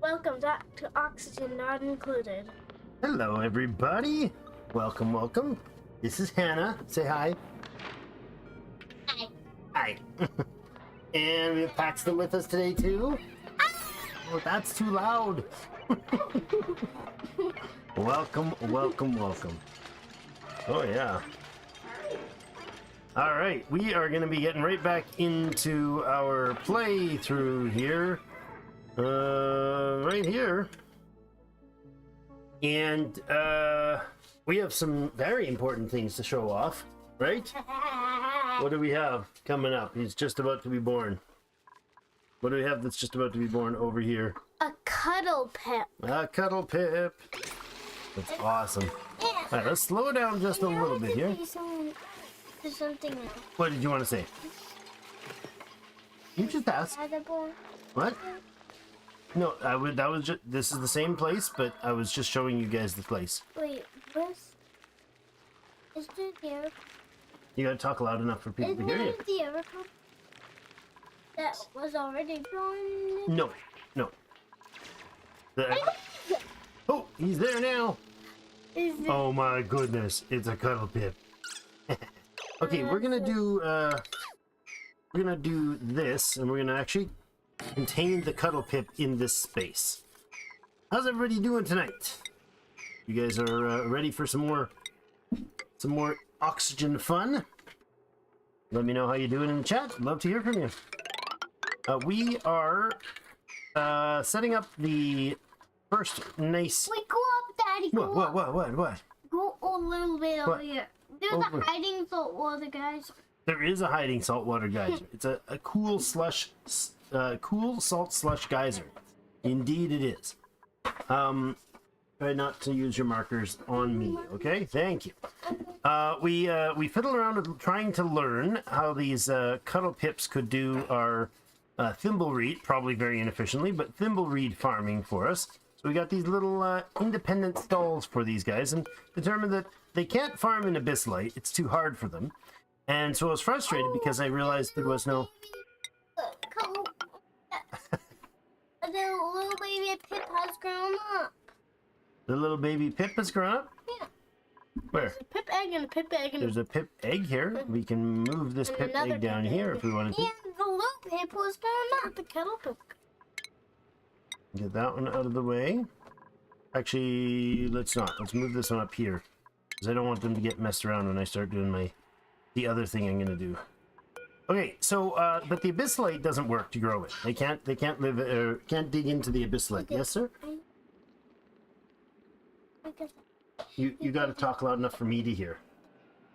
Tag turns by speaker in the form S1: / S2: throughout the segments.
S1: Welcome back to Oxygen Not Included.
S2: Hello, everybody. Welcome, welcome. This is Hannah. Say hi.
S1: Hi.
S2: Hi. And we have Paxton with us today, too. Oh, that's too loud. Welcome, welcome, welcome. Oh, yeah. All right, we are going to be getting right back into our playthrough here. Right here. And we have some very important things to show off, right? What do we have coming up? He's just about to be born. What do we have that's just about to be born over here?
S1: A cuddle pip.
S2: A cuddle pip. That's awesome. All right, let's slow down just a little bit here.
S1: There's something else.
S2: What did you want to say? You just asked. What? No, that was just. This is the same place, but I was just showing you guys the place.
S1: Wait, is there the air?
S2: You gotta talk loud enough for people to hear you.
S1: Is the air that was already born?
S2: No, no. Oh, he's there now. Oh my goodness, it's a cuddle pip. Okay, we're gonna do this, and we're gonna actually contain the cuddle pip in this space. How's everybody doing tonight? You guys are ready for some more oxygen fun? Let me know how you're doing in the chat. Love to hear from you. We are setting up the first nice.
S1: Wait, go up, Daddy. Go
S2: What?
S1: Go a little bit over here. There's
S2: Over.
S1: a hiding saltwater geyser.
S2: There is a hiding saltwater geyser. It's a cool salt slush geyser. Indeed it is. Try not to use your markers on me, okay? Thank you. We fiddle around with trying to learn how these cuddle pips could do our thimbleweed, probably very inefficiently, but thimbleweed farming for us. So we got these little independent stalls for these guys, and determined that they can't farm in abyssite. It's too hard for them. And so I was frustrated because I realized there was no...
S1: The little baby pip has grown up.
S2: The little baby pip has grown up?
S1: Yeah.
S2: Where?
S1: There's a pip egg and a pip egg. And
S2: there's a pip egg here. We can move this pip egg down here if we wanted to.
S1: And the little pip was grown up, the kettle pip.
S2: Get that one out of the way. Actually, let's not. Let's move this one up here. Because I don't want them to get messed around when I start doing the other thing I'm going to do. Okay, so, but the abyssite doesn't work to grow it. They can't live, can't dig into the abyssite. Yes, sir? You got to talk loud enough for me to hear.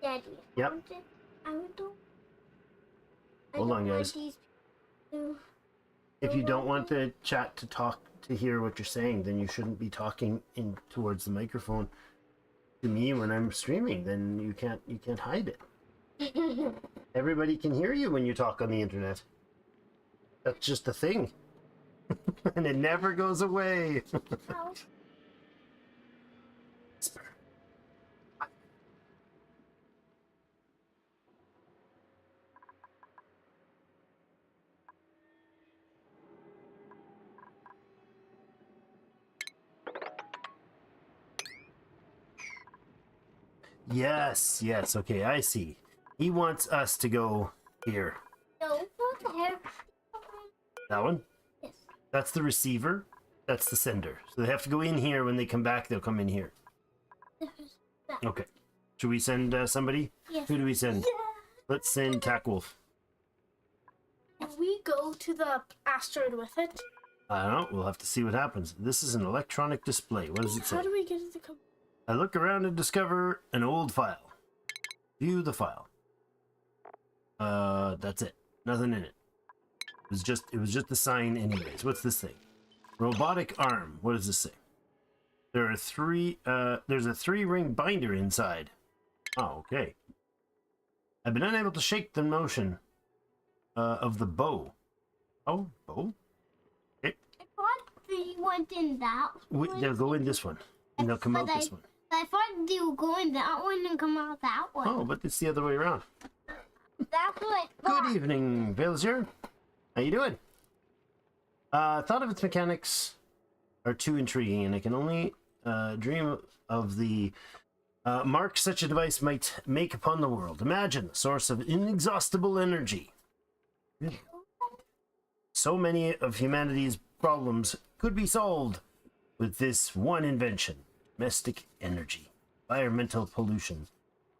S1: Daddy.
S2: Yep. Hold on, guys. If you don't want the chat to hear what you're saying, then you shouldn't be talking in towards the microphone. to me when I'm streaming, then you can't hide it. Everybody can hear you when you talk on the internet. That's just a thing. And it never goes away.
S1: How?
S2: Yes, yes, okay, I see. He wants us to go here.
S1: No, not there.
S2: That one?
S1: Yes.
S2: That's the receiver. That's the sender. So they have to go in here. When they come back, they'll come in here.
S1: That.
S2: Okay. Should we send somebody?
S1: Yes.
S2: Who do we send?
S1: Yeah.
S2: Let's send Tackwolf.
S3: Can we go to the asteroid with it?
S2: I don't know. We'll have to see what happens. This is an electronic display. What does it say?
S3: How do we get it to come?
S2: I look around and discover an old file. View the file. That's it. Nothing in it. It was just a sign anyways. What's this thing? Robotic arm. What does this say? There's a 3-ring binder inside. Oh, okay. I've been unable to shake the motion of the bow. Oh, bow? Okay.
S1: I thought they went in that one.
S2: They'll go in this one. And they'll come out this one.
S1: I thought they would go in that one and come out that one.
S2: Oh, but it's the other way around.
S1: That's what I thought.
S2: Good evening, Villager. How you doing? Thought of its mechanics are too intriguing, and I can only dream of the mark such a device might make upon the world. Imagine the source of inexhaustible energy. So many of humanity's problems could be solved with this one invention. Domestic energy, environmental pollution,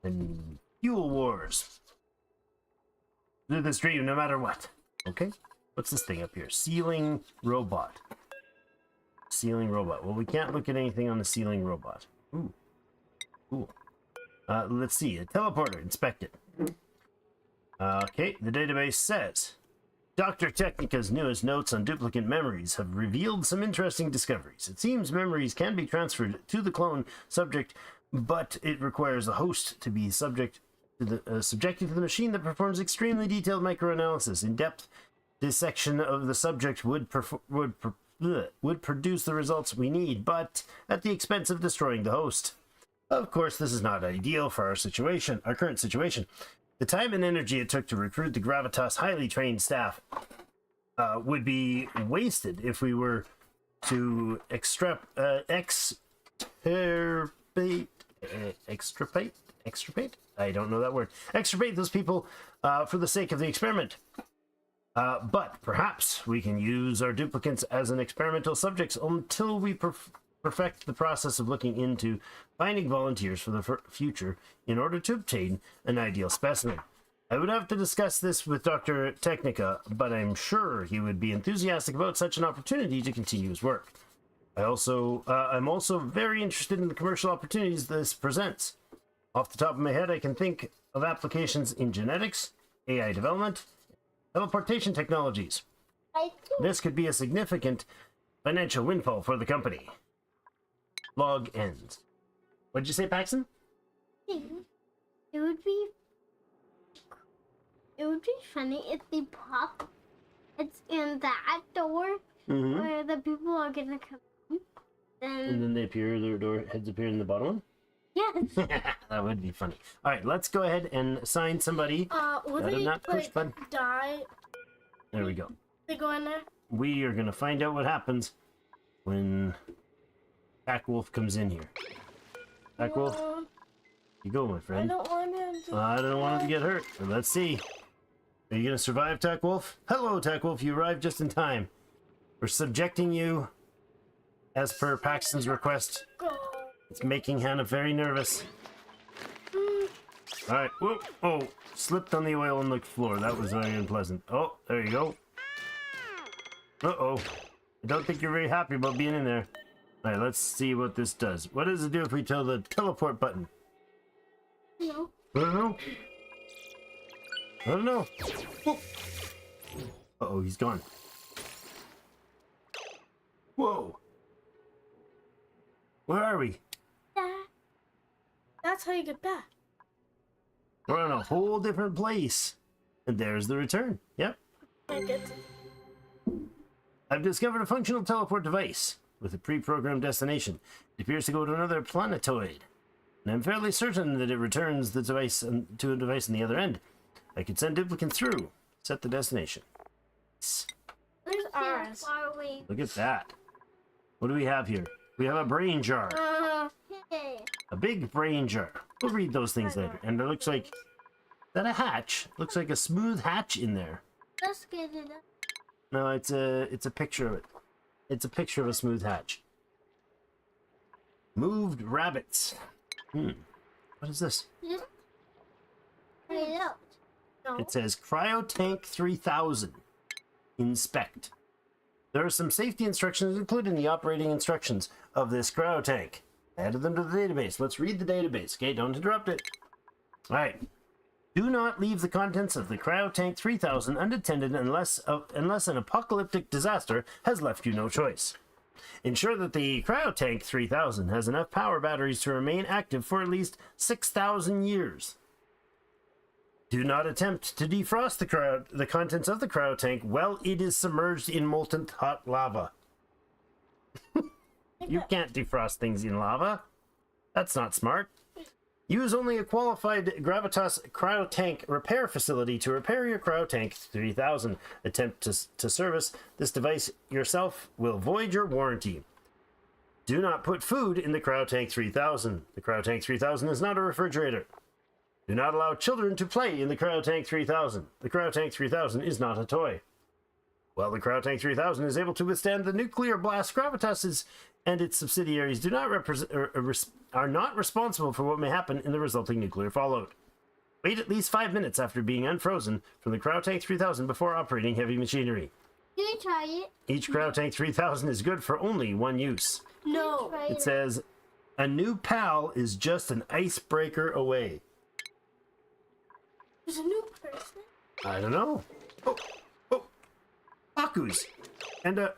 S2: and fuel wars. Do this dream no matter what. Okay? What's this thing up here? Ceiling robot. Ceiling robot. Well, we can't look at anything on the ceiling robot. Ooh. Cool. Let's see. A teleporter. Inspect it. Okay, the database says Dr. Technica's newest notes on duplicate memories have revealed some interesting discoveries. It seems memories can be transferred to the clone subject, but it requires the host to be subjected to the machine that performs extremely detailed microanalysis. In-depth dissection of the subject would produce the results we need, but at the expense of destroying the host. Of course, this is not ideal for our current situation. The time and energy it took to recruit the Gravitas highly trained staff would be wasted if we were to extirpate? I don't know that word. Extirpate those people for the sake of the experiment. But perhaps we can use our duplicates as an experimental subjects until we perfect the process of looking into finding volunteers for the future in order to obtain an ideal specimen. I would have to discuss this with Dr. Technica, but I'm sure he would be enthusiastic about such an opportunity to continue his work. I'm also very interested in the commercial opportunities this presents. Off the top of my head, I can think of applications in genetics, AI development, teleportation technologies. This could be a significant financial windfall for the company. Log ends. What did you say, Paxton?
S1: It would be funny if they pop. It's in that door where the people are gonna come in.
S2: And then they appear. Their heads appear in the bottom one.
S1: Yes.
S2: That would be funny. All right, let's go ahead and assign somebody.
S3: Would they die?
S2: There we go.
S3: They go in there.
S2: We are gonna find out what happens when Tackwolf comes in here. Tackwolf, you go, my
S3: I
S2: friend.
S3: don't want him to.
S2: I don't want him to get hurt. So let's see. Are you gonna survive, Tackwolf? Hello, Tackwolf. You arrived just in time. We're subjecting you, as per Paxton's request.
S3: Go.
S2: It's making Hannah very nervous. All right. Whoa. Oh, slipped on the oil on the floor. That was very unpleasant. Oh, there you go. Uh-oh. I don't think you're very happy about being in there. All right, let's see what this does. What does it do if we tell the teleport button?
S1: No.
S2: I don't know. I don't know. Oh. Uh-oh, he's gone. Whoa. Where are we?
S3: That's how you get back.
S2: We're on a whole different place. And there's the return. Yep.
S3: I get
S2: I've discovered a functional teleport device with a pre-programmed destination. It appears to go to another planetoid. And I'm fairly certain that it returns the device to a device on the other end. I could send duplicates through. Set the destination.
S3: There's ours.
S1: Far away.
S2: Look at that. What do we have here? We have a brain jar.
S1: Hey.
S2: A big brain jar. We'll read those things later. And it looks like... Is that a hatch? Looks like a smooth hatch in there.
S1: Let's get it up.
S2: No, it's a picture of it. It's a picture of a smooth hatch. Moved rabbits. What is this?
S1: Just put it out.
S3: No.
S2: It says Cryotank 3000. Inspect. There are some safety instructions included in the operating instructions of this cryotank. I added them to the database. Let's read the database. Okay, don't interrupt it. All right. Do not leave the contents of the Cryotank 3000 unattended unless an apocalyptic disaster has left you no choice. Ensure that the Cryotank 3000 has enough power batteries to remain active for at least 6,000 years. Do not attempt to defrost the contents of the cryotank while it is submerged in molten hot lava. You can't defrost things in lava. That's not smart. Use only a qualified Gravitas cryotank repair facility to repair your Cryotank 3000. Attempt to service this device yourself will void your warranty. Do not put food in the Cryotank 3000. The Cryotank 3000 is not a refrigerator. Do not allow children to play in the Cryotank 3000. The Cryotank 3000 is not a toy. While the Cryotank 3000 is able to withstand the nuclear blast, Gravitas and its subsidiaries are not responsible for what may happen in the resulting nuclear fallout. Wait at least 5 minutes after being unfrozen from the Cryotank 3000 before operating heavy machinery.
S1: Can we try it?
S2: Each Cryotank 3000 is good for only one use.
S3: No.
S1: Try
S2: It says, a new pal is just an icebreaker away.
S3: There's a new person.
S2: I don't know. Oh, Bakus and a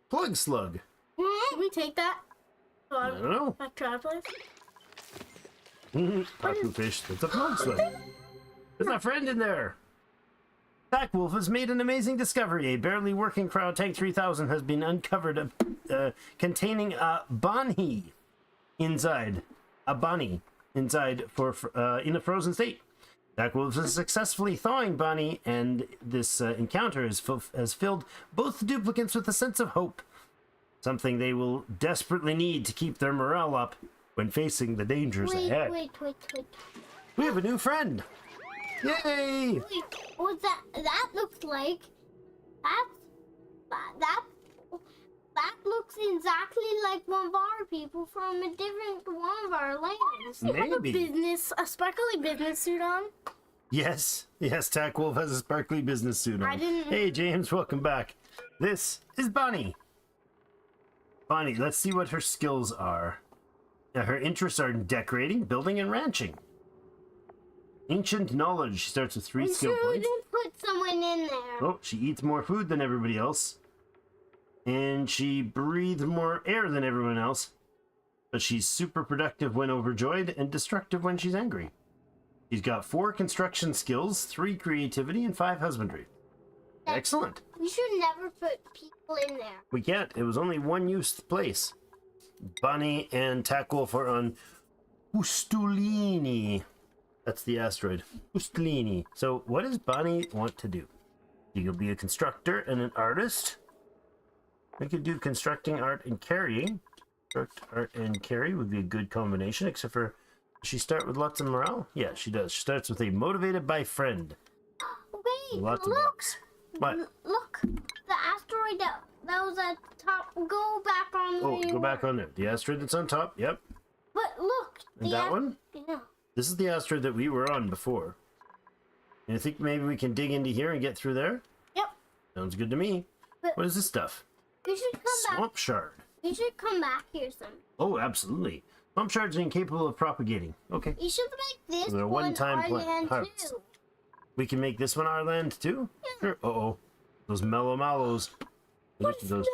S2: plug slug.
S3: Can we take that?
S2: I don't know.
S3: Back to our place.
S2: Baku fish. That's a plug slug. There's a friend in there. Wolf has made an amazing discovery. A barely working Cryotank 3000 has been uncovered containing a bunny inside. A bunny inside in a frozen state. Wolf is successfully thawing Bonnie, and this encounter has filled both duplicates with a sense of hope. Something they will desperately need to keep their morale up when facing the dangers ahead.
S1: Wait.
S2: We have a new friend! Yay!
S1: Wait, what's that? That looks like that looks exactly like one of our people from a different one of our lands.
S2: Maybe.
S3: A sparkly business suit on.
S2: Yes, Wolf has a sparkly business suit on.
S3: I didn't-
S2: Hey, James, welcome back. This is Bonnie. Bonnie, let's see what her skills are. Her interests are in decorating, building, and ranching. Ancient knowledge. She starts with 3
S1: I'm
S2: skill
S1: sure we
S2: points.
S1: didn't put someone in there.
S2: Oh, she eats more food than everybody else. And she breathes more air than everyone else. But she's super productive when overjoyed and destructive when she's angry. She's got 4 construction skills, 3 creativity, and 5 husbandry. Excellent.
S1: We should never put people in there.
S2: We can't. It was only one use place. Bunny and Wolf are on Ustulini. That's the asteroid. Ustulini. So what does Bonnie want to do? You'll be a constructor and an artist. We could do constructing art and carrying. Construct art and carry would be a good combination, except for, does she start with lots of morale? Yeah, she does. She starts with a motivated by friend.
S1: Wait,
S2: Lots of
S1: look.
S2: bucks. What?
S1: Look, the asteroid that was at the top. Go back on
S2: Oh,
S1: the
S2: go back on there. The asteroid that's on top. Yep.
S1: But look.
S2: And that one?
S1: Yeah.
S2: This is the asteroid that we were on before. And I think maybe we can dig into here and get through there?
S3: Yep.
S2: Sounds good to me.
S1: But
S2: What is this stuff?
S1: we should come back.
S2: Swamp shard.
S1: We should come back here some.
S2: Oh, absolutely. Swamp shards are incapable of propagating. Okay.
S1: We should make this
S2: They're a
S1: one
S2: one-time
S1: our
S2: plant
S1: land
S2: harvest.
S1: too.
S2: We can make this one our land too? Sure. Uh-oh. Those mellow mallows. Look at those.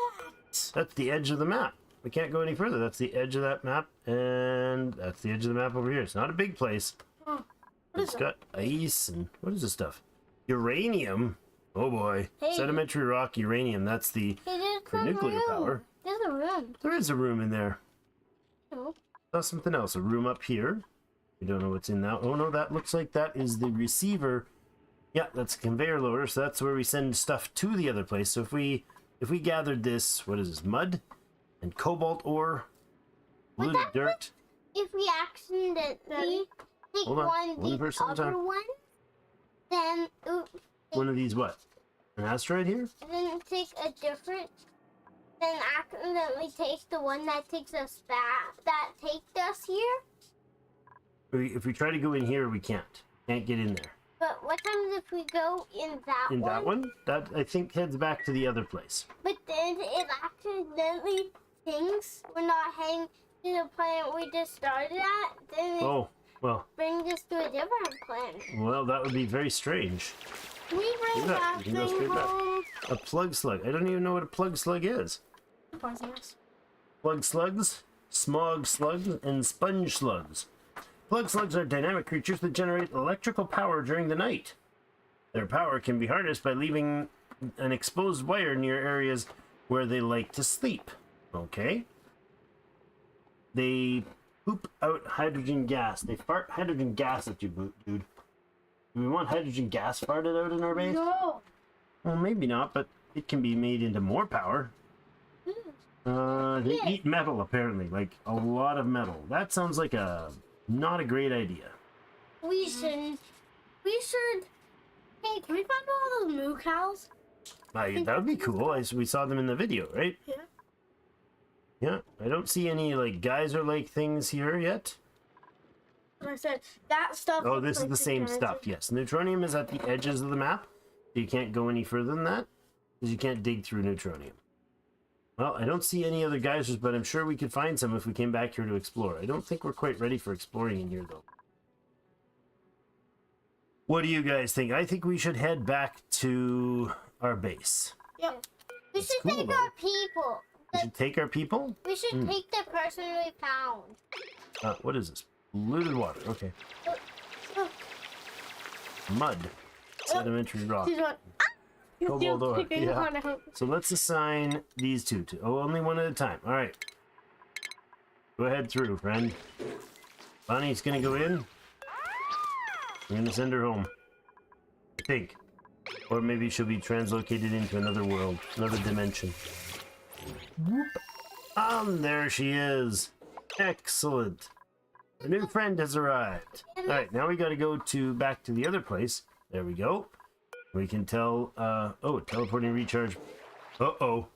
S2: That's the edge of the map. we can't go any further. That's the edge of that map, and that's the edge of the map over here. It's not a big place.
S3: Oh, what is
S2: It's
S3: that?
S2: got ice and what is this stuff? Uranium. Oh boy.
S1: Hey.
S2: Sedimentary rock uranium. That's the
S1: Hey, there's
S2: for
S1: a
S2: nuclear
S1: room.
S2: power.
S1: There's a room.
S2: There is a room in there.
S1: Oh.
S2: Saw something else. A room up here. We don't know what's in that. Oh no, that looks like that is the receiver. Yeah, that's a conveyor loader. So that's where we send stuff to the other place. So if we gathered this, what is this? Mud and cobalt ore,
S1: Would
S2: blue
S1: that
S2: dirt.
S1: If we accidentally take
S2: Hold on,
S1: one,
S2: one
S1: the
S2: person at a
S1: other
S2: time.
S1: one, then
S2: One of these what? An asteroid here?
S1: then take a different, then accidentally take the one that takes us back, that takes us here.
S2: If we try to go in here, we can't. Can't get in there.
S1: But what happens if we go in that
S2: In
S1: one?
S2: that one? That I think heads back to the other place.
S1: But then it accidentally thinks we're not heading to the planet we just started at. Then it
S2: Oh, well,
S1: brings us to a different planet.
S2: that would be very strange.
S3: Can we bring
S2: Yeah,
S3: that
S2: you can go
S3: thing
S2: straight back.
S3: home?
S2: A plug slug. I don't even know what a plug slug is.
S3: Poisonous.
S2: Plug slugs, smog slugs, and sponge slugs. Plug slugs are dynamic creatures that generate electrical power during the night. Their power can be harnessed by leaving an exposed wire near areas where they like to sleep. Okay? They poop out hydrogen gas. They fart hydrogen gas at you, dude. Do we want hydrogen gas farted out in our base?
S3: No.
S2: Well, maybe not, but it can be made into more power. They eat metal, apparently. Like, a lot of metal. That sounds like not a great idea.
S1: We should take.
S3: Can we find all those moo cows?
S2: That would be cool. We saw them in the video, right?
S3: Yeah.
S2: Yeah. I don't see any, like, geyser-like things here yet.
S3: And I said that stuff.
S2: Oh,
S3: looks
S2: this is
S3: like
S2: the same
S3: giant
S2: stuff, yes. Neutronium is at the edges of the map. So you can't go any further than that, because you can't dig through neutronium. Well, I don't see any other geysers, but I'm sure we could find some if we came back here to explore. I don't think we're quite ready for exploring in here, though. What do you guys think? I think we should head back to our base.
S3: Yep.
S1: We
S2: That's
S1: should
S2: cool,
S1: take
S2: though.
S1: our people.
S2: We should take our people?
S1: We should take the person we found.
S2: What is this? Polluted water. Okay.
S1: Look,
S2: Mud. Sedimentary rock.
S3: She's one.
S2: Cobalt ore.
S3: Picking
S2: Yeah.
S3: one out.
S2: So let's assign these two to... Oh, only one at a time. All right. Go ahead through, friend. Bonnie's gonna go in. We're gonna send her home. I think. Or maybe she'll be translocated into another world, another dimension. Whoop. There she is. Excellent. Our new friend has arrived. All right, now we got to go back to the other place. There we go. We can tell. Oh, teleporting recharge. Uh-oh.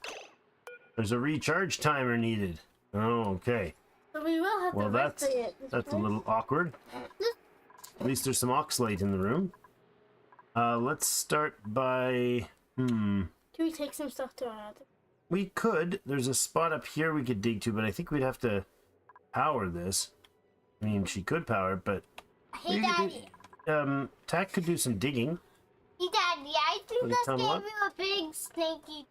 S2: There's a recharge timer needed. Oh, okay.
S3: So we will have
S2: Well,
S3: to
S2: that's
S3: investigate this
S2: a
S3: place.
S2: little awkward. At least there's some oxalate in the room. Let's start by.
S3: Can we take some stuff to our other?
S2: We could. There's a spot up here we could dig to, but I think we'd have to power this. I mean, she could power it, but
S1: hey,
S2: we could do-
S1: Daddy.
S2: Tack could do some digging.
S1: Hey, Daddy, I
S2: Will you
S1: just
S2: tell me
S1: gave
S2: what?
S1: you a big stinky.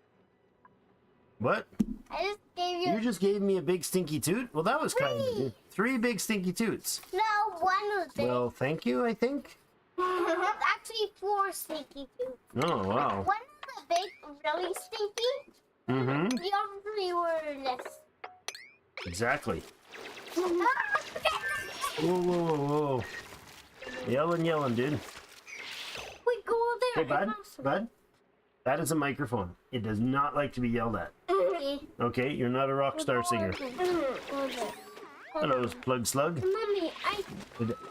S2: What?
S1: I just gave you.
S2: You just gave me a big stinky toot? Well, that was kind of you. 3 big stinky toots.
S1: No, one was big.
S2: Well, thank you, I think.
S1: It's actually 4 stinky too.
S2: Oh, wow.
S1: One was a big, really stinky.
S2: Mm-hmm.
S1: The other 3 were less.
S2: Exactly. Whoa, whoa, whoa, whoa. Yelling, dude.
S1: We go
S2: Hey,
S1: there.
S2: bud, bud. That is a microphone. It does not like to be yelled at.
S1: Okay.
S2: Okay, you're not a rock star singer. Hello, Plug Slug.
S1: Mommy,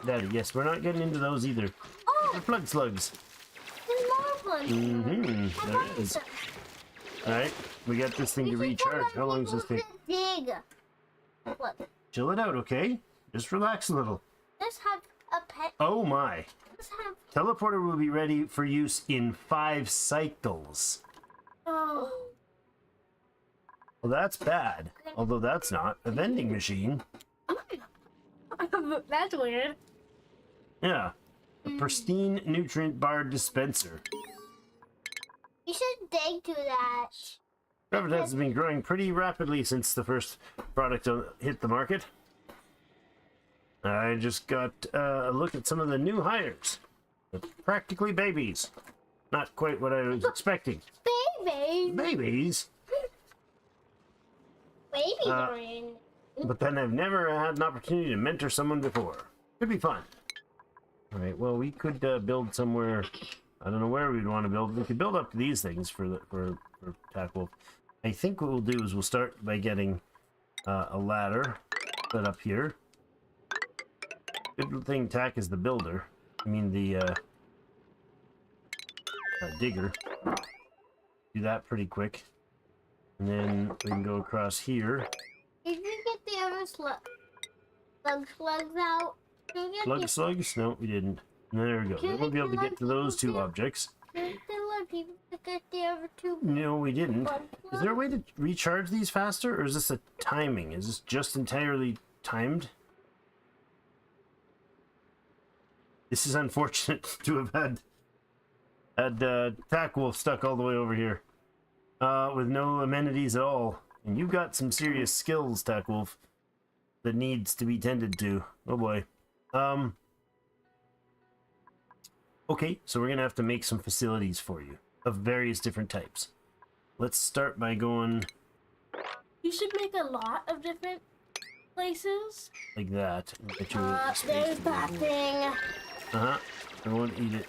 S2: Daddy, yes, we're not getting into those either.
S1: oh,
S2: They're Plug Slugs.
S1: there's more ones.
S2: Mm-hmm. There is. Alright, we got this thing to recharge. How long does this take?
S1: Dig. Look,
S2: Chill it out, okay? Just relax a little.
S1: let's have a pet.
S2: Oh my.
S1: Let's have.
S2: Teleporter will be ready for use in 5 cycles.
S3: Oh.
S2: Well, that's bad. Although that's not. A vending machine.
S3: That's weird.
S2: Yeah. A pristine nutrient bar dispenser.
S1: You should dig to that.
S2: Gravitas has been growing pretty rapidly since the first product hit the market. I just got a look at some of the new hires. They're practically babies. Not quite what I was expecting.
S1: Baby.
S2: Babies?
S1: Babies are in.
S2: But then I've never had an opportunity to mentor someone before. Could be fun. Alright, well, we could build somewhere. I don't know where we'd want to build. We could build up these things for Tackwolf. I think what we'll do is we'll start by getting a ladder set up here. Good thing Tack is the builder. I mean the digger. Do that pretty quick. And then we can go across here.
S1: Did we get the other slugs out? Did we get
S2: Slugs? No, we didn't. There we go. Then we'll be able to get to those two objects.
S1: Did people to get the other two?
S2: No, we didn't.
S1: Slug
S2: Is there a way to recharge these faster, or is this a timing? Is this just entirely timed? This is unfortunate to have had Tackwolf stuck all the way over here with no amenities at all. And you've got some serious skills, Tackwolf, that needs to be tended to. Oh boy. Okay, so we're gonna have to make some facilities for you of various different types. Let's start by going
S3: You should make a lot of different places.
S2: like that. Get you a space
S1: There's
S2: to do
S1: that
S2: it.
S1: thing.
S2: Uh-huh. Everyone eat it.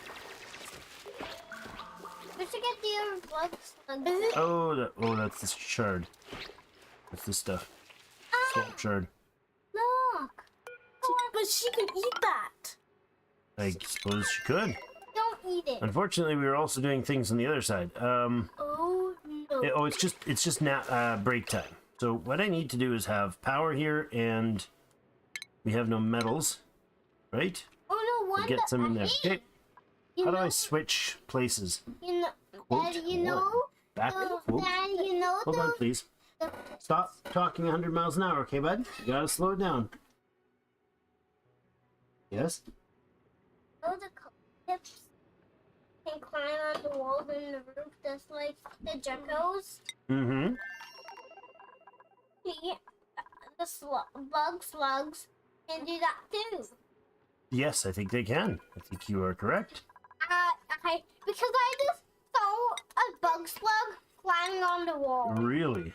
S1: We should get the other slugs.
S2: Oh, that's the shard. That's this stuff. Swamp shard.
S1: Look.
S3: But she can eat that.
S2: I suppose she could.
S1: Don't eat it.
S2: Unfortunately, we were also doing things on the other side.
S3: Oh no.
S2: It's just now break time. So what I need to do is have power here, and we have no metals, right?
S1: Oh no,
S2: We'll
S1: one
S2: get some in there. Okay.
S1: You
S2: How do
S1: know,
S2: I switch places?
S1: You know,
S2: Quote
S1: Daddy, you know,
S2: Back. Quote.
S1: Daddy, you know,
S2: Hold on, please. Stop talking 100 miles an hour, okay, bud? You gotta slow it down. Yes?
S1: those tips can climb on the walls and the roof just like the geckos.
S2: Mm-hmm.
S1: Yeah, the slugs can do that too.
S2: Yes, I think they can. I think you are correct.
S1: Because I just saw a bug slug climbing on the wall.
S2: Really?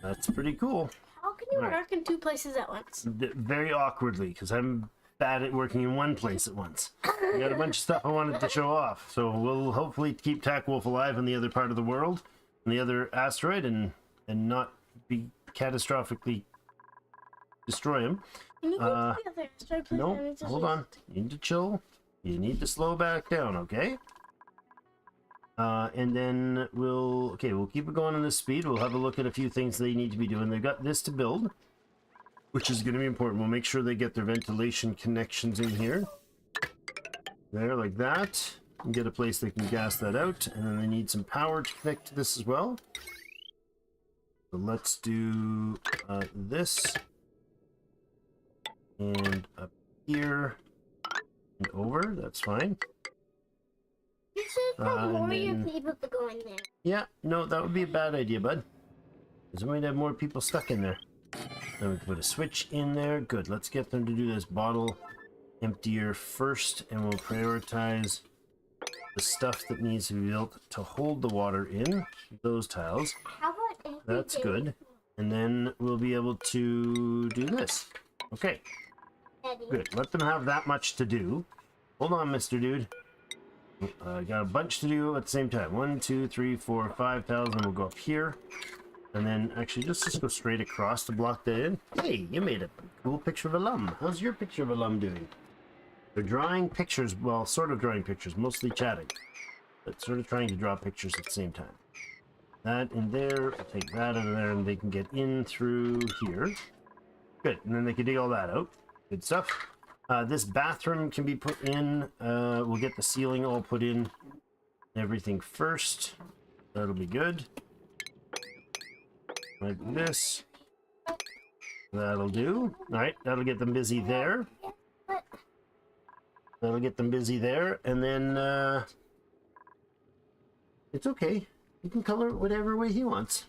S2: That's pretty cool.
S3: How can you
S2: Right.
S3: work in two places at once?
S2: Very awkwardly, because I'm bad at working in one place at once. I got a bunch of stuff I wanted to show off, so we'll hopefully keep Tackwolf alive in the other part of the world, in the other asteroid, and not be catastrophically destroy him.
S3: Can you go to the other asteroid, please? I
S2: No,
S3: need to
S2: hold
S3: just-
S2: on. You need to chill. You need to slow back down, okay? And then we'll keep it going on this speed. We'll have a look at a few things they need to be doing. They've got this to build, which is going to be important. We'll make sure they get their ventilation connections in here. There, like that. And get a place they can gas that out. And then they need some power to connect to this as well. So let's do this. And up here. And over, that's fine.
S1: You should put
S2: and
S1: more of your
S2: then-
S1: people to go in there.
S2: Yeah, no, that would be a bad idea, bud. Because we might have more people stuck in there. Then we can put a switch in there. Good, let's get them to do this bottle emptier first, and we'll prioritize the stuff that needs to be built to hold the water in. Those tiles.
S1: How about every
S2: That's
S1: day?
S2: good. And then we'll be able to do this. Okay,
S1: Daddy.
S2: good. Let them have that much to do. Hold on, Mr. Dude. Got a bunch to do at the same time. 1, 2, 3, 4, 5 tiles, and we'll go up here. And then actually just go straight across to block that in. Hey, you made a cool picture of a lum. How's your picture of a lum doing? They're drawing pictures, well, sort of drawing pictures, mostly chatting. But sort of trying to draw pictures at the same time. That in there, take that out of there, and they can get in through here. Good, and then they can dig all that out. Good stuff. This bathroom can be put in. We'll get the ceiling all put in. Everything first. That'll be good. Like this. That'll do. Alright, that'll get them busy there. That'll get them busy there. And then, it's okay. He can color it whatever way he wants.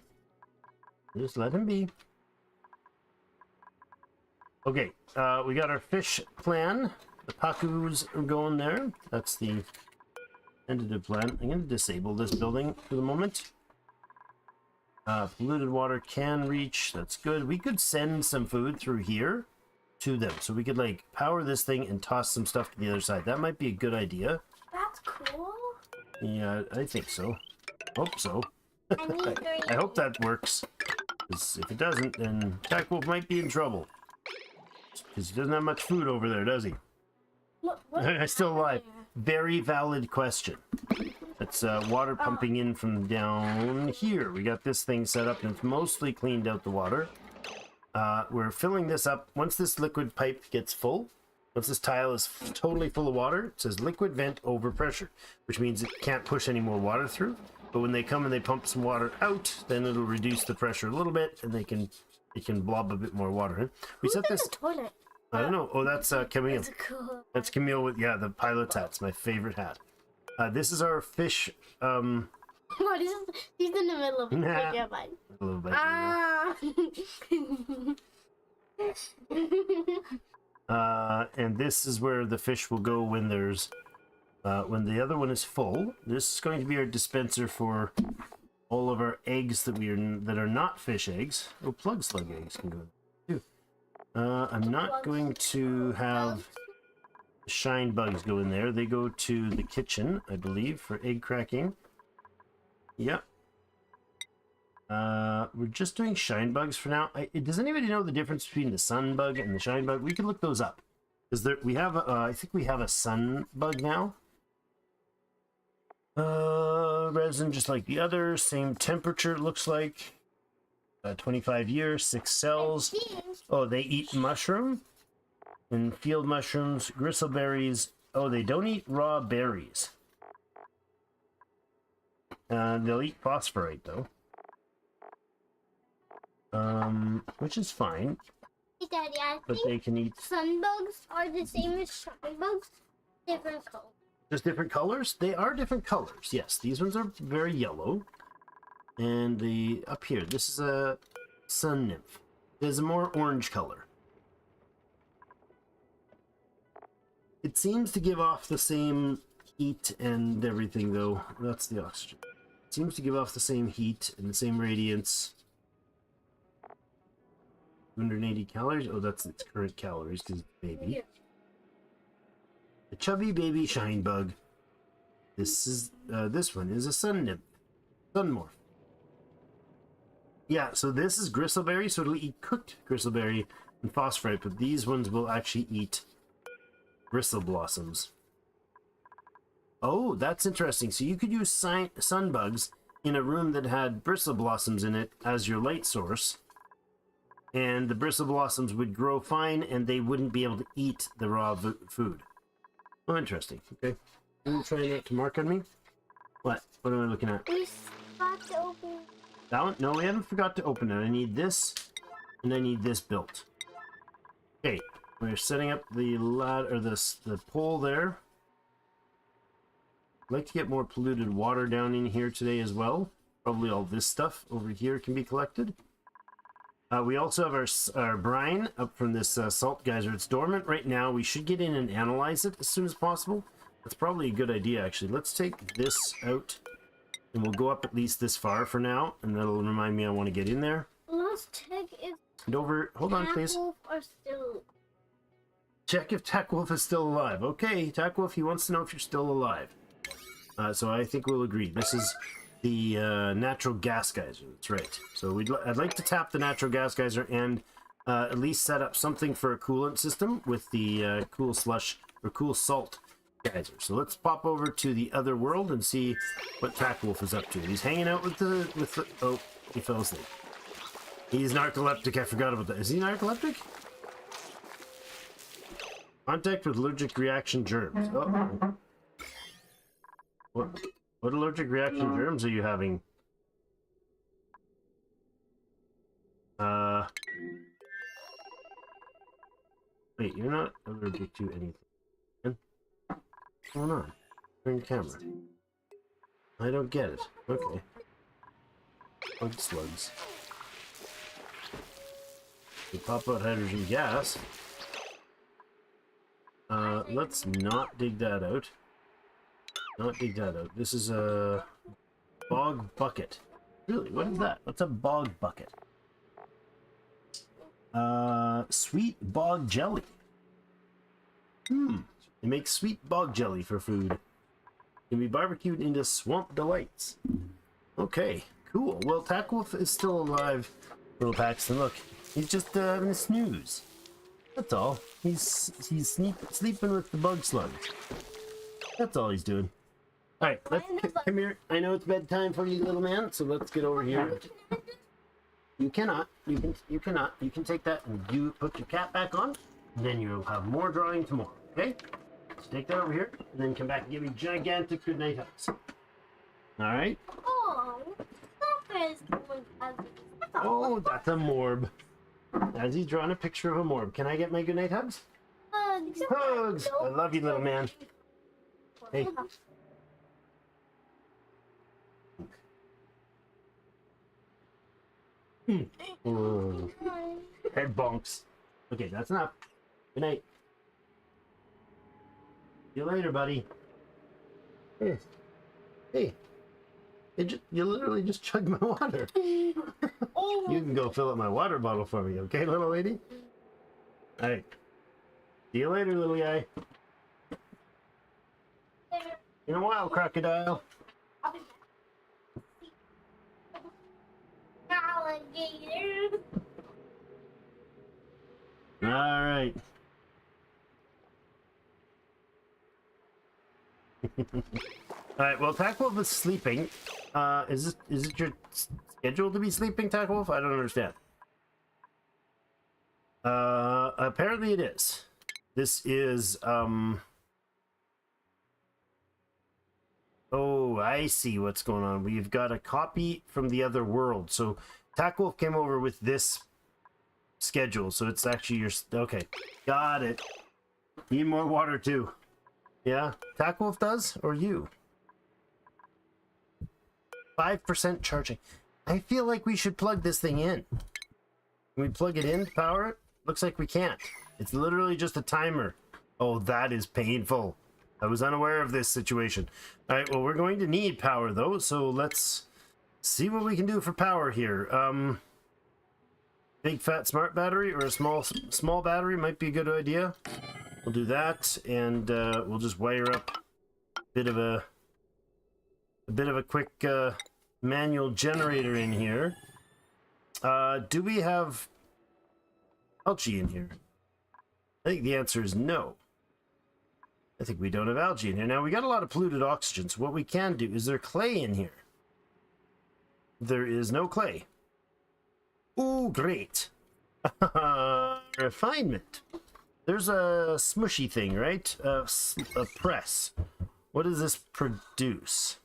S2: Just let him be. Okay, we got our fish plan. The Pakus are going there. That's the tentative plan. I'm going to disable this building for the moment. Polluted water can reach. That's good. We could send some food through here to them. So we could like power this thing and toss some stuff to the other side. That might be a good idea.
S3: That's cool.
S2: Yeah, I think so. Hope so.
S1: I need
S2: I hope that works. 'Cause if it doesn't, then Jack Wolf might be in trouble. Because he doesn't have much food over there, does he?
S3: What
S2: I'm still alive. Very valid question. That's water pumping in from down here. We got this thing set up and it's mostly cleaned out the water. We're filling this up. Once this liquid pipe gets full, once this tile is totally full of water, it says liquid vent over pressure, which means it can't push any more water through. But when they come and they pump some water out, then it'll reduce the pressure a little bit and they can blob a bit more water in. We set this.
S3: The toilet.
S2: I don't know. Oh, that's Camille.
S3: That's cool.
S2: That's Camille with the pilot's hat's my favorite hat. This is our fish.
S3: What is? He's in the middle of it.
S2: Nah.
S3: Yeah, fine.
S2: A little bit. And this is where the fish will go when there's when the other one is full. This is going to be our dispenser for all of our eggs that are not fish eggs. Oh, plug slug eggs can go too. I'm not going to have shine bugs go in there. They go to the kitchen, I believe, for egg cracking. Yep. We're just doing shine bugs for now. Does anybody know the difference between the sun bug and the shine bug? We can look those up. Because we have, I think we have a sun bug now. Resin just like the other, same temperature it looks like. 25 years, 6 cells. Oh, they eat mushroom and field mushrooms, gristleberries. Oh, they don't eat raw berries. They'll eat phosphorite though. Which is fine.
S1: Hey, Daddy, I
S2: But
S1: think
S2: they can eat
S1: sunbugs are the same as shine bugs, different colors.
S2: just different colors. They are different colors. Yes, these ones are very yellow. And the up here, this is a sun nymph. It is a more orange color. It seems to give off the same heat and everything, though. That's the oxygen. It seems to give off the same heat and the same radiance. 280 calories. Oh, that's its current calories because it's a baby.
S3: Yeah.
S2: The chubby baby shine bug. This one is a sun nymph, sun morph. Yeah, so this is gristleberry, so it'll eat cooked gristleberry and phosphorite, but these ones will actually eat bristle blossoms. Oh, that's interesting. So you could use sun bugs in a room that had bristle blossoms in it as your light source, and the bristle blossoms would grow fine, and they wouldn't be able to eat the raw food. Oh, interesting. Okay. Are you trying not to mark on me? What? What am I looking at?
S1: We forgot to open.
S2: That one? No, we haven't forgot to open it. I need this, and I need this built. Okay, we're setting up the the pole there. I'd like to get more polluted water down in here today as well. Probably all this stuff over here can be collected. We also have our brine up from this salt geyser. It's dormant right now. We should get in and analyze it as soon as possible. That's probably a good idea, actually. Let's take this out, and we'll go up at least this far for now, and that'll remind me I want to get in there.
S1: Let's check if
S2: And over, hold on, please.
S1: Wolf are still.
S2: Check if Tack Wolf is still alive. Okay, Tack Wolf, he wants to know if you're still alive. So I think we'll agree. This is the natural gas geyser. That's right. So I'd like to tap the natural gas geyser and at least set up something for a coolant system with the cool slush or cool salt geyser. So let's pop over to the other world and see what Tack Wolf is up to. He's hanging out with the oh, he fell asleep. He's narcoleptic. I forgot about that. Is he narcoleptic? Contact with allergic reaction germs. Uh-oh. What allergic reaction germs are you having? Wait, you're not allergic to anything. What's going on? Turn camera. I don't get it. Okay. Bug slugs. We pop out hydrogen gas. Let's not dig that out. Not dig that out. This is a bog bucket. Really? What is that? What's a bog bucket? Sweet bog jelly. It makes sweet bog jelly for food. Can be barbecued into swamp delights. Okay, cool. Well, Tackwolf is still alive, little Paxton. Look, he's just having a snooze. That's all. He's sleeping with the bug slugs. That's all he's doing. All right, let's come here. I know it's bedtime for you, little man. So let's get over here. You cannot. You cannot. You can take that and you put your cap back on. And then you'll have more drawing tomorrow. Okay? So take that over here, and then come back and give me gigantic good night hugs. All right?
S1: Oh, that is going ugly.
S2: Oh, that's a morb. As he's drawing a picture of a morb. Can I get my good night hugs?
S1: Hugs.
S2: Hugs! I love you, little man. Hey. Oh. Head bonks. Okay, that's enough. Good night. See you later, buddy. Hey. Hey. You literally just chugged my water.
S1: Oh.
S2: You can go fill up my water bottle for me, okay, little lady? Alright. See you later, little guy. In a while, crocodile.
S1: Alligator.
S2: Alright. Alright, well, Tackwolf is sleeping. Is it your schedule to be sleeping, Tackwolf? I don't understand. Apparently it is. This is, oh, I see what's going on. We've got a copy from the other world. So Tackwolf came over with this schedule. So it's actually your... Okay, got it. Need more water, too. Yeah? Tackwolf does? Or you? 5% charging. I feel like we should plug this thing in. Can we plug it in to power it? Looks like we can't. It's literally just a timer. Oh, that is painful. I was unaware of this situation. All right, well, we're going to need power, though, so let's see what we can do for power here. Big fat smart battery or a small battery might be a good idea. We'll do that, and we'll just wire up a bit of a quick manual generator in here. Do we have algae in here? I think the answer is no. I think we don't have algae in here. Now, we got a lot of polluted oxygen, so what we can do... Is there clay in here? There is no clay. Ooh, great. Refinement. There's a smushy thing, right? A press. What does this produce?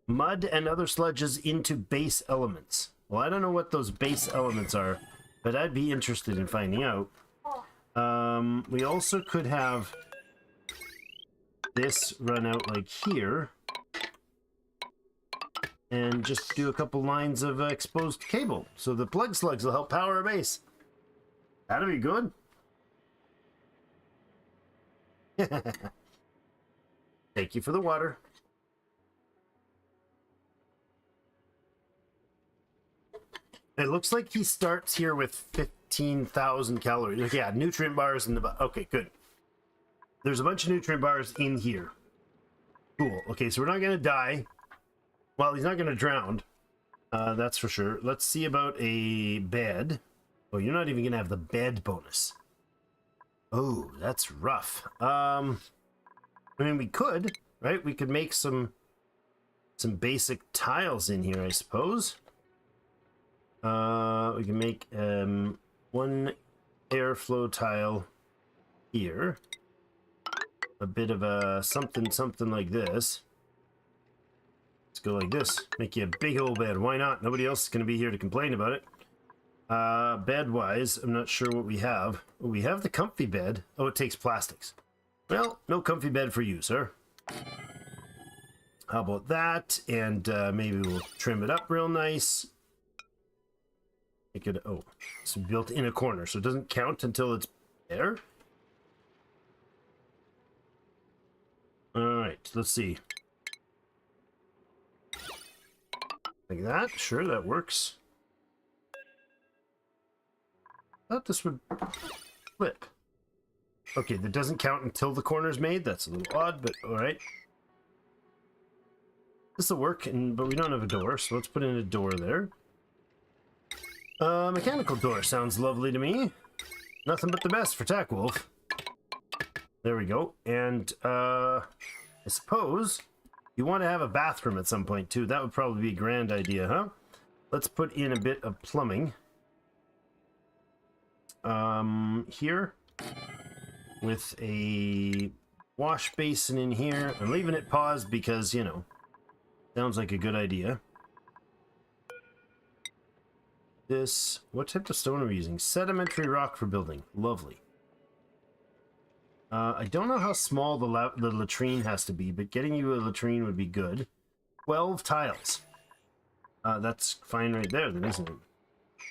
S2: Mud and other sludges into base elements. Well, I don't know what those base elements are, but I'd be interested in finding out. We also could have this run out like here and just do a couple lines of exposed cable. So the plug slugs will help power our base. That'd be good. Thank you for the water. It looks like he starts here with 15,000 calories. Yeah, nutrient bars in the... Okay, good. There's a bunch of nutrient bars in here. Cool. Okay, so we're not going to die. Well, he's not going to drown. That's for sure. Let's see about a bed. Oh, you're not even going to have the bed bonus. Oh, that's rough. I mean, we could, right? We could make some basic tiles in here, I suppose. We can make one airflow tile here. A bit of a something like this. Let's go like this. Make you a big old bed. Why not? Nobody else is going to be here to complain about it. Bed-wise, I'm not sure what we have. Oh, we have the comfy bed. Oh, it takes plastics. Well, no comfy bed for you, sir. How about that? And maybe we'll trim it up real nice. Make it, oh, it's built in a corner, so it doesn't count until it's there. All right, let's see. Like that, sure, that works. I thought this would flip. Okay, that doesn't count until the corner's made. That's a little odd, but all right. This will work, but we don't have a door, so let's put in a door there. Mechanical door sounds lovely to me. Nothing but the best for Tack Wolf. There we go. And I suppose you want to have a bathroom at some point too. That would probably be a grand idea, huh? Let's put in a bit of plumbing. Here. With a wash basin in here. I'm leaving it paused because, you know, sounds like a good idea. This, what type of stone are we using? Sedimentary rock for building. Lovely. I don't know how small the latrine has to be, but getting you a latrine would be good. 12 tiles. That's fine right there then, isn't it?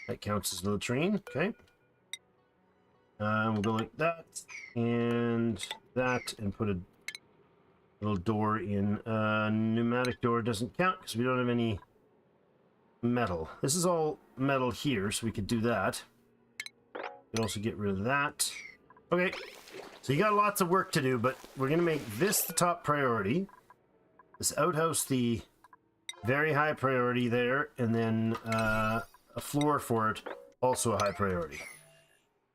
S2: That counts as the latrine. Okay. We'll go like that, and that, and put a little door in. Pneumatic door doesn't count because we don't have any metal. This is all metal here, so we could do that. We can also get rid of that. Okay, so you got lots of work to do, but we're going to make this the top priority. This outhouse the very high priority there, and then a floor for it, also a high priority.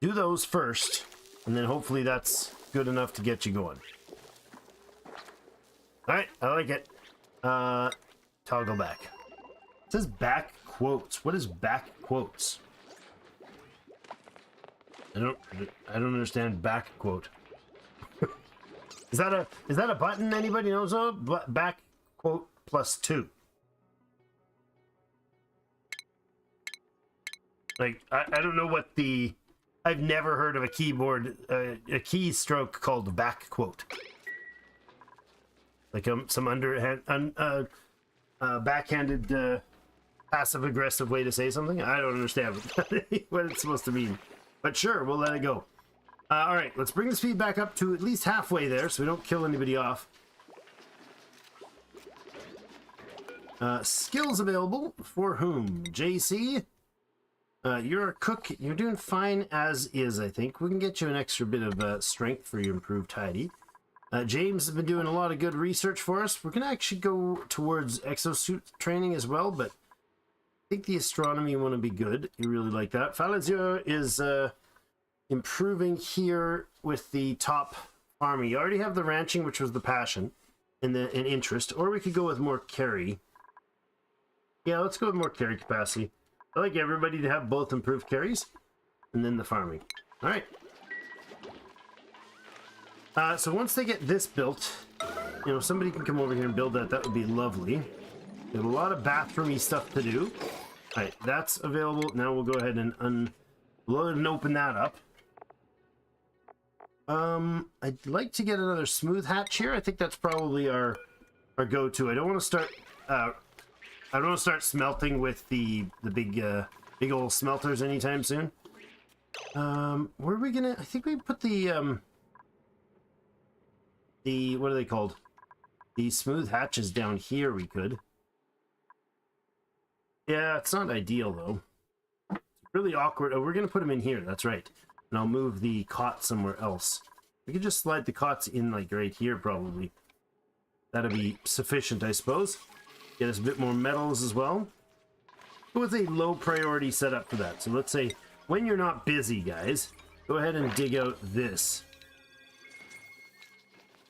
S2: Do those first, and then hopefully that's good enough to get you going. Alright, I like it. Toggle back. It says back quotes. What is back quotes? I don't understand back quote. Is that a button anybody knows of? Back quote +2. Like, I don't know what the... I've never heard of a keyboard, a keystroke called back quote. Like some backhanded, passive-aggressive way to say something. I don't understand what it's supposed to mean. But sure, we'll let it go. All right, let's bring the speed back up to at least halfway there so we don't kill anybody off. Skills available for whom? JC? You're a cook. You're doing fine as is, I think. We can get you an extra bit of strength for your improved tidy. James has been doing a lot of good research for us. We're going to actually go towards exosuit training as well, but I think the astronomy one would be good. You really like that. Falazur is improving here with the top farming. You already have the ranching, which was the passion and an interest, or we could go with more carry. Yeah, let's go with more carry capacity. I like everybody to have both improved carries, and then the farming. All right. So once they get this built, you know, somebody can come over here and build that. That would be lovely. We have a lot of bathroomy stuff to do. All right, that's available. Now we'll go ahead and unload and open that up. I'd like to get another smooth hatch here. I think that's probably our go-to. I don't want to start. I don't want to start smelting with the big old smelters anytime soon. Where are we gonna? I think we put the what are they called? The smooth hatches down here. We could. Yeah, it's not ideal though. It's really awkward. Oh, we're gonna put them in here. That's right. And I'll move the cot somewhere else. We could just slide the cots in like right here probably. That'll be sufficient, I suppose. Get us a bit more metals as well. Go with a low priority setup for that. So let's say when you're not busy, guys, go ahead and dig out this.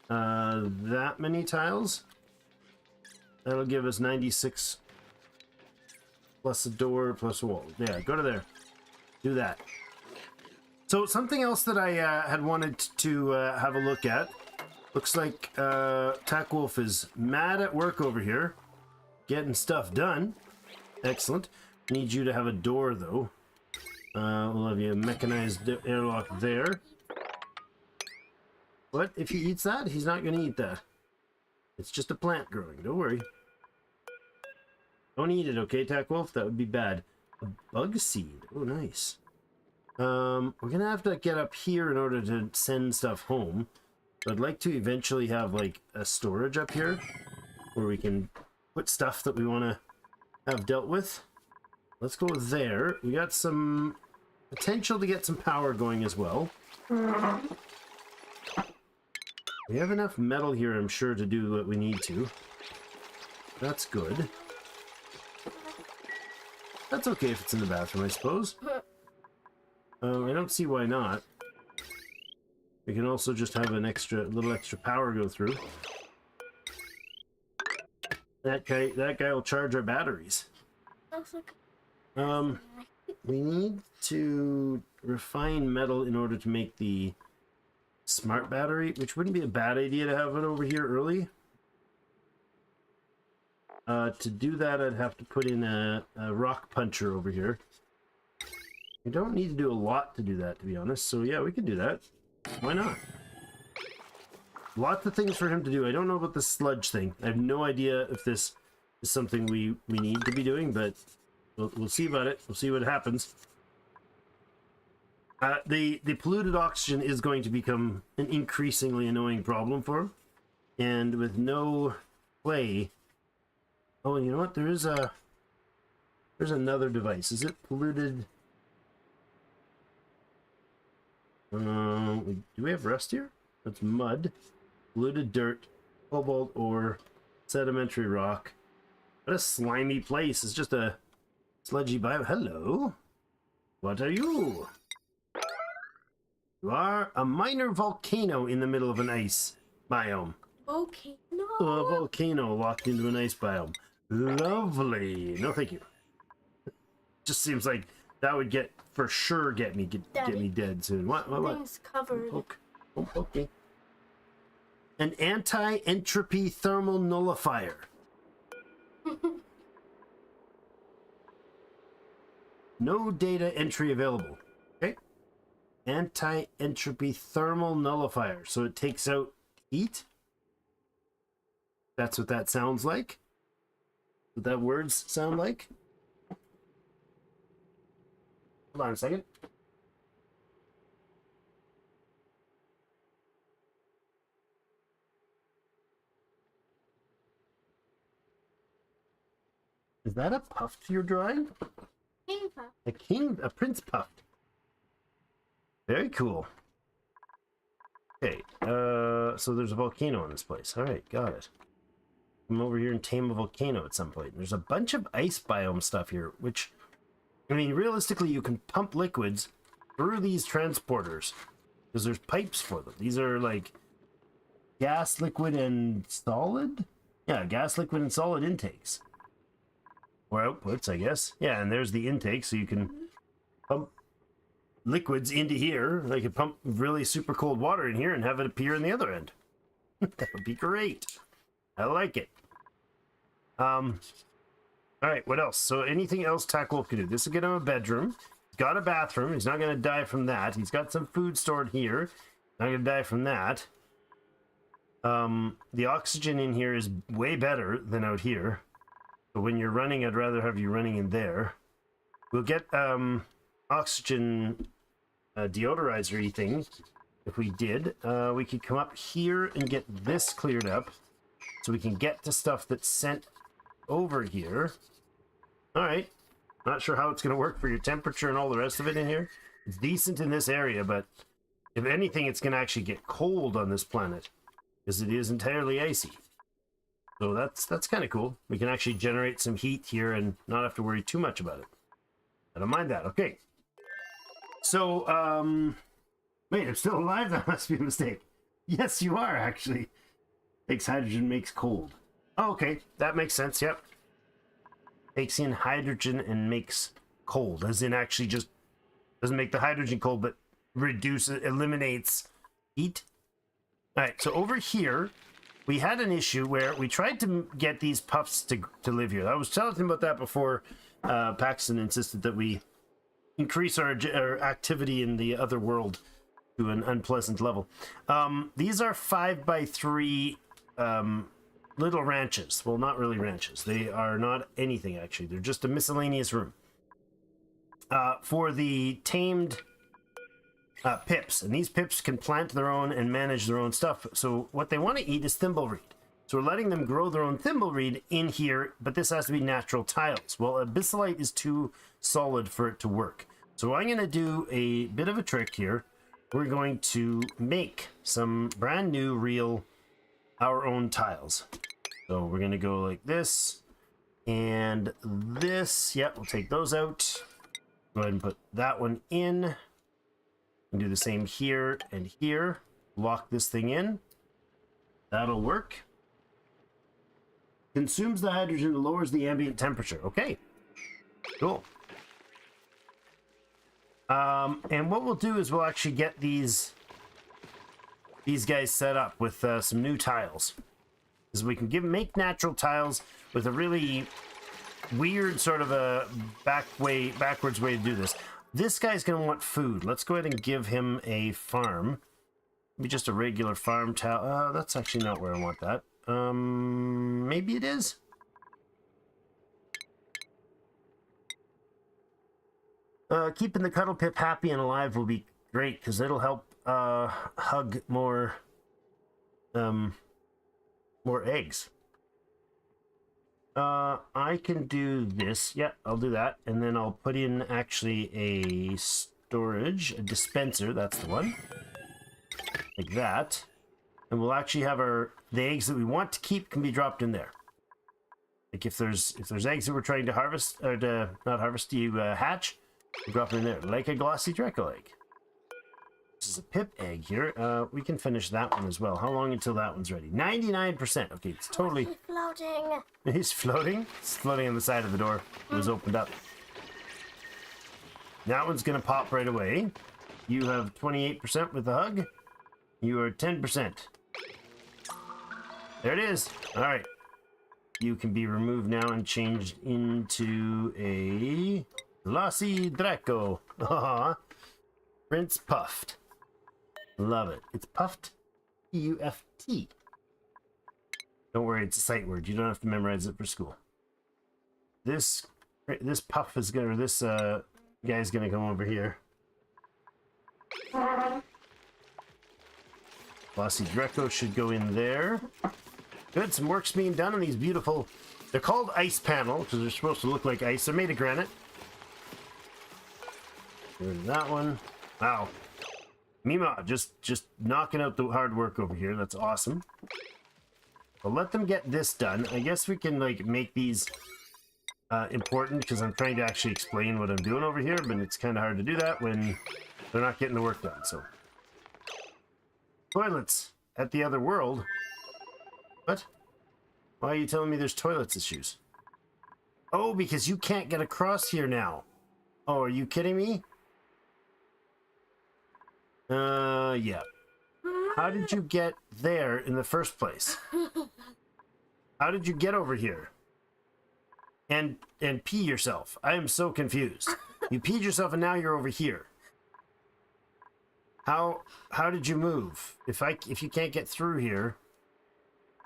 S2: That many tiles. That'll give us 96 plus a door plus a wall. Yeah, go to there. Do that. So something else that I had wanted to have a look at. Looks like Tack Wolf is mad at work over here. Getting stuff done. Excellent. Need you to have a door though. We'll have you a mechanized airlock there. What? If he eats that? He's not going to eat that. It's just a plant growing. Don't worry. Don't eat it, okay, Tack Wolf? That would be bad. A bug seed. Oh, nice. We're gonna have to get up here in order to send stuff home. I'd like to eventually have like a storage up here where we can put stuff that we want to have dealt with. Let's go there. We got some potential to get some power going as well. We have enough metal here, I'm sure, to do what we need to. That's good. That's okay if it's in the bathroom, I suppose. I don't see why not. We can also just have an little extra power go through. That guy will charge our batteries. We need to refine metal in order to make the smart battery, which wouldn't be a bad idea to have it over here early. To do that, I'd have to put in a rock puncher over here. We don't need to do a lot to do that, to be honest. So yeah, we can do that. Why not? Lots of things for him to do. I don't know about the sludge thing. I have no idea if this is something we need to be doing, but we'll see about it. We'll see what happens. The polluted oxygen is going to become an increasingly annoying problem for him. And with no play... Oh, and you know what? There's another device. Is it polluted? Do we have rust here? That's mud, polluted dirt, cobalt ore, sedimentary rock. What a slimy place. It's just a sludgy biome. Hello. What are you? You are a minor volcano in the middle of an ice biome.
S3: Volcano?
S2: A volcano locked into an ice biome. Lovely. No, thank you. Just seems like that would for sure get me dead soon. What?
S3: Things covered.
S2: Okay. An anti-entropy thermal nullifier. No data entry available. Okay. Anti-entropy thermal nullifier. So it takes out heat. That's what that sounds like. What that words sound like. Hold on a second. Is that a puff you're drawing?
S1: King puff.
S2: A prince puff. Very cool. Okay, so there's a volcano in this place. All right, got it. Come over here and tame a volcano at some point. There's a bunch of ice biome stuff here, which, I mean, realistically, you can pump liquids through these transporters because there's pipes for them. These are like gas, liquid, and solid? Yeah, gas, liquid, and solid intakes. Or outputs, I guess. Yeah, and there's the intake, so you can pump liquids into here. They could pump really super cold water in here and have it appear in the other end. That would be great. I like it. All right, what else? So anything else Tack Wolf can do? This will get him a bedroom. He's got a bathroom. He's not going to die from that. He's got some food stored here. Not going to die from that. The oxygen in here is way better than out here. But when you're running, I'd rather have you running in there. We'll get oxygen deodorizer-y thing. If we did, we could come up here and get this cleared up. So we can get to stuff that's sent over here. All right. Not sure how it's going to work for your temperature and all the rest of it in here. It's decent in this area, but if anything, it's going to actually get cold on this planet because it is entirely icy. So that's kind of cool. We can actually generate some heat here and not have to worry too much about it. I don't mind that. Okay. So, wait, I'm still alive? That must be a mistake. Yes, you are, actually. Takes hydrogen, makes cold. Oh, okay, that makes sense, yep. Takes in hydrogen and makes cold, as in actually just doesn't make the hydrogen cold, but eliminates heat. All right, so over here, we had an issue where we tried to get these puffs to live here. I was telling him about that before Paxton insisted that we increase our activity in the other world to an unpleasant level. These are 5x3 little ranches. Well, not really ranches. They are not anything, actually. They're just a miscellaneous room. For the tamed pips. And these pips can plant their own and manage their own stuff. So what they want to eat is thimbleweed. So we're letting them grow their own thimbleweed in here, but this has to be natural tiles. Well, abyssalite is too solid for it to work. So I'm going to do a bit of a trick here. We're going to make some brand new, real, our own tiles. So we're going to go like this and this. Yep, we'll take those out. Go ahead and put that one in. And do the same here and here. Lock this thing in. That'll work. Consumes the hydrogen and lowers the ambient temperature. Okay. Cool. And what we'll do is we'll actually get these guys set up with some new tiles. Because we can make natural tiles with a really weird sort of a backwards way to do this. This guy's going to want food. Let's go ahead and give him a farm. Maybe just a regular farm tile. That's actually not where I want that. Maybe it is. Keeping the cuddle pip happy and alive will be great because it'll help hug more eggs. I can do this. Yeah, I'll do that. And then I'll put in actually a storage, a dispenser. That's the one. Like that. And we'll actually have the eggs that we want to keep can be dropped in there. Like if there's eggs that we're trying to harvest, or to not harvest, you hatch, we'll drop them in there. Like a glossy Dreco egg. This is a pip egg here. We can finish that one as well. How long until that one's ready? 99%. Okay, it's totally...
S1: He's floating.
S2: He's floating? It's floating on the side of the door. It was opened up. That one's going to pop right away. You have 28% with the hug. You are 10%. There it is. All right. You can be removed now and changed into a glossy Dreco. Prince Puffed. Love it. It's puffed. P-U-F-T. Don't worry, it's a sight word. You don't have to memorize it for school. This puff is gonna, or this guy's gonna come over here. Glossy Dreco should go in there. Good, some work's being done on these beautiful... They're called ice panel, because they're supposed to look like ice. They're made of granite. There's that one. Wow. Mima, just knocking out the hard work over here. That's awesome. I'll let them get this done. I guess we can, like, make these important, because I'm trying to actually explain what I'm doing over here, but it's kind of hard to do that when they're not getting the work done, so... Toilets at the other world. What? Why are you telling me there's toilets issues? Oh, because you can't get across here now. Oh, are you kidding me? Yeah. How did you get there in the first place? How did you get over here? And pee yourself? I am so confused. You peed yourself and now you're over here. How did you move? If you can't get through here,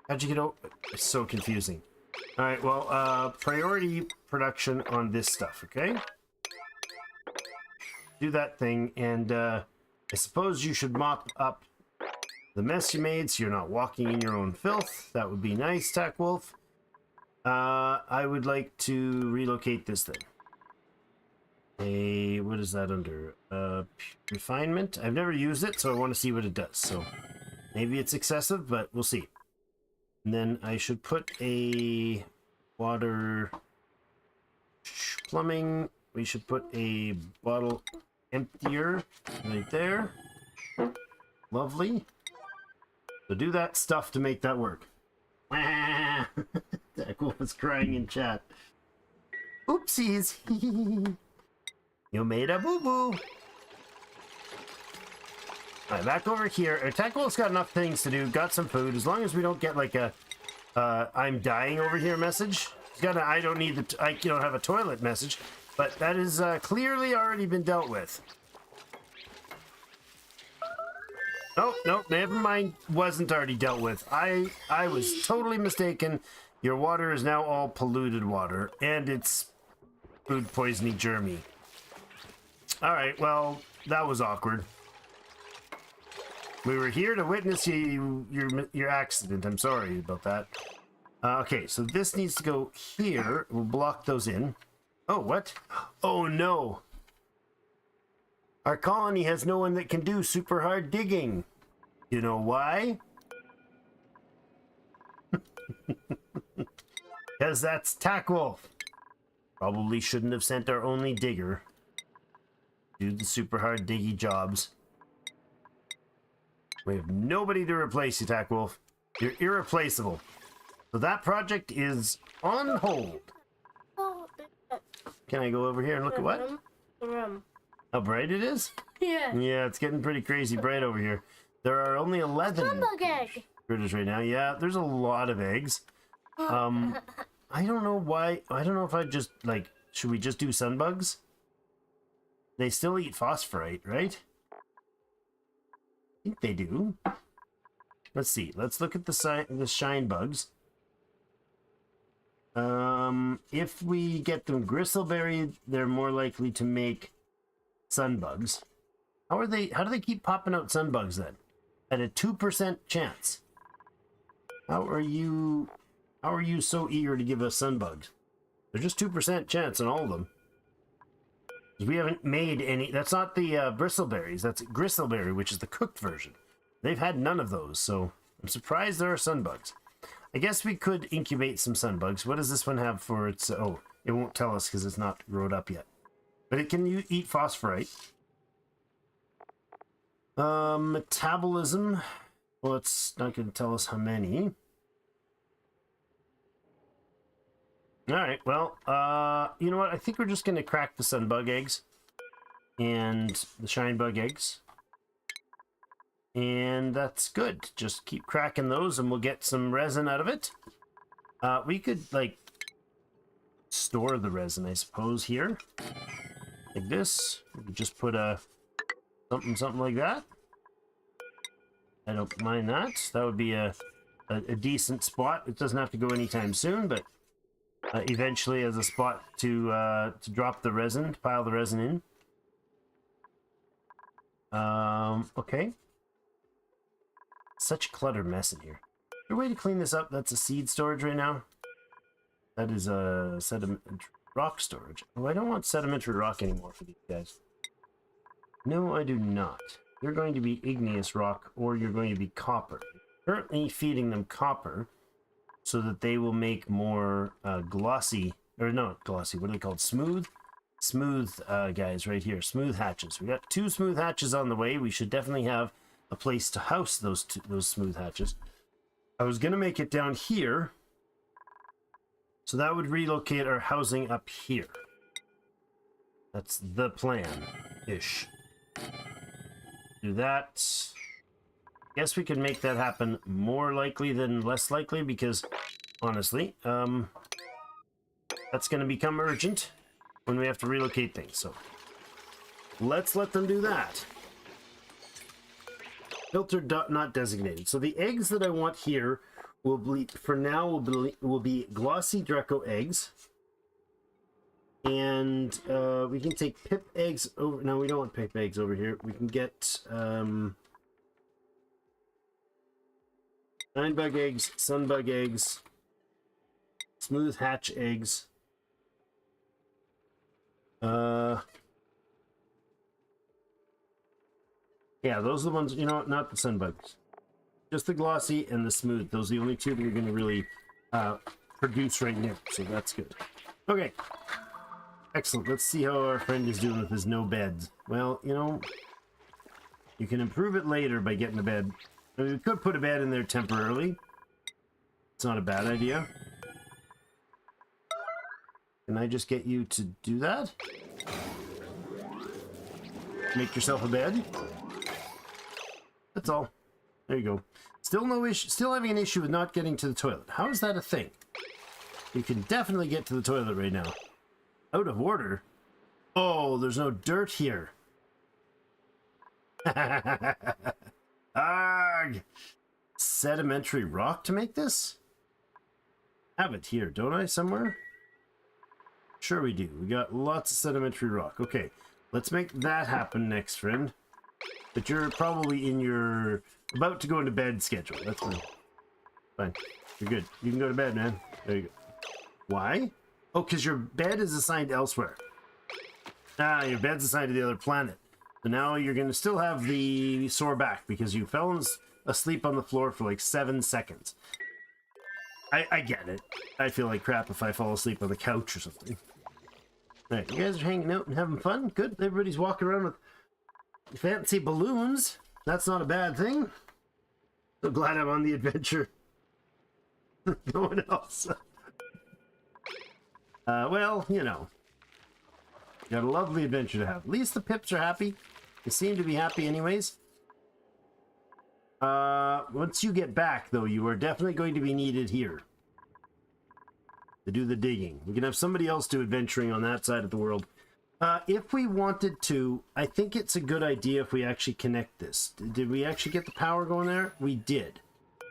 S2: how'd you get over? It's so confusing. All right, well, priority production on this stuff, okay? Do that thing, and I suppose you should mop up the mess you made so you're not walking in your own filth. That would be nice, Tack Wolf. I would like to relocate this thing. What is that under? Refinement? I've never used it, so I want to see what it does. So maybe it's excessive, but we'll see. And then I should put a water plumbing. We should put a bottle emptier right there. Lovely. So do that stuff to make that work. That was crying in chat. Oopsies. You made a boo-boo. Alright, back over here. Tackle's got enough things to do. Got some food. As long as we don't get like a I'm dying over here message. He's got a I don't need the I don't have a toilet message. But that is clearly already been dealt with. Oh, no, never mind. Wasn't already dealt with. I was totally mistaken. Your water is now all polluted water, and it's food poisoning germy. All right, well, that was awkward. We were here to witness your accident. I'm sorry about that. Okay, so this needs to go here. We'll block those in. Oh, what? Oh, no. Our colony has no one that can do super hard digging. You know why? Because that's Tackwolf. Probably shouldn't have sent our only digger to do the super hard diggy jobs. We have nobody to replace you, Tackwolf. You're irreplaceable. So that project is on hold.
S3: Oh,
S2: Can I go over here and look at what?
S3: the room.
S2: How bright it is?
S3: Yeah.
S2: Yeah, it's getting pretty crazy bright over here. There are only 11
S3: Sunbug egg.
S2: critters right now. Yeah, there's a lot of eggs. I don't know why. I don't know if I just, like, should we just do sunbugs? They still eat phosphorite, right? I think they do. Let's see. Let's look at the shine bugs. If we get them gristleberry, they're more likely to make sunbugs. How do they keep popping out sunbugs then? At a 2% chance. How are you so eager to give us sunbugs? They're just 2% chance on all of them. We haven't made any. That's not the bristleberries. That's gristleberry, which is the cooked version. They've had none of those, so I'm surprised there are sunbugs. I guess we could incubate some sunbugs. What does this one have for its... Oh, it won't tell us because it's not grown up yet. But it can eat phosphorite. Metabolism. Well, it's not going to tell us how many. Alright, well, you know what? I think we're just going to crack the sunbug eggs. And the shine bug eggs. And that's good. Just keep cracking those and we'll get some resin out of it. We could, like, store the resin, I suppose, here. Like this. We could just put a something like that. I don't mind that. That would be a decent spot. It doesn't have to go anytime soon, but eventually as a spot to drop the resin, to pile the resin in. Okay. Such a cluttered mess in here. Is there a way to clean this up? That's a seed storage right now. That is a sedimentary rock storage. Oh, I don't want sedimentary rock anymore for these guys. No, I do not. You're going to be igneous rock or you're going to be copper. Currently feeding them copper so that they will make more glossy, or no, glossy, what are they called? Smooth guys right here. Smooth hatches. We got 2 smooth hatches on the way. We should definitely have a place to house those smooth hatches. I was going to make it down here. So that would relocate our housing up here. That's the plan-ish. Do that. Guess we could make that happen more likely than less likely because, honestly, that's going to become urgent when we have to relocate things. So let's let them do that. Filter not designated. So the eggs that I want here will be, for now, will be glossy Draco eggs. And we can take pip eggs over. No, we don't want pip eggs over here. We can get nine bug eggs, sunbug eggs, smooth hatch eggs. Yeah, those are the ones, you know what, not the sunbugs. Just the glossy and the smooth. Those are the only 2 that we're going to really produce right now. So that's good. Okay. Excellent. Let's see how our friend is doing with his no beds. Well, you know, you can improve it later by getting a bed. I mean, we could put a bed in there temporarily. It's not a bad idea. Can I just get you to do that? Make yourself a bed? That's all. There you go. Still no issue. Still having an issue with not getting to the toilet. How is that a thing? You can definitely get to the toilet right now. Out of order? Oh, there's no dirt here. Arg! Sedimentary rock to make this? I have it here, don't I, somewhere? Sure we do. We got lots of sedimentary rock. Okay, let's make that happen next, friend. But you're probably in your about to go into bed schedule. That's fine. Fine. You're good. You can go to bed, man. There you go. Why? Oh, because your bed is assigned elsewhere. Ah, your bed's assigned to the other planet. So now you're going to still have the sore back because you fell asleep on the floor for like 7 seconds. I get it. I feel like crap if I fall asleep on the couch or something. Alright, you guys are hanging out and having fun? Good. Everybody's walking around with fancy balloons. That's not a bad thing. So glad I'm on the adventure. No one else. Well, you know. Got a lovely adventure to have. At least the Pips are happy. They seem to be happy anyways. Once you get back, though, you are definitely going to be needed here to do the digging. We can have somebody else do adventuring on that side of the world. If we wanted to, I think it's a good idea if we actually connect this. Did we actually get the power going there? We did.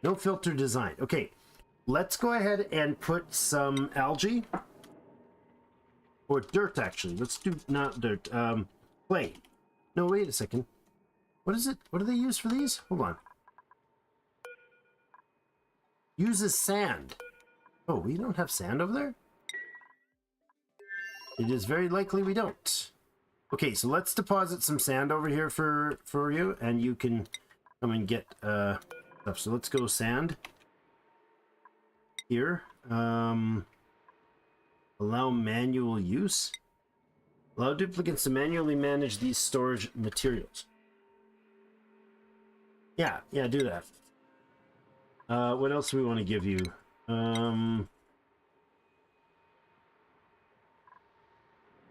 S2: No filter design. Okay, let's go ahead and put some algae. Or dirt, actually. Let's do, not dirt, clay. No, wait a second. What is it? What do they use for these? Hold on. Uses sand. Oh, we don't have sand over there? It is very likely we don't. Okay, so let's deposit some sand over here for you, and you can come and get stuff. So let's go sand. Here. Allow manual use. Allow duplicates to manually manage these storage materials. Yeah, do that. What else do we want to give you?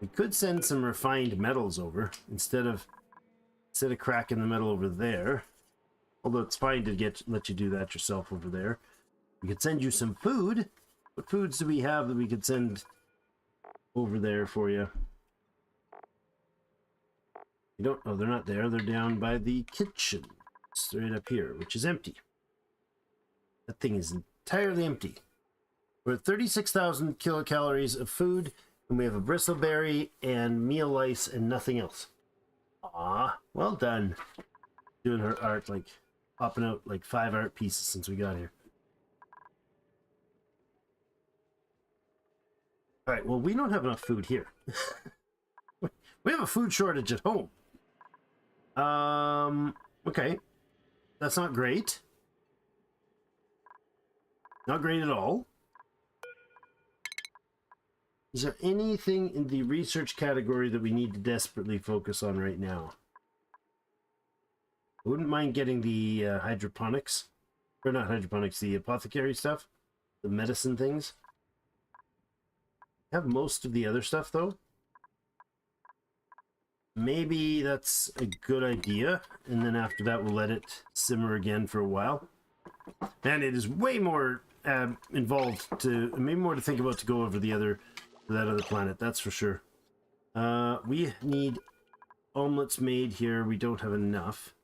S2: We could send some refined metals over instead of cracking the metal over there. Although it's fine to let you do that yourself over there. We could send you some food. What foods do we have that we could send over there for you? You don't. Oh, they're not there. They're down by the kitchen, straight up here, which is empty. That thing is entirely empty. We're at 36,000 kilocalories of food, and we have a bristleberry and meal ice and nothing else. Ah, well done. Doing her art, like popping out like 5 art pieces since we got here. All right, well, we don't have enough food here. We have a food shortage at home. Okay. That's not great. Not great at all. Is there anything in the research category that we need to desperately focus on right now? I wouldn't mind getting the hydroponics. Or not hydroponics, the apothecary stuff. The medicine things. I have most of the other stuff, though. Maybe that's a good idea. And then after that, we'll let it simmer again for a while. And it is way more involved maybe more to think about to go over that other planet, that's for sure. We need omelets made here. We don't have enough.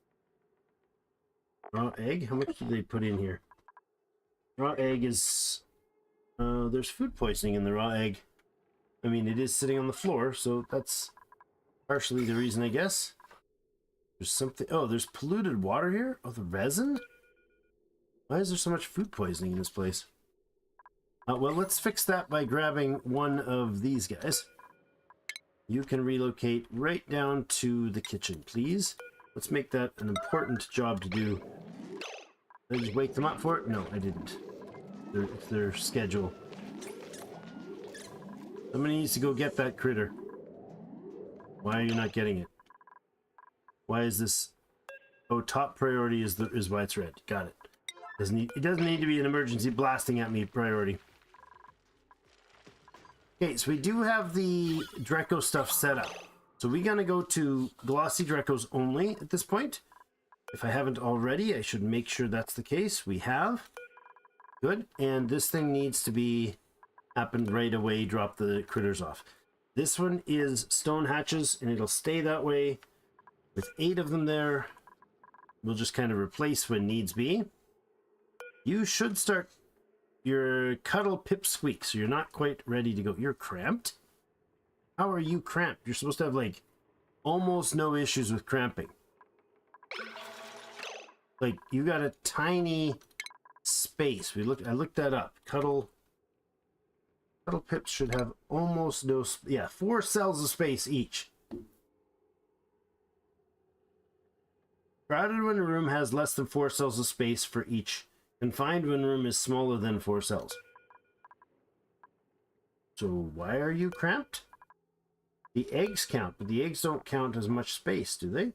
S2: Raw egg? How much do they put in here? Raw egg is... there's food poisoning in the raw egg. I mean, it is sitting on the floor, so that's partially the reason, I guess. There's something... Oh, there's polluted water here? Oh, the resin? Why is there so much food poisoning in this place? Well, let's fix that by grabbing one of these guys. You can relocate right down to the kitchen, please. Let's make that an important job to do. Did I just wake them up for it? No, I didn't. It's their schedule. Somebody needs to go get that critter. Why are you not getting it? Why is this... Oh, top priority is why it's red. Got it. It doesn't need to be an emergency blasting at me priority. Okay, so we do have the Dreco stuff set up. So we're going to go to glossy Drecos only at this point. If I haven't already, I should make sure that's the case. We have. Good. And this thing needs to be happened right away. Drop the critters off. This one is stone hatches, and it'll stay that way with 8 of them there. we'll just kind of replace when needs be. You should start your cuddle pipsqueak, so you're not quite ready to go. You're cramped? How are you cramped? You're supposed to have, like, almost no issues with cramping. Like, you got a tiny space. I looked that up. Cuddle pips should have almost no, yeah, 4 cells of space each. Crowded when a room has less than 4 cells of space for each. Confined when a room is smaller than 4 cells. So why are you cramped? The eggs count, but the eggs don't count as much space, do they?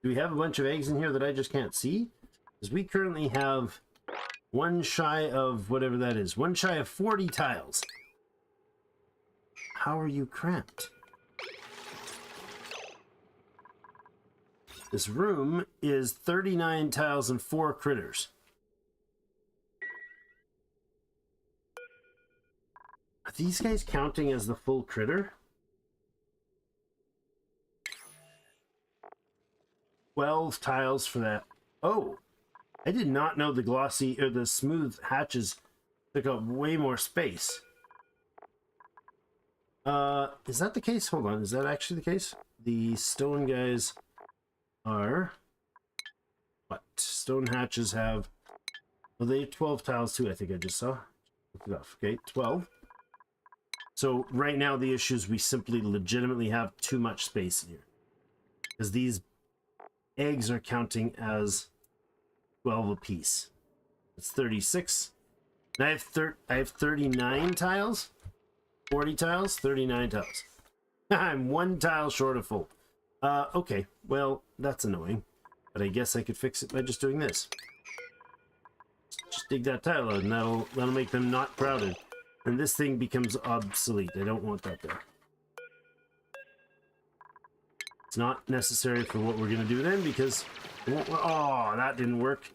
S2: Do we have a bunch of eggs in here that I just can't see? Because we currently have one shy of whatever that is. One shy of 40 tiles. How are you cramped? This room is 39 tiles and 4 critters. Are these guys counting as the full critter? 12 tiles for that. Oh, I did not know the glossy or the smooth hatches took up way more space. Is that the case? Hold on, is that actually the case? The stone guys are what? Stone hatches have, well, they have 12 tiles too, I think I just saw. Look it up. Okay, 12. So right now the issue is we simply legitimately have too much space in here. Because these eggs are counting as 12 apiece. It's 36. And I have 39 tiles. 40 tiles, 39 tiles. I'm 1 tile short of full. Okay, well, that's annoying. But I guess I could fix it by just doing this. Just dig that tile out, and that'll make them not crowded. And this thing becomes obsolete. I don't want that there. It's not necessary for what we're going to do then, because... Oh, that didn't work.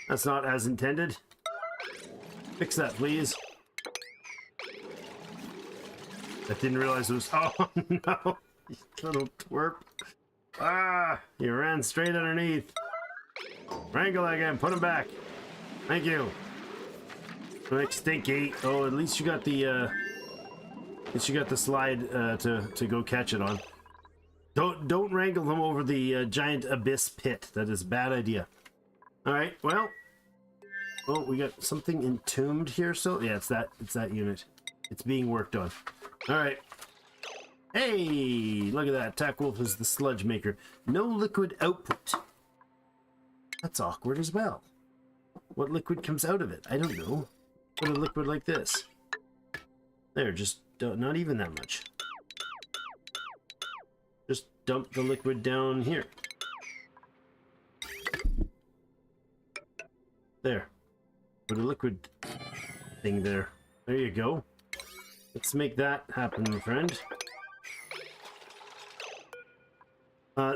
S2: That's not as intended. Fix that, please. I didn't realize it was... Oh, no! You little twerp. Ah! You ran straight underneath. Wrangle again. Put him back. Thank you. Like stinky. Oh, at least you got the slide to go catch it on. Don't wrangle them over the giant abyss pit. That is a bad idea. All right. Well. Oh, we got something entombed here. So yeah, it's that unit. It's being worked on. All right. Hey, look at that. Tack Wolf is the sludge maker. No liquid output. That's awkward as well. What liquid comes out of it? I don't know. Put a liquid like this. There, just not even that much. Just dump the liquid down here. There. Put a liquid thing there. There you go. Let's make that happen, my friend.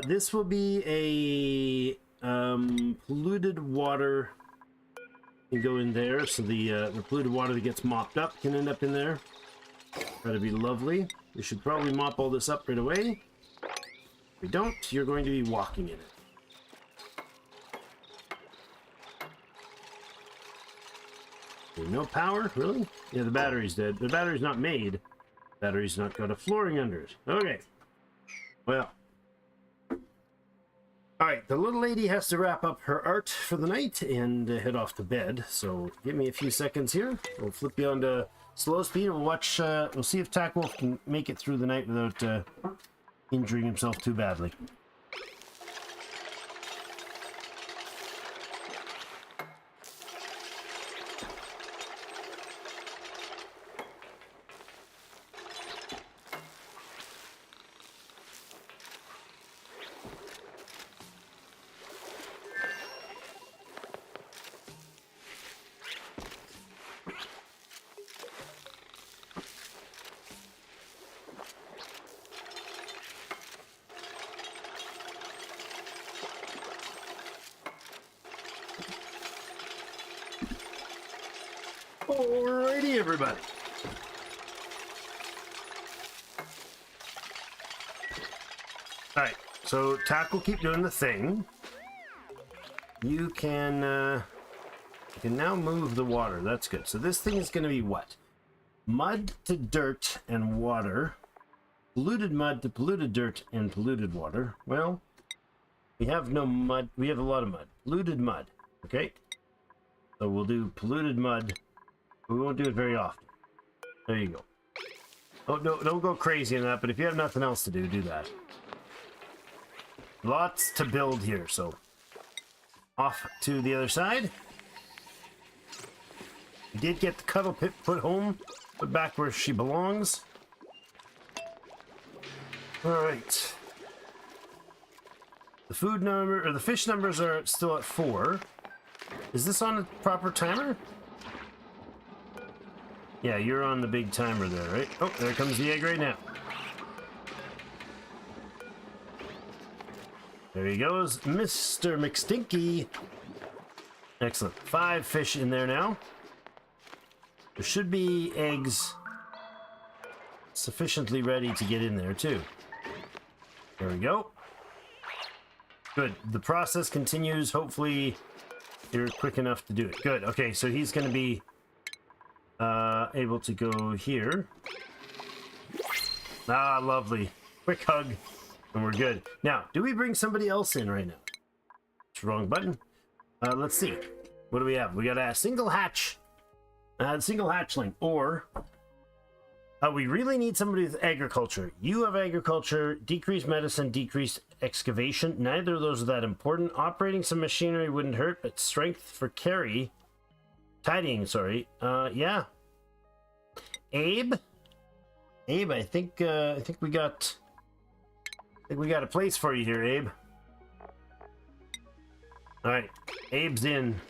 S2: This will be a polluted water can go in there, so the polluted water that gets mopped up can end up in there. That'd be lovely. We should probably mop all this up right away. If we don't, you're going to be walking in it. Okay, no power? Really? Yeah, the battery's dead. The battery's not made. The battery's not got a flooring under it. Okay. Well. Alright, the little lady has to wrap up her art for the night and head off to bed. So give me a few seconds here. We'll flip you on to slow speed and we'll watch, we'll see if Tack Wolf can make it through the night without injuring himself too badly. Alrighty, everybody. Alright, So Tack will keep doing the thing. You can now move the water. That's good. So this thing is going to be what? Mud to dirt and water. Polluted mud to polluted dirt and polluted water. Well, we have no mud. We have a lot of mud. Polluted mud. Okay. So we'll do polluted mud. We won't do it very often. There you go. Oh, no, don't go crazy on that, but if you have nothing else to do, do that. Lots to build here, so off to the other side. We did get the cuddle pit put back where she belongs. All right. The food number, or the fish numbers are still at 4. Is this on a proper timer? Yeah, you're on the big timer there, right? Oh, there comes the egg right now. There he goes, Mr. McStinky. Excellent. 5 fish in there now. There should be eggs sufficiently ready to get in there, too. There we go. Good. The process continues. Hopefully, you're quick enough to do it. Good. Okay, so he's going to be able to go here. Ah, lovely. Quick hug. And we're good. Now, do we bring somebody else in right now? It's the wrong button. Let's see. What do we have? We got a single hatch. Single hatchling. Or we really need somebody with agriculture. You have agriculture, decreased medicine, decreased excavation. Neither of those are that important. Operating some machinery wouldn't hurt, but strength for carry. Tidying, sorry. Yeah. Abe? Abe, I think we got a place for you here, Abe. Alright, Abe's in.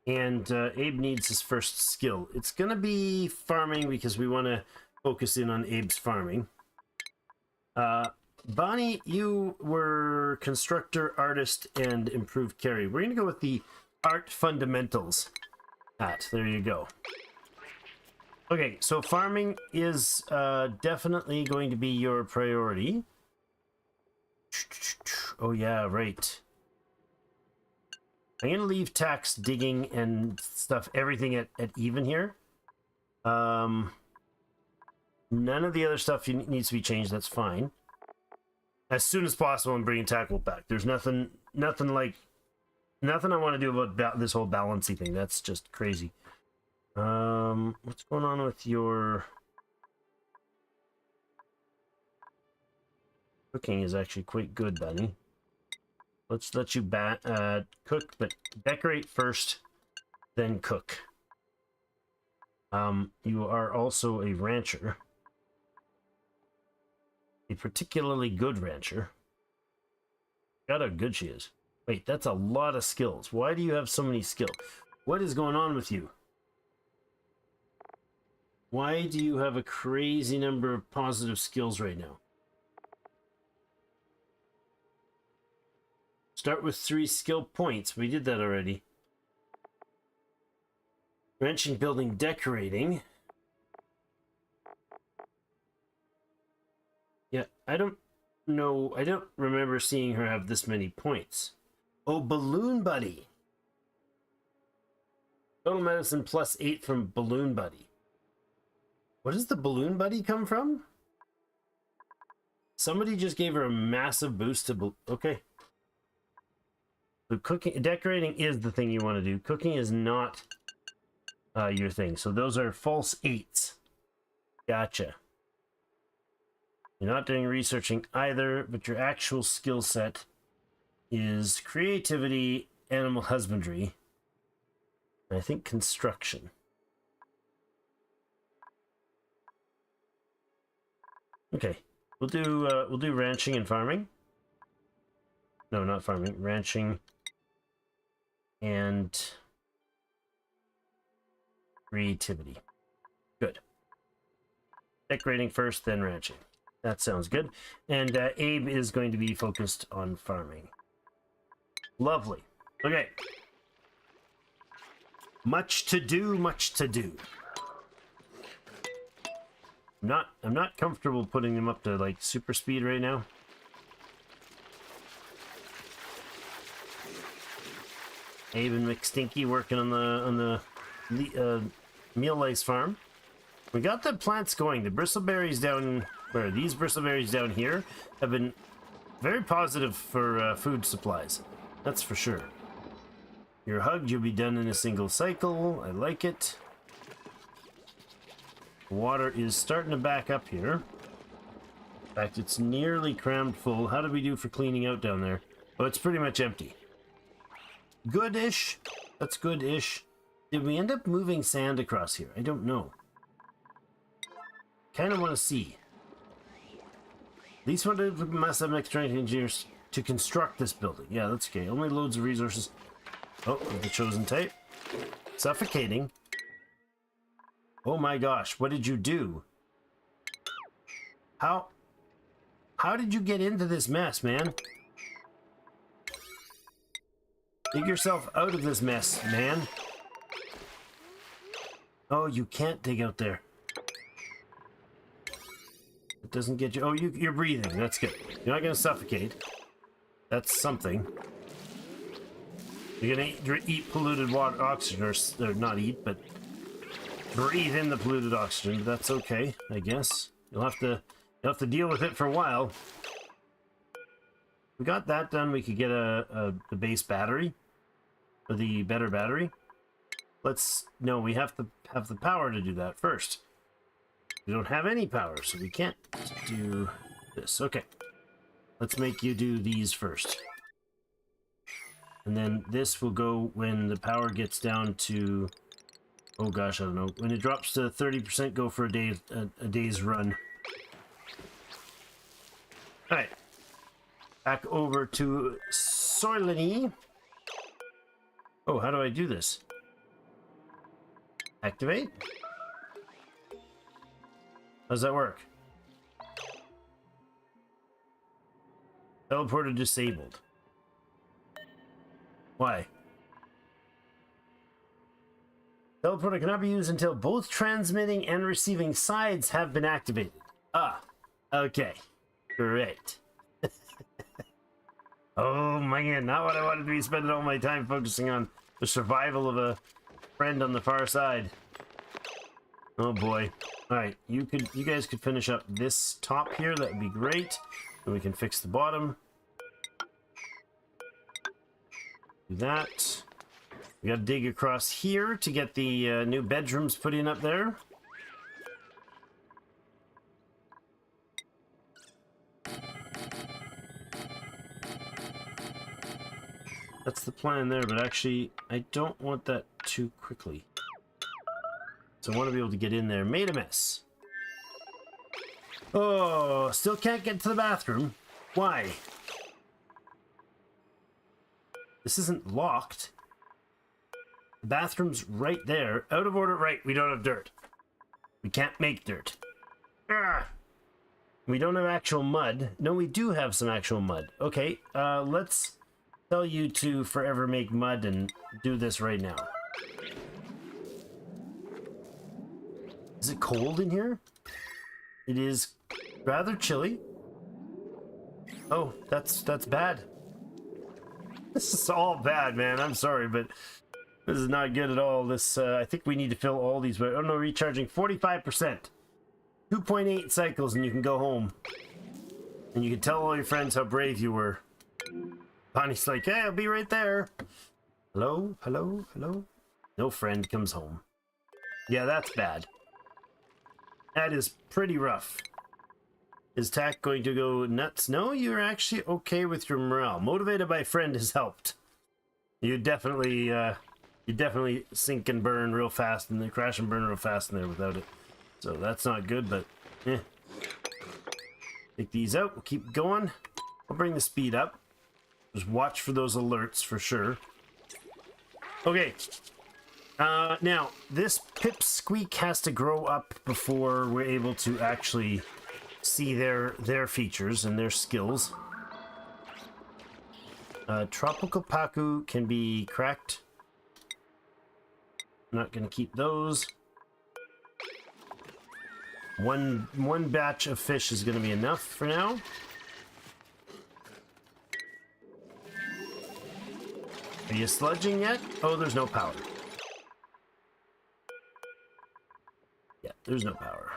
S2: And Abe needs his first skill. It's gonna be farming because we want to focus in on Abe's farming. Bonnie, you were constructor, artist, and improved carry. We're gonna go with the art fundamentals hat. There you go. Okay, so farming is definitely going to be your priority. Oh yeah, right. I'm gonna leave tax digging and stuff, everything at even here. None of the other stuff needs to be changed. That's fine. As soon as possible, I'm bringing tackle back. There's nothing I want to do about this whole balancing thing. That's just crazy. What's going on with your cooking? Is actually quite good, Bunny. Let's let you cook, but decorate first, then cook. You are also a rancher. A particularly good rancher. God, how good she is. Wait, that's a lot of skills. Why do you have so many skills? What is going on with you? Why do you have a crazy number of positive skills right now? Start with 3 skill points. We did that already. Ranching, building, decorating. Yeah, I don't know. I don't remember seeing her have this many points. Oh, Balloon Buddy. Total medicine plus 8 from Balloon Buddy. Where does the Balloon Buddy come from? Somebody just gave her a massive boost to... Okay. So cooking, decorating is the thing you want to do. Cooking is not your thing. So those are false 8s. Gotcha. You're not doing researching either, but your actual skill set is creativity, animal husbandry, and I think construction. Okay, we'll do ranching and farming. No, not farming. Ranching and creativity. Good. Decorating first, then ranching. That sounds good. And Abe is going to be focused on farming. Lovely. Okay. Much to do, much to do. I'm not comfortable putting them up to like super speed right now. Abe and McStinky working on the meal lice farm. We got the plants going. The bristleberries down where these bristleberries down here have been very positive for food supplies. That's for sure. You're hugged. You'll be done in a single cycle. I like it. Water is starting to back up here. In fact, it's nearly crammed full. How did we do for cleaning out down there? Oh, it's pretty much empty. Good-ish. That's good-ish. Did we end up moving sand across here? I don't know. Kind of want to see. These must have electronic engineers to construct this building. Yeah, that's okay. Only loads of resources. Oh, the chosen type. Suffocating. Oh my gosh, what did you do? How did you get into this mess, man? Dig yourself out of this mess, man. Oh, you can't dig out there. It doesn't get you. Oh, you're breathing. That's good. You're not going to suffocate. That's something. You're going to eat polluted water, oxygen, or not eat, but breathe in the polluted oxygen. But that's okay, I guess. You'll have to deal with it for a while. We got that done. We could get the base battery, or the better battery. No, we have to have the power to do that first. We don't have any power, so we can't do this. Okay. Let's make you do these first. And then this will go when the power gets down to... Oh gosh, I don't know. When it drops to 30%, go for a day's run. Alright. Back over to Soilany. Oh, how do I do this? Activate? How does that work? Teleporter disabled. Why? Teleporter cannot be used until both transmitting and receiving sides have been activated. Ah, okay. Great. Oh man, not what I wanted to be spending all my time focusing on. The survival of a friend on the far side. Oh boy. Alright, you guys could finish up this top here, that would be great. And we can fix the bottom. Do that. We gotta dig across here to get the new bedrooms put in up there. That's the plan there, but actually, I don't want that too quickly. So I want to be able to get in there. Made a mess. Oh, still can't get to the bathroom. Why? This isn't locked. The bathroom's right there. Out of order, right. We don't have dirt. We can't make dirt. Ah! We don't have actual mud. No, we do have some actual mud. Okay, let's tell you to forever make mud and do this right now. Is it cold in here? It is rather chilly. Oh, that's bad. This is all bad, man. I'm sorry, but this is not good at all. This I think we need to fill all these. Oh no, recharging 45%. 2.8 cycles and you can go home. And you can tell all your friends how brave you were. Bonnie's like, hey, I'll be right there. Hello? Hello? Hello? No friend comes home. Yeah, that's bad. That is pretty rough. Is Tack going to go nuts? No, you're actually okay with your morale. Motivated by friend has helped. You definitely sink and burn real fast, and then crash and burn real fast in there without it. So that's not good, but eh. Take these out. We'll keep going. I'll bring the speed up. Just watch for those alerts for sure. Okay. Now, this pipsqueak has to grow up before we're able to actually see their features and their skills. Tropical Paku can be cracked. I'm not going to keep those. One batch of fish is going to be enough for now. Are you sludging yet? Oh, there's no power. Yeah, there's no power.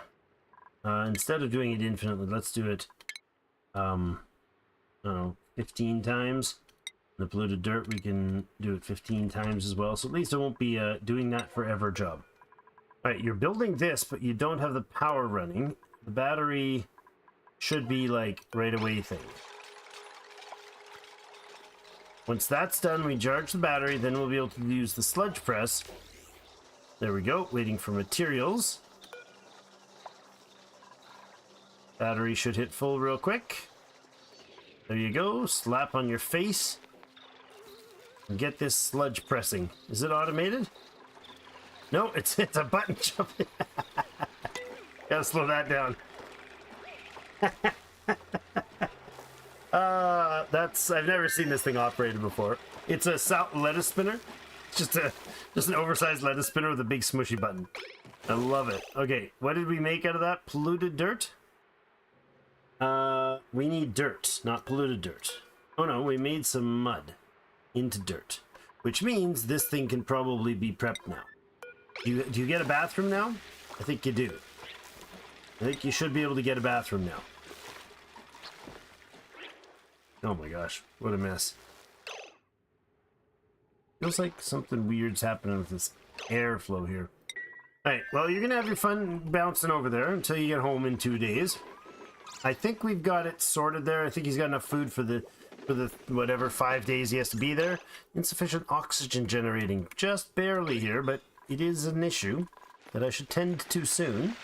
S2: Instead of doing it infinitely, let's do it, I don't know, 15 times. The polluted dirt, we can do it 15 times as well. So at least it won't be doing that forever job. All right, you're building this, but you don't have the power running. The battery should be like right away thing. Once that's done, we charge the battery, then we'll be able to use the sludge press. There we go, waiting for materials. Battery should hit full real quick. There you go, slap on your face. And get this sludge pressing. Is it automated? No, it's a button jumping. Gotta slow that down. I've never seen this thing operated before. It's a lettuce spinner. It's just an oversized lettuce spinner with a big smushy button. I love it. Okay, what did we make out of that? Polluted dirt? We need dirt, not polluted dirt. Oh no, we made some mud into dirt, which means this thing can probably be prepped now. Do you get a bathroom now? I think you do. I think you should be able to get a bathroom now. Oh my gosh, what a mess. Feels like something weird's happening with this airflow here. Alright, well, you're gonna have your fun bouncing over there until you get home in 2 days. I think we've got it sorted there. I think he's got enough food for the whatever 5 days he has to be there. Insufficient oxygen generating, just barely here, but it is an issue that I should tend to soon.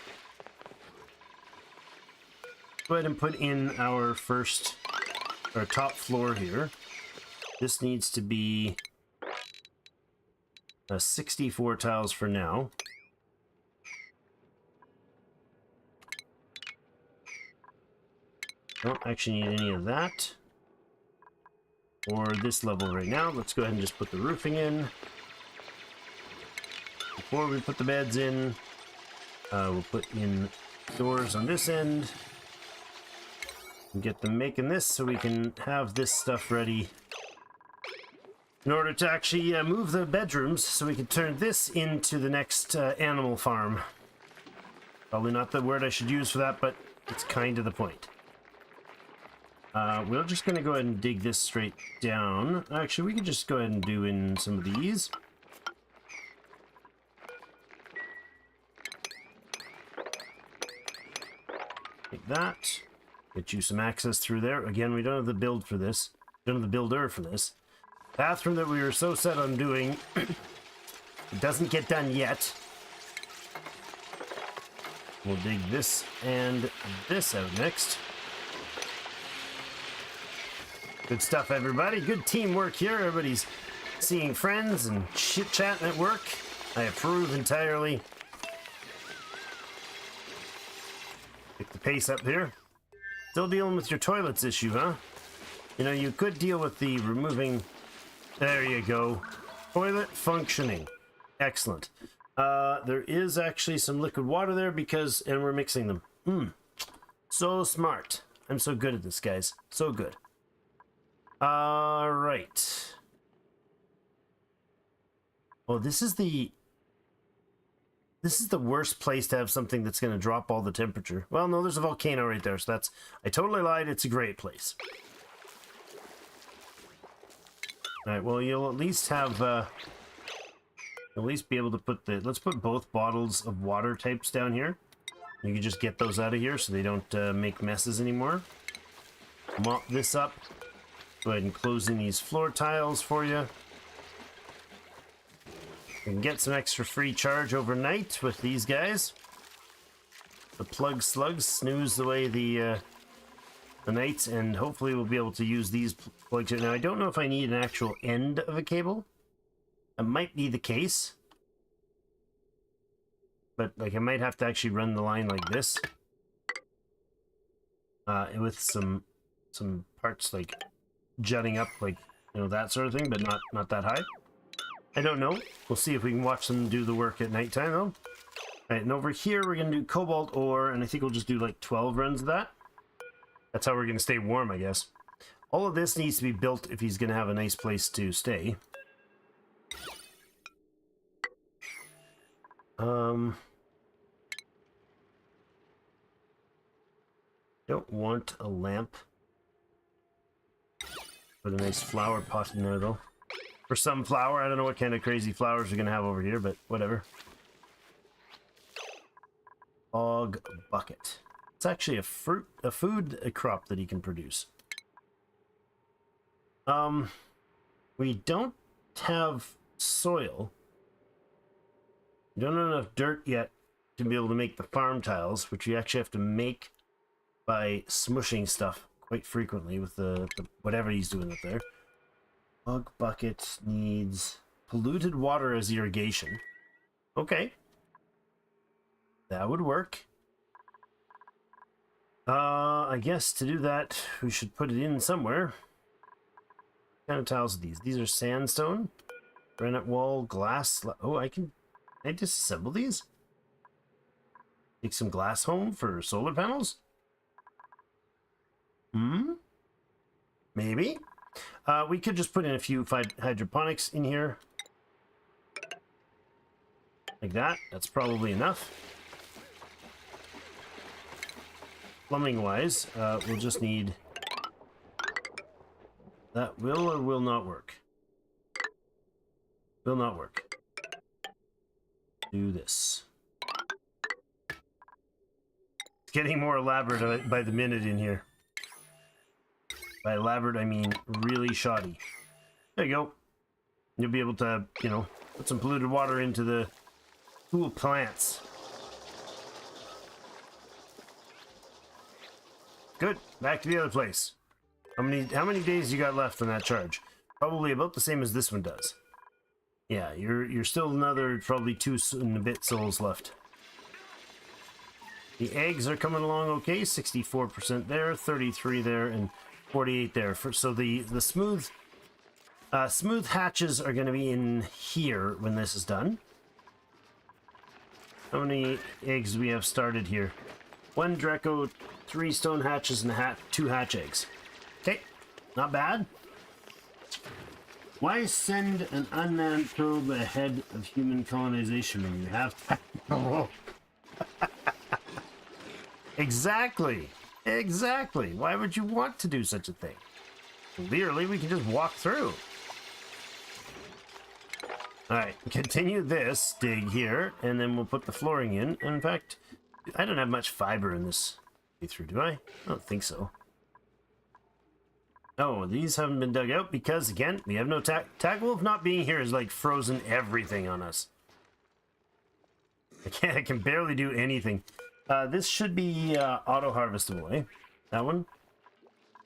S2: Go ahead and put in our top floor here. This needs to be 64 tiles for now. Don't actually need any of that. Or this level right now. Let's go ahead and just put the roofing in. Before we put the beds in, we'll put in doors on this end. And get them making this so we can have this stuff ready in order to actually move the bedrooms so we can turn this into the next animal farm. Probably not the word I should use for that, but it's kind of the point. We're just going to go ahead and dig this straight down. Actually, we could just go ahead and do in some of these. Like that. Get you some access through there. Again, we don't have the build for this. We don't have the builder for this. Bathroom that we were so set on doing it doesn't get done yet. We'll dig this and this out next. Good stuff, everybody. Good teamwork here. Everybody's seeing friends and chit-chatting at work. I approve entirely. Pick the pace up here. Still dealing with your toilets issue, huh? You know, you could deal with the removing... There you go. Toilet functioning. Excellent. There is actually some liquid water there because... And we're mixing them. So smart. I'm so good at this, guys. So good. Right. Oh, this is the worst place to have something that's going to drop all the temperature. Well, no, there's a volcano right there, so that's... I totally lied. It's a great place. Alright, well, you'll at least have... at least be able to put the... Let's put both bottles of water types down here. You can just get those out of here so they don't make messes anymore. Mop this up. Go ahead and close in these floor tiles for you. You can get some extra free charge overnight with these guys. The plug slugs snooze away the nights, and hopefully we'll be able to use these plugs. Now, I don't know if I need an actual end of a cable. That might be the case. But, like, I might have to actually run the line like this. With some parts, like... jutting up, like, you know, that sort of thing, but not that high. I don't know. We'll see if we can watch them do the work at nighttime, though. Alright, and over here we're going to do cobalt ore, and I think we'll just do like 12 runs of that. That's how we're going to stay warm, I guess. All of this needs to be built if he's going to have a nice place to stay. Don't want a lamp. Put a nice flower pot in there, though. For some flower, I don't know what kind of crazy flowers we're gonna have over here, but whatever. Hog bucket. It's actually a food crop that he can produce. We don't have soil. We don't have enough dirt yet to be able to make the farm tiles, which you actually have to make by smushing stuff quite frequently with the whatever he's doing up there. Hog bucket needs polluted water as irrigation. Okay. That would work. I guess to do that, we should put it in somewhere. What kind of tiles are these? These are sandstone, granite wall, glass. Oh, can I disassemble these? Take some glass home for solar panels? Maybe. We could just put in a few hydroponics in here. Like that. That's probably enough. Plumbing wise, we'll just need... That will or will not work. Will not work. Do this. It's getting more elaborate by the minute in here. By elaborate, I mean really shoddy. There you go. You'll be able to, you know, put some polluted water into the cool plants. Good. Back to the other place. How many days you got left on that charge? Probably about the same as this one does. Yeah, you're still another probably 2 and a bit souls left. The eggs are coming along okay. 64% there, 33 there, and 48 there. So the smooth hatches are going to be in here when this is done. How many eggs do we have started here? 1 Draco, 3 stone hatches, and 2 hatch eggs. Okay, not bad. Why send an unmanned probe ahead of human colonization when you have... Exactly. Exactly. Why would you want to do such a thing? Clearly, we can just walk through. Alright, continue this dig here, and then we'll put the flooring in. In fact, I don't have much fiber in this playthrough, do I? I don't think so. Oh, these haven't been dug out because, again, we have no Tag Wolf not being here is like frozen everything on us. I can barely do anything. This should be auto-harvestable, eh? That one?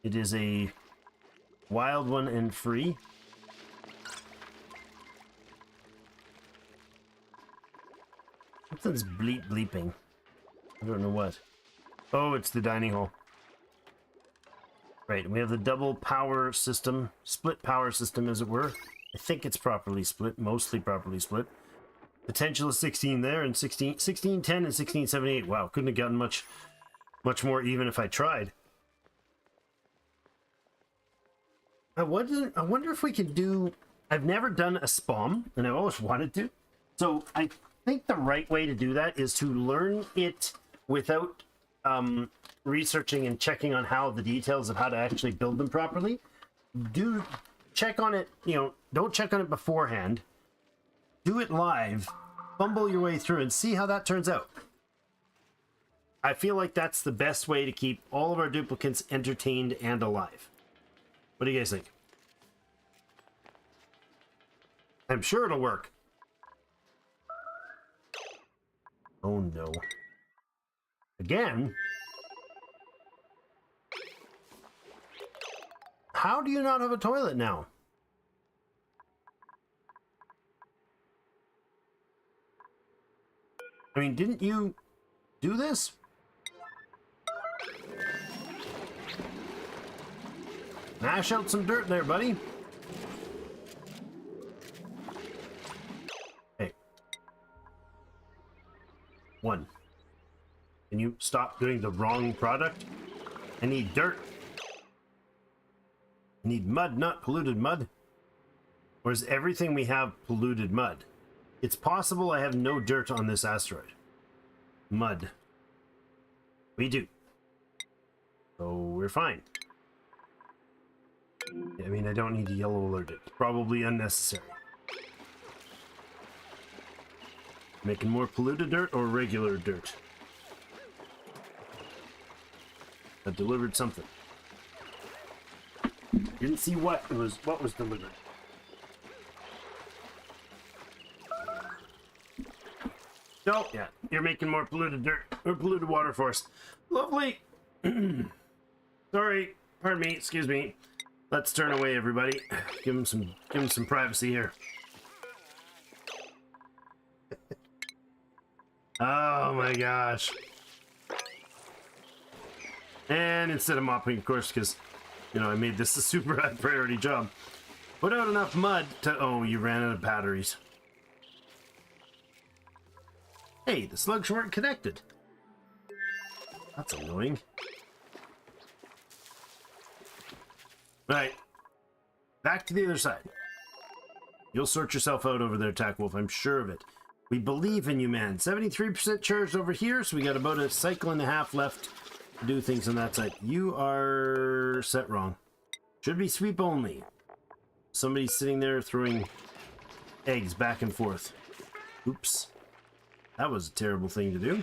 S2: It is a wild one and free. Something's bleeping. I don't know what. Oh, it's the dining hall. Right, we have the double power system, split power system as it were. I think it's properly split, mostly properly split. Potential is 16 there and 16, 1610 and 1678. Wow, couldn't have gotten much more even if I tried. I wonder if we can do... I've never done a SPOM, and I've always wanted to. So I think the right way to do that is to learn it without researching and checking on how the details of how to actually build them properly. Do check on it, you know, don't check on it beforehand. Do it live, fumble your way through, and see how that turns out. I feel like that's the best way to keep all of our duplicates entertained and alive. What do you guys think? I'm sure it'll work. Oh no. Again? How do you not have a toilet now? I mean, didn't you do this? Mash out some dirt there, buddy. Hey. 1. Can you stop doing the wrong product? I need dirt. I need mud, not polluted mud. Or is everything we have polluted mud? It's possible I have no dirt on this asteroid. Mud. We do. So we're fine. I mean, I don't need to yellow alert it. Probably unnecessary. Making more polluted dirt or regular dirt? I delivered something. Didn't see what was delivered. Oh, yeah. You're making more polluted dirt or polluted water for us. Lovely. Sorry. Pardon me. Excuse me. Let's turn away, everybody. Give him some privacy here. Oh my gosh. And instead of mopping, of course, because, you know, I made this a super high priority job. Put out enough mud to... Oh, you ran out of batteries. Hey, the slugs weren't connected. That's annoying. Right. Back to the other side. You'll sort yourself out over there, Tack Wolf. I'm sure of it. We believe in you, man. 73% charged over here, so we got about a cycle and a half left to do things on that side. You are set wrong. Should be sweep only. Somebody's sitting there throwing eggs back and forth. Oops. That was a terrible thing to do.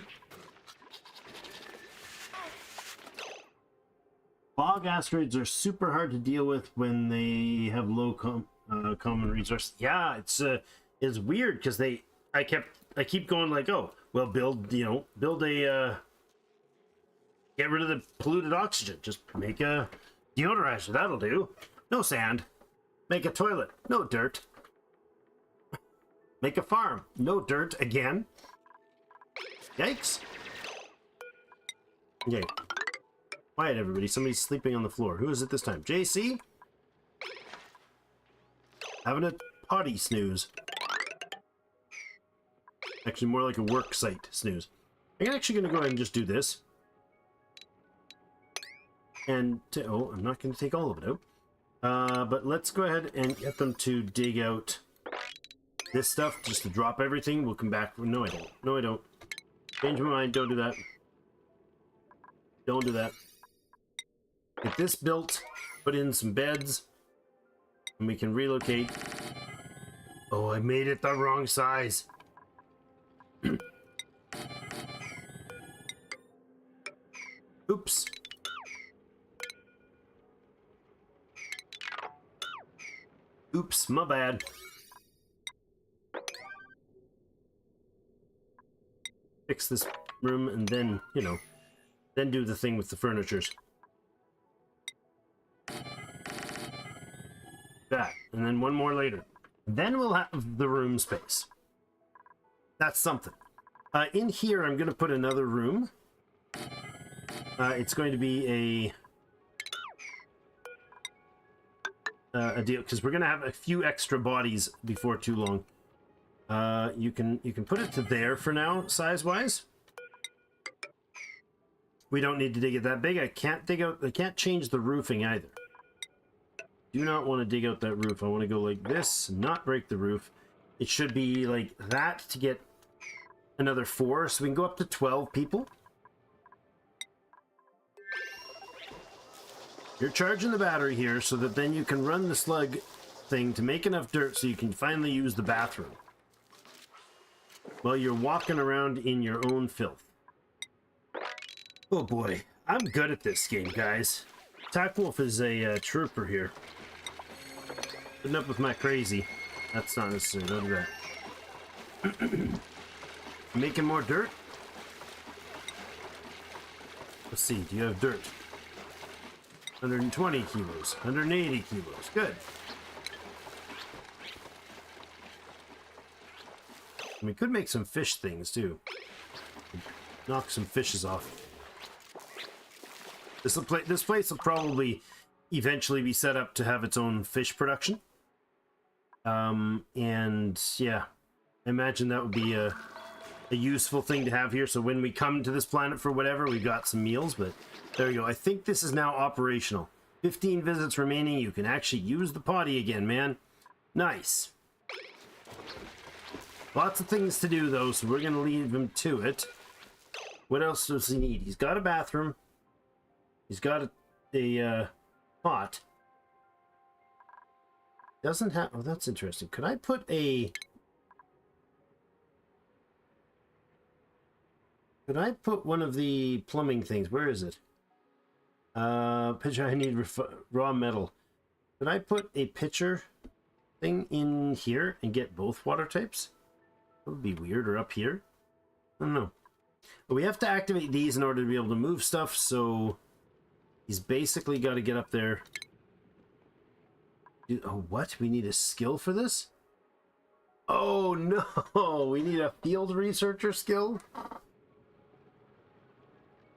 S2: Fog asteroids are super hard to deal with when they have low common resource. Yeah, it's weird because I keep going like, oh, well, build a get rid of the polluted oxygen. Just make a deodorizer. That'll do. No sand. Make a toilet. No dirt. Make a farm. No dirt again. Yikes. Okay. Quiet, everybody. Somebody's sleeping on the floor. Who is it this time? JC? Having a potty snooze. Actually, more like a work site snooze. I'm actually going to go ahead and just do this. And, oh, I'm not going to take all of it out. But let's go ahead and get them to dig out this stuff, just to drop everything. We'll come back. No, I don't. No, I don't. Change my mind. Don't do that. Don't do that. Get this built. Put in some beds. And we can relocate. Oh, I made it the wrong size. Oops. Oops, my bad. Fix this room and then, you know, then do the thing with the furnitures. That, and then one more later. Then we'll have the room space. That's something. In here, I'm going to put another room. It's going to be a deal, because we're going to have a few extra bodies before too long. You can put it to there for now, size-wise. We don't need to dig it that big. I can't change the roofing either. Do not want to dig out that roof. I want to go like this, not break the roof. It should be like that to get another 4, so we can go up to 12 people. You're charging the battery here so that then you can run the slug thing to make enough dirt so you can finally use the bathroom while you're walking around in your own filth. Oh boy, I'm good at this game, guys. Tackwolf is a trooper here. Putting up with my crazy. That's not necessary, none of that. Making more dirt? Let's see, do you have dirt? 120 kilos, 180 kilos, good. We could make some fish things too. Knock some fishes off. This place will probably eventually be set up to have its own fish production. And yeah, I imagine that would be a useful thing to have here. So when we come to this planet for whatever, we've got some meals, but there you go. I think this is now operational. 15 visits remaining. You can actually use the potty again, man. Nice. Lots of things to do, though, so we're going to leave him to it. What else does he need? He's got a bathroom. He's got a pot. Doesn't have... Oh, that's interesting. Could I put a... Could I put one of the plumbing things? Where is it? Pitcher, I need raw metal. Could I put a pitcher thing in here and get both water types? That would be weird. Or up here? I don't know. But we have to activate these in order to be able to move stuff, so he's basically got to get up there. Oh, what? We need a skill for this? Oh, no! We need a field researcher skill?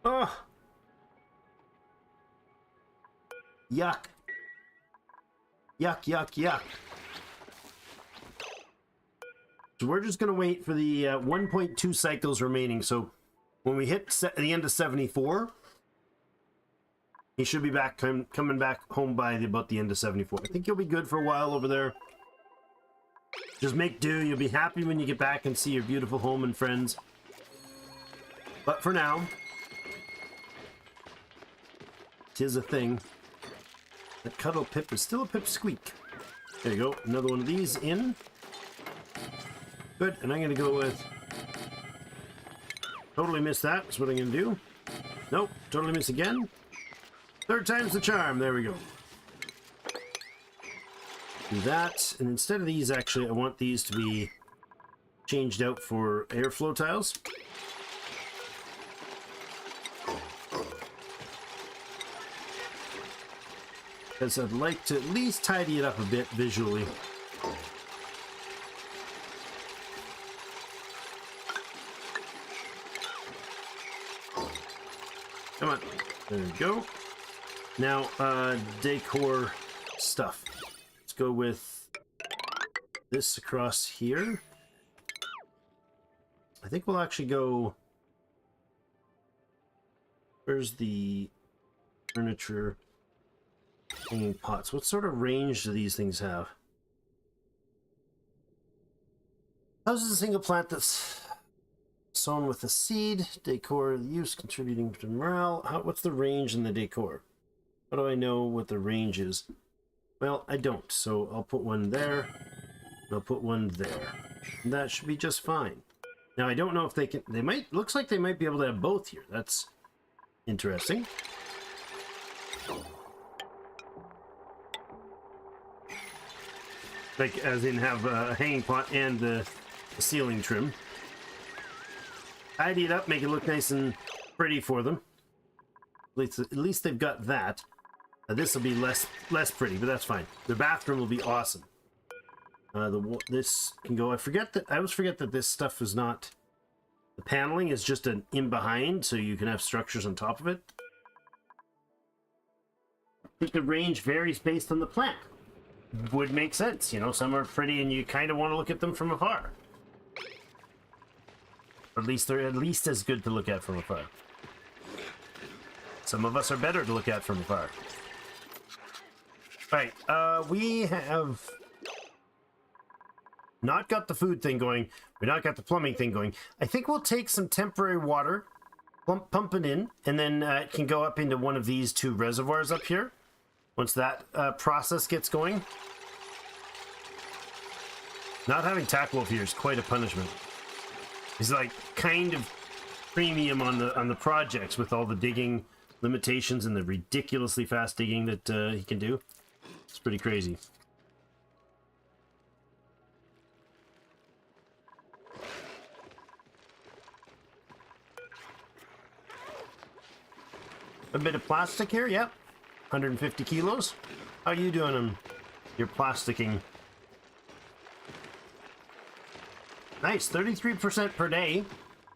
S2: Oh! Yuck. Yuck, yuck, yuck. So we're just going to wait for the 1.2 cycles remaining. So when we hit the end of 74, he should be back coming back home by about the end of 74. I think you'll be good for a while over there. Just make do. You'll be happy when you get back and see your beautiful home and friends. But for now, 'tis a thing. That cuddle pip is still a pipsqueak. There you go. Another one of these in. Good. And I'm going to go with... Totally missed that. That's what I'm going to do. Nope. Totally miss again. Third time's the charm. There we go. Do that. And instead of these, actually, I want these to be changed out for airflow tiles. Because I'd like to at least tidy it up a bit visually. Come on. There we go. Now, decor stuff. Let's go with this across here. I think we'll actually go... Where's the furniture? Hanging pots. What sort of range do these things have? How's a single plant that's sown with a seed? Decor use contributing to morale. What's the range in the decor? How do I know what the range is? Well, I don't. So I'll put one there. And I'll put one there. And that should be just fine. Now I don't know if they can. They might. Looks like they might be able to have both here. That's interesting. Like, as in have a hanging pot and the ceiling trim. Tidy it up, make it look nice and pretty for them. At least they've got that. This will be less pretty, but that's fine. The bathroom will be awesome. This can go. I always forget that this stuff is not. The paneling is just an in behind, so you can have structures on top of it. I think the range varies based on the plant. Would make sense, you know. Some are pretty and you kind of want to look at them from afar. Or at least they're at least as good to look at from afar. Some of us are better to look at from afar. Right, we have not got the food thing going. We've not got the plumbing thing going. I think we'll take some temporary water, pump it in, and then it can go up into one of these two reservoirs up here. Once that process gets going. Not having Tackwolf here is quite a punishment. He's like kind of premium on the projects with all the digging limitations and the ridiculously fast digging that he can do. It's pretty crazy. A bit of plastic here, yep. 150 kilos. How are you doing on your plasticking? Nice, 33% per day.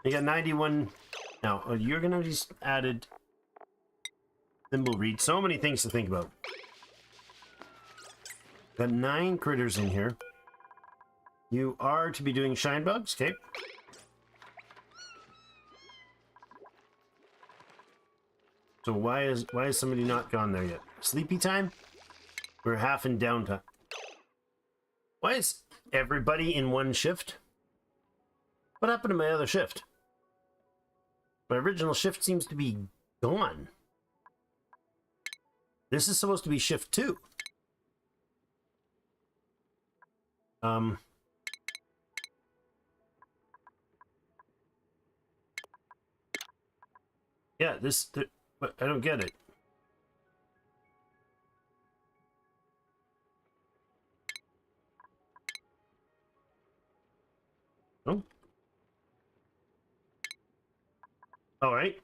S2: You got 91. Now, you're gonna just added thimble reed. So many things to think about. Got 9 critters in here. You are to be doing shine bugs, okay? So why is somebody not gone there yet? Sleepy time? We're half in downtime. Why is everybody in one shift? What happened to my other shift? My original shift seems to be gone. This is supposed to be shift 2. Yeah, but I don't get it. Oh. All right.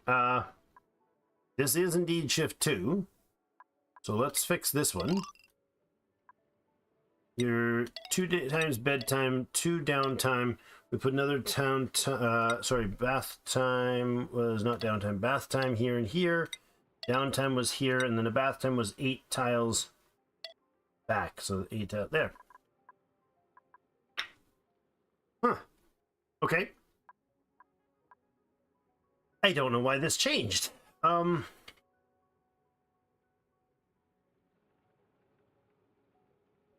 S2: This is indeed shift 2. So let's fix this one. Your 2 times bedtime, 2 downtime. We put another bath time was not downtime. Bath time here and here. Downtime was here, and then the bath time was 8 tiles back. So 8 out there. Huh. Okay. I don't know why this changed.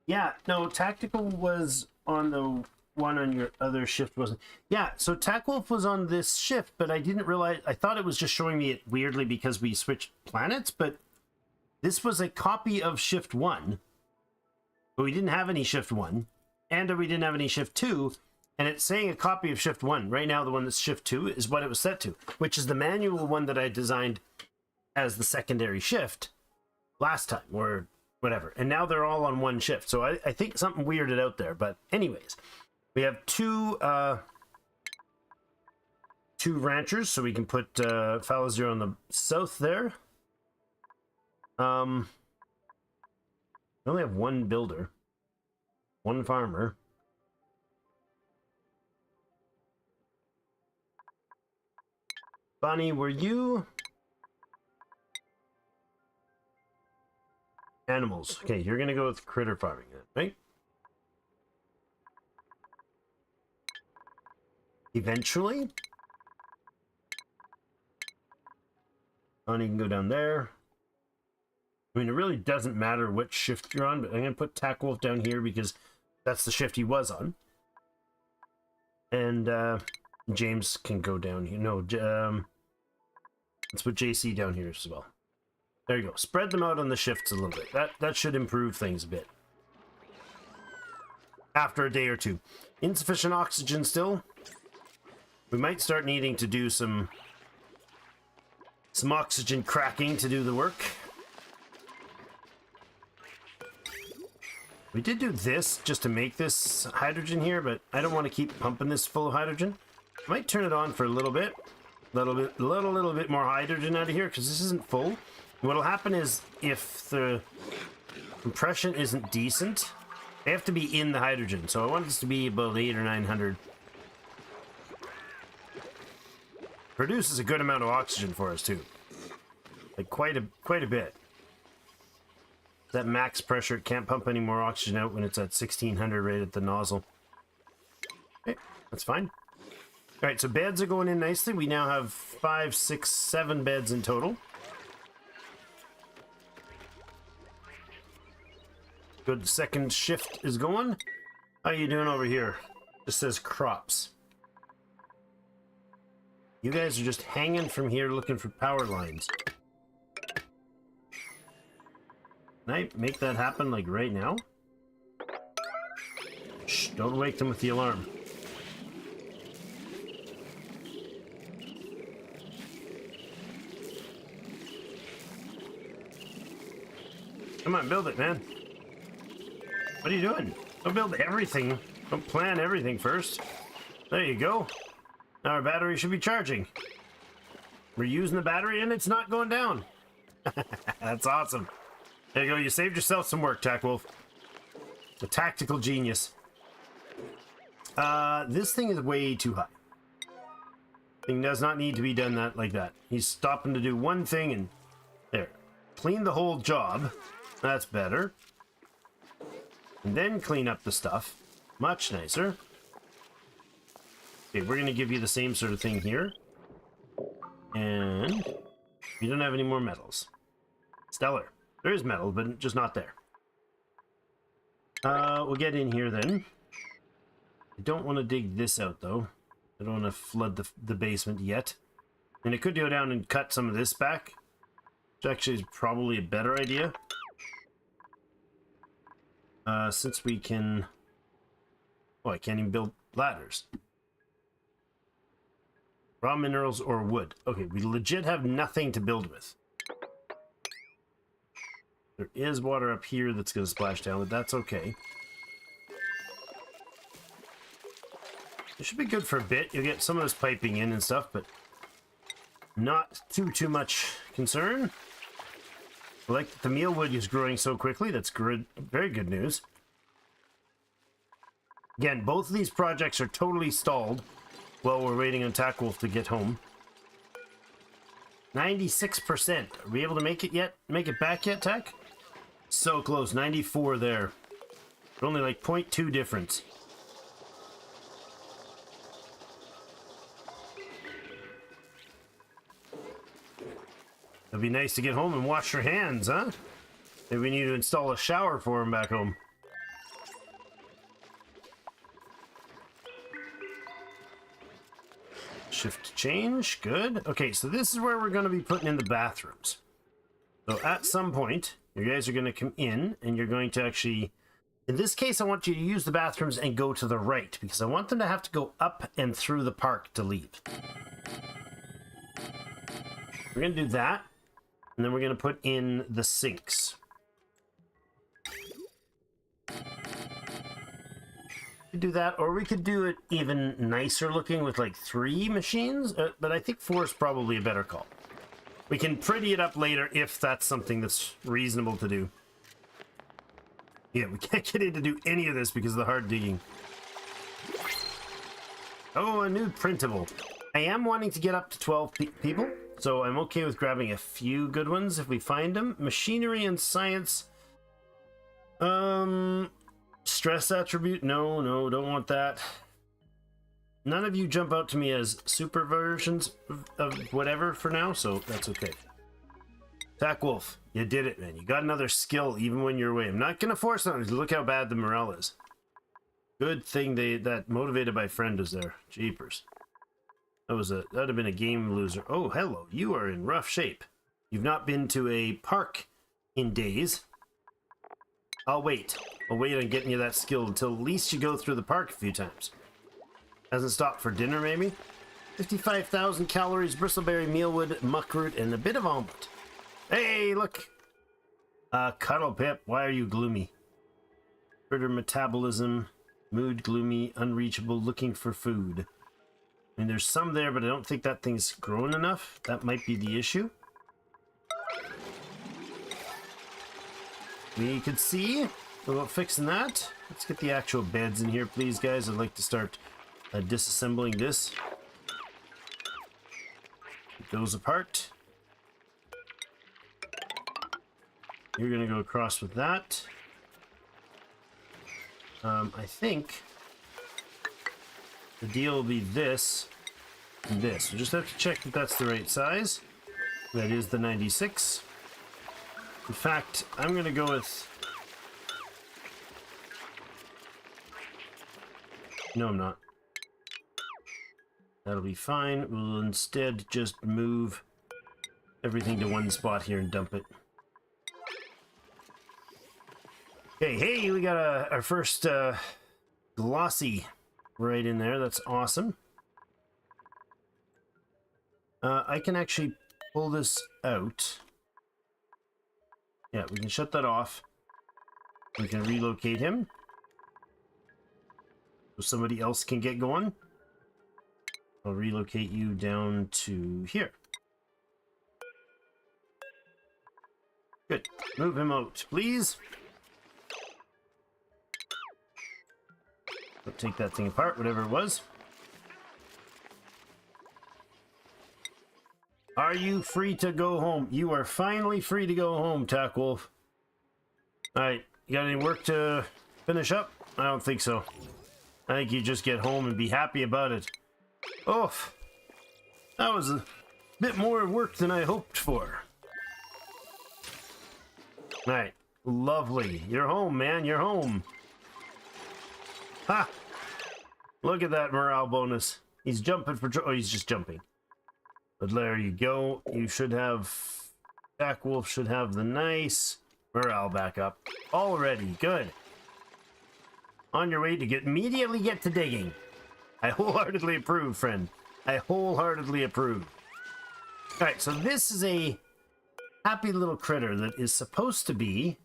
S2: Yeah, no, tactical was on the one on your other shift, wasn't. Yeah, so Tack Wolf was on this shift, but I didn't realize. I thought it was just showing me it weirdly because we switched planets, but this was a copy of shift 1. But we didn't have any shift 1, and we didn't have any shift 2, and it's saying a copy of shift 1. Right now, the one that's shift 2 is what it was set to, which is the manual one that I designed as the secondary shift last time, or whatever. And now they're all on one shift. So I think something weirded out there. But anyways, we have two ranchers, so we can put Falazir on the south there. We only have one builder, one farmer. Bonnie, were you... Animals. Okay, you're gonna go with critter farming then, right? Eventually. Bonnie can go down there. I mean, it really doesn't matter which shift you're on, but I'm gonna put Tack Wolf down here because that's the shift he was on. And James can go down here. No, let's put JC down here as well. There you go. Spread them out on the shifts a little bit. That should improve things a bit. After a day or two. Insufficient oxygen still. We might start needing to do some oxygen cracking to do the work. We did do this just to make this hydrogen here, but I don't want to keep pumping this full of hydrogen. I might turn it on for a little bit. Little bit more hydrogen out of here because this isn't full. What'll happen is if the compression isn't decent, they have to be in the hydrogen. So I want this to be about 800 or 900. Produces a good amount of oxygen for us too, like quite a bit. That max pressure, it can't pump any more oxygen out when it's at 1600 right at the nozzle. Okay, that's fine. All right, so beds are going in nicely. We now have 5, 6, 7 beds in total. Good, second shift is going. How you doing over here? Just says crops. You guys are just hanging from here looking for power lines. Can I make that happen like right now? Shh, don't wake them with the alarm. Come on, build it, man. What are you doing? Don't build everything. Don't plan everything first. There you go. Now our battery should be charging. We're using the battery and it's not going down. That's awesome. There you go. You saved yourself some work, Tack Wolf. A tactical genius. This thing is way too high. Thing does not need to be done like that. He's stopping to do one thing and there. Clean the whole job. That's better. And then clean up the stuff. Much nicer. Okay, we're going to give you the same sort of thing here. And we don't have any more metals. Stellar. There is metal, but just not there. We'll get in here then. I don't want to dig this out, though. I don't want to flood the basement yet. And it could go down and cut some of this back, which actually is probably a better idea. Since we can... Oh, I can't even build ladders. Raw minerals or wood. Okay, we legit have nothing to build with. There is water up here that's going to splash down, but that's okay. It should be good for a bit. You'll get some of this piping in and stuff, but not too much concern. I like that the mealwood is growing so quickly. That's good. Very good news. Again, both of these projects are totally stalled while we're waiting on Tackwolf to get home. 96%. Are we able to make it yet? Make it back yet, Tack? So close. 94 there. Only like 0.2 difference. It'd be nice to get home and wash your hands, huh? Maybe we need to install a shower for him back home. Shift change, good. Okay, so this is where we're going to be putting in the bathrooms. So at some point, you guys are going to come in and you're going to actually... In this case, I want you to use the bathrooms and go to the right because I want them to have to go up and through the park to leave. We're going to do that. And then we're going to put in the sinks. Do that, or we could do it even nicer looking with like 3 machines, but I think 4 is probably a better call. We can pretty it up later if that's something that's reasonable to do. Yeah, we can't get in to do any of this because of the hard digging. Oh, a new printable. I am wanting to get up to 12 people, so I'm okay with grabbing a few good ones if we find them. Machinery and science. Stress attribute? No, don't want that. None of you jump out to me as super versions of whatever for now, so that's okay. Tackwolf, you did it, man. You got another skill even when you're away. I'm not gonna force on it. Look how bad the morale is. Good thing that motivated by friend was there. Jeepers. That'd have been a game loser. Oh, hello. You are in rough shape. You've not been to a park in days. I'll wait. I'll wait on getting you that skill until at least you go through the park a few times. Hasn't stopped for dinner, maybe? 55,000 calories, bristleberry, mealwood, muckroot, and a bit of omelet. Hey, look! Cuddle Pip, why are you gloomy? Critter metabolism, mood gloomy, unreachable, looking for food. I mean, there's some there, but I don't think that thing's grown enough. That might be the issue. We could see about fixing that. Let's get the actual beds in here, please, guys. I'd like to start disassembling this. Get those apart. You're going to go across with that. I think the deal will be this and this. We'll just have to check that that's the right size. That is the 96. In fact, I'm going to go with... No, I'm not. That'll be fine. We'll instead just move everything to one spot here and dump it. Hey, we got our first glossy right in there. That's awesome. I can actually pull this out. Yeah, we can shut that off. We can relocate him. So somebody else can get going. I'll relocate you down to here. Good. Move him out, please. I'll take that thing apart, whatever it was. Are you free to go home? You are finally free to go home, Tackwolf. Alright, you got any work to finish up? I don't think so. I think you just get home and be happy about it. Oh, that was a bit more work than I hoped for. Alright, lovely. You're home, man, you're home. Ha! Look at that morale bonus. He's jumping for joy. Oh, he's just jumping. But there you go. You should have... Jack Wolf should have the nice morale back up. Already. Good. On your way to immediately get to digging. I wholeheartedly approve, friend. I wholeheartedly approve. Alright, so this is a happy little critter that is supposed to be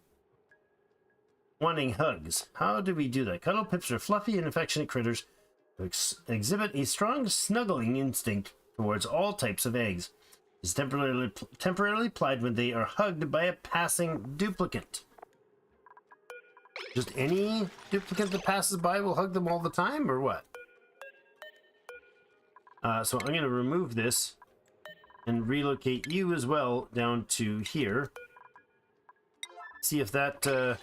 S2: wanting hugs. How do we do that? Cuddle pips are fluffy and affectionate critters who exhibit a strong snuggling instinct towards all types of eggs. It's temporarily applied when they are hugged by a passing duplicate. Just any duplicate that passes by will hug them all the time, or what? So I'm going to remove this and relocate you as well down to here. See if that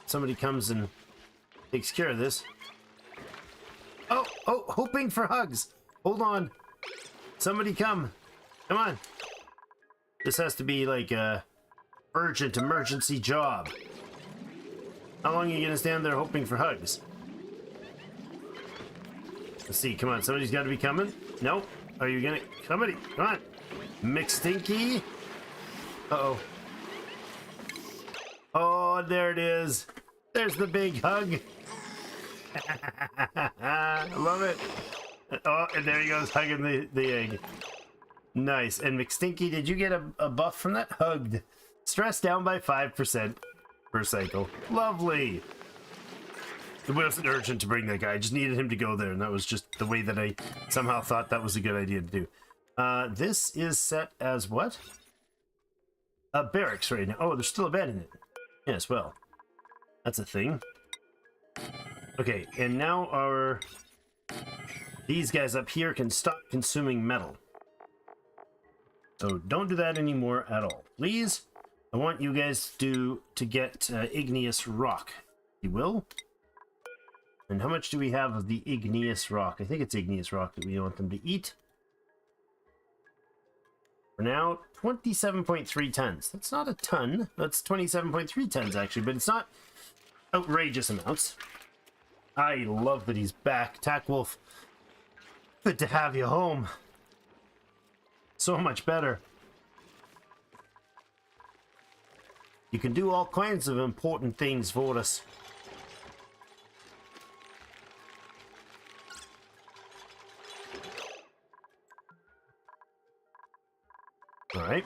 S2: somebody comes and takes care of this. Oh, hoping for hugs. Hold on. Somebody come. Come on. This has to be like a urgent emergency job. How long are you gonna stand there hoping for hugs? Let's see, come on, somebody's gotta be coming. No? Are you gonna... Somebody, come on. McStinky. Uh-oh. Oh, there it is. There's the big hug. I love it. Oh, and there he goes, hugging the egg. Nice. And McStinky, did you get a buff from that? Hugged. Stress down by 5% per cycle. Lovely. It wasn't urgent to bring that guy. I just needed him to go there, and that was just the way that I somehow thought that was a good idea to do. This is set as what? A barracks right now. Oh, there's still a bed in it. Yes, well, that's a thing. Okay, and now these guys up here can stop consuming metal. So don't do that anymore at all. Please, I want you guys to get igneous rock, if you will. And how much do we have of the igneous rock? I think it's igneous rock that we want them to eat. For now, 27.3 tons. That's not a ton. That's 27.3 tons, actually, but it's not outrageous amounts. I love that he's back. Tack Wolf, good to have you home. So much better. You can do all kinds of important things for us. All right.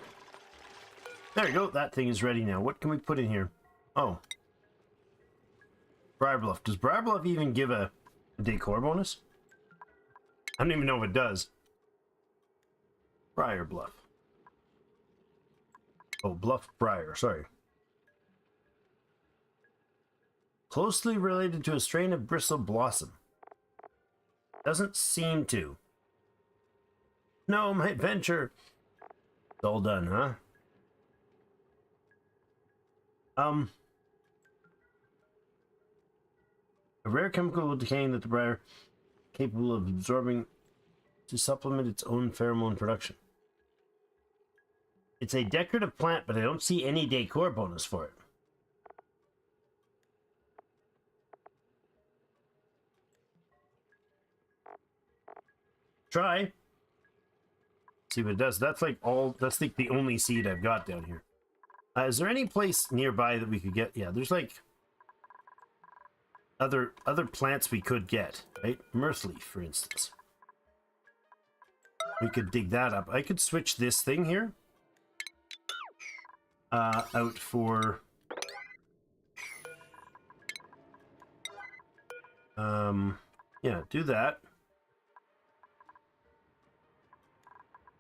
S2: There you go. That thing is ready now. What can we put in here? Oh. Briarbluff. Does Briarbluff even give a decor bonus? I don't even know if it does. Briarbluff. Oh, Bluff Briar. Sorry. Closely related to a strain of bristle blossom. Doesn't seem to. No, my adventure. It's all done, huh? A rare chemical decaying that the briar capable of absorbing to supplement its own pheromone production. It's a decorative plant, but I don't see any decor bonus for it. Try. See what it does. That's like that's like the only seed I've got down here. Is there any place nearby that we could get? Yeah, there's like other plants we could get, right? Mirthleaf, for instance. We could dig that up. I could switch this thing here out for yeah, do that.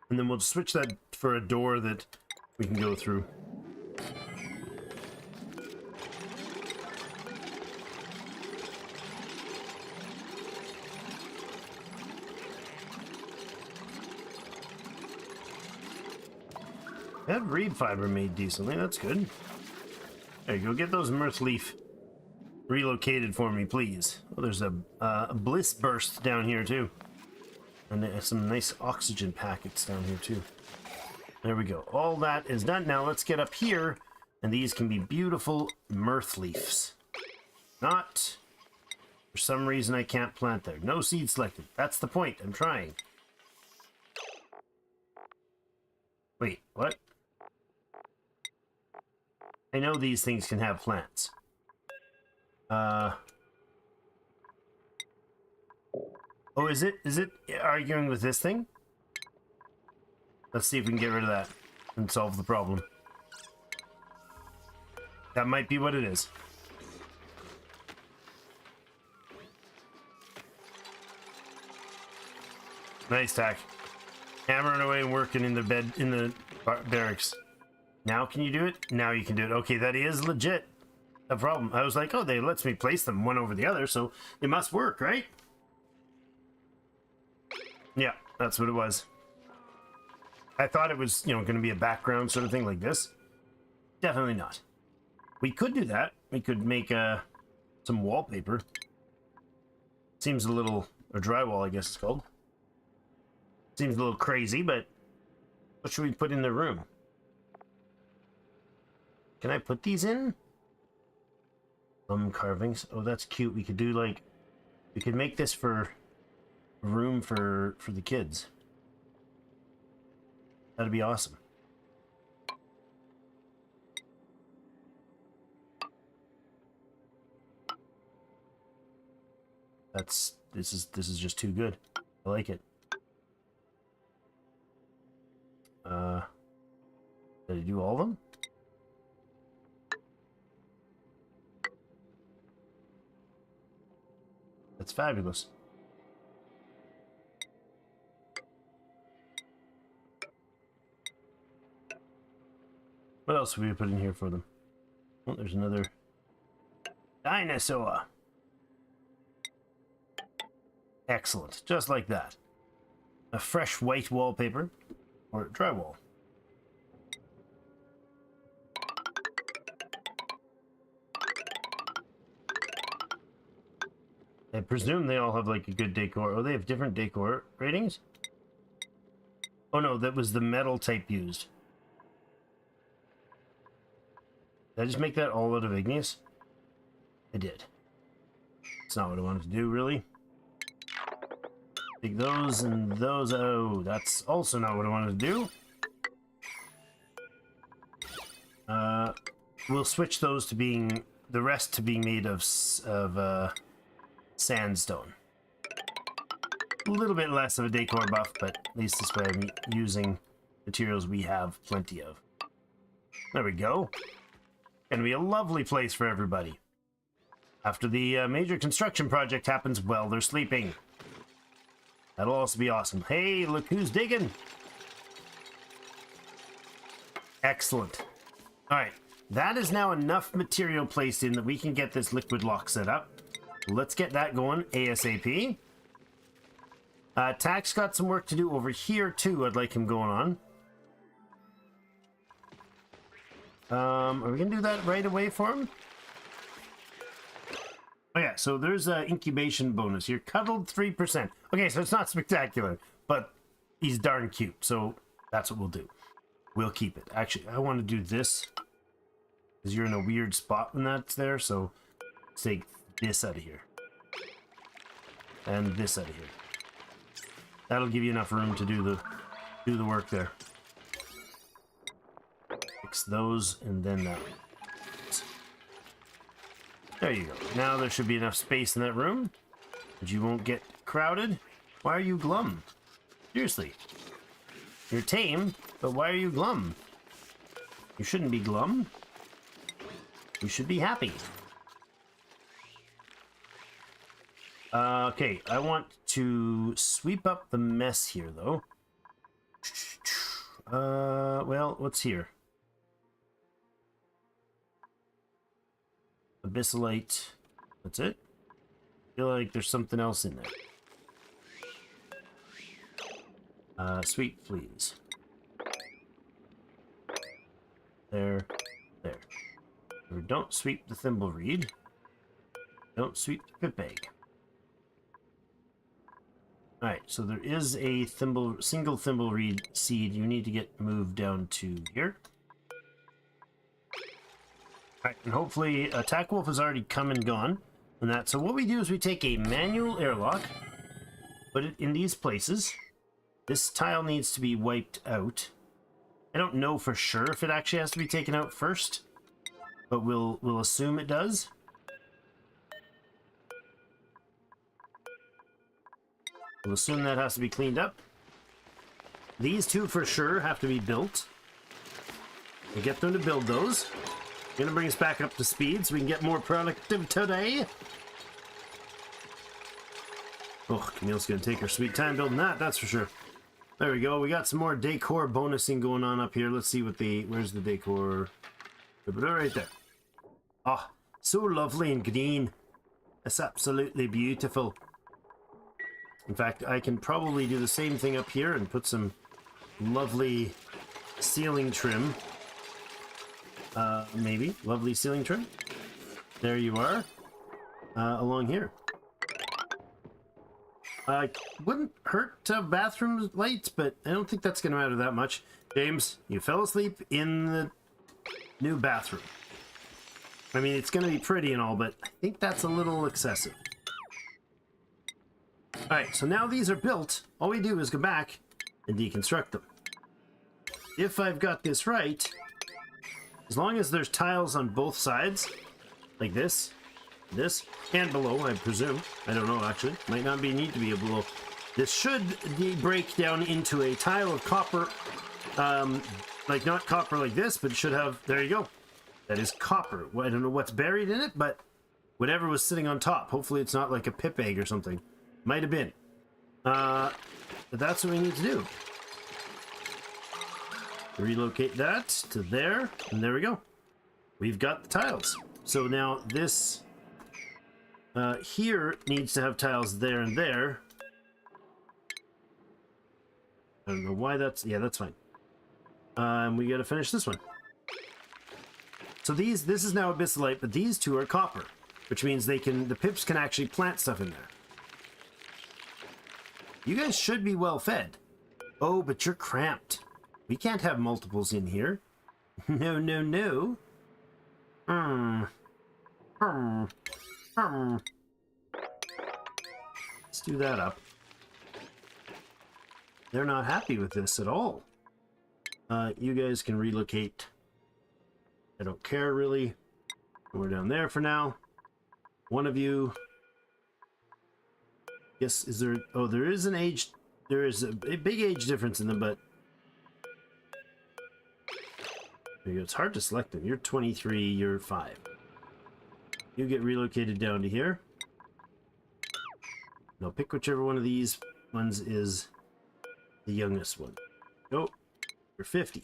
S2: And then we'll switch that for a door that we can go through. That reed fiber made decently, that's good. There you go, get those Mirthleaf relocated for me, please. Oh, there's a bliss burst down here too. And some nice oxygen packets down here too. There we go. All that is done. Now let's get up here, and these can be beautiful Mirthleafs. Not For some reason, I can't plant there. No seed selected. That's the point. I'm trying. Wait, what? I know these things can have plants. Oh, is it arguing with this thing? Let's see if we can get rid of that and solve the problem. That might be what it is. Nice tack. Hammering away and working in the bed in the barracks. Now can you do it? Now you can do it. Okay, that is legit a problem. I was like, oh, they lets me place them one over the other, so it must work, right? Yeah, that's what it was. I thought it was, you know, going to be a background sort of thing like this. Definitely not. We could do that. We could make some wallpaper. Seems a little, or drywall, I guess it's called. Seems a little crazy, but what should we put in the room? Can I put these in? Carvings. Oh, that's cute. We could do like, we could make this for room for the kids. That'd be awesome. This is just too good. I like it. Did I do all of them? That's fabulous. What else have we put in here for them? Oh, there's another dinosaur. Excellent. Just like that. A fresh white wallpaper or drywall. I presume they all have like a good decor. Oh, they have different decor ratings? Oh no, that was the metal type used. Did I just make that all out of igneous? I did. That's not what I wanted to do, really. Take those and those. Oh, that's also not what I wanted to do. We'll switch those to being, the rest to being made of sandstone. A little bit less of a decor buff, but at least this way I'm using materials we have plenty of. There we go. Gonna be a lovely place for everybody. After the major construction project happens while they're sleeping. That'll also be awesome. Hey, look who's digging. Excellent. All right, that is now enough material placed in that we can get this liquid lock set up. Let's get that going ASAP. Tack's got some work to do over here too. I'd like him going on. Are we gonna do that right away for him? Oh yeah, so there's an incubation bonus. You're cuddled 3%. Okay, so it's not spectacular, but he's darn cute, so that's what we'll do. We'll keep it. Actually, I want to do this, because you're in a weird spot when that's there, so let's take this out of here. And this out of here. That'll give you enough room to do the work there. Fix those, and then that. There you go. Now there should be enough space in that room, but you won't get crowded. Why are you glum? Seriously. You're tame, but why are you glum? You shouldn't be glum. You should be happy. Okay, I want to sweep up the mess here, though. Well, what's here? Abyssalite. That's it? I feel like there's something else in there. Sweet fleas. There. Don't sweep the thimbleweed. Don't sweep the pip egg. Alright, so there is a single thimbleweed seed you need to get moved down to here. Alright, and hopefully Attack Wolf has already come and gone. on that. So what we do is we take a manual airlock, put it in these places. This tile needs to be wiped out. I don't know for sure if it actually has to be taken out first, but we'll assume it does. We'll assume that has to be cleaned up. These two for sure have to be built. We'll get them to build those. Gonna bring us back up to speed so we can get more productive today. Oh, Camille's gonna take her sweet time building that, that's for sure. There we go. We got some more decor bonusing going on up here. Let's see what where's the decor? Right there. Oh, so lovely and green. It's absolutely beautiful. In fact, I can probably do the same thing up here and put some lovely ceiling trim. Maybe. Lovely ceiling trim. There you are. Along here. Wouldn't hurt to have bathroom lights, but I don't think that's going to matter that much. James, you fell asleep in the new bathroom. I mean, it's going to be pretty and all, but I think that's a little excessive. Alright, so now these are built. All we do is go back and deconstruct them. If I've got this right, as long as there's tiles on both sides, like this, and below, I presume. I don't know, actually. Might not need to be a below. This should break down into a tile of copper, like not copper like this, but it should have, there you go. That is copper. Well, I don't know what's buried in it, but whatever was sitting on top. Hopefully it's not like a pip egg or something. Might have been. But that's what we need to do. Relocate that to there, and there we go. We've got the tiles. So now this here needs to have tiles there and there. I don't know why that's... Yeah, that's fine. We gotta finish this one. So this is now abyssalite, but these two are copper, which means the pips can actually plant stuff in there. You guys should be well fed. Oh, but you're cramped. We can't have multiples in here. No, no, no. Let's do that up. They're not happy with this at all. You guys can relocate. I don't care, really. We're down there for now. One of you... Yes, is there... Oh, there is an age... There is a big age difference in them, but... There you go. It's hard to select them. You're 23, you're 5. You get relocated down to here. Now pick whichever one of these ones is the youngest one. Oh, you're 50.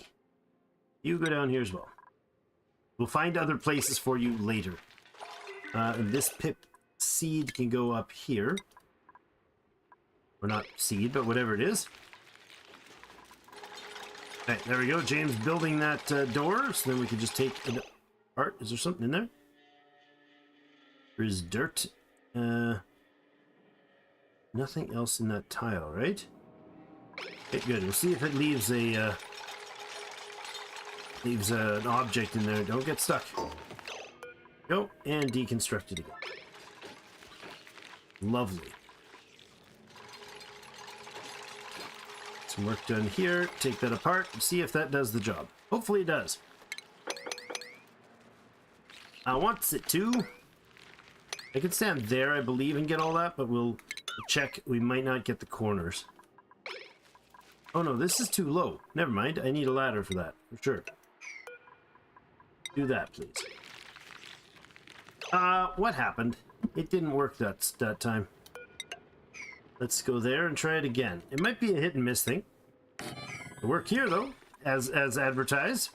S2: You go down here as well. We'll find other places for you later. And this pip seed can go up here. Or not seed, but whatever it is. Alright, there we go. James building that door, so then we can just take it apart. Is there something in there? There is dirt. Nothing else in that tile, right? Okay, good. We'll see if it leaves an object in there. Don't get stuck. Go and deconstruct it again. Lovely. Some work done here. Take that apart and see if that does the job. Hopefully it does. I want it to. I can stand there, I believe, and get all that, but we'll check. We might not get the corners. Oh no, this is too low. Never mind. I need a ladder for that, for sure. Do that, please. What happened? It didn't work that time. Let's go there and try it again. It might be a hit and miss thing. It'll work here, though, as advertised.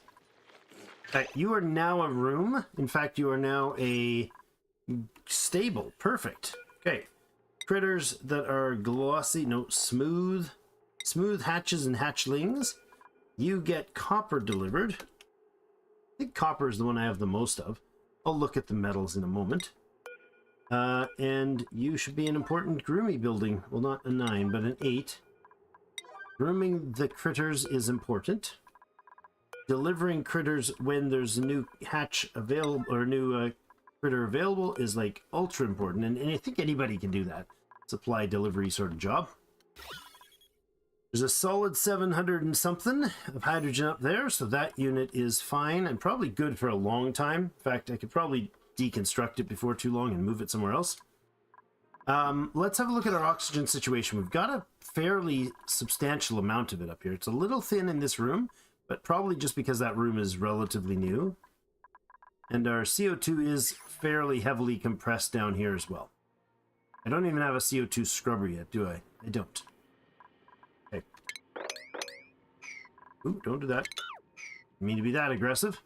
S2: You are now a room. In fact, you are now a stable. Perfect. Okay. Critters that are glossy, no, smooth hatches and hatchlings. You get copper delivered. I think copper is the one I have the most of. I'll look at the metals in a moment. And you should be an important grooming building. Well, not a 9, but an 8. Grooming the critters is important. Delivering critters when there's a new hatch available, or new critter available is like ultra important, and I think anybody can do that. Supply delivery sort of job. There's a solid 700 and something of hydrogen up there, so that unit is fine and probably good for a long time. In fact, I could probably deconstruct it before too long and move it somewhere else. Let's have a look at our oxygen situation. We've got a fairly substantial amount of it up here. It's a little thin in this room, but probably just because that room is relatively new. And our CO2 is fairly heavily compressed down here as well. I don't even have a CO2 scrubber yet, do I? I don't. Okay. Ooh, don't do that. I mean to be that aggressive.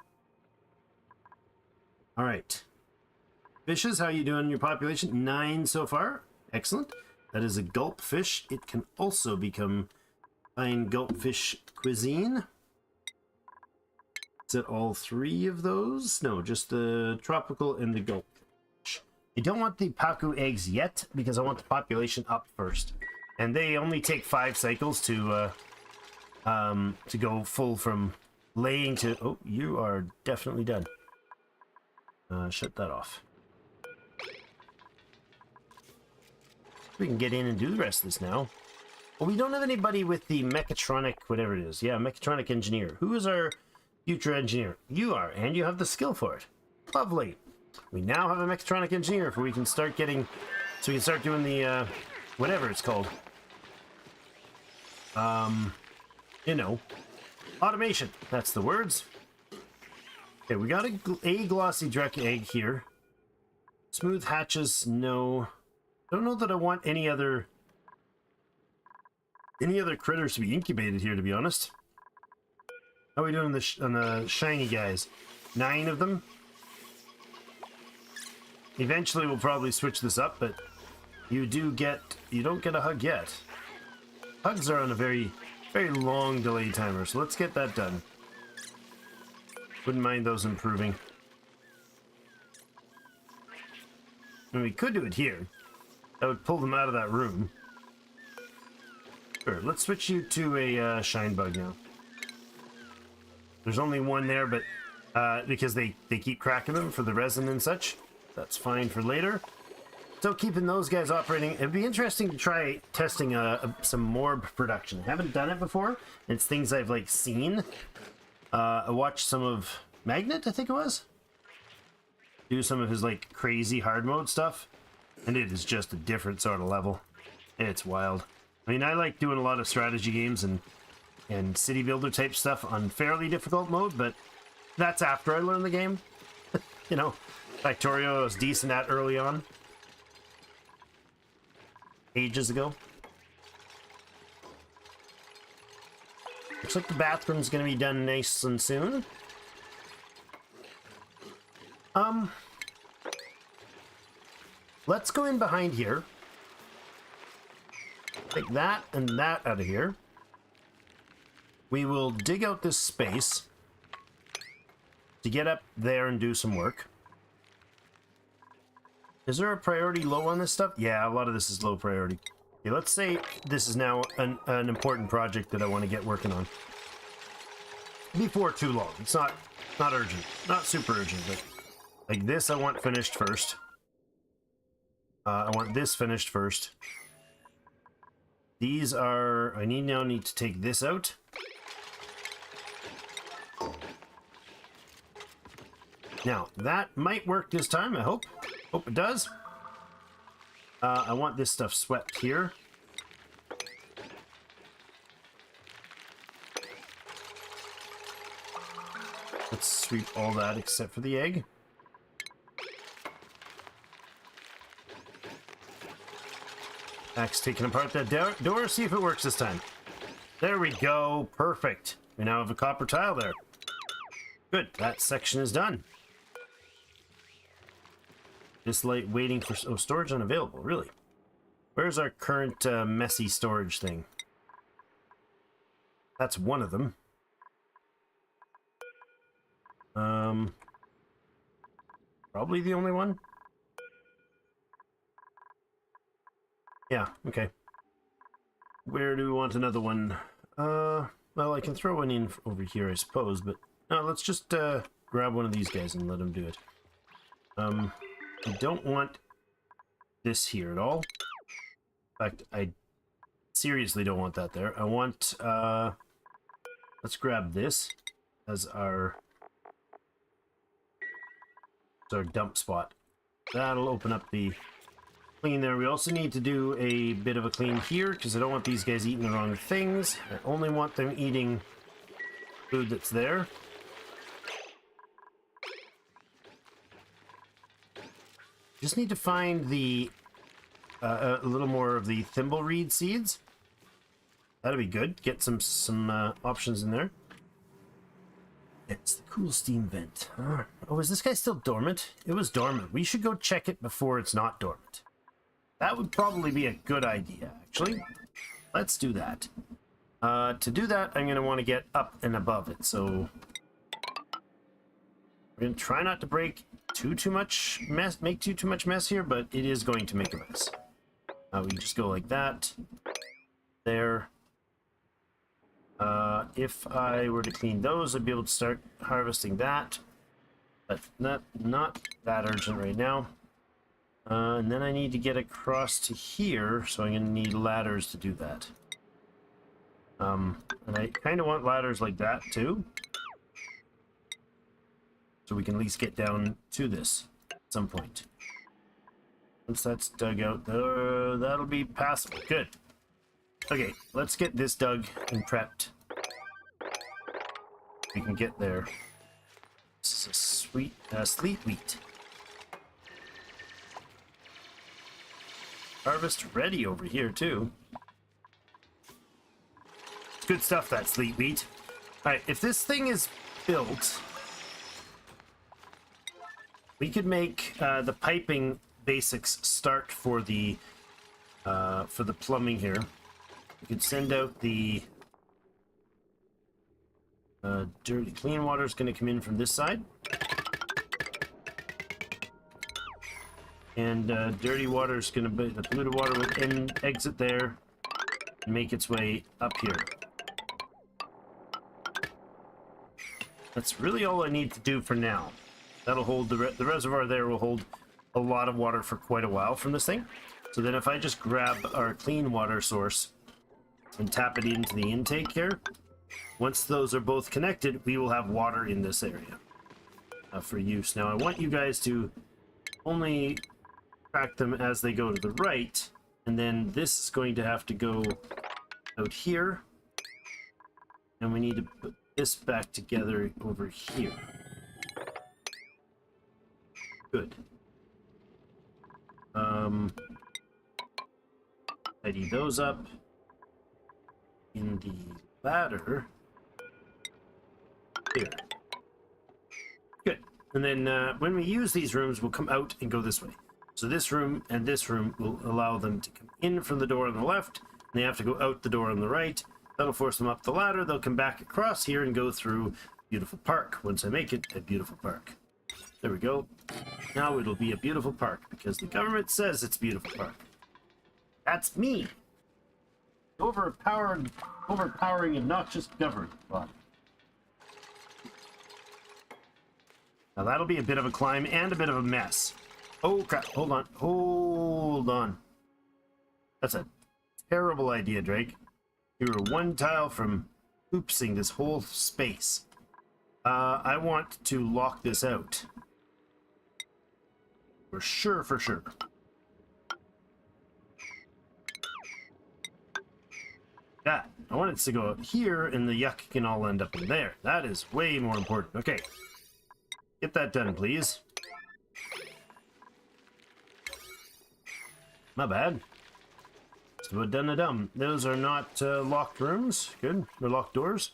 S2: All right. Fishes, how you doing in your population? 9 so far. Excellent. That is a gulp fish. It can also become fine gulp fish cuisine. Is it all 3 of those? No, just the tropical and the gulp fish. I don't want the paku eggs yet because I want the population up first. And they only take 5 cycles to go full from laying to... Oh, you are definitely done. Shut that off. We can get in and do the rest of this now. Well, we don't have anybody with the mechatronic, whatever it is. Yeah, mechatronic engineer. Who is our future engineer? You are, and you have the skill for it. Lovely. We now have a mechatronic engineer, so we can start getting... So we can start doing the, whatever it's called. You know, automation. That's the words. Okay, we got a glossy direct egg here. Smooth hatches, no. I don't know that I want any other critters to be incubated here, to be honest. How are we doing on the shiny guys? 9 of them. Eventually we'll probably switch this up, but you don't get a hug yet. Hugs are on a very, very long delay timer, so let's get that done. Wouldn't mind those improving. And we could do it here. That would pull them out of that room. Sure, let's switch you to a shine bug now. There's only 1 there, but because they keep cracking them for the resin and such. That's fine for later. Still keeping those guys operating. It'd be interesting to try testing some morb production. I haven't done it before. It's things I've like seen. I watched some of Magnet, I think it was, do some of his like crazy hard mode stuff, and it is just a different sort of level. It's wild. I mean, I like doing a lot of strategy games and city builder type stuff on fairly difficult mode, but that's after I learn the game. You know, Factorio was decent at early on, ages ago. Looks like the bathroom's gonna be done nice and soon. Let's go in behind here. Take that and that out of here. We will dig out this space to get up there and do some work. Is there a priority low on this stuff? Yeah, a lot of this is low priority. Okay, let's say this is now an important project that I want to get working on. Before too long. It's not urgent. Not super urgent, but like this I want finished first. I want this finished first. These are... I now need to take this out. Now, that might work this time, I hope. Hope it does. I want this stuff swept here. Let's sweep all that except for the egg. Axe taking apart that door, see if it works this time. There we go, perfect. We now have a copper tile there. Good, that section is done. Just like waiting for... Oh, storage unavailable, really? Where's our current messy storage thing? That's one of them. Probably the only one. Yeah, okay. Where do we want another one? Well, I can throw one in over here, I suppose, but no, let's just grab one of these guys and let him do it. I don't want this here at all. In fact, I seriously don't want that there. I want, let's grab this as our dump spot. That'll open up the clean there. We also need to do a bit of a clean here because I don't want these guys eating the wrong things. I only want them eating food that's there. Just need to find the a little more of the thimbleweed seeds. That'll be good. Get some options in there. It's the cool steam vent. Oh, is this guy still dormant? It was dormant. We should go check it before it's not dormant. That would probably be a good idea, actually. Let's do that. To do that, I'm going to want to get up and above it. So we're going to try not to break too much mess, make too much mess here, but it is going to make a mess. We just go like that. There. If I were to clean those, I'd be able to start harvesting that. But not that urgent right now. And then I need to get across to here, so I'm going to need ladders to do that. And I kind of want ladders like that, too. So we can at least get down to this at some point. Once that's dug out, that'll be passable. Good. Okay, let's get this dug and prepped. We can get there. This is a sweet, sleet wheat. Harvest ready over here, too. It's good stuff, that sleet wheat. Alright, if this thing is built, we could make the piping basics start for the plumbing here. We could send out the dirty clean water is going to come in from this side, and dirty water is going to be the polluted water will exit there and make its way up here. That's really all I need to do for now. That'll hold the reservoir there will hold a lot of water for quite a while from this thing. So then if I just grab our clean water source and tap it into the intake here, once those are both connected, we will have water in this area for use. Now I want you guys to only track them as they go to the right, and then this is going to have to go out here, and we need to put this back together over here. Good. Tidy those up in the ladder here. Good. And then when we use these rooms, we'll come out and go this way. So this room and this room will allow them to come in from the door on the left, and they have to go out the door on the right. That'll force them up the ladder. They'll come back across here and go through beautiful park. Once I make it a beautiful park. There we go. Now it'll be a beautiful park because the government says it's a beautiful park. That's me. Overpowering obnoxious government body. Now that'll be a bit of a climb and a bit of a mess. Oh crap, hold on. That's a terrible idea, Drake. You were one tile from oopsing this whole space. I want to lock this out. For sure. That. I want it to go out here, and the yuck can all end up in there. That is way more important. Okay. Get that done, please. My bad. So done a dumb. Those are not locked rooms. Good. They're locked doors.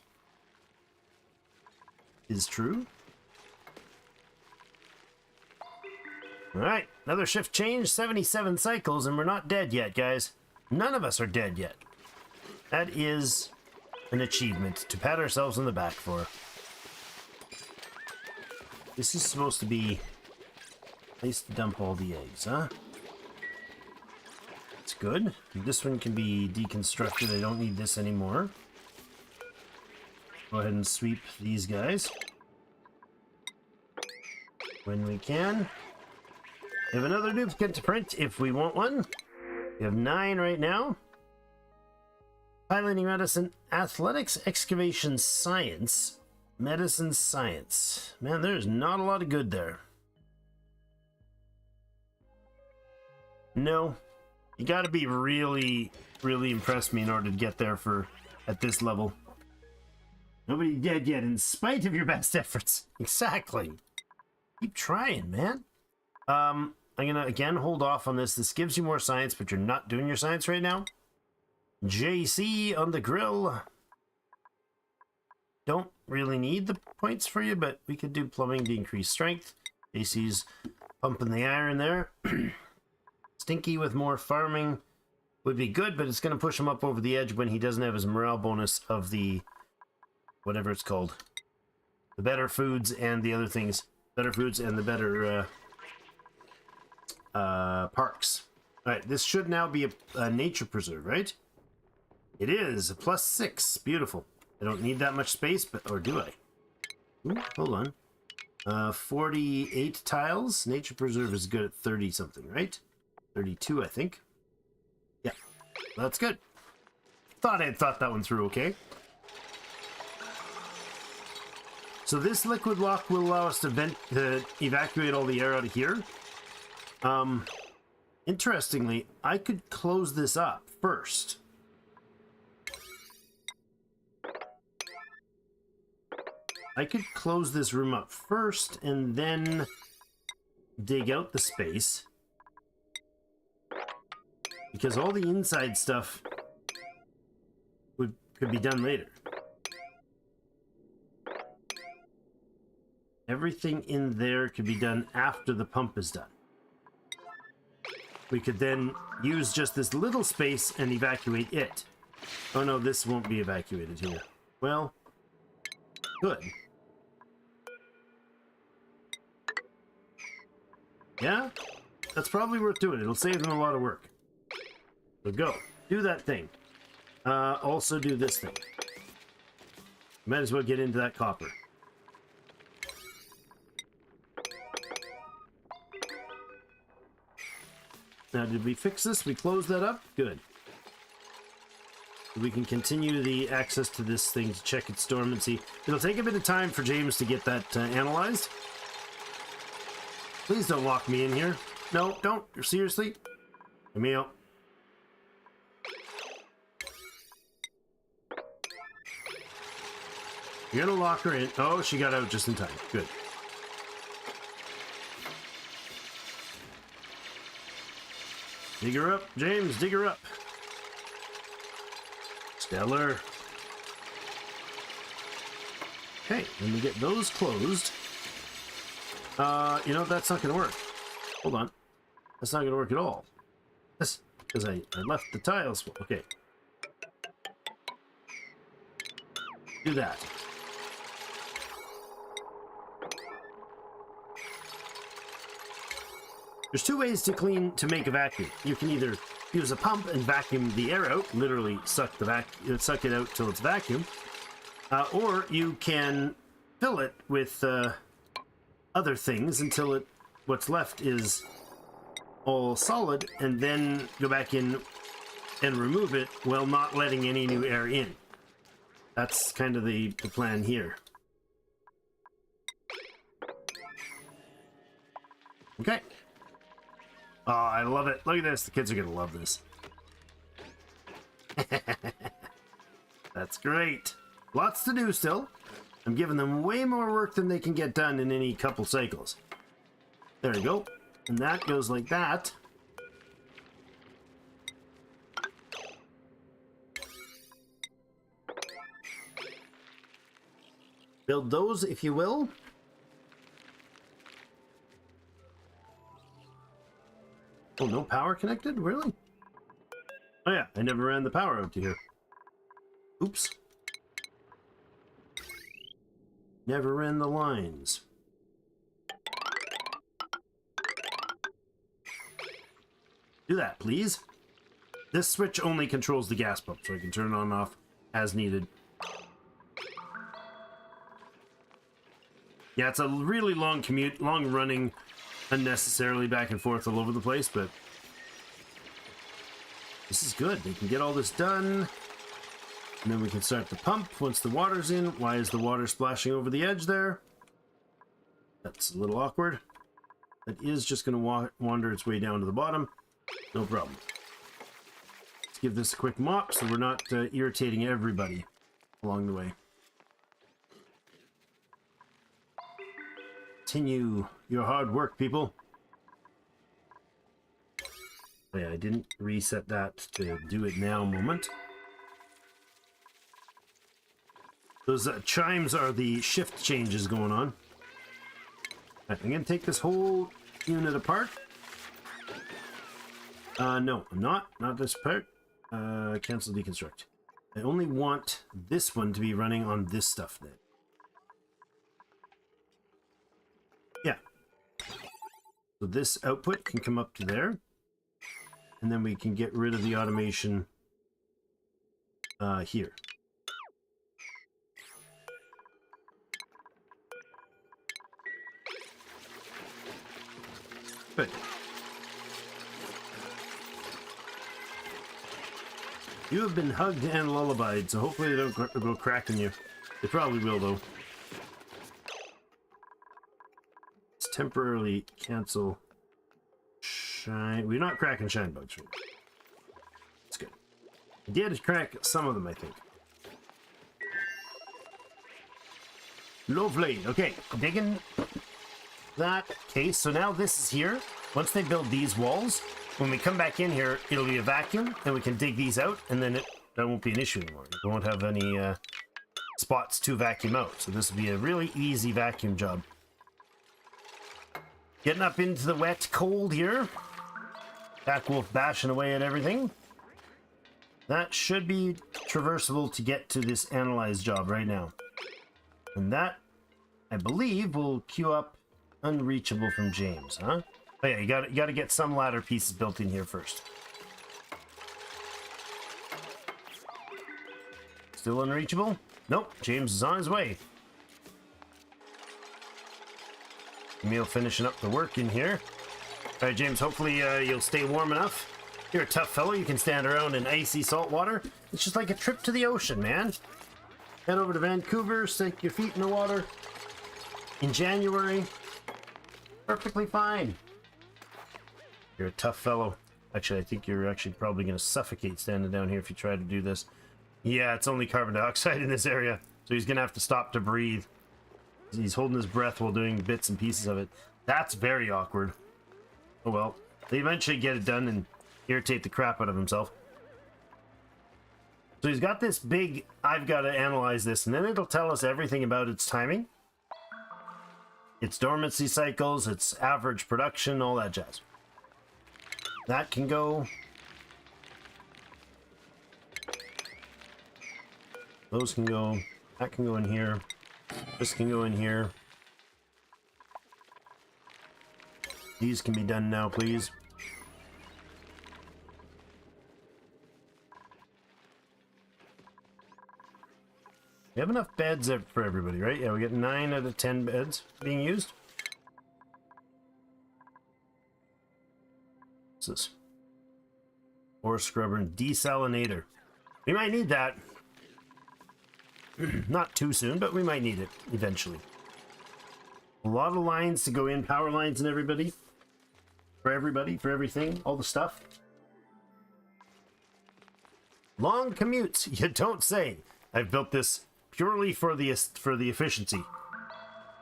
S2: Is true. Alright. Another shift change. 77 cycles, and we're not dead yet, guys. None of us are dead yet. That is an achievement to pat ourselves on the back for. This is supposed to be a place to dump all the eggs, huh? It's good. This one can be deconstructed. I don't need this anymore. Go ahead and sweep these guys when we can. We have another duplicate to print if we want one. We have 9 right now. Piloting medicine, athletics, excavation, science, medicine, science. Man, there's not a lot of good there. No, you got to be really, really impressed me in order to get there at this level. Nobody dead yet, in spite of your best efforts. Exactly. Keep trying, man. I'm gonna again hold off on this. This gives you more science, but you're not doing your science right now. JC on the grill. Don't really need the points for you, but we could do plumbing to increase strength. JC's pumping the iron there. Stinky with more farming would be good, but it's going to push him up over the edge when he doesn't have his morale bonus of the whatever it's called. The better foods and the other things. Better foods and the better parks. Alright, this should now be a nature preserve, right? It is a +6. Beautiful. I don't need that much space, but or do I? Ooh, hold on. 48 tiles. Nature preserve is good at 30 something, right? 32, I think. Yeah, that's good. Thought I had thought that one through okay. So this liquid lock will allow us to evacuate all the air out of here. Interestingly, I could close this up first. I could close this room up first and then dig out the space. Because all the inside stuff could be done later. Everything in there could be done after the pump is done. We could then use just this little space and evacuate it. Oh no, this won't be evacuated here. Well, good. Yeah, that's probably worth doing. It'll save them a lot of work. So go, do that thing. Also do this thing. Might as well get into that copper. Now, did we fix this? We closed that up? Good. We can continue the access to this thing to check its dormancy. It'll take a bit of time for James to get that analyzed. Please don't lock me in here. No, don't. Seriously? Let me out. You're gonna lock her in. Oh, she got out just in time. Good. Dig her up, James, dig her up. Stellar. Okay, when we get those closed, you know, that's not gonna work. Hold on. That's not gonna work at all. This, because I left the tiles. Okay. Do that. There's two ways to make a vacuum. You can either use a pump and vacuum the air out, literally suck it out till it's vacuum, or you can fill it with other things until what's left is all solid, and then go back in and remove it while not letting any new air in. That's kind of the plan here. Okay. Oh, I love it. Look at this. The kids are going to love this. That's great. Lots to do still. I'm giving them way more work than they can get done in any couple cycles. There we go. And that goes like that. Build those, if you will. Oh, no power connected? Really? Oh yeah, I never ran the power out to here. Oops. Never ran the lines. Do that, please. This switch only controls the gas pump, so I can turn it on and off as needed. Yeah, it's a really long commute, long running unnecessarily back and forth all over the place, but this is good. We can get all this done, and then we can start the pump once the water's in. Why is the water splashing over the edge there? That's a little awkward. That is just going to wander its way down to the bottom. No problem. Let's give this a quick mop so we're not irritating everybody along the way. Continue your hard work, people. Oh yeah, I didn't reset that to do it now moment. Those chimes are the shift changes going on. Right, I'm going to take this whole unit apart. No, I'm not. Not this part. Cancel deconstruct. I only want this one to be running on this stuff then. Yeah. So this output can come up to there. And then we can get rid of the automation here. Good. You have been hugged and lullabied, so hopefully they don't go cracking you. They probably will, though. Let's temporarily cancel shine. We're not cracking shine bugs, right? That's good. I did crack some of them, I think. Lovely. Okay, digging that case. So now this is here. Once they build these walls, when we come back in here, it'll be a vacuum, and we can dig these out, and then that won't be an issue anymore. We won't have any spots to vacuum out. So this will be a really easy vacuum job. Getting up into the wet cold here. Backwolf bashing away at everything. That should be traversable to get to this analyze job right now. And that, I believe, will queue up unreachable from James, huh? Oh yeah, you got to get some ladder pieces built in here first. Still unreachable? Nope, James is on his way. Emil finishing up the work in here. All right, James, hopefully you'll stay warm enough. You're a tough fellow. You can stand around in icy salt water. It's just like a trip to the ocean, man. Head over to Vancouver, stick your feet in the water in January. Perfectly fine. You're a tough fellow. Actually, I think you're actually probably going to suffocate standing down here if you try to do this. Yeah, it's only carbon dioxide in this area, so he's going to have to stop to breathe. He's holding his breath while doing bits and pieces of it. That's very awkward. Oh well. They eventually get it done and irritate the crap out of himself. So he's got this big, I've got to analyze this, and then it'll tell us everything about its timing, its dormancy cycles, its average production, all that jazz. That can go. Those can go. That can go in here. This can go in here. These can be done now, please. We have enough beds for everybody, right? Yeah, we get 9 out of 10 beds being used. What's this? Ore scrubber and desalinator. We might need that. Not too soon, but we might need it eventually. A lot of lines to go in, power lines and everybody. For everything, all the stuff. Long commutes, you don't say. I've built this purely for the efficiency.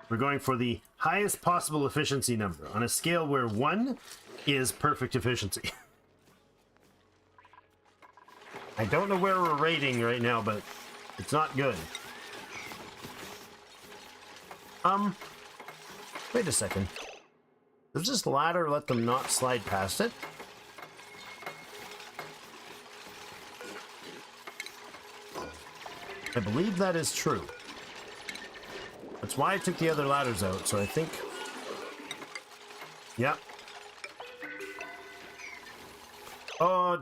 S2: We're going for the highest possible efficiency number on a scale where 1 is perfect efficiency. I don't know where we're rating right now, but it's not good. Wait a second. Does this ladder let them not slide past it? I believe that is true. That's why I took the other ladders out, so I think... Yeah.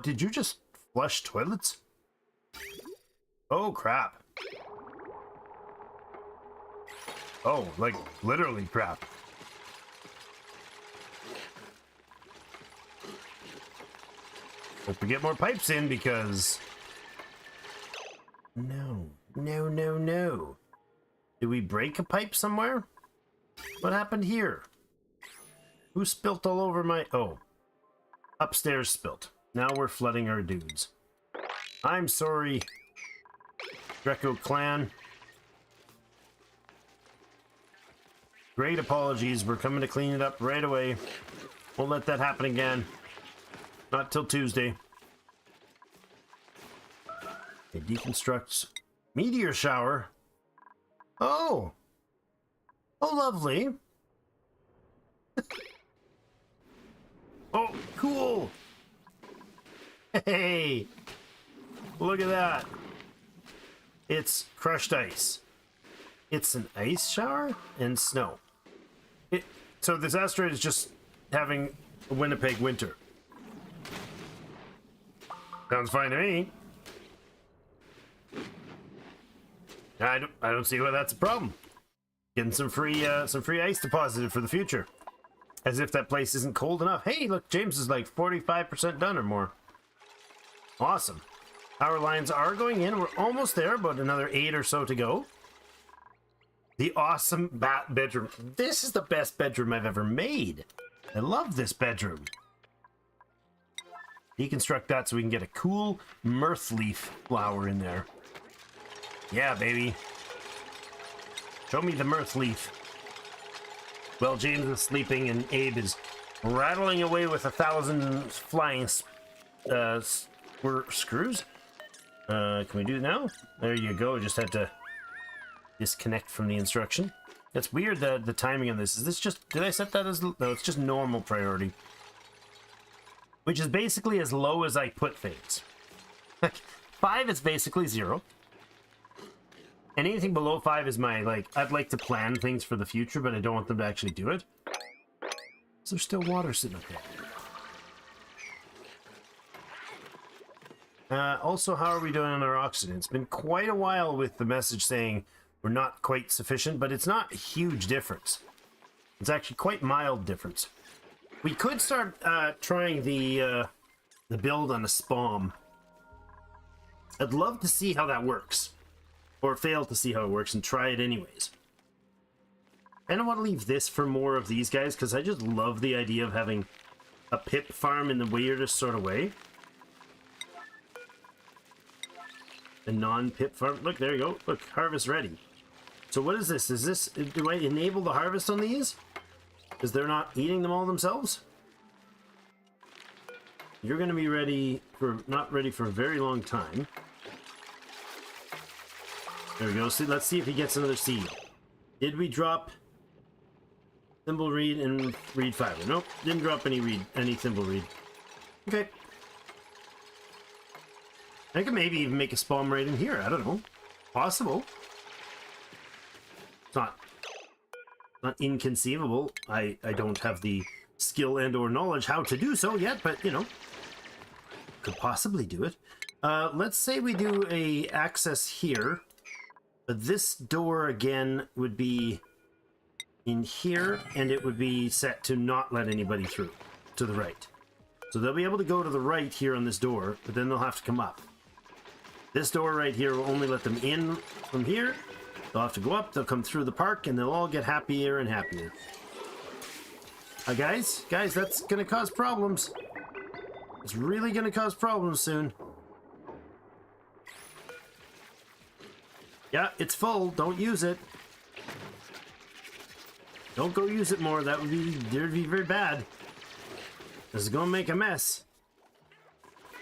S2: Did you just flush toilets? Oh, crap. Oh, like, literally crap. Hope we get more pipes in because... No. Did we break a pipe somewhere? What happened here? Who spilt all over my... Oh. Upstairs spilt. Now we're flooding our dudes. I'm sorry, Greco clan. Great apologies. We're coming to clean it up right away. Won't let that happen again. Not till Tuesday. It deconstructs meteor shower. Oh. Oh, lovely. Oh, cool. Hey. Look at that. It's crushed ice. It's an ice shower and snow. So this asteroid is just having a Winnipeg winter. Sounds fine to me. I don't see why that's a problem. Getting some free ice deposited for the future. As if that place isn't cold enough. Hey, look, James is like 45% done or more. Awesome. Power lines are going in. We're almost there, about another 8 or so to go. The awesome bedroom. This is the best bedroom I've ever made. I love this bedroom. Deconstruct that so we can get a cool mirth leaf flower in there. Yeah, baby. Show me the mirth leaf. Well, James is sleeping and Abe is rattling away with 1,000 flying screws. Can we do it now? There you go. Just had to disconnect from the instruction. That's weird, the timing on this. Is this just... Did I set that as... No, it's just normal priority. Which is basically as low as I put things. 5 is basically 0. And anything below 5 is my, like... I'd like to plan things for the future, but I don't want them to actually do it. So there's still water sitting up there. Also, how are we doing on our oxygen? It's been quite a while with the message saying we're not quite sufficient, but it's not a huge difference. It's actually quite mild difference. We could start trying the build on a SPOM. I'd love to see how that works. Or fail to see how it works and try it anyways. I don't want to leave this for more of these guys, because I just love the idea of having a pip farm in the weirdest sort of way. A non-pip farm. Look, there you go. Look, harvest ready. So what is this? Is this... Do I enable the harvest on these? Because they're not eating them all themselves? You're going to be ready for... Not ready for a very long time. There we go. See, let's see if he gets another seed. Did we drop... Thimble reed and reed fiber? Nope. Didn't drop any thimble reed. Okay. I could maybe even make a spawn right in here. I don't know. Possible. It's not inconceivable. I don't have the skill and or knowledge how to do so yet, but you know, could possibly do it. Let's say we do a access here, but this door again would be in here, and it would be set to not let anybody through to the right. So they'll be able to go to the right here on this door, but then they'll have to come up. This door right here will only let them in from here. They'll have to go up, they'll come through the park, and they'll all get happier and happier. Guys, that's gonna cause problems. It's really gonna cause problems soon. Yeah, it's full. Don't use it. Don't go use it more. That would be very bad. This is gonna make a mess.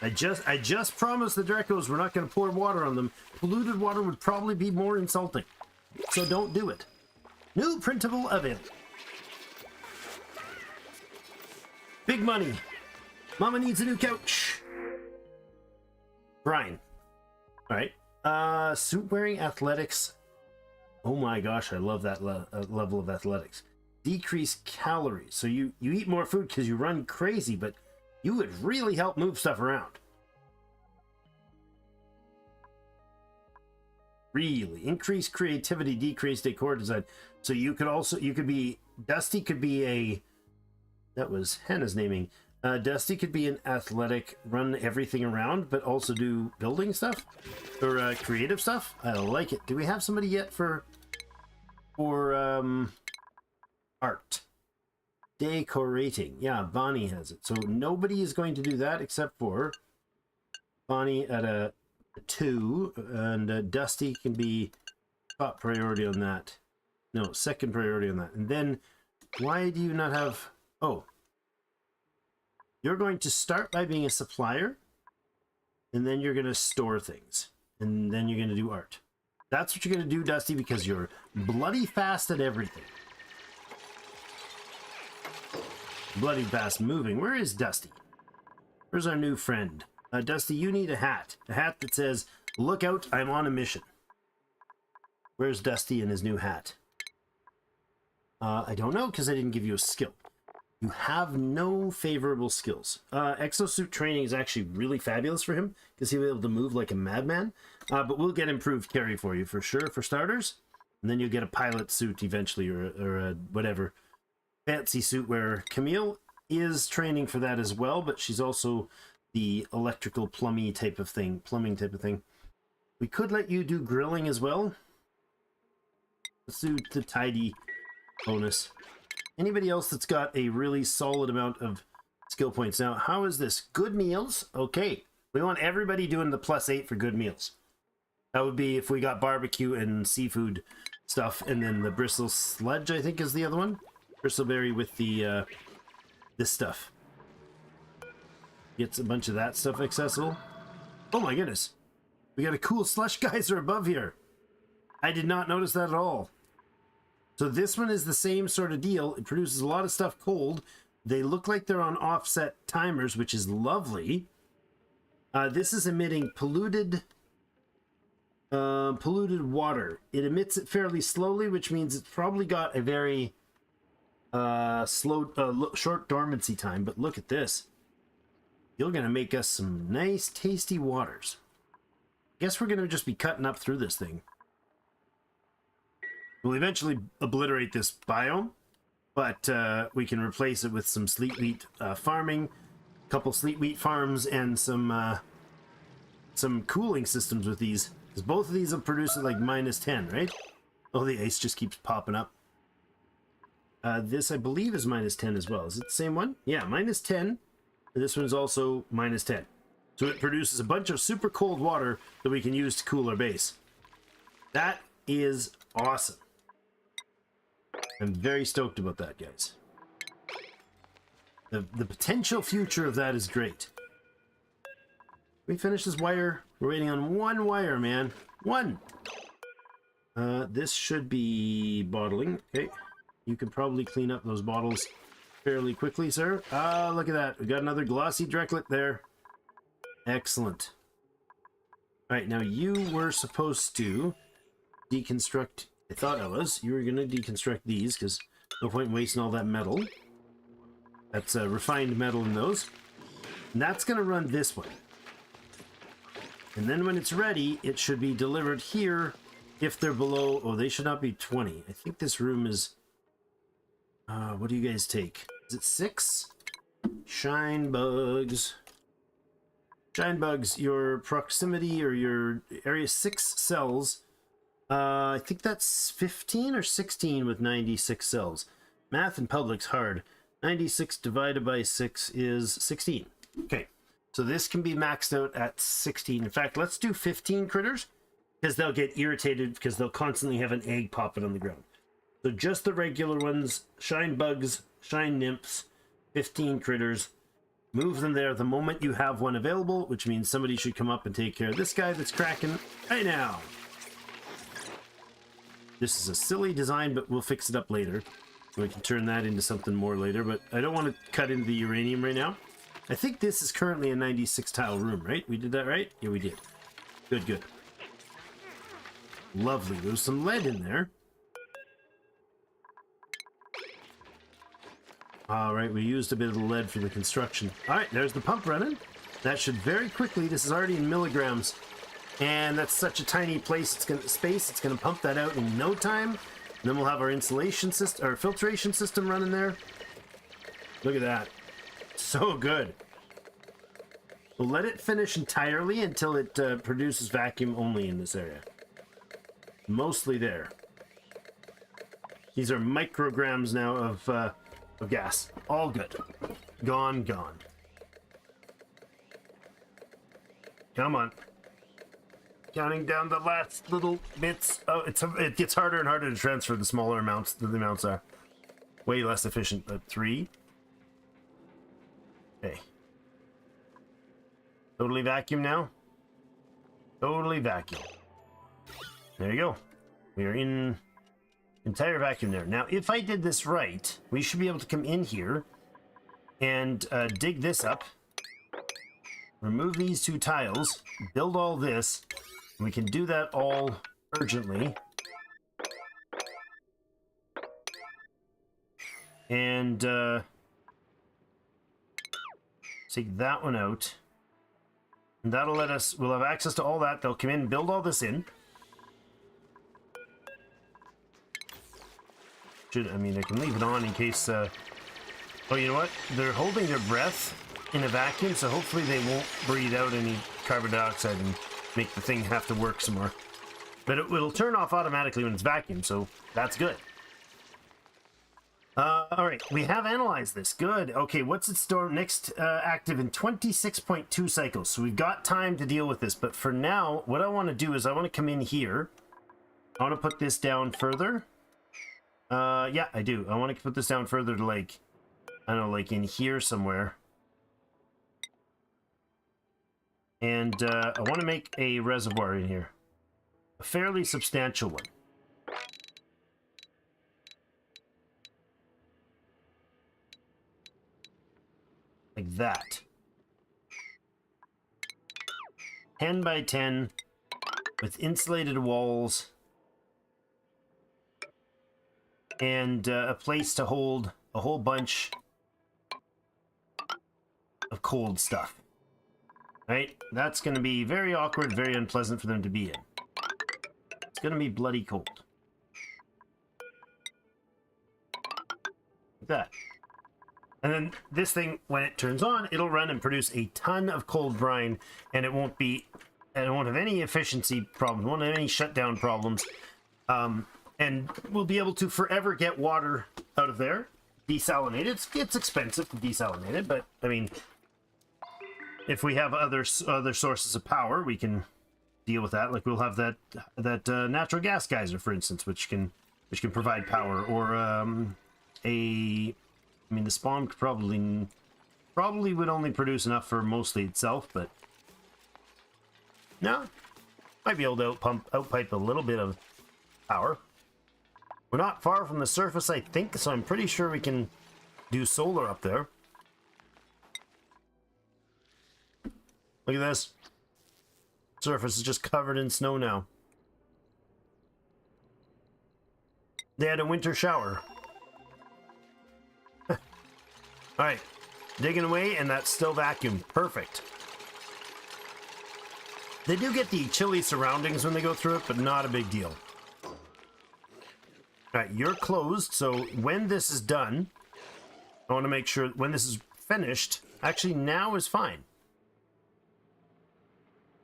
S2: I just promised the Drecos we're not gonna pour water on them. Polluted water would probably be more insulting. So don't do it. New printable available. Big money. Mama needs a new couch. Brian. Alright. Suit wearing athletics. Oh my gosh, I love that level of athletics. Decrease calories. So you eat more food because you run crazy, but you would really help move stuff around. Really. Increase creativity, decrease decor design. So you could be, Dusty could be a, that was Hannah's naming. Dusty could be an athletic, run everything around, but also do building stuff or creative stuff. I like it. Do we have somebody yet for art? Decorating. Yeah, Bonnie has it. So nobody is going to do that except for Bonnie at a 2, and Dusty can be top priority on that. No, second priority on that. And then why do you not have... Oh. You're going to start by being a supplier, and then you're going to store things, and then you're going to do art. That's what you're going to do, Dusty, because you're bloody fast at everything. Bloody fast moving. Where is Dusty? Where's our new friend? Dusty, you need a hat. A hat that says, "Look out, I'm on a mission." Where's Dusty and his new hat? I don't know, because I didn't give you a skill. You have no favorable skills. Exosuit training is actually really fabulous for him because he'll be able to move like a madman. But we'll get improved carry for you for sure, for starters. And then you'll get a pilot suit eventually, or a whatever fancy suit where Camille is training for that as well, but she's also the electrical plumbing type of thing. We could let you do grilling as well. Let's do the tidy bonus. Anybody else that's got a really solid amount of skill points? Now, how is this? Good meals? Okay. We want everybody doing the +8 for good meals. That would be if we got barbecue and seafood stuff, and then the bristle sludge, I think, is the other one. Bristleberry with the this stuff. Gets a bunch of that stuff accessible. Oh my goodness. We got a cool slush geyser above here. I did not notice that at all. So this one is the same sort of deal. It produces a lot of stuff cold. They look like they're on offset timers, which is lovely. This is emitting polluted water. It emits it fairly slowly, which means it's probably got a very short dormancy time. But look at this. You're going to make us some nice, tasty waters. Guess we're going to just be cutting up through this thing. We'll eventually obliterate this biome, but we can replace it with some sleet wheat farming, a couple sleet wheat farms, and some cooling systems with these. Because both of these will produce at like -10, right? Oh, the ice just keeps popping up. This, I believe, is -10 as well. Is it the same one? Yeah, -10. And this one's also -10. So it produces a bunch of super cold water that we can use to cool our base. That is awesome. I'm very stoked about that, guys. The potential future of that is great. We finished this wire. We're waiting on one wire, man. One! This should be bottling. Okay. You can probably clean up those bottles fairly quickly, sir. Ah, look at that. We got another glossy Drecklet there. Excellent. Alright, now you were supposed to deconstruct... I thought I was. You were going to deconstruct these, because no point in wasting all that metal. That's refined metal in those. And that's going to run this way. And then when it's ready, it should be delivered here if they're below... Oh, they should not be 20. I think this room is... what do you guys take? Is it 6? Shine bugs. Shine bugs, your proximity or your area 6 cells... I think that's 15 or 16 with 96 cells. Math in public's hard. 96 divided by 6 is 16. Okay, so this can be maxed out at 16. In fact, let's do 15 critters, because they'll get irritated because they'll constantly have an egg popping on the ground. So just the regular ones, shine bugs, shine nymphs, 15 critters. Move them there the moment you have one available, which means somebody should come up and take care of this guy that's cracking right now. This is a silly design, but we'll fix it up later. We can turn that into something more later, but I don't want to cut into the uranium right now. I think this is currently a 96 tile room, right? We did that right? Yeah, we did. Good, good. Lovely. There's some lead in there. All right, we used a bit of the lead for the construction. All right, there's the pump running. That should very quickly, this is already in milligrams. And that's such a tiny place, it's gonna pump that out in no time. And then we'll have our insulation system, our filtration system running there. Look at that. So good. We'll let it finish entirely until it produces vacuum only in this area. Mostly there. These are micrograms now of gas. All good. Gone, gone. Come on. Counting down the last little bits. Oh, it gets harder and harder to transfer the smaller amounts than the amounts are. Way less efficient. But 3. Okay. Totally vacuum now. Totally vacuum. There you go. We are in entire vacuum there. Now, if I did this right, we should be able to come in here and dig this up. Remove these 2 tiles. Build all this. We can do that all urgently. And take that one out. And that'll let us, we'll have access to all that. They'll come in, build all this in. I mean, I can leave it on in case, oh, you know what? They're holding their breath in a vacuum, so hopefully they won't breathe out any carbon dioxide and make the thing have to work some more. But it'll turn off automatically when it's vacuum, so that's good. All right, we have analyzed this. Good. Okay, what's its store next active in 26.2 cycles? So we've got time to deal with this, but for now, what I want to do is I want to come in here. I want to put this down further. Yeah, I do. I want to put this down further to, like, I don't know, like in here somewhere. And I want to make a reservoir in here. A fairly substantial one. Like that. 10 by 10 with insulated walls. And a place to hold a whole bunch of cold stuff. Right? That's going to be very awkward, very unpleasant for them to be in. It's going to be bloody cold. Like that. And then this thing, when it turns on, it'll run and produce a ton of cold brine, and it won't have any efficiency problems, won't have any shutdown problems. And we'll be able to forever get water out of there, desalinated. It's expensive to desalinate it, but I mean, if we have other sources of power, we can deal with that. Like we'll have that natural gas geyser, for instance, which can provide power, or I mean, the spawn probably would only produce enough for mostly itself, but no, might be able to outpipe a little bit of power. We're not far from the surface, I think, so I'm pretty sure we can do solar up there. Look at this. Surface is just covered in snow now. They had a winter shower. Alright. Digging away, and that's still vacuum. Perfect. They do get the chilly surroundings when they go through it, but not a big deal. Alright, you're closed, so when this is done, I want to make sure when this is finished, actually now is fine.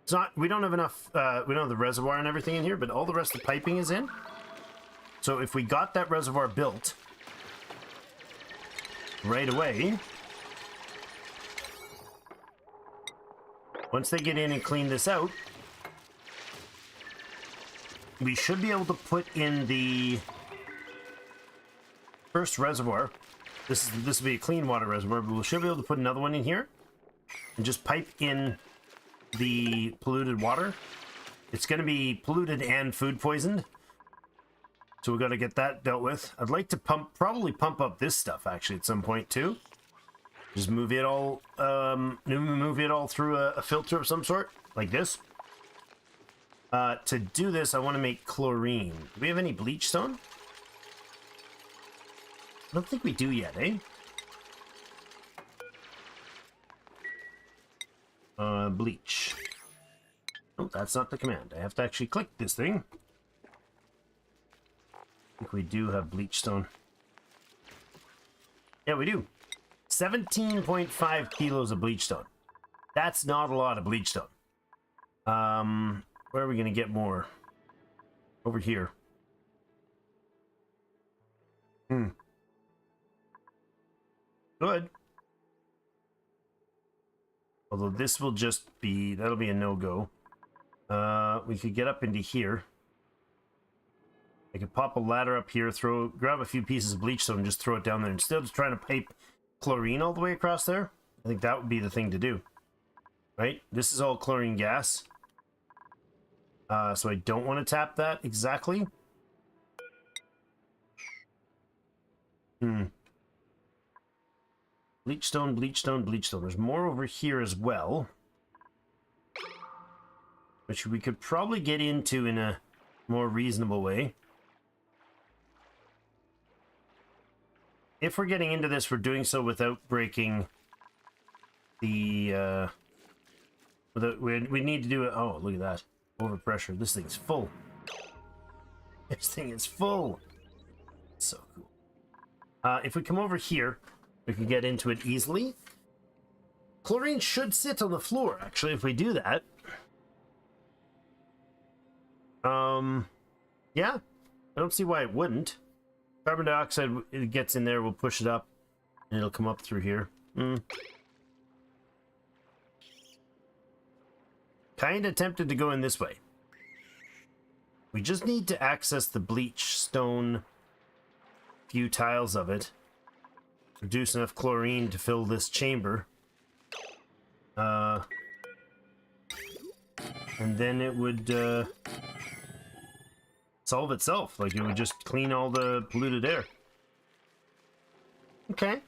S2: It's not, we don't have enough, we don't have the reservoir and everything in here, but all the rest of the piping is in. So if we got that reservoir built right away, once they get in and clean this out, we should be able to put in the first reservoir. This will be a clean water reservoir, but we should be able to put another one in here and just pipe in the polluted water. It's going to be polluted and food poisoned, so we've got to get that dealt with. I'd like to probably pump up this stuff actually at some point too. Just move it all through a filter of some sort, like this. To do this, I want to make chlorine. Do we have any bleach stone? I don't think we do yet, eh? Bleach. Oh, that's not the command. I have to actually click this thing. I think we do have bleach stone. Yeah, we do. 17.5 kilos of bleach stone. That's not a lot of bleach stone. Where are we going to get more? Over here. Good. Although this will just be, that'll be a no-go. We could get up into here. I could pop a ladder up here, grab a few pieces of bleach stone and just throw it down there. Instead of trying to pipe chlorine all the way across there, I think that would be the thing to do. Right? This is all chlorine gas. So I don't want to tap that exactly. Bleach stone, bleach stone, bleach stone. There's more over here as well, which we could probably get into in a more reasonable way. If we're getting into this, we're doing so without breaking the... we need to do it... Oh, look at that. Overpressure. This thing's full. This thing is full. So cool. If we come over here, we can get into it easily. Chlorine should sit on the floor, actually, if we do that. Yeah. I don't see why it wouldn't. Carbon dioxide, it gets in there, we'll push it up, and it'll come up through here. Kind of tempted to go in this way. We just need to access the bleach stone, few tiles of it, produce enough chlorine to fill this chamber, and then it would solve itself. Like, it would just clean all the polluted air. Okay.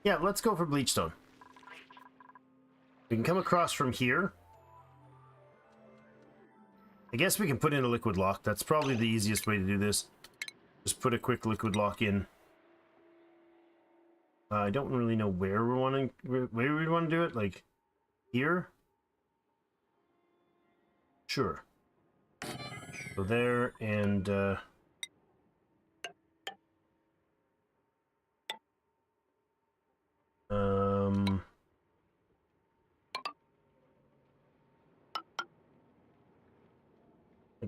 S2: Yeah, let's go for bleach stone. We can come across from here. I guess we can put in a liquid lock. That's probably the easiest way to do this. Just put a quick liquid lock in. I don't really know where we want to do it. Like here? Sure. So there, and like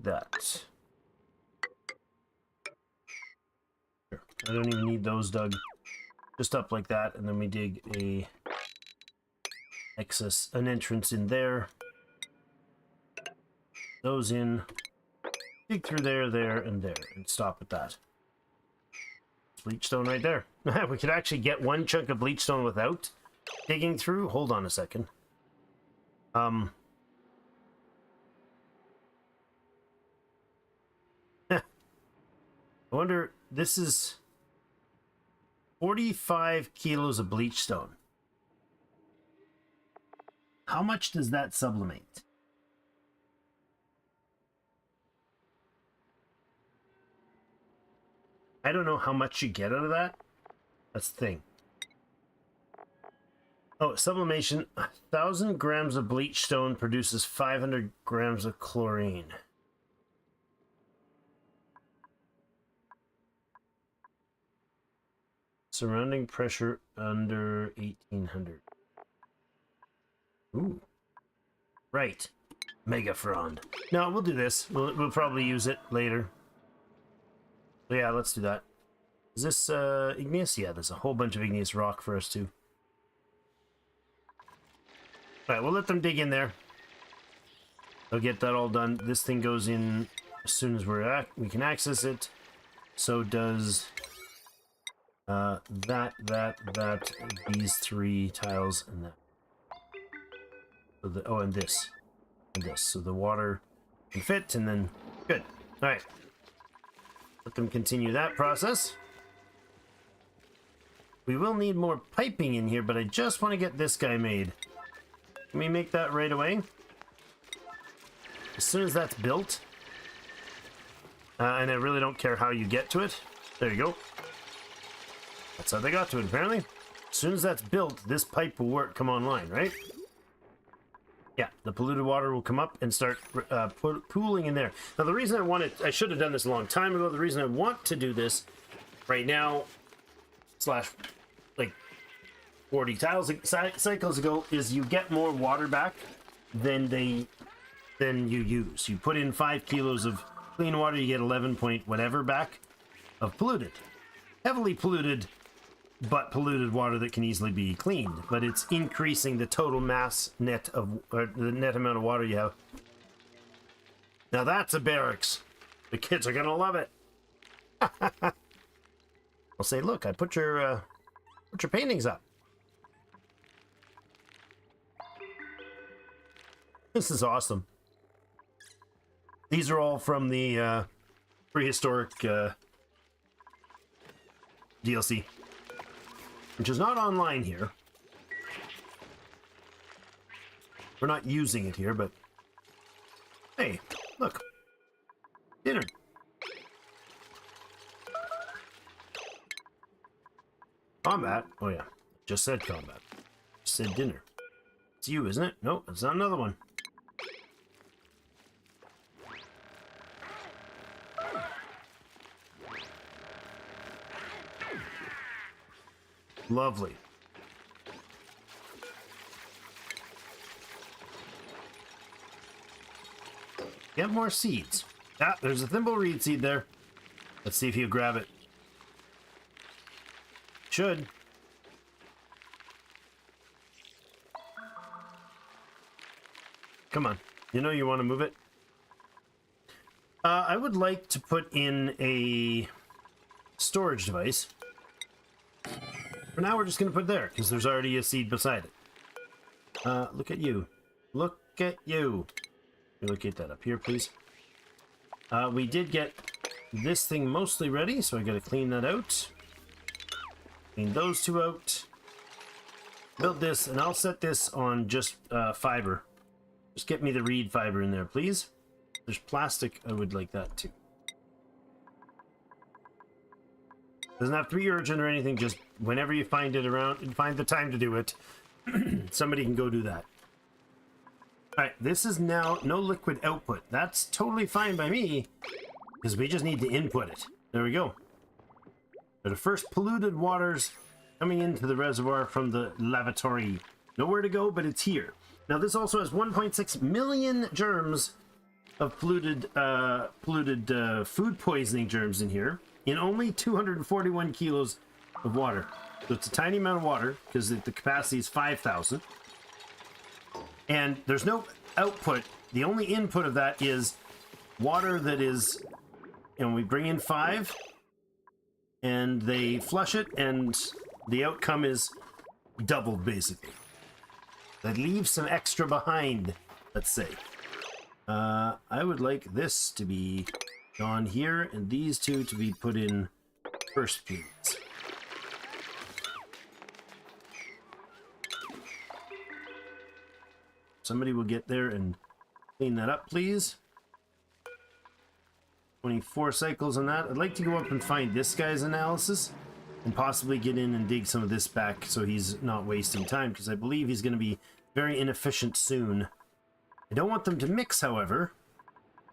S2: that. Sure. I don't even need those dug. Just up like that, and then we dig an entrance in there. Those in. Dig through there, and there, and stop at that. Bleach stone right there. We could actually get one chunk of bleach stone without digging through. Hold on a second. I wonder, this is 45 kilos of bleach stone. How much does that sublimate? I don't know how much you get out of that. That's the thing. Oh, sublimation. 1,000 grams of bleach stone produces 500 grams of chlorine. Surrounding pressure under 1,800. Ooh. Right. Mega frond. No, we'll do this. We'll probably use it later. So yeah, let's do that. Is this igneous? Yeah, there's a whole bunch of igneous rock for us too. Alright, we'll let them dig in there. They'll get that all done. This thing goes in as soon as we can access it. So does these three tiles, and that. So and this. And this. So the water can fit, and then good. Alright. Let them continue that process. We will need more piping in here, but I just want to get this guy made. Can we make that right away? As soon as that's built. And I really don't care how you get to it. There you go. That's how they got to it, apparently. As soon as that's built, this pipe will come online, right? Yeah, the polluted water will come up and start pooling in there. Now, the reason I should have done this a long time ago. The reason I want to do this right now, 40,000 cycles ago is you get more water back than you use. You put in 5 kilos of clean water, you get 11 point whatever back of polluted. Heavily polluted, but polluted water that can easily be cleaned. But it's increasing the total mass net of, or the net amount of water you have. Now that's a barracks. The kids are gonna love it. I'll say, look, I put your paintings up. This is awesome. These are all from the prehistoric DLC, which is not online here. We're not using it here, but hey, look, dinner. Combat? Oh yeah, just said combat. Just said dinner. It's you, isn't it? No, it's not another one. Lovely. Get more seeds. Ah, there's a thimbleweed seed there. Let's see if you grab it. Should. Come on. You know you want to move it. I would like to put in a storage device. For now, we're just going to put it there, because there's already a seed beside it. Look at you. Look at you. Locate that up here, please. We did get this thing mostly ready, so I got to clean that out. Clean those two out. Build this, and I'll set this on just fiber. Just get me the reed fiber in there, please. There's plastic. I would like that too. Doesn't have to be urgent or anything. Just whenever you find it around and find the time to do it, somebody can go do that. All right, this is now no liquid output. That's totally fine by me, because we just need to input it. There we go. The first polluted waters coming into the reservoir from the lavatory. Nowhere to go, but it's here. Now this also has 1.6 million germs of polluted food poisoning germs in here, in only 241 kilos of water. So it's a tiny amount of water, because the capacity is 5,000. And there's no output. The only input of that is water that is, and we bring in 5, and they flush it, and the outcome is doubled, basically. That leaves some extra behind, let's say. I would like this to be gone here, and these two to be put in first, please. Somebody will get there and clean that up, please. 24 cycles on that. I'd like to go up and find this guy's analysis and possibly get in and dig some of this back so he's not wasting time, because I believe he's going to be very inefficient soon. I don't want them to mix, however,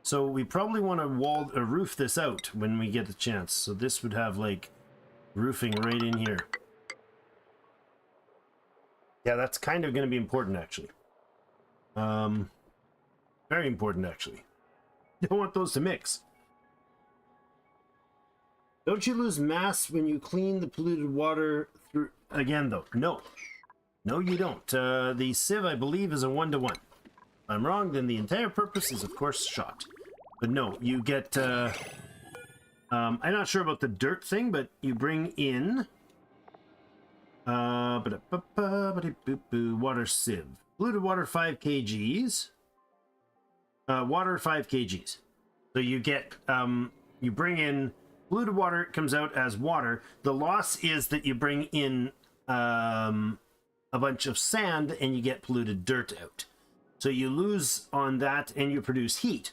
S2: so we probably want to roof this out when we get a chance. So this would have like roofing right in here. Yeah, that's kind of going to be important, actually. Very important, actually. Don't want those to mix. Don't you lose mass when you clean the polluted water through again, though? No. No, you don't. The sieve, I believe, is a 1-to-1. If I'm wrong, then the entire purpose is, of course, shot. But no, you get... I'm not sure about the dirt thing, but you bring in... water sieve. Polluted water, 5 kgs. Water, 5 kgs. So you get... you bring in... polluted water, it comes out as water. The loss is that you bring in... a bunch of sand and you get polluted dirt out. So you lose on that and you produce heat.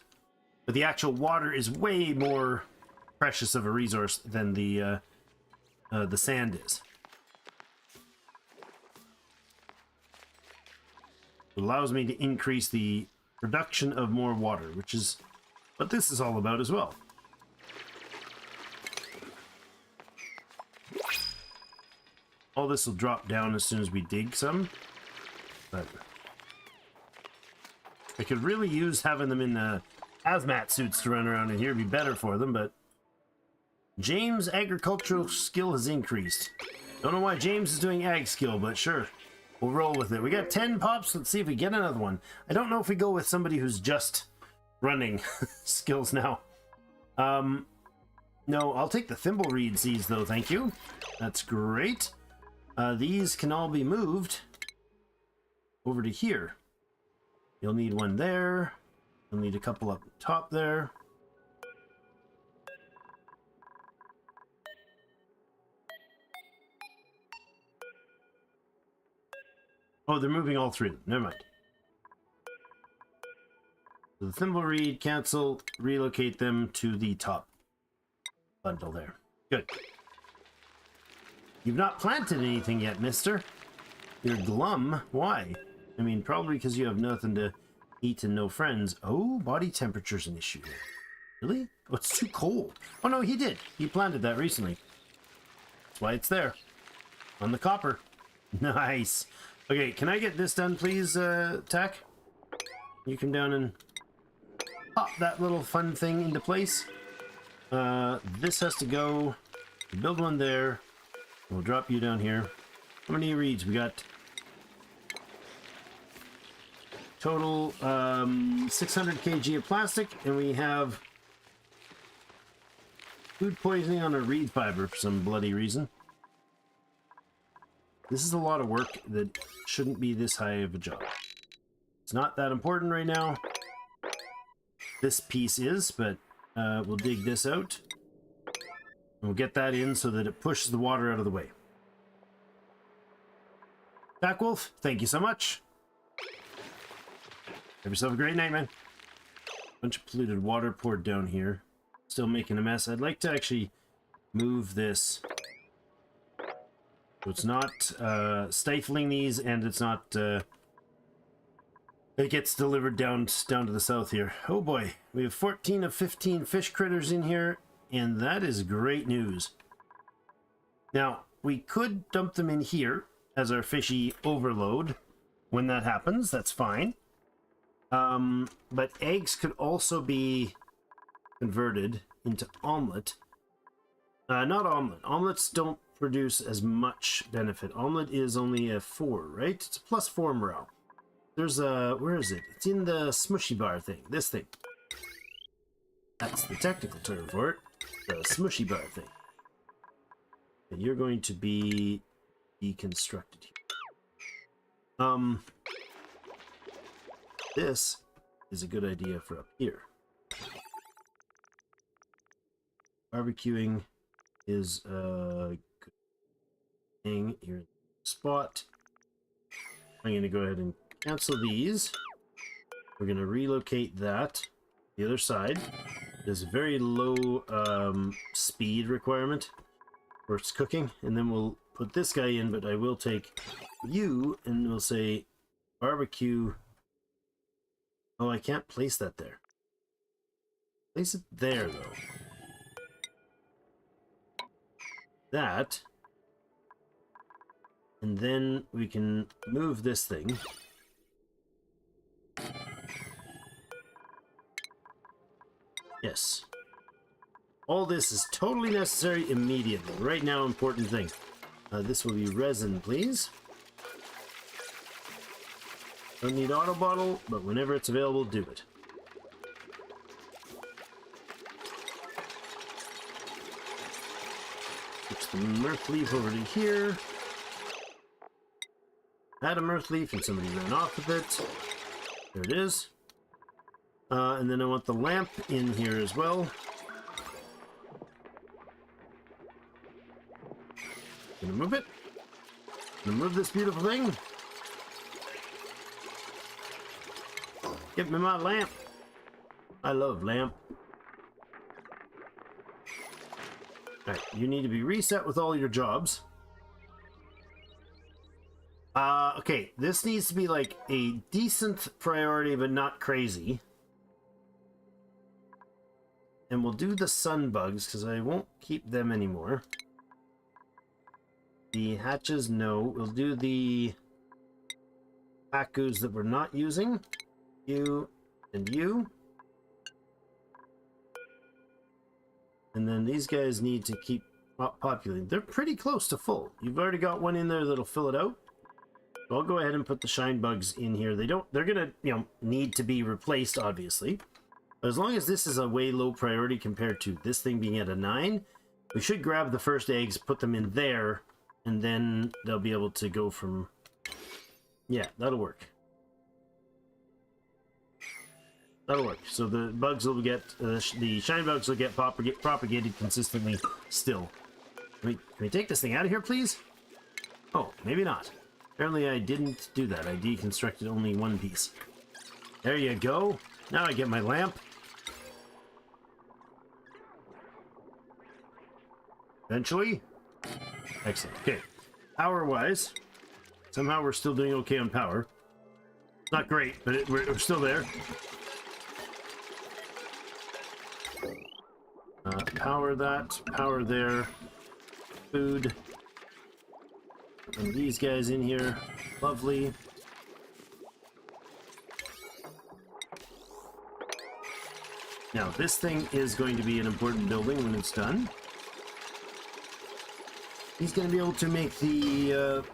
S2: But the actual water is way more precious of a resource than the sand is. It allows me to increase the production of more water, which is what this is all about as well. All this will drop down as soon as we dig some. But I could really use having them in the hazmat suits to run around in here. It'd be better for them, but James' agricultural skill has increased. Don't know why James is doing ag skill, but sure. We'll roll with it. We got 10 pops. Let's see if we get another one. I don't know if we go with somebody who's just running skills now. No, I'll take the thimble reed seeds though, thank you. That's great. These can all be moved over to here. You'll need one there. You'll need a couple up top there. Oh, they're moving all three. Never mind. So the thimble reed, cancel, relocate them to the top bundle there. Good. You've not planted anything yet, mister. You're glum. Why? I mean, probably because you have nothing to eat and no friends. Oh, body temperature's an issue. Really? Oh, it's too cold. Oh, no, he did. He planted that recently. That's why it's there. On the copper. Nice. Okay, can I get this done, please, Tack? You come down and pop that little fun thing into place. This has to go. Build one there. We'll drop you down here. How many reeds? We got total 600 kg of plastic, and we have food poisoning on a reed fiber for some bloody reason. This is a lot of work that shouldn't be this high of a job. It's not that important right now. This piece is, but we'll dig this out. And we'll get that in so that it pushes the water out of the way. Jack Wolf, thank you so much. Have yourself a great night, man. Bunch of polluted water poured down here. Still making a mess. I'd like to actually move this so it's not stifling these, and it's not it gets delivered down to the south here. Oh boy, we have 14 of 15 fish critters in here, and that is great news. Now, we could dump them in here as our fishy overload. When that happens, that's fine. But eggs could also be converted into omelet. Not omelet. Omelets don't produce as much benefit. Omelet is only a 4, right? It's a +4 morale. There's a... where is it? It's in the smushy bar thing. This thing. That's the technical term for it. The smushy bar thing. And you're going to be deconstructed here. This is a good idea for up here. Barbecuing is a good thing here in the spot. I'm going to go ahead and cancel these. We're going to relocate that to the other side. There's a very low speed requirement for its cooking, and then we'll put this guy in, but I will take you and we'll say barbecue. Oh, I can't place that there. Place it there, though. That. And then we can move this thing. Yes. All this is totally necessary immediately. Right now, important thing. This will be resin, please. Don't need auto bottle, but whenever it's available, do it. Switch the mirth leaf over to here. Had a mirth leaf and somebody ran off with it. There it is. And then I want the lamp in here as well. Gonna move it. Gonna move this beautiful thing. Give me my lamp. I love lamp. Alright, you need to be reset with all your jobs. Okay, this needs to be like a decent priority, but not crazy. And we'll do the sun bugs, because I won't keep them anymore. The hatches, no. We'll do the Pakus that we're not using. You and you. And then these guys need to keep populating. They're pretty close to full. You've already got one in there that'll fill it out. So I'll go ahead and put the shine bugs in here. They're gonna, need to be replaced, obviously. But as long as this is a way low priority compared to this thing being at a 9, we should grab the first eggs, put them in there, and then they'll be able to go from... Yeah, that'll work. That'll work. So the bugs will get, the shine bugs will get propagated consistently still. Can we take this thing out of here, please? Oh, maybe not. Apparently I didn't do that. I deconstructed only one piece. There you go. Now I get my lamp. Eventually. Excellent. Okay. Power-wise, somehow we're still doing okay on power. Not great, but we're still there. Power that. Power there. Food. And these guys in here. Lovely. Now, this thing is going to be an important building when it's done. He's going to be able to make the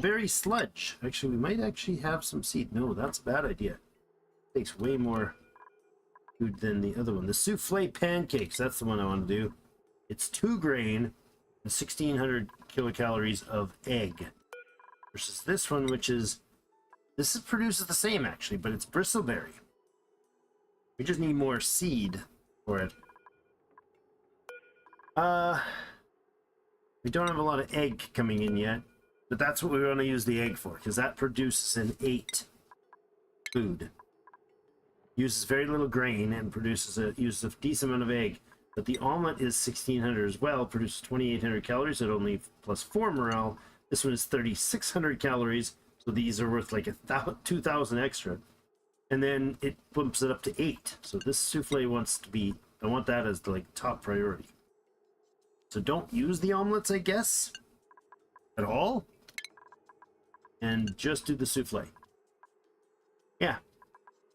S2: berry sludge. Actually, we might actually have some seed. No, that's a bad idea. Takes way more food than the other one. The souffle pancakes, that's the one I want to do. It's 2 grain and 1,600 kilocalories of egg. Versus this one, which is... This produces the same, actually, but it's bristleberry. We just need more seed for it. We don't have a lot of egg coming in yet, but that's what we want to use the egg for, because that produces an 8 food. Uses very little grain and uses a decent amount of egg. But the omelet is 1,600 as well, produces 2,800 calories at only +4 morale. This one is 3,600 calories, so these are worth like 2,000 extra. And then it bumps it up to 8. So this souffle wants to be, I want that as the like top priority. So don't use the omelets, I guess, at all. And just do the souffle. Yeah,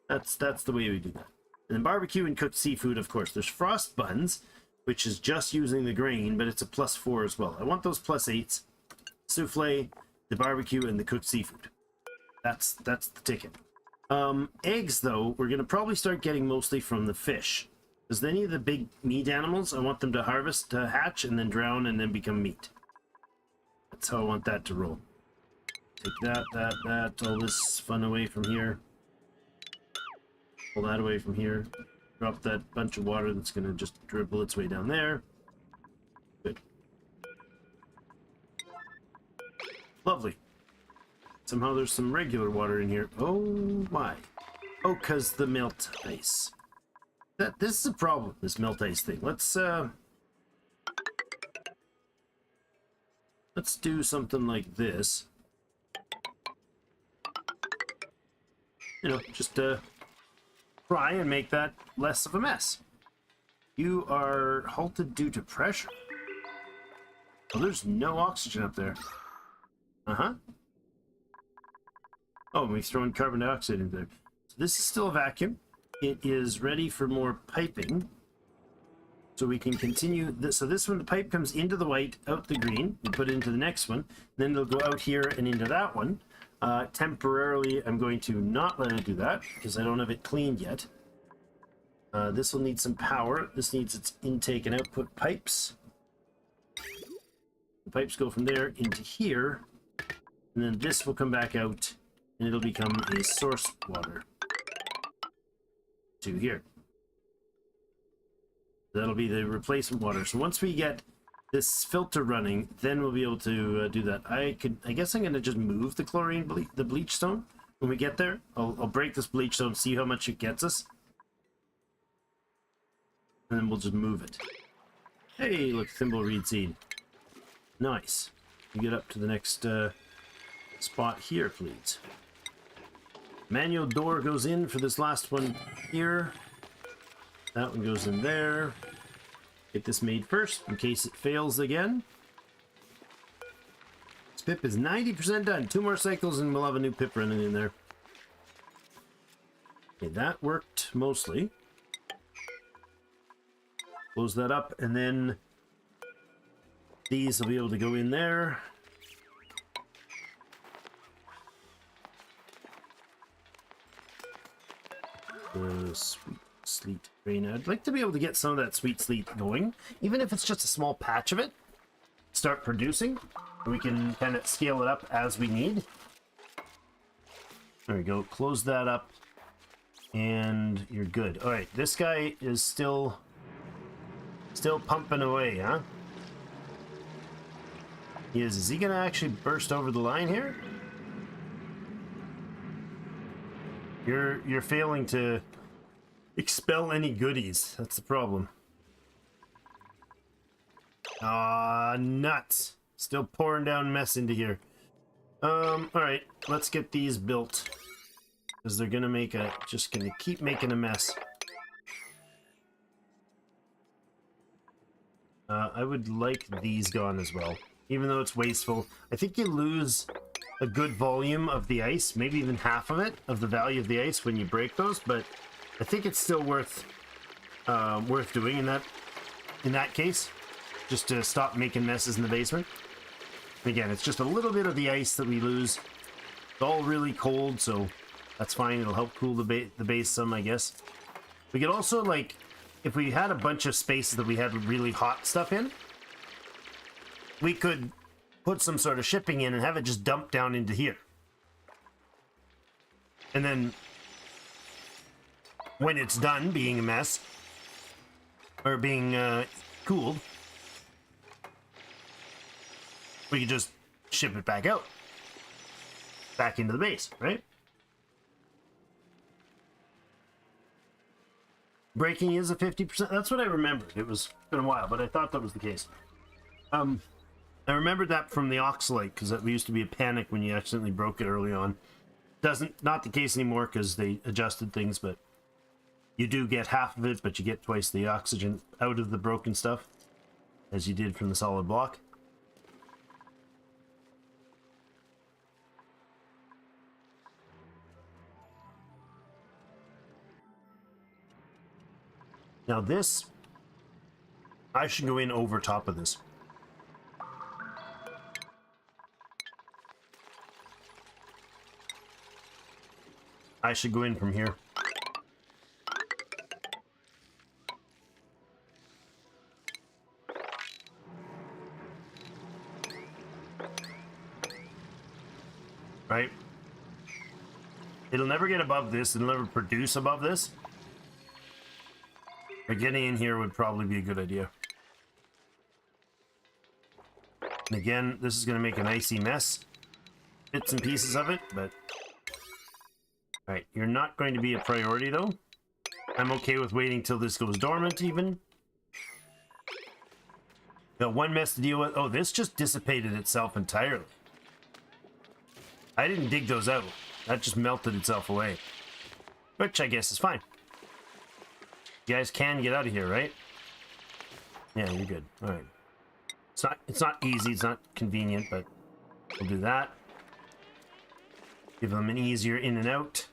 S2: that's the way we do that. And then barbecue and cooked seafood, of course. There's frost buns, which is just using the grain, but it's a +4 as well. I want those +8s. Souffle, the barbecue, and the cooked seafood. That's the ticket. Eggs, though, we're going to probably start getting mostly from the fish. Because any of the big meat animals, I want them to harvest, to hatch, and then drown, and then become meat. That's how I want that to roll. Take that, all this fun away from here. Pull that away from here. Drop that bunch of water that's going to just dribble its way down there. Good. Lovely. Somehow there's some regular water in here. Oh my. Oh, because the melt ice. This is a problem, this melt ice thing. Let's do something like this. You know, just try and make that less of a mess. You are halted due to pressure. Oh, there's no oxygen up there. Uh-huh. Oh, we've thrown carbon dioxide in there. So this is still a vacuum. It is ready for more piping. So we can continue this. So this one, the pipe comes into the white, out the green. We put it into the next one. Then it'll go out here and into that one. Temporarily, I'm going to not let it do that because I don't have it cleaned yet. This will need some power. This needs its intake and output pipes. The pipes go from there into here. And then this will come back out and it'll become a source water to here. That'll be the replacement water. So once we get this filter running, then we'll be able to do that. I guess I'm going to just move the chlorine, the bleach stone when we get there. I'll break this bleach stone, see how much it gets us. And then we'll just move it. Hey, look, thimbleweed seed. Nice. You get up to the next spot here, please. Manual door goes in for this last one here. That one goes in there. Get this made first in case it fails again. Pip is 90% done. 2 more cycles and we'll have a new Pip running in there. Okay, that worked mostly. Close that up, and then these will be able to go in there. Sweet sleet rain. I'd like to be able to get some of that sweet sleet going, even if it's just a small patch of it. Start producing. We can kind of scale it up as we need. There we go. Close that up, and you're good. All right, this guy is still pumping away, huh? He is. Is he gonna actually burst over the line here? You're failing to expel any goodies. That's the problem. Ah, nuts. Still pouring down mess into here. Alright, let's get these built. Because they're gonna just gonna keep making a mess. I would like these gone as well. Even though it's wasteful. I think you lose a good volume of the ice, maybe even half of it, of the value of the ice when you break those, but I think it's still worth doing in that case, just to stop making messes in the basement. Again, it's just a little bit of the ice that we lose. It's all really cold, so that's fine. It'll help cool the base some, I guess. We could also, like, if we had a bunch of spaces that we had really hot stuff in, we could put some sort of shipping in and have it just dump down into here. And then when it's done being a mess, or being cooled, we could just ship it back out. Back into the base, right? Breaking is a 50%. That's what I remembered. It was been a while, but I thought that was the case. I remembered that from the Oxalite, because that used to be a panic when you accidentally broke it early on. Not the case anymore because they adjusted things, but you do get half of it, but you get twice the oxygen out of the broken stuff, as you did from the solid block. Now this, I should go in over top of this. I should go in from here. Right? It'll never get above this. It'll never produce above this. But getting in here would probably be a good idea. And again, this is going to make an icy mess. Bits and pieces of it, but... Alright, you're not going to be a priority, though. I'm okay with waiting till this goes dormant, even. Got one mess to deal with. Oh, this just dissipated itself entirely. I didn't dig those out. That just melted itself away. Which I guess is fine. You guys can get out of here, right? Yeah, you're good. Alright. It's not easy, it's not convenient, but we'll do that. Give them an easier in and out.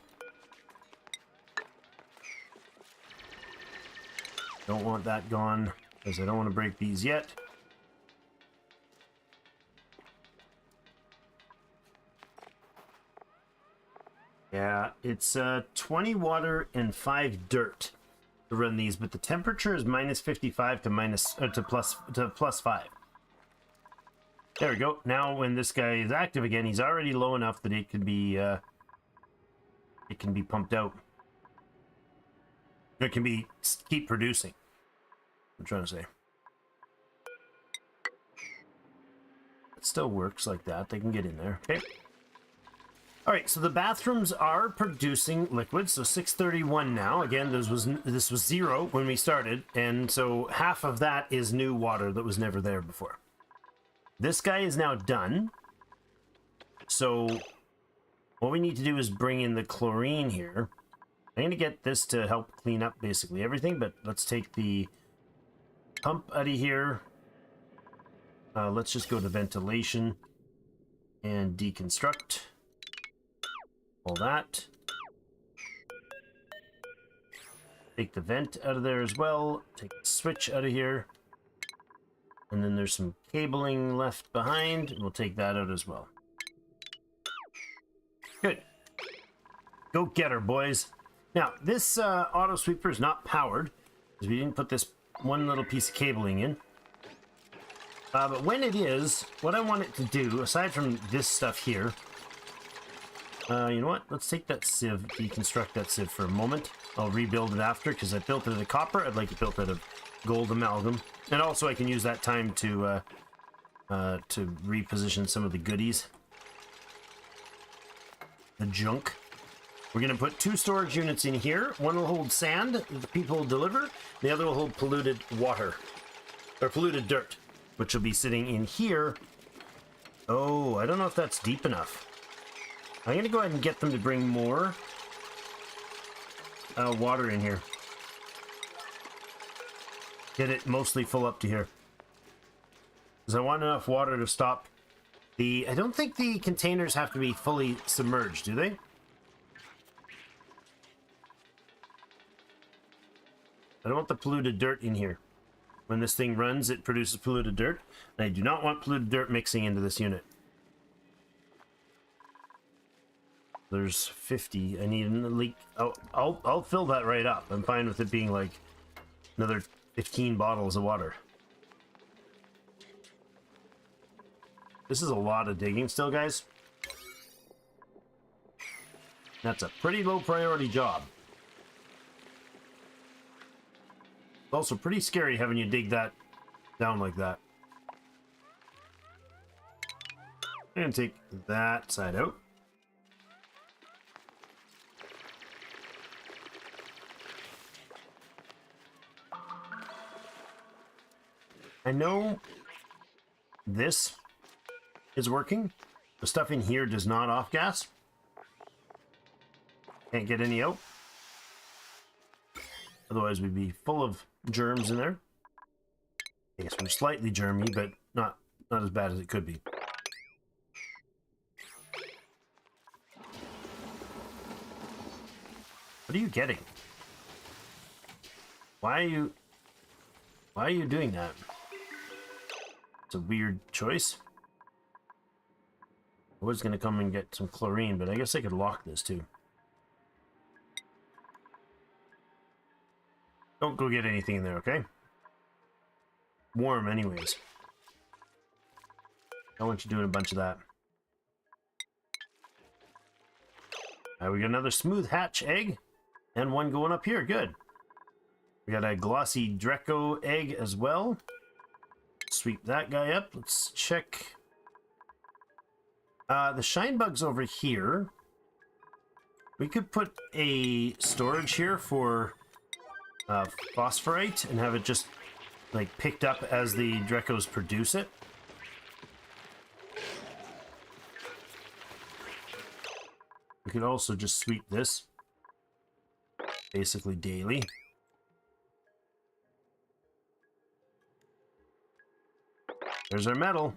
S2: Don't want that gone, because I don't want to break these yet. Yeah, it's 20 water and 5 dirt to run these, but the temperature is minus 55 to plus 5. There we go. Now when this guy is active again, he's already low enough that it can be pumped out. It can be keep producing. I'm trying to say. It still works like that. They can get in there. Okay. All right, so the bathrooms are producing liquid, so 631 now. Again, this was 0 when we started, and so half of that is new water that was never there before. This guy is now done. So what we need to do is bring in the chlorine here. I'm going to get this to help clean up basically everything, but let's take the pump out of here. Let's just go to ventilation. And deconstruct all that. Take the vent out of there as well. Take the switch out of here. And then there's some cabling left behind. We'll take that out as well. Good. Go get her, boys. Now, this auto sweeper is not powered, because we didn't put this one little piece of cabling in. But when it is, what I want it to do, aside from this stuff here, you know what? Let's take that sieve, deconstruct that sieve for a moment. I'll rebuild it after, because I built it out of copper. I'd like it built out of gold amalgam. And also I can use that time to reposition some of the goodies. The junk. We're going to put 2 storage units in here. One will hold sand that the people will deliver. The other will hold polluted water. Or polluted dirt, which will be sitting in here. Oh, I don't know if that's deep enough. I'm going to go ahead and get them to bring more water in here. Get it mostly full up to here. Because I want enough water to stop the... I don't think the containers have to be fully submerged, do they? I don't want the polluted dirt in here. When this thing runs, it produces polluted dirt. And I do not want polluted dirt mixing into this unit. There's 50. I need a leak. I'll fill that right up. I'm fine with it being like another 15 bottles of water. This is a lot of digging still, guys. That's a pretty low priority job. It's also pretty scary having you dig that down like that. And take that side out. I know this is working. The stuff in here does not off gas. Can't get any out. Otherwise we'd be full of germs in there. I guess we're slightly germy, but not as bad as it could be. What are you getting? Why are you doing that? It's a weird choice. I was gonna come and get some chlorine, but I guess I could lock this too. Don't go get anything in there, okay? Warm anyways. I want you doing a bunch of that. We got another smooth hatch egg. And one going up here, good. We got a glossy Dreco egg as well. Sweep that guy up. Let's check. The shine bug's over here. We could put a storage here for phosphorite and have it just like picked up as the Drecos produce it. We could also just sweep this basically daily. There's our metal.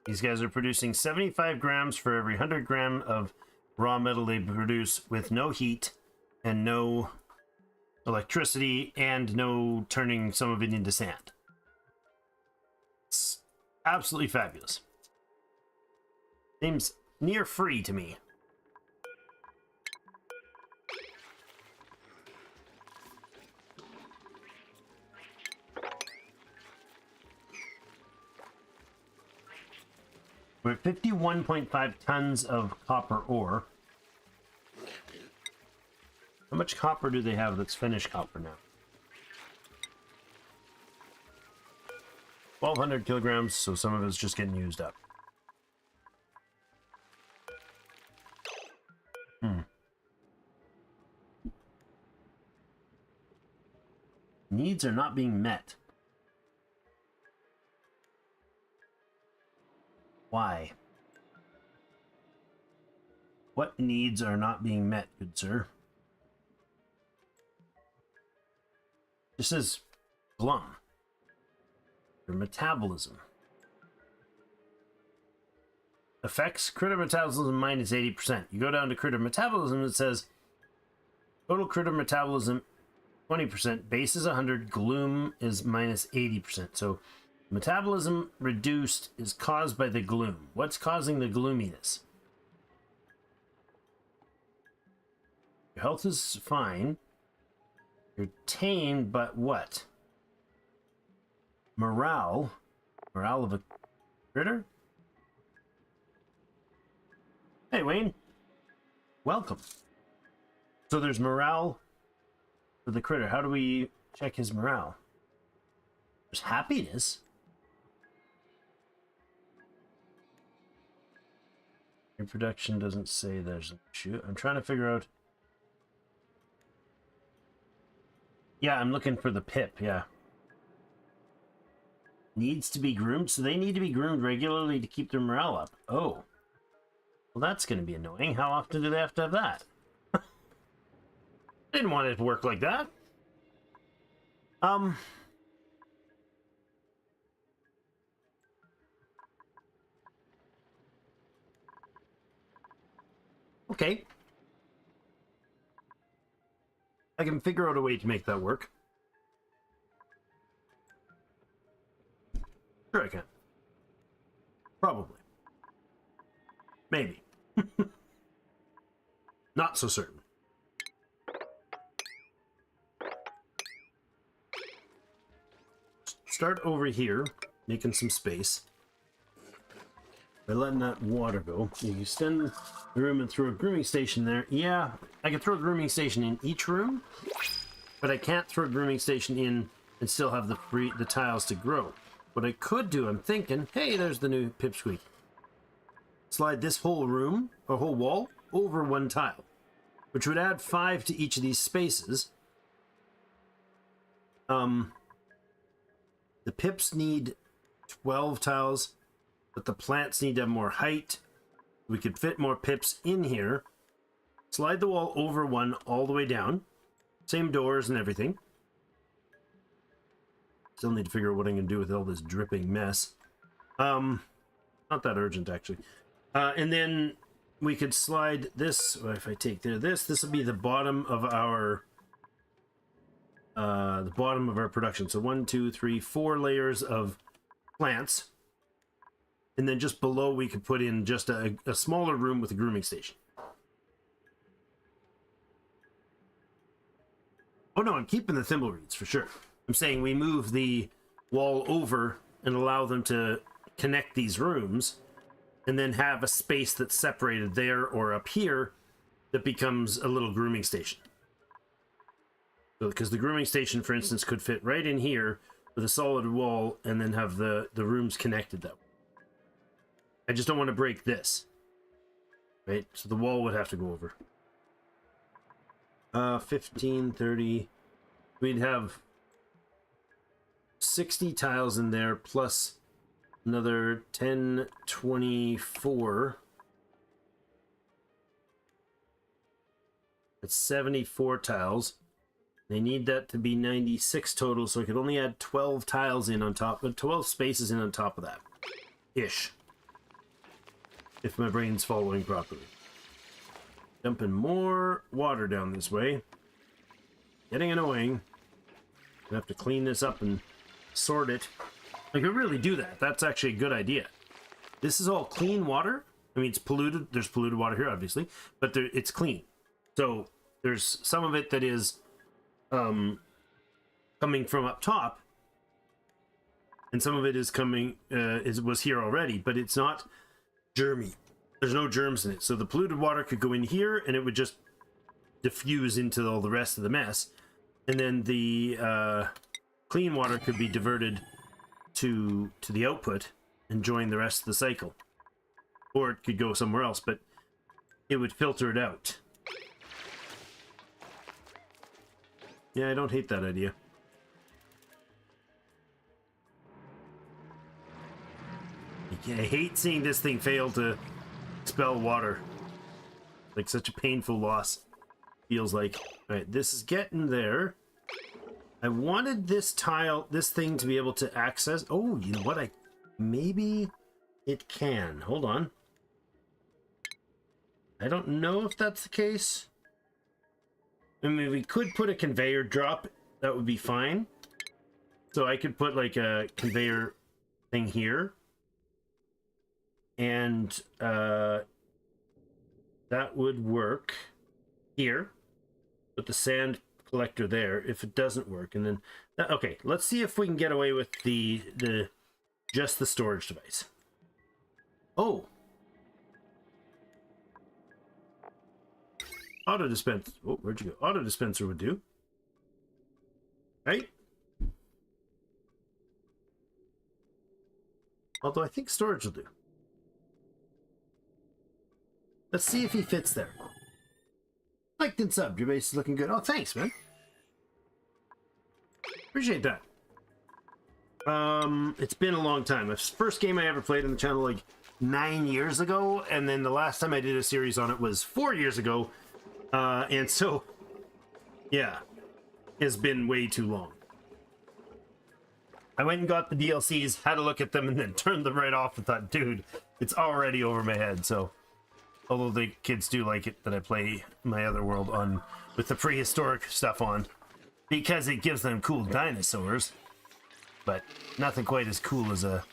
S2: These guys are producing 75 grams for every 100 gram of raw metal they produce with no heat and no electricity and no turning some of it into sand. It's absolutely fabulous. Seems near free to me. We're at 51.5 tons of copper ore. How much copper do they have that's finished copper now? 1,200 kilograms, so some of it's just getting used up. Needs are not being met. Why? What needs are not being met, good sir? This is glum. Your metabolism. effects, critter metabolism minus 80%. You go down to critter metabolism, it says total critter metabolism 20%, base is 100, gloom is minus 80%. So metabolism reduced is caused by the gloom. What's causing the gloominess? Your health is fine. You're tamed, but what? Morale of a critter? Hey, Wayne. Welcome. So there's morale for the critter. How do we check his morale? There's happiness. Reproduction doesn't say there's an issue. I'm trying to figure out. Yeah, I'm looking for the pip, yeah. Needs to be groomed, so they need to be groomed regularly to keep their morale up. Oh. Well, that's going to be annoying. How often do they have to have that? Didn't want it to work like that. Okay. I can figure out a way to make that work. Sure I can. Probably. Maybe. Not so certain. Start over here, making some space. By letting that water go. You extend the room and throw a grooming station there. Yeah, I can throw a grooming station in each room, but I can't throw a grooming station in and still have the tiles to grow. What I could do, I'm thinking, hey, there's the new pipsqueak. Slide this whole room, or whole wall, over one tile, which would add 5 to each of these spaces. The pips need 12 tiles, but the plants need to have more height. We could fit more pips in here. Slide the wall over one all the way down. Same doors and everything. Still need to figure out what I'm going to do with all this dripping mess. Not that urgent, actually. And then we could slide this, if I take this will be the bottom of our production. So 1, 2, 3, 4 layers of plants. And then just below we could put in just a smaller room with a grooming station. Oh no, I'm keeping the thimble reeds for sure. I'm saying we move the wall over and allow them to connect these rooms, and then have a space that's separated there or up here that becomes a little grooming station. So, because the grooming station, for instance, could fit right in here with a solid wall and then have the rooms connected that way. I just don't want to break this. Right? So the wall would have to go over. 15, 30. We'd have 60 tiles in there plus another 10, 24. That's 74 tiles. They need that to be 96 total, so I could only add 12 tiles in on top, but 12 spaces in on top of that. Ish. If my brain's following properly. Dumping more water down this way. Getting annoying. I have to clean this up and sort it. I could really do that. That's actually a good idea. This is all clean water. I mean, it's polluted. There's polluted water here, obviously, but it's clean. So there's some of it that is coming from up top, and some of it is coming was here already, but it's not germy. There's no germs in it. So the polluted water could go in here, and it would just diffuse into all the rest of the mess, and then the clean water could be diverted to the output and join the rest of the cycle, or it could go somewhere else, but it would filter it out. Yeah, I don't hate that idea. I hate seeing this thing fail to expel water. Like such a painful loss. Feels like. Alright, this is getting there. I wanted this thing to be able to access. Oh, you know what? Maybe it can. Hold on. I don't know if that's the case. I mean, we could put a conveyor drop. That would be fine. So I could put like a conveyor thing here. And that would work here. Put the sand collector there if it doesn't work. And then, okay, let's see if we can get away with the just the storage device. Oh. Auto dispenser. Oh, where'd you go? Auto dispenser would do. Right? Although I think storage will do. Let's see if he fits there. Liked and subbed. Your base is looking good. Oh, thanks, man. Appreciate that. It's been a long time. The first game I ever played on the channel like 9 years ago, and then the last time I did a series on it was 4 years ago. And so, yeah, it's been way too long. I went and got the DLCs, had a look at them, and then turned them right off and thought, dude, it's already over my head. So, although the kids do like it that I play my other world on with the prehistoric stuff on, because it gives them cool dinosaurs, but nothing quite as cool as a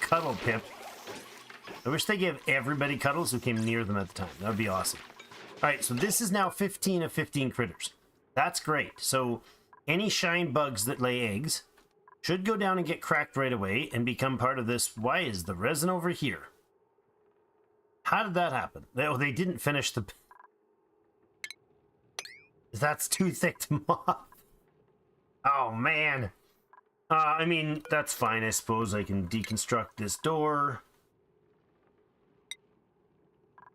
S2: cuddle pimp. I wish they gave everybody cuddles who came near them at the time. That would be awesome. All right, so this is now 15 of 15 critters. That's great. So any shine bugs that lay eggs should go down and get cracked right away and become part of this. Why is the resin over here? How did that happen? Oh, they didn't finish the... That's too thick to mop. Oh, man. I mean, that's fine. I suppose I can deconstruct this door.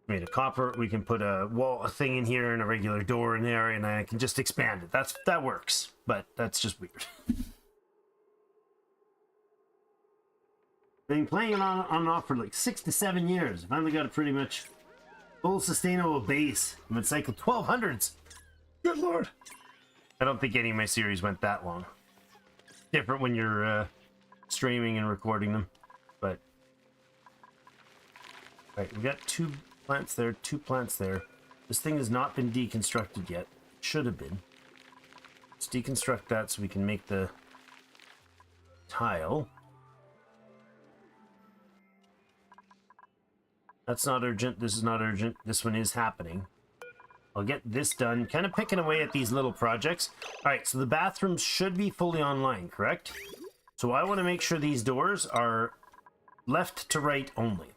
S2: Made a copper. We can put a thing in here and a regular door in there, and I can just expand it. That works, but that's just weird. Been playing it on and off for like 6 to 7 years. Finally got a pretty much full sustainable base. I'm at cycle 1200s. Good lord. I don't think any of my series went that long. Different when you're streaming and recording them, but all right, we got 2 plants there, 2 plants there. This thing has not been deconstructed yet. Should have been. Let's deconstruct that so we can make the tile. That's not urgent. This is not urgent. This one is happening. I'll get this done. Kind of picking away at these little projects. All right, so the bathrooms should be fully online, correct? So I want to make sure these doors are left to right only.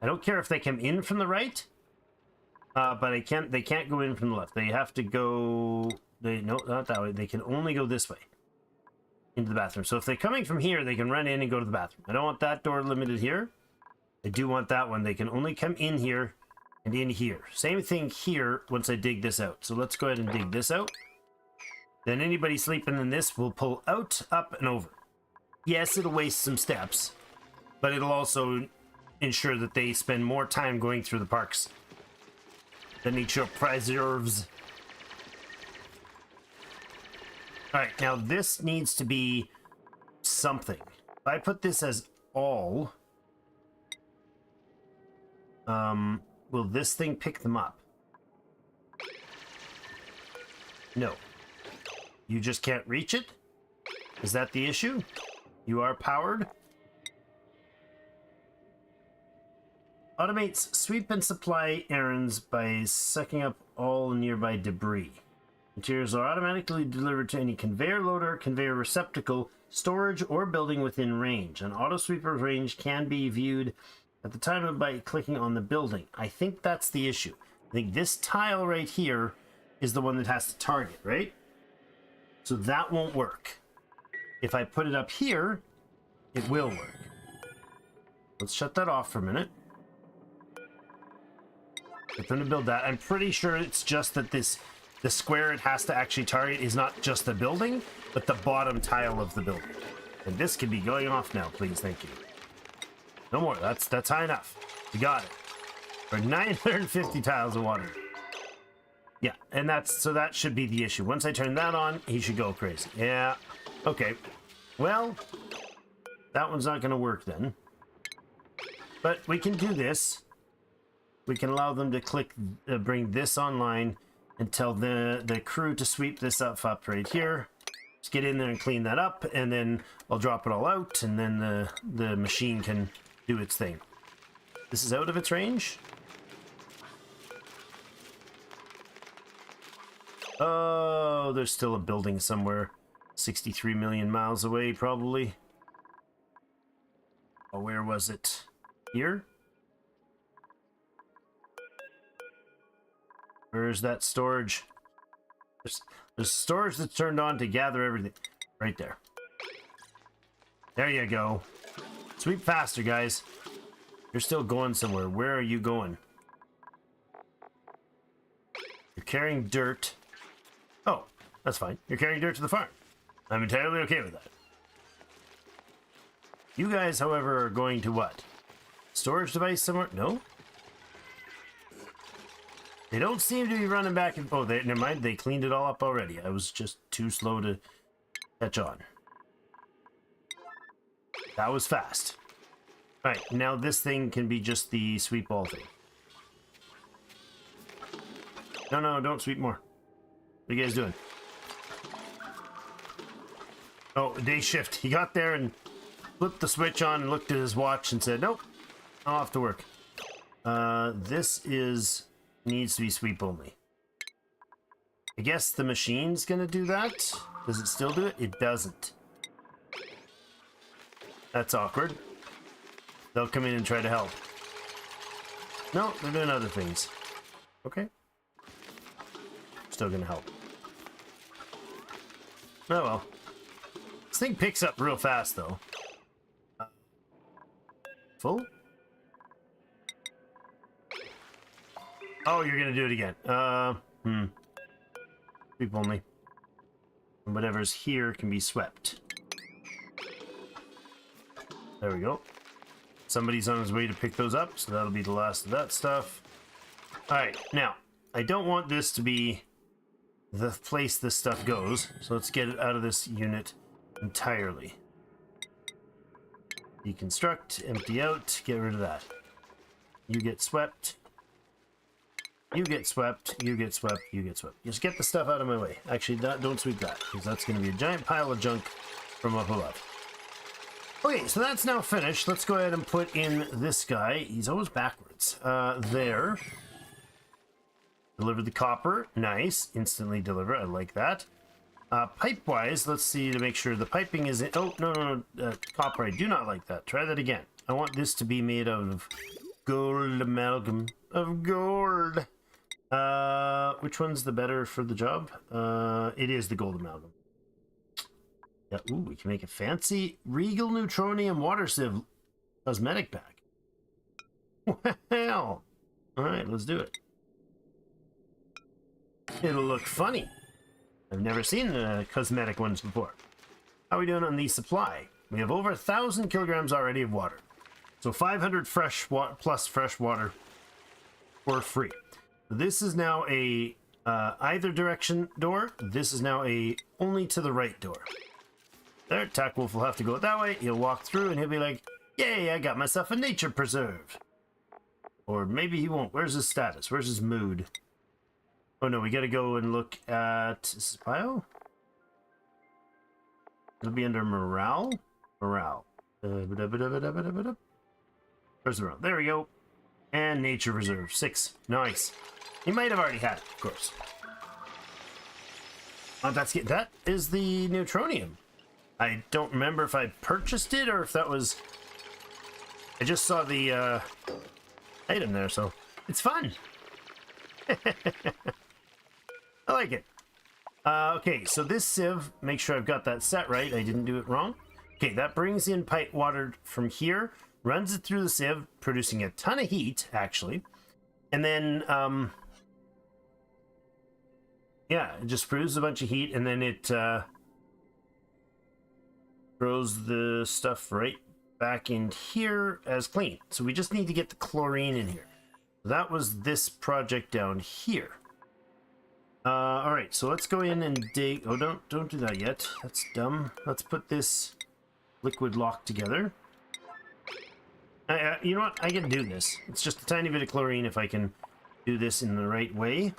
S2: I don't care if they come in from the right, but they can't go in from the left. They have to go... No, not that way. They can only go this way into the bathroom. So if they're coming from here, they can run in and go to the bathroom. I don't want that door limited here. I do want that one. They can only come in here and in here. Same thing here once I dig this out. So let's go ahead and dig this out. Then anybody sleeping in this will pull out, up, and over. Yes, it'll waste some steps, but it'll also ensure that they spend more time going through the parks. The nature preserves. Alright, now this needs to be something. If I put this as all, will this thing pick them up? No. You just can't reach it? Is that the issue? You are powered? Automates sweep and supply errands by sucking up all nearby debris. Materials are automatically delivered to any conveyor loader, conveyor receptacle, storage, or building within range. An auto sweeper's range can be viewed at the time of by clicking on the building. I think that's the issue. I think this tile right here is the one that has to target, right? So that won't work. If I put it up here, it will work. Let's shut that off for a minute. Get them to build that. I'm pretty sure it's just that the square it has to actually target is not just the building, but the bottom tile of the building. And this can be going off now, please. Thank you. No more. That's high enough. You got it. For 950 tiles of water. Yeah, and so that should be the issue. Once I turn that on, he should go crazy. Yeah. Okay. Well, that one's not going to work then. But we can do this. we can allow them to bring this online and tell the crew to sweep this up right here. Just get in there and clean that up, and then I'll drop it all out, and then the machine can do its thing. This is out of its range. Oh, there's still a building somewhere. 63 million miles away, probably. Oh, where was it? Here? Where's that storage? There's storage that's turned on to gather everything. Right there. There you go. Sweep faster, guys. You're still going somewhere. Where are you going? You're carrying dirt. Oh, that's fine. You're carrying dirt to the farm. I'm entirely okay with that. You guys, however, are going to what? Storage device somewhere? No? They don't seem to be running back and... Oh, never mind. They cleaned it all up already. I was just too slow to catch on. That was fast. Alright, now this thing can be just the sweep all thing. No, don't sweep more. What are you guys doing? Oh, day shift. He got there and flipped the switch on and looked at his watch and said, nope, I'm off to work. This needs to be sweep only. I guess the machine's gonna do that. Does it still do it? It doesn't. That's awkward. They'll come in and try to help. No, they're doing other things. Okay. Still gonna help. Oh well. This thing picks up real fast though. Full? Oh, you're gonna do it again. Sweep only. And whatever's here can be swept. There we go. Somebody's on his way to pick those up, so that'll be the last of that stuff. Alright, now, I don't want this to be the place this stuff goes, so let's get it out of this unit entirely. Deconstruct, empty out, get rid of that. You get swept. You get swept, you get swept, you get swept. Just get the stuff out of my way. Actually, don't sweep that, because that's going to be a giant pile of junk from up above. Okay, so that's now finished. Let's go ahead and put in this guy. He's always backwards. There. Deliver the copper. Nice. Instantly deliver. I like that. Pipe-wise, let's see to make sure the piping is in... Oh, no. Copper, I do not like that. Try that again. I want this to be made out of gold amalgam. Of gold. Which one's the better for the job? It is the gold amalgam. Yeah, ooh, we can make a fancy Regal Neutronium water sieve cosmetic pack. Well, alright, let's do it. It'll look funny. I've never seen cosmetic ones before. How are we doing on the supply? We have over 1,000 kilograms already of water. So 500 plus fresh water for free. This is now a either direction door. This is now a only to the right door. There, Tack Wolf will have to go that way. He'll walk through and he'll be like, yay, I got myself a nature preserve. Or maybe he won't. Where's his status? Where's his mood? Oh no, we gotta go and look at... Is this bio? It'll be under morale? Morale. Where's the morale? There we go. And nature reserve. 6. Nice. He might have already had it, of course. Oh, that is the neutronium. I don't remember if I purchased it or if that was... I just saw the item there, so it's fun. I like it. Okay, so this sieve, make sure I've got that set right. I didn't do it wrong. Okay, that brings in pipe water from here, runs it through the sieve, producing a ton of heat, actually. And then, yeah, it just produces a bunch of heat, and then it throws the stuff right back in here as clean. So we just need to get the chlorine in here. That was this project down here. All right, so let's go in and dig. Oh, don't do that yet. That's dumb. Let's put this liquid lock together. You know what? I can do this. It's just a tiny bit of chlorine if I can do this in the right way.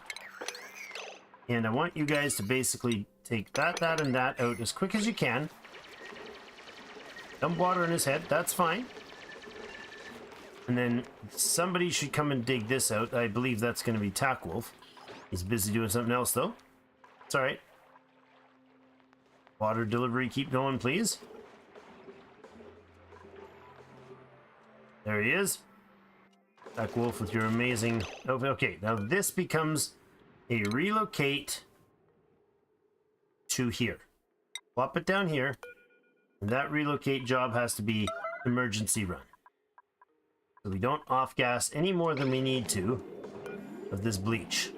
S2: And I want you guys to basically take that, and that out as quick as you can. Dump water in his head. That's fine. And then somebody should come and dig this out. I believe that's going to be Tackwolf. He's busy doing something else, though. It's all right. Water delivery, keep going, please. There he is. Tackwolf with your amazing... Okay, now this becomes a relocate to here. Plop it down here. And that relocate job has to be emergency run. So we don't off-gas any more than we need to of this bleach.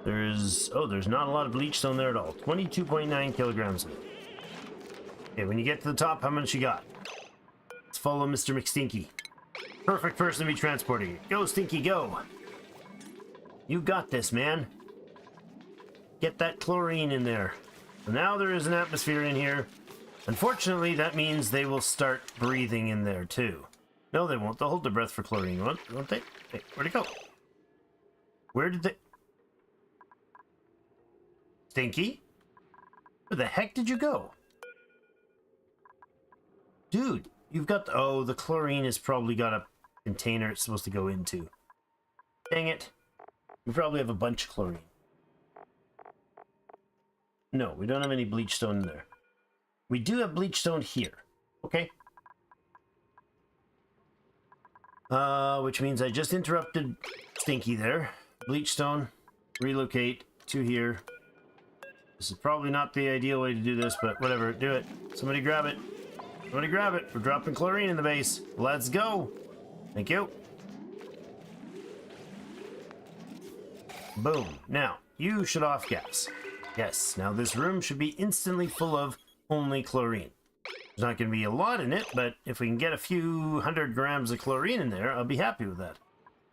S2: There's not a lot of bleach stone there at all. 22.9 kilograms of it. Okay, when you get to the top, how much you got? Let's follow Mr. McStinky. Perfect person to be transporting it. Go, Stinky, go! You got this, man. Get that chlorine in there. So now there is an atmosphere in here. Unfortunately, that means they will start breathing in there, too. No, they won't. They'll hold their breath for chlorine, won't they? Hey, where'd it go? Where did they... Stinky? Where the heck did you go? Dude, you've got... Oh, the chlorine has probably got a container it's supposed to go into. Dang it. We probably have a bunch of chlorine. No, we don't have any bleach stone in there. We do have bleach stone here. Okay. Which means I just interrupted Stinky there. Bleach stone, relocate to here. This is probably not the ideal way to do this, but whatever, do it. Somebody grab it. Somebody grab it. We're dropping chlorine in the base. Let's go. Thank you. Boom. Now, you should off gas. Yes, now this room should be instantly full of only chlorine. There's not going to be a lot in it, but if we can get a few 100 grams of chlorine in there, I'll be happy with that.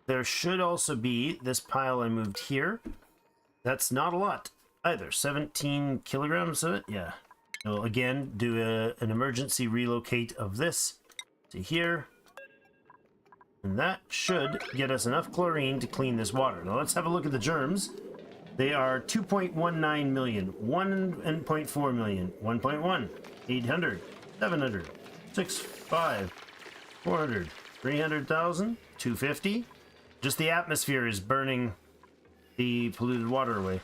S2: There should also be this pile I moved here. That's not a lot either. 17 kilograms of it? Yeah. So again, do an emergency relocate of this to here. And that should get us enough chlorine to clean this water. Now let's have a look at the germs. They are 2.19 million, 1.4 million, 1.1, 800, 700, 6.5, 400, 300,000, 250. Just the atmosphere is burning the polluted water away.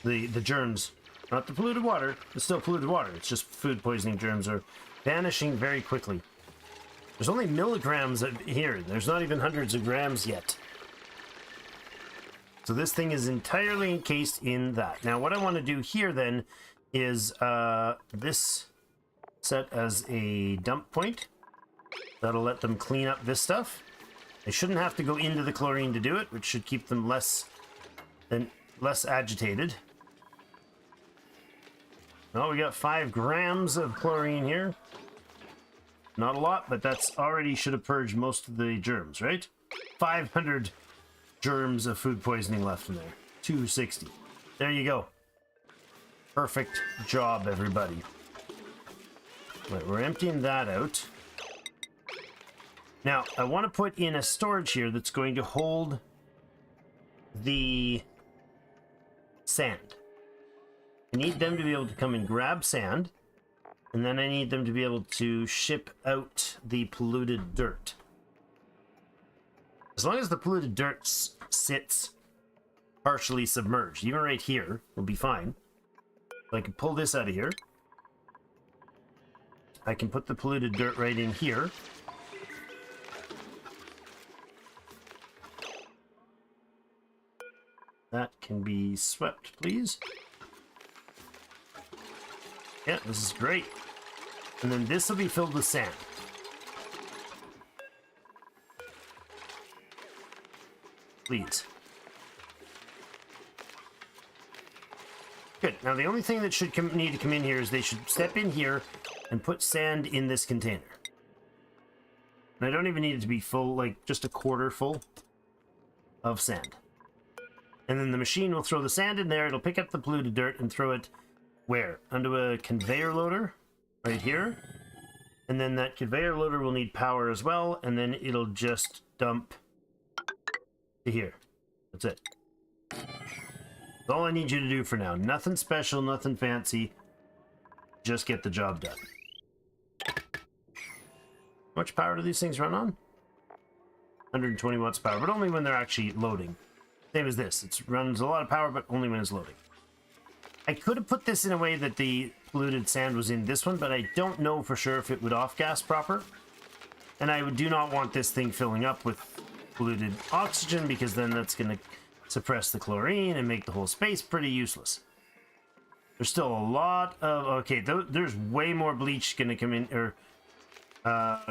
S2: The germs. Not the polluted water. It's still polluted water. It's just food poisoning germs are vanishing very quickly. There's only milligrams here. There's not even hundreds of grams yet. So this thing is entirely encased in that. Now what I want to do here then is this set as a dump point. That'll let them clean up this stuff. They shouldn't have to go into the chlorine to do it, which should keep them less agitated. Well, we got 5 grams of chlorine here. Not a lot, but that's already should have purged most of the germs, right? 500 germs of food poisoning left in there. 260. There you go. Perfect job, everybody. Right, we're emptying that out. Now, I want to put in a storage here that's going to hold the sand. I need them to be able to come and grab sand, and then I need them to be able to ship out the polluted dirt. As long as the polluted dirt sits partially submerged, even right here, will be fine. So I can pull this out of here. I can put the polluted dirt right in here. That can be swept, please. Yeah, this is great. And then this will be filled with sand. Please. Good. Now the only thing that should need to come in here is they should step in here and put sand in this container. And I don't even need it to be full, like just a quarter full of sand. And then the machine will throw the sand in there, it'll pick up the polluted dirt and throw it where? Onto a conveyor loader? Right here? And then that conveyor loader will need power as well, and then it'll just dump to here. That's it. That's all I need you to do for now. Nothing special, nothing fancy. Just get the job done. How much power do these things run on? 120 watts power, but only when they're actually loading. Same as this. It runs a lot of power, but only when it's loading. I could have put this in a way that the polluted sand was in this one, but I don't know for sure if it would off-gas proper. And I do not want this thing filling up with polluted oxygen, because then that's going to suppress the chlorine and make the whole space pretty useless. There's still a lot of... Okay, there's way more bleach going to come in, or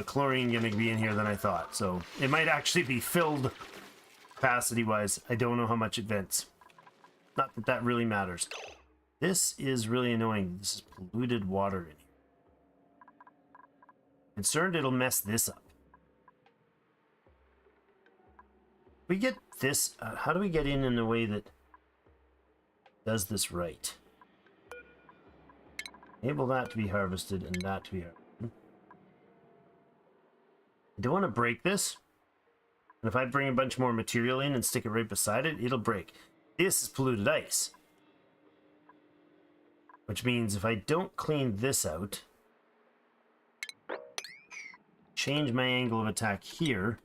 S2: chlorine going to be in here than I thought. So it might actually be filled capacity-wise. I don't know how much it vents. Not that that really matters. This is really annoying. This is polluted water in here. Concerned it'll mess this up. We get this. How do we get in a way that does this right? Enable that to be harvested and that to be harvested. I don't want to break this. And if I bring a bunch more material in and stick it right beside it, it'll break. This is polluted ice. Which means if I don't clean this out, change my angle of attack here,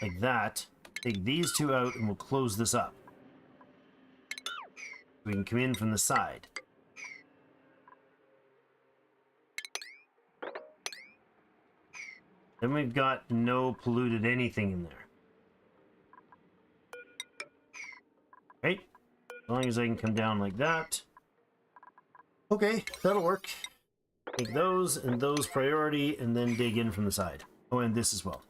S2: like that, take these two out, and we'll close this up. We can come in from the side. Then we've got no polluted anything in there. Right? As long as I can come down like that. Okay, that'll work. Take those and those priority, and then dig in from the side. Oh, and this as well.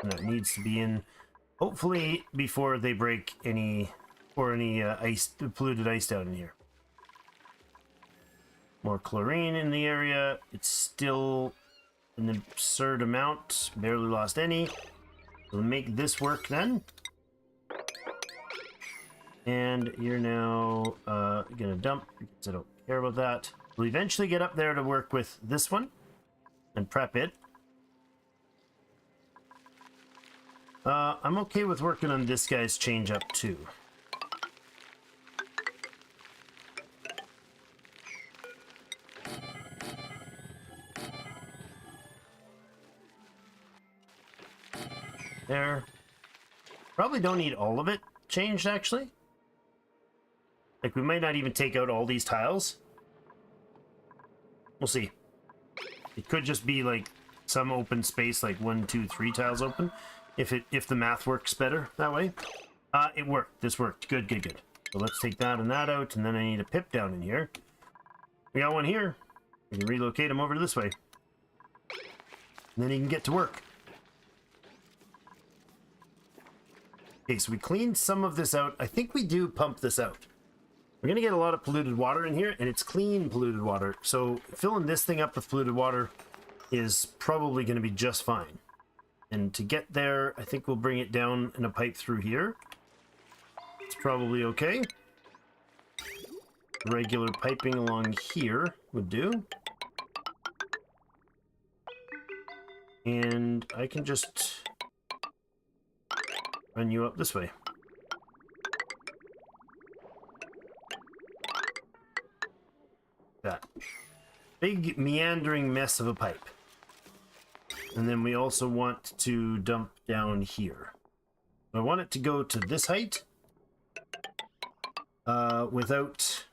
S2: And that needs to be in, hopefully, before they break any, or any polluted ice down in here. More chlorine in the area. It's still an absurd amount. Barely lost any. We'll make this work then. And you're now gonna dump because I don't care about that. We'll eventually get up there to work with this one and prep it. I'm okay with working on this guy's change up too. There. Probably don't need all of it changed actually. Like, we might not even take out all these tiles. We'll see. It could just be, like, some open space, like 1, 2, 3 tiles open. If the math works better that way. It worked. This worked. Good, good, good. So let's take that and that out, and then I need a pip down in here. We got one here. We can relocate him over to this way. And then he can get to work. Okay, so we cleaned some of this out. I think we do pump this out. We're going to get a lot of polluted water in here, and it's clean polluted water. So filling this thing up with polluted water is probably going to be just fine. And to get there, I think we'll bring it down in a pipe through here. It's probably okay. Regular piping along here would do. And I can just run you up this way. That big meandering mess of a pipe. And then we also want to dump down here. I want it to go to this height without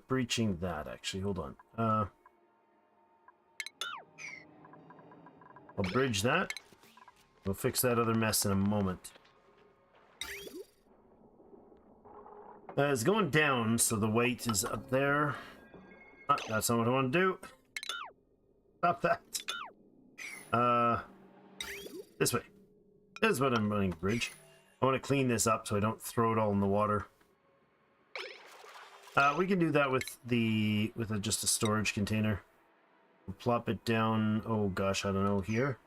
S2: breaching that. Actually, hold on. I'll bridge that. We'll fix that other mess in a moment. It's going down, so the weight is up there. That's not what I want to do. Stop that. This way. This is what I'm running, bridge. I want to clean this up so I don't throw it all in the water. We can do that with just a storage container. We'll plop it down. Oh gosh, I don't know, here.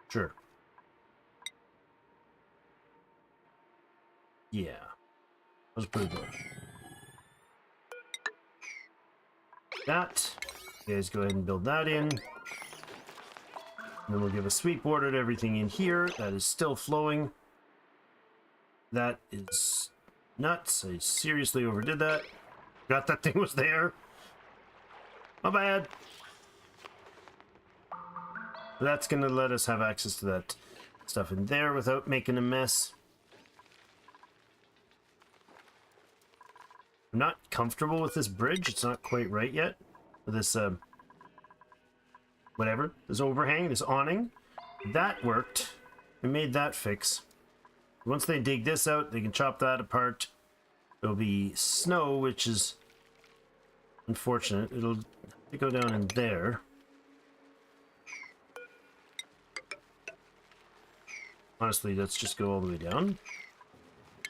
S2: Sure. Yeah. Let's put it there. That. You guys go ahead and build that in. And then we'll give a sweep order to everything in here. That is still flowing. That is nuts. I seriously overdid that. Forgot that thing was there. My bad. That's going to let us have access to that stuff in there without making a mess. I'm not comfortable with this bridge. It's not quite right yet. This, whatever. This overhang, this awning. That worked. We made that fix. Once they dig this out, they can chop that apart. There'll be snow, which is unfortunate. It'll go down in there. Honestly, let's just go all the way down.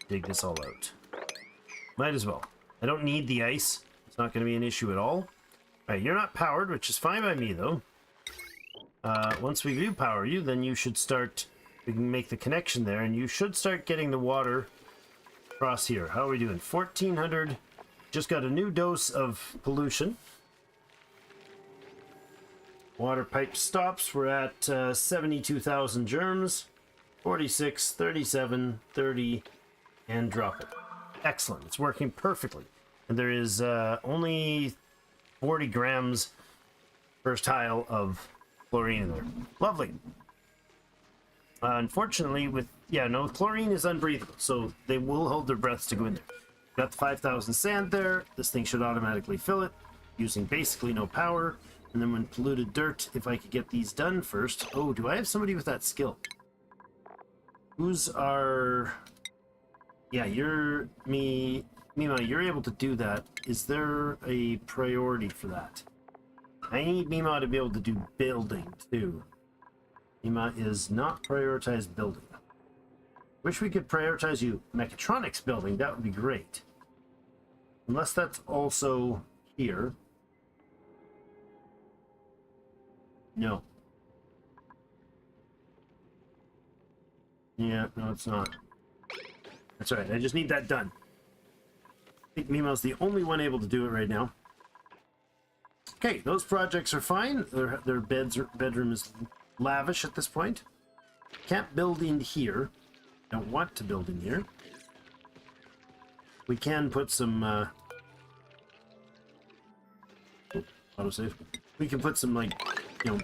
S2: Dig this all out. Might as well. I don't need the ice. It's not going to be an issue at all. Alright, you're not powered, which is fine by me, though. Once we do power you, then you should start... We can make the connection there, and you should start getting the water across here. How are we doing? 1,400. Just got a new dose of pollution. Water pipe stops. We're at 72,000 germs. 46, 37, 30, and drop it. Excellent. It's working perfectly. And there is only 40 grams per tile of chlorine in there. Lovely. Unfortunately, chlorine is unbreathable, so they will hold their breaths to go in there. Got the 5,000 sand there. This thing should automatically fill it, using basically no power. And then when polluted dirt, if I could get these done first. Oh, do I have somebody with that skill? Who's our... Yeah, you're... Mima, you're able to do that. Is there a priority for that? I need Mima to be able to do building, too. Mima is not prioritized building. Wish we could prioritize you mechatronics building. That would be great. Unless that's also here. No. Yeah, no, it's not. That's all right. I just need that done. I think Mima's the only one able to do it right now. Okay, those projects are fine. Their bedroom is lavish at this point. Can't build in here. Don't want to build in here. We can put some autosave. We can put some, like, you know,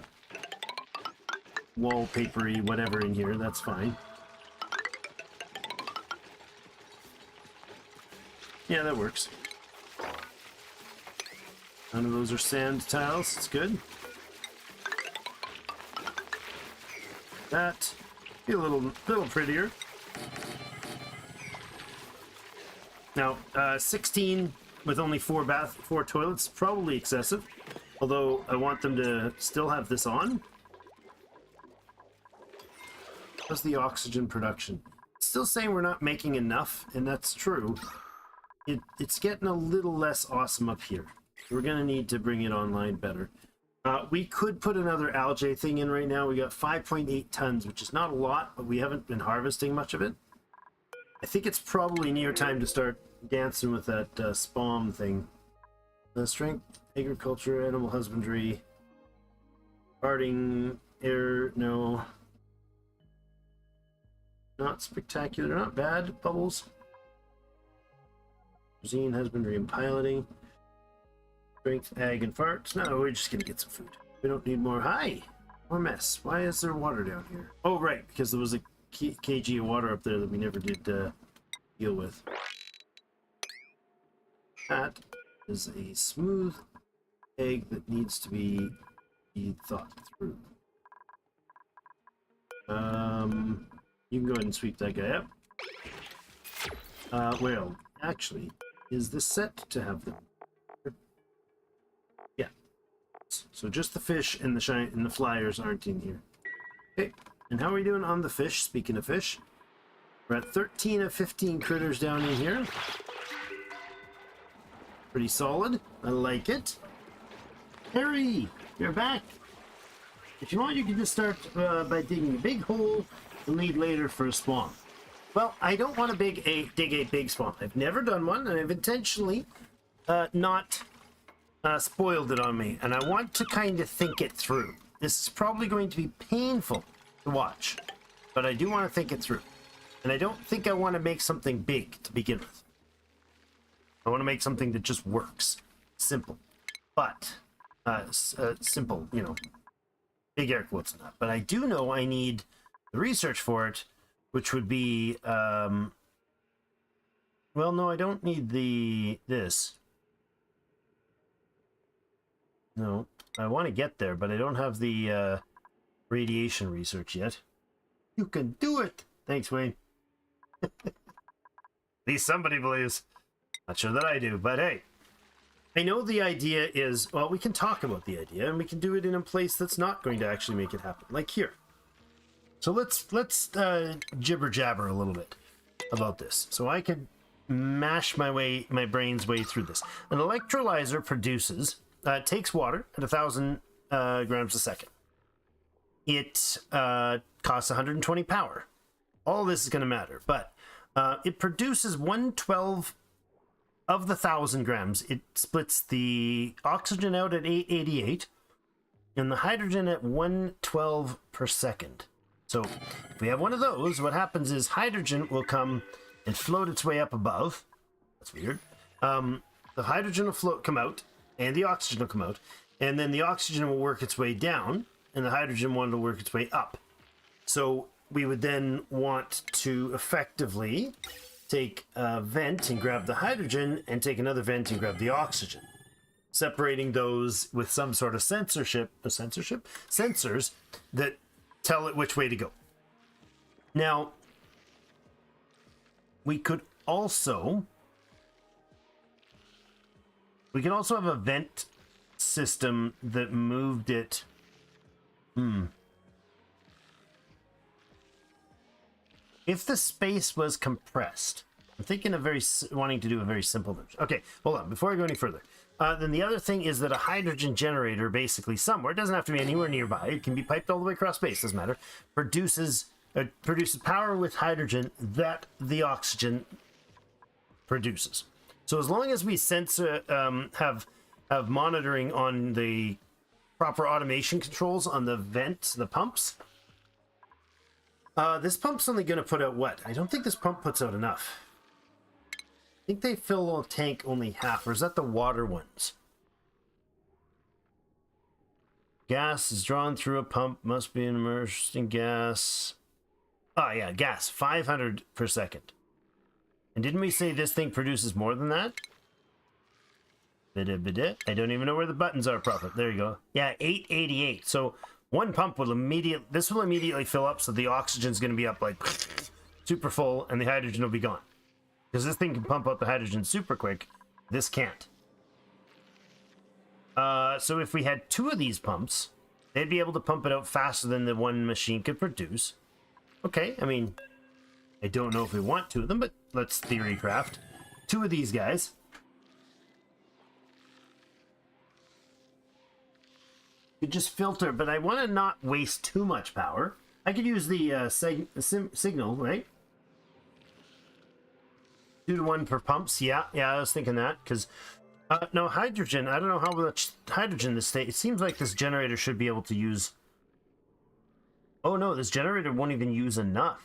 S2: wallpapery whatever in here. That's fine. Yeah, that works. None of those are sand tiles. It's good. That be a little prettier. Now, 16 with only 4 toilets, probably excessive. Although I want them to still have this on. How's the oxygen production? It's still saying we're not making enough, and that's true. It's getting a little less awesome up here. We're gonna need to bring it online better. We could put another algae thing in right now. We got 5.8 tons, which is not a lot, but we haven't been harvesting much of it. I think it's probably near time to start dancing with that spawn thing. Strength, agriculture, animal husbandry, farting, air, no. Not spectacular, not bad. Bubbles. Cuisine, husbandry, and piloting. Strength, ag, and farts. No, we're just gonna get some food. We don't need more. Hi! More mess. Why is there water down here? Oh, right, because there was a kg of water up there that we never did deal with. That is a smooth egg that needs to be thought through. You can go ahead and sweep that guy up. Well, actually, is this set to have them? Yeah. So just the fish and the flyers aren't in here. Okay, and how are we doing on the fish? Speaking of fish, we're at 13 of 15 critters down in here. Pretty solid. I like it. Harry, you're back. If you want, you can just start by digging a big hole and lead later for a spawn. Well, I don't want to dig a big spawn. I've never done one, and I've intentionally not spoiled it on me, and I want to kind of think it through. This is probably going to be painful to watch, but I do want to think it through. And I don't think I want to make something big to begin with. I want to make something that just works. Simple. But, simple, you know, big air quotes on that. But I do know I need the research for it, which would be, well, no, I don't need this. No, I want to get there, but I don't have the radiation research yet. You can do it! Thanks, Wayne. At least somebody believes. Not sure that I do, but hey. I know the idea is, well, we can talk about the idea, and we can do it in a place that's not going to actually make it happen, like here. So let's jibber-jabber a little bit about this. So I could mash my brain's way through this. An electrolyzer produces... takes water at 1,000 grams a second. It costs 120 power. All this is going to matter, but it produces 1/12 of the 1,000 grams. It splits the oxygen out at 888 and the hydrogen at 1/12 per second. So if we have one of those, what happens is hydrogen will come and float its way up above. That's weird. The hydrogen will come out, and the oxygen will come out, and then the oxygen will work its way down, and the hydrogen one will work its way up. So we would then want to effectively take a vent and grab the hydrogen, and take another vent and grab the oxygen, separating those with some sort of sensors that tell it which way to go. Now, we could also have a vent system that moved it. If the space was compressed, I'm thinking of wanting to do a very simple version. Okay, hold on. Before I go any further, then the other thing is that a hydrogen generator, basically somewhere, it doesn't have to be anywhere nearby. It can be piped all the way across space. Doesn't matter. Produces power with hydrogen that the oxygen produces. So as long as we have monitoring on the proper automation controls on the vents, the pumps, this pump's only going to put out what? I don't think this pump puts out enough. I think they fill a tank only half, or is that the water ones? Gas is drawn through a pump, must be immersed in gas. Oh yeah, gas, 500 per second. And didn't we say this thing produces more than that? I don't even know where the buttons are proper. There you go. Yeah, 888. So one pump will immediately fill up, so the oxygen's going to be up like super full, and the hydrogen will be gone. Because this thing can pump out the hydrogen super quick. This can't. So if we had two of these pumps, they'd be able to pump it out faster than the one machine could produce. Okay, I mean, I don't know if we want two of them, but let's theory craft. Two of these guys. Could just filter, but I want to not waste too much power. I could use the signal, right? 2 to 1 per pumps. Yeah, I was thinking that, because no, hydrogen, I don't know how much hydrogen this state. It seems like this generator should be able to use. Oh no, this generator won't even use enough.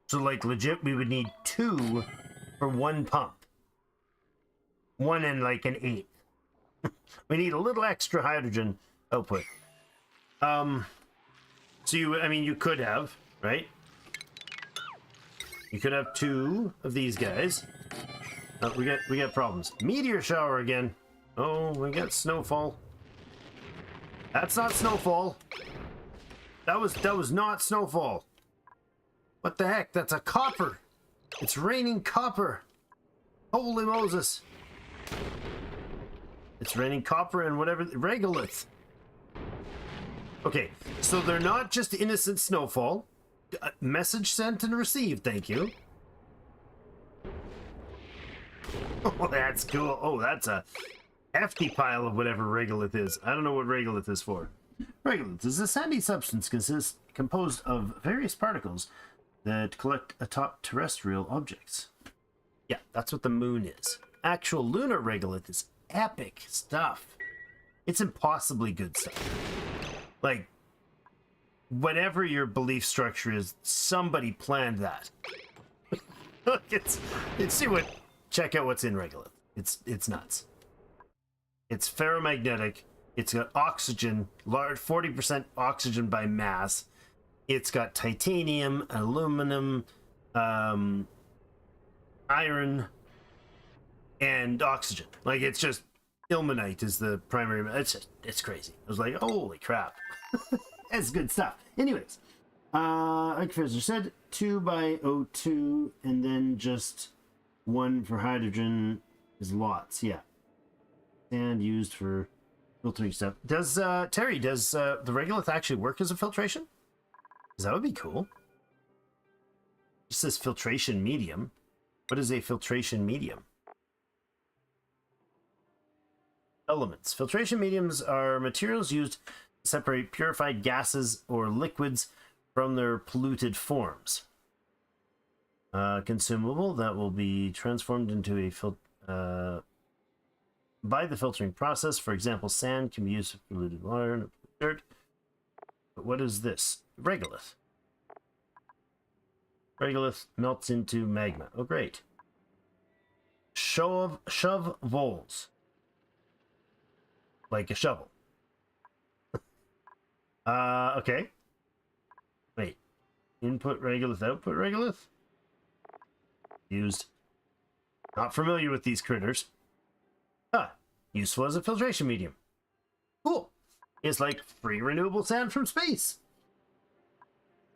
S2: So like legit, we would need 2 for 1 pump. 1 and like an 8. We need a little extra hydrogen output. So you could have, right? You could have 2 of these guys. We got problems. Meteor shower again. Oh, we got snowfall. That's not snowfall. That was not snowfall. What the heck? That's a copper. It's raining copper. Holy Moses. It's raining copper and whatever, regolith. Okay, so they're not just innocent snowfall. Message sent and received, thank you. Oh, that's cool. Oh, that's a hefty pile of whatever regolith is. I don't know what regolith is for. Regolith is a sandy substance composed of various particles that collect atop terrestrial objects. Yeah, that's what the moon is. actual lunar regolith is epic stuff. It's impossibly good stuff. Like, whatever your belief structure is, somebody planned that. Check out what's in regolith. It's nuts. It's ferromagnetic. It's got oxygen, large 40% oxygen by mass. It's got titanium, aluminum, iron, and oxygen. Like, it's just ilmenite is the primary. It's crazy. I was like, holy crap. That's good stuff. Anyways, like Fraser said, 2 by O2, and then just 1 for hydrogen is lots. Yeah. And used for filtering stuff. Does Terry, does the regolith actually work as a filtration? Because that would be cool. It says filtration medium. What is a filtration medium? Elements. Filtration mediums are materials used to separate purified gases or liquids from their polluted forms. Consumable that will be transformed into a by the filtering process. For example, sand can be used for polluted water and dirt. But what is this? Regolith. Regolith melts into magma. Oh, great. Shove voles. Like a shovel. Okay. Wait. Input regolith, output regolith? Used. Not familiar with these critters. Useful as a filtration medium. Cool. It's like free renewable sand from space.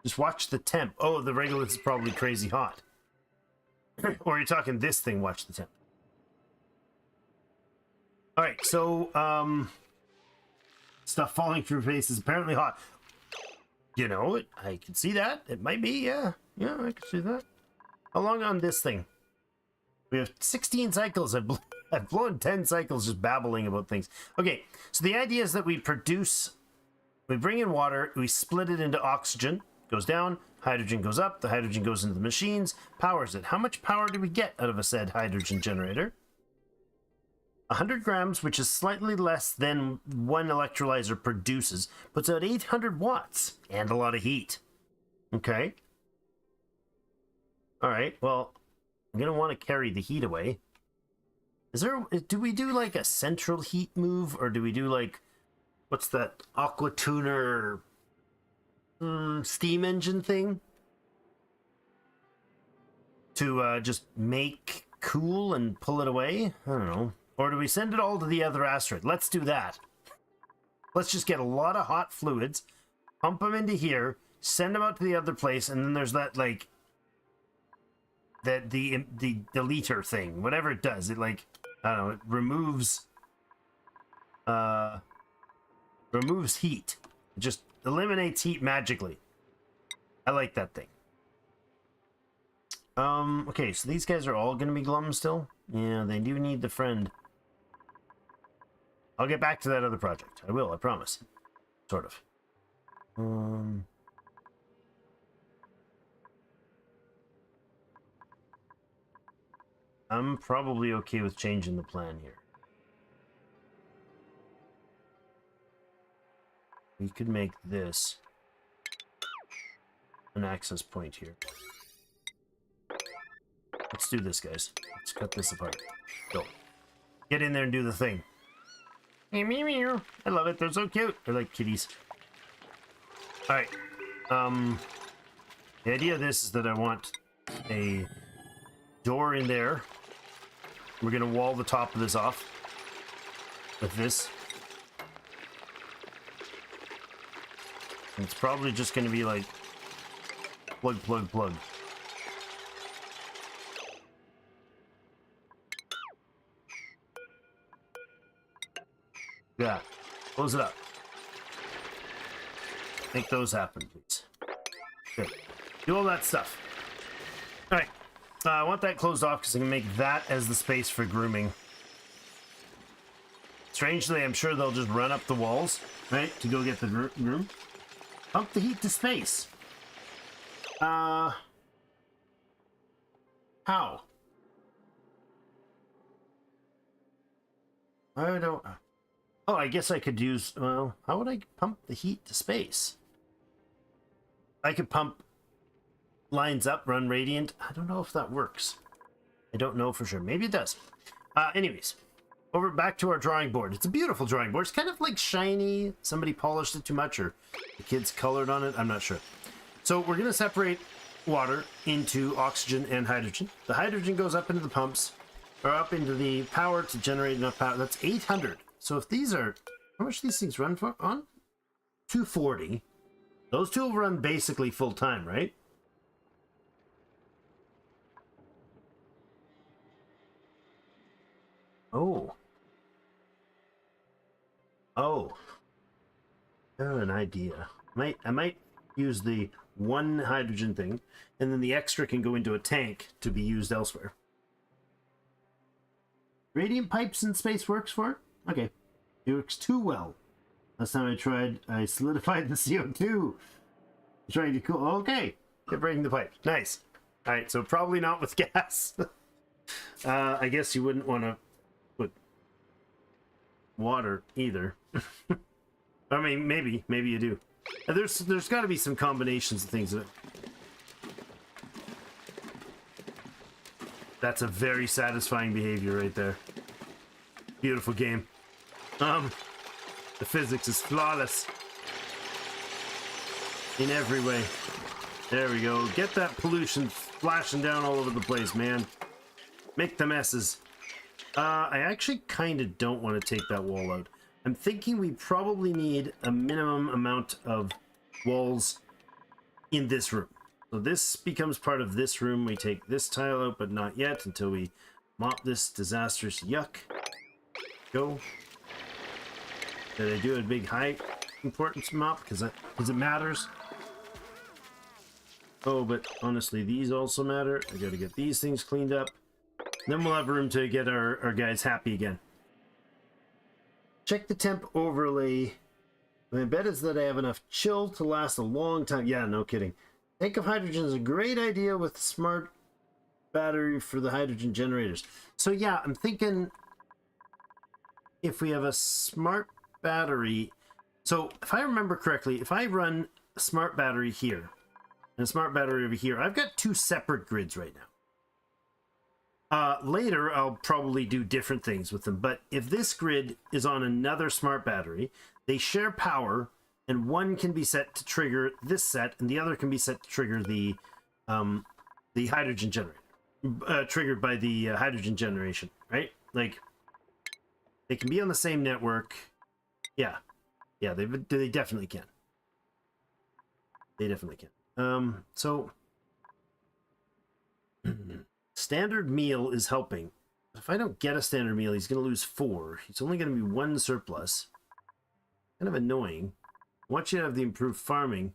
S2: Just watch the temp. Oh, the regolith is probably crazy hot. Or you're talking this thing, watch the temp. Alright, so, stuff falling through space is apparently hot. You know, I can see that. It might be, yeah. Yeah, I can see that. How long on this thing? We have 16 cycles. I've blown 10 cycles just babbling about things. Okay, so the idea is that we bring in water, we split it into oxygen, goes down, hydrogen goes up, the hydrogen goes into the machines, powers it. How much power do we get out of a said hydrogen generator? 100 grams, which is slightly less than one electrolyzer produces, puts out 800 watts and a lot of heat. Okay. All right, well, I'm going to want to carry the heat away. Do we do like a central heat move, or do we do like, what's that aqua tuner steam engine thing? To just make cool and pull it away? I don't know. Or do we send it all to the other asteroid? Let's do that. Let's just get a lot of hot fluids, pump them into here, send them out to the other place, and then there's that, like, the deleter thing. Whatever it does, it, like, I don't know, it removes heat. It just eliminates heat magically. I like that thing. Okay, so these guys are all gonna be glum still? Yeah, they do need the friend. I'll get back to that other project. I will, I promise. Sort of. I'm probably okay with changing the plan here. We could make this an access point here. Let's do this, guys. Let's cut this apart. Go. Get in there and do the thing. I love it. They're so cute. They're like kitties. Alright. The idea of this is that I want a door in there. We're gonna wall the top of this off with this. And it's probably just gonna be like plug, plug, plug. Yeah, close it up. Make those happen, please. Good. Do all that stuff. All right. I want that closed off because I can make that as the space for grooming. Strangely, I'm sure they'll just run up the walls, right, to go get the groom. Pump the heat to space. How? I don't... Oh, I guess I could use... Well, how would I pump the heat to space? I could pump lines up, run radiant. I don't know if that works. I don't know for sure. Maybe it does. Anyways, over back to our drawing board. It's a beautiful drawing board. It's kind of like shiny. Somebody polished it too much, or the kids colored on it. I'm not sure. So we're going to separate water into oxygen and hydrogen. The hydrogen goes up into the pumps, or up into the power to generate enough power. That's 800. So if these are... How much do these things run for? On? 240. Those two will run basically full time, right? Oh. Oh. I have an idea. I might use the one hydrogen thing, and then the extra can go into a tank to be used elsewhere. Radiant pipes in space works for it? Okay. It works too well. Last time I tried, I solidified the CO2. Trying to cool. Okay. Kept breaking the pipe. Nice. Alright, so probably not with gas. I guess you wouldn't want to put water either. I mean, maybe you do. There's got to be some combinations of things that... That's a very satisfying behavior right there. Beautiful game. The physics is flawless in every way. There we go. Get that pollution splashing down all over the place, man. Make the messes. I actually kind of don't want to take that wall out. I'm thinking we probably need a minimum amount of walls in this room. So this becomes part of this room. We take this tile out, but not yet until we mop this disastrous yuck. Go. Did I do a big high importance mop because it matters? Oh, but honestly, these also matter. I gotta get these things cleaned up. Then we'll have room to get our guys happy again. Check the temp overlay. My bet is that I have enough chill to last a long time. Yeah, no kidding. Tank of hydrogen is a great idea with smart battery for the hydrogen generators. So yeah, I'm thinking if we have a smart battery. So if I remember correctly, if I run a smart battery here and a smart battery over here, I've got two separate grids right now. Later, I'll probably do different things with them. But if this grid is on another smart battery, they share power, and one can be set to trigger this set, and the other can be set to trigger the hydrogen generator, triggered by the hydrogen generation, right? Like, they can be on the same network. Yeah, they definitely can. They definitely can. So standard meal is helping. If I don't get a standard meal, he's going to lose 4. He's only going to be 1 surplus. Kind of annoying. I want you to have the improved farming.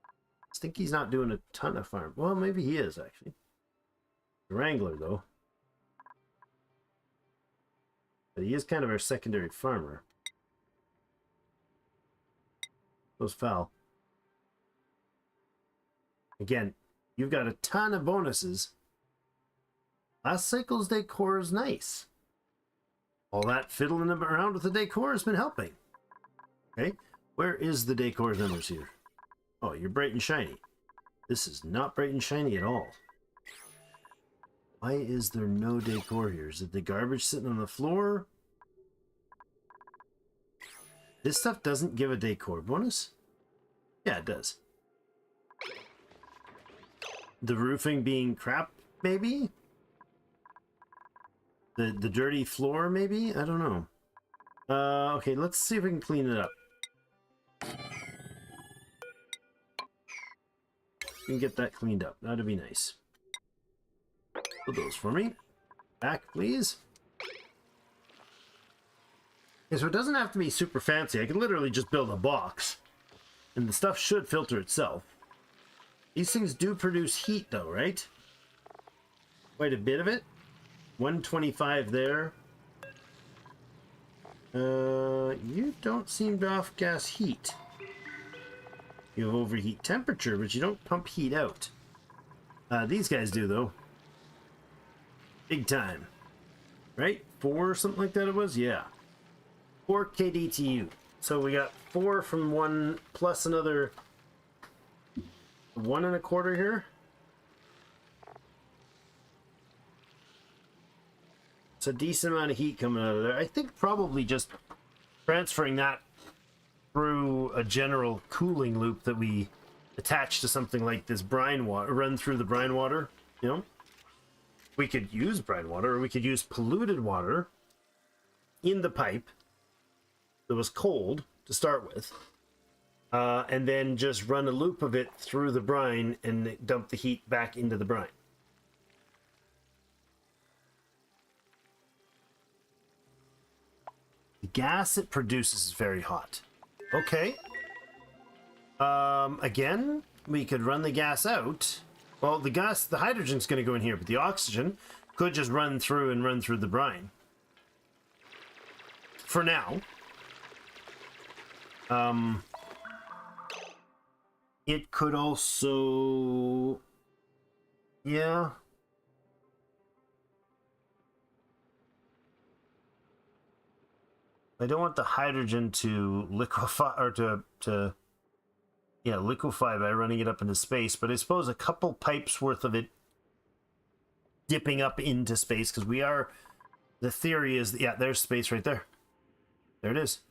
S2: I think he's not doing a ton of farm. Well, maybe he is, actually. The Wrangler, though. But he is kind of our secondary farmer. Goes foul. Again, you've got a ton of bonuses. Last cycle's decor is nice. All that fiddling around with the decor has been helping. Okay, where is the decor numbers here? Oh, you're bright and shiny. This is not bright and shiny at all. Why is there no decor here? Is it the garbage sitting on the floor? This stuff doesn't give a decor bonus? Yeah, it does. The roofing being crap, maybe? The dirty floor, maybe? I don't know. Okay, let's see if we can clean it up. We can get that cleaned up. That'd be nice. Put those for me. Back, please. Okay, so it doesn't have to be super fancy. I can literally just build a box. And the stuff should filter itself. These things do produce heat, though, right? Quite a bit of it. 125 there. You don't seem to off-gas heat. You have overheat temperature, but you don't pump heat out. These guys do, though. Big time. right? 4 or something like that it was? Yeah. 4 kDTU. So we got 4 from one plus another 1 1/4 here. It's a decent amount of heat coming out of there. I think probably just transferring that through a general cooling loop that we attach to something like this brine water, run through the brine water, you know? We could use brine water, or we could use polluted water in the pipe that was cold to start with, and then just run a loop of it through the brine and dump the heat back into the brine. The gas it produces is very hot. Okay. Again, we could run the gas out. Well, the hydrogen's going to go in here, but the oxygen could just run through the brine. For now. It could also... Yeah. I don't want the hydrogen to liquefy, or to liquefy by running it up into space, but I suppose a couple pipes worth of it dipping up into space, because the theory is, yeah, there's space right there. There it is.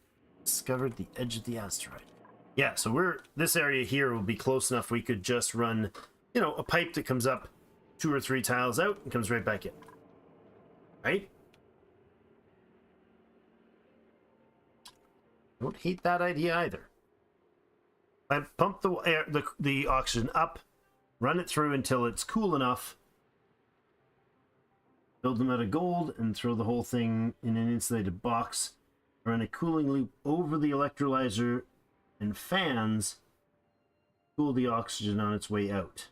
S2: Discovered the edge of the asteroid. Yeah, so this area here will be close enough we could just run, a pipe that comes up 2 or 3 tiles out and comes right back in. Right? Don't hate that idea either. I pump the oxygen up, run it through until it's cool enough, build them out of gold, and throw the whole thing in an insulated box. Run a cooling loop over the electrolyzer and fans, cool the oxygen on its way out.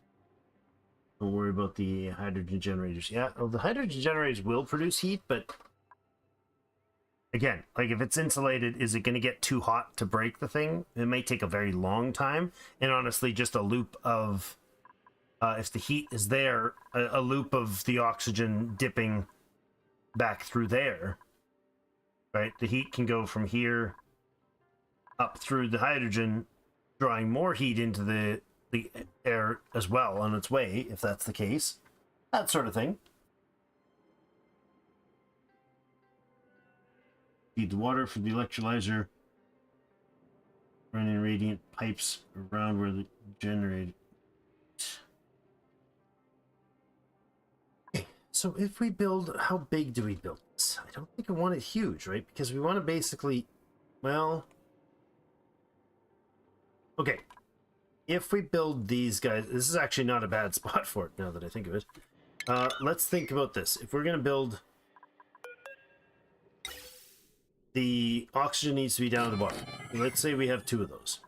S2: Don't worry about the hydrogen generators. Yeah, well, the hydrogen generators will produce heat, but again, like if it's insulated, is it going to get too hot to break the thing? It may take a very long time. And honestly, just a loop of, if the heat is there, a loop of the oxygen dipping back through there, right? The heat can go from here up through the hydrogen, drawing more heat into the air as well on its way, if that's the case. That sort of thing. Feed the water for the electrolyzer. Running radiant pipes around where the generator. Okay, so if we build, how big do we build this? I don't think I want it huge, right? Because we want to basically, well, okay. If we build these guys, this is actually not a bad spot for it now that I think of it. Let's think about this. If we're going to build, the oxygen needs to be down at the bottom. Let's say we have 2 of those.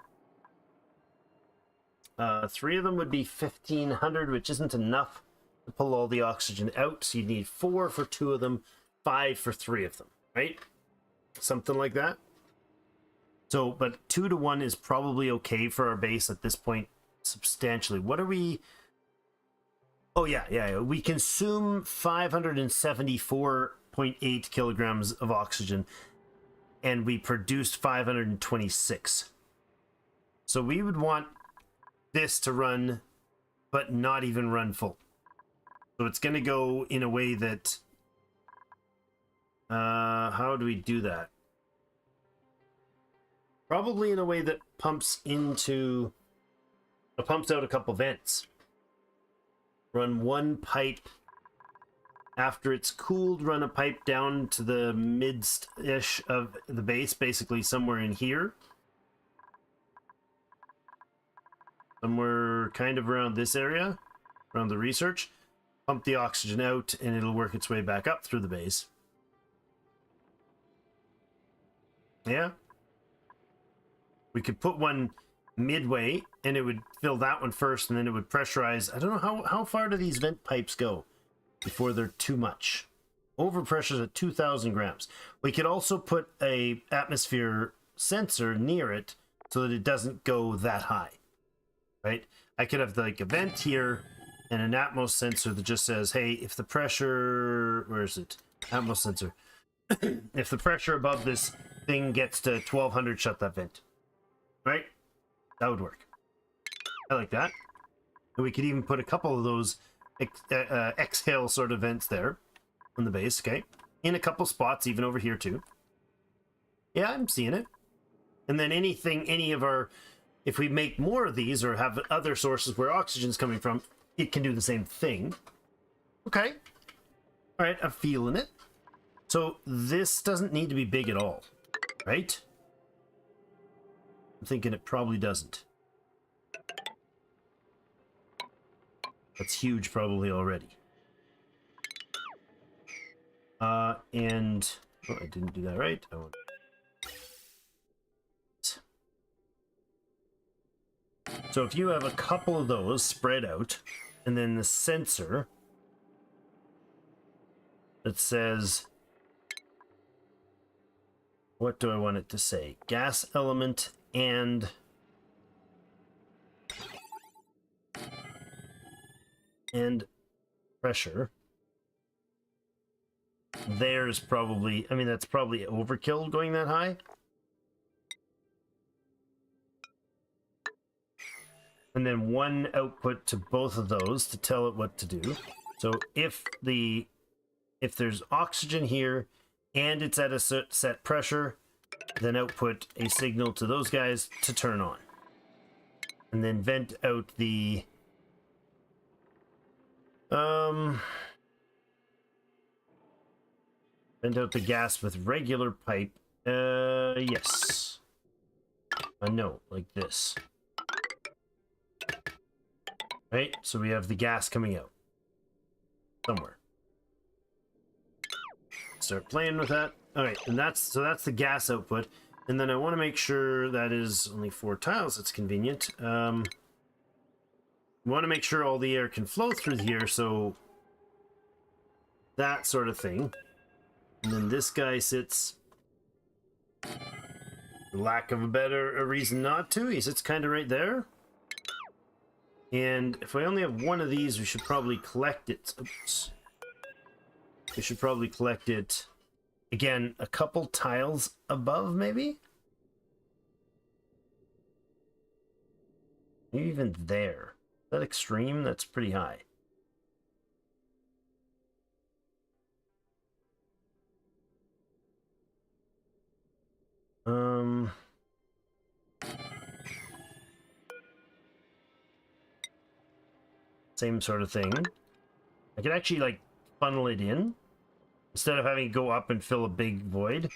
S2: 3 of them would be 1,500, which isn't enough to pull all the oxygen out. So you need 4 for 2 of them, 5 for 3 of them, right? Something like that. So, but 2 to 1 is probably okay for our base at this point, substantially. What are we... Oh, yeah. We consume 574.8 kilograms of oxygen, and we produced 526. So we would want this to run, but not even run full. So it's going to go in a way that... how do we do that? Probably in a way that pumps out a couple vents. Run one pipe. After it's cooled, run a pipe down to the mid-ish of the base, basically somewhere in here. Somewhere kind of around this area, around the research. Pump the oxygen out, and it'll work its way back up through the base. Yeah. We could put one midway, and it would fill that one first, and then it would pressurize. I don't know, how far do these vent pipes go before they're too much? Overpressure at 2,000 grams. We could also put a atmosphere sensor near it so that it doesn't go that high, right? I could have like a vent here and an Atmos sensor that just says, hey, if the pressure, where is it? Atmos sensor. If the pressure above this thing gets to 1200, shut that vent. Right? That would work. I like that. And we could even put a couple of those exhale sort of vents there on the base, okay? In a couple spots, even over here too. Yeah, I'm seeing it. And then if we make more of these or have other sources where oxygen's coming from, it can do the same thing. Okay. All right, I'm feeling it. So this doesn't need to be big at all, right? I'm thinking it probably doesn't. That's huge probably already. And oh, I didn't do that right. So if you have a couple of those spread out, and then the sensor that says, what do I want it to say? Gas element and pressure. There's probably, I mean, that's probably overkill going that high. And then one output to both of those to tell it what to do. So if there's oxygen here and it's at a set pressure, then output a signal to those guys to turn on. And then vent out the vent out the gas with regular pipe. Yes. No, like this. Right? So we have the gas coming out somewhere. Start playing with that. All right, and that's the gas output. And then I want to make sure that is only 4 tiles. It's convenient. We want to make sure all the air can flow through here, so that sort of thing. And then this guy sits, for lack of a reason not to, he sits kind of right there. And if I only have one of these, we should probably collect it. Oops. We should probably collect it, again, a couple tiles above, maybe? Maybe even there. Is that extreme? That's pretty high. Same sort of thing. I could actually, like, funnel it in. Instead of having to go up and fill a big void,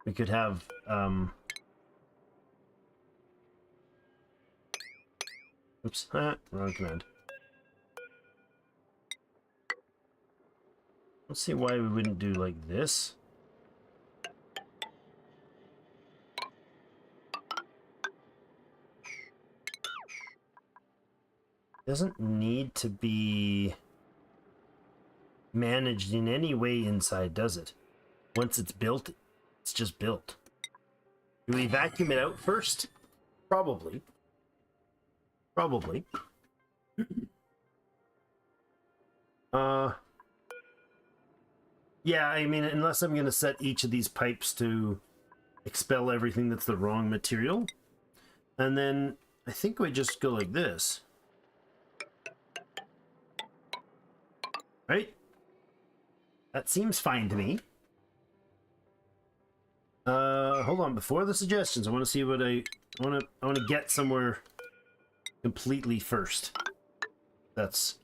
S2: we could have, oops, wrong command. Let's see why we wouldn't do like this. Doesn't need to be managed in any way inside, does it? Once it's built, it's just built. Do we vacuum it out first? Probably. Probably. Yeah, I mean, unless I'm going to set each of these pipes to expel everything that's the wrong material. And then I think we just go like this. Right? That seems fine to me. Hold on, before the suggestions, I want to see what I want to get somewhere completely first. That's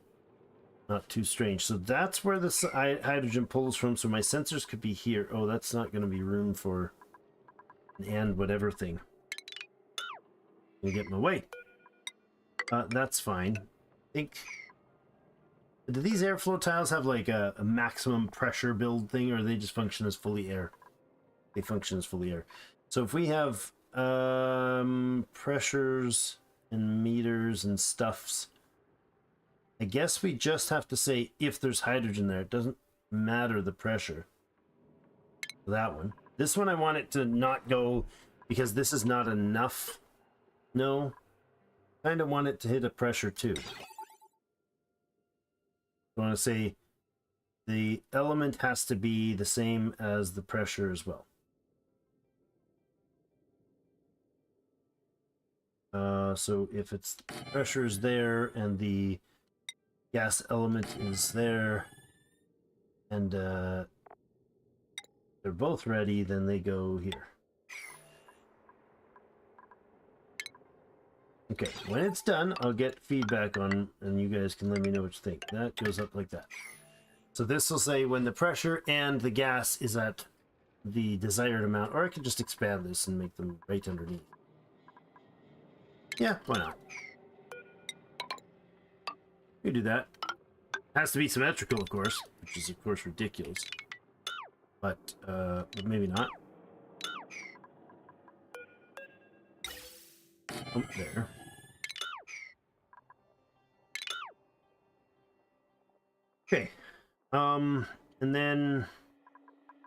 S2: not too strange. So that's where the hydrogen pulls from, so my sensors could be here. Oh, that's not going to be room for an and whatever thing. Gonna get in my way. That's fine. I think... Do these airflow tiles have like a maximum pressure build thing, or they just function as fully air? They function as fully air. So if we have pressures and meters and stuffs, I guess we just have to say if there's hydrogen there. It doesn't matter the pressure. That one. This one I want it to not go because this is not enough. No. Kind of want it to hit a pressure too. I want to say the element has to be the same as the pressure as well. So if it's pressure is there and the gas element is there, and they're both ready, then they go here. Okay, when it's done, I'll get feedback on, and you guys can let me know what you think. That goes up like that. So this will say when the pressure and the gas is at the desired amount, or I could just expand this and make them right underneath. Yeah, why not? You do that. Has to be symmetrical, of course, which is, of course, ridiculous. But maybe not. Oh, there. Okay. And then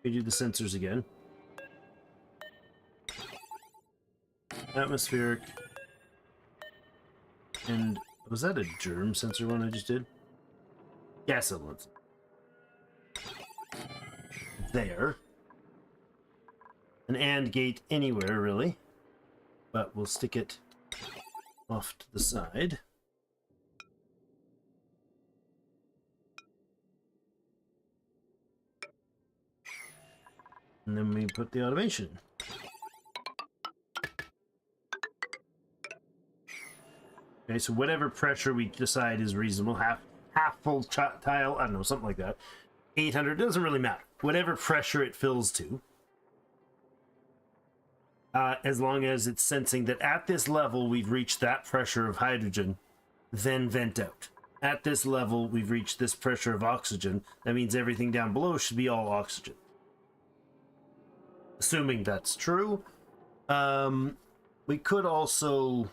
S2: we do the sensors again. Atmospheric. And was that a germ sensor one I just did? Gas elements. There. An AND gate anywhere, really. But we'll stick it off to the side. And then we put the automation. Okay, so whatever pressure we decide is reasonable, half full tile, I don't know, something like that. 800, doesn't really matter. Whatever pressure it fills to. As long as it's sensing that at this level we've reached that pressure of hydrogen, then vent out. At this level we've reached this pressure of oxygen. That means everything down below should be all oxygen. Assuming that's true. We could also...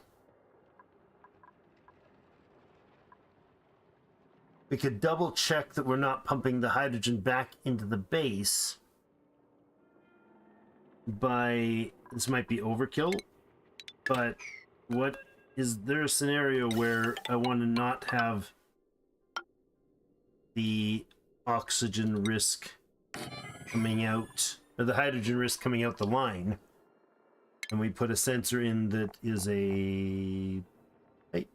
S2: We could double check that we're not pumping the hydrogen back into the base by... This might be overkill, but what is there a scenario where I want to not have the oxygen risk coming out, or the hydrogen risk coming out the line, and we put a sensor in that is a... Right.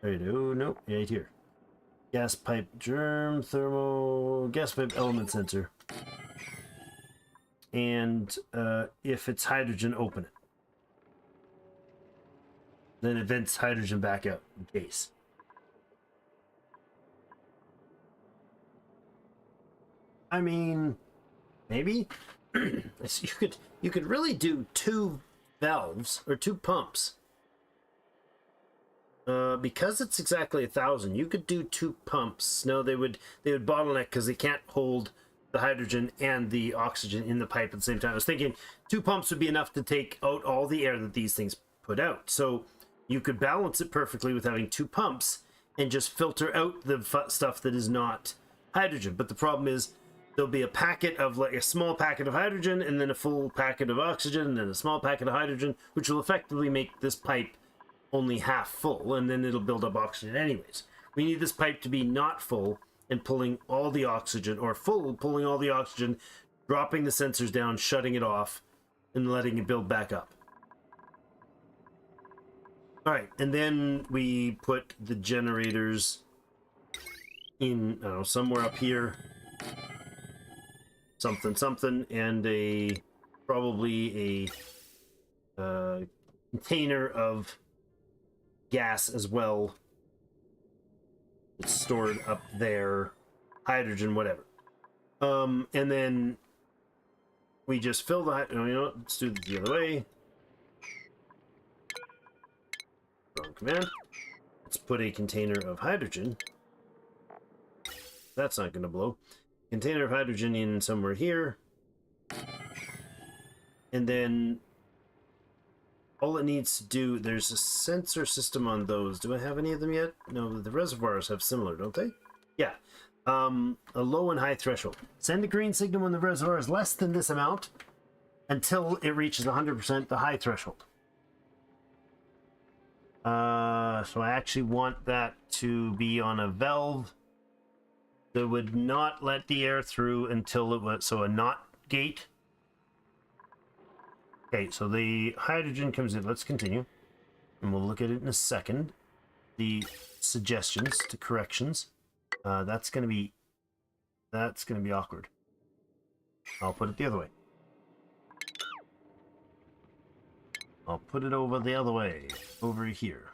S2: Oh, no, right here. Gas pipe germ, thermo, gas pipe element sensor. And if it's hydrogen, open it. Then it vents hydrogen back out in case. I mean, maybe you could really do 2 valves or 2 pumps. Because it's exactly 1,000, you could do 2 pumps. No, they would bottleneck because they can't hold the hydrogen and the oxygen in the pipe at the same time. I was thinking 2 pumps would be enough to take out all the air that these things put out. So you could balance it perfectly with having 2 pumps and just filter out the stuff that is not hydrogen. But the problem is there'll be a packet of, like, a small packet of hydrogen and then a full packet of oxygen and then a small packet of hydrogen, which will effectively make this pipe only half full, and then it'll build up oxygen anyways. We need this pipe to be not full and pulling all the oxygen, or full, pulling all the oxygen, dropping the sensors down, shutting it off, and letting it build back up. All right, and then we put the generators in, I don't know, somewhere up here. Something, and probably a container of gas as well. It's stored up there, hydrogen, whatever. And then we just fill the, you know, let's do it the other way. Wrong command. Let's put a container of hydrogen. That's not going to blow. Container of hydrogen in somewhere here. And then all it needs to do, there's a sensor system on those. Do I have any of them yet? No, the reservoirs have similar, don't they? Yeah. A low and high threshold. Send a green signal when the reservoir is less than this amount until it reaches 100% the high threshold. So I actually want that to be on a valve. that would not let the air through until it was, so a not gate. Okay, so the hydrogen comes in. Let's continue. And we'll look at it in a second. The suggestions to corrections. That's gonna be awkward. I'll put it the other way. I'll put it over the other way. Over here.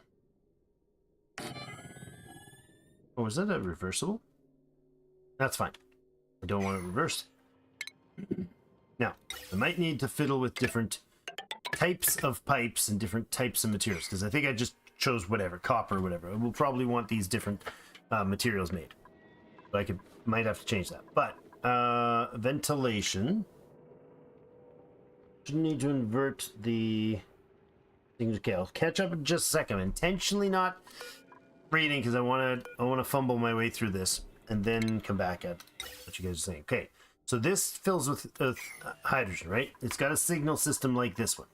S2: Oh, is that a reversible? That's fine. I don't want it reversed. Now, I might need to fiddle with different types of pipes and different types of materials, because I think I just chose whatever, copper or whatever. We'll probably want these different materials made. But might have to change that. But, ventilation. Shouldn't need to invert the things. Okay, I'll catch up in just a second. I'm intentionally not reading because I want to fumble my way through this and then come back at what you guys are saying. Okay, so this fills with hydrogen, right? It's got a signal system like this one.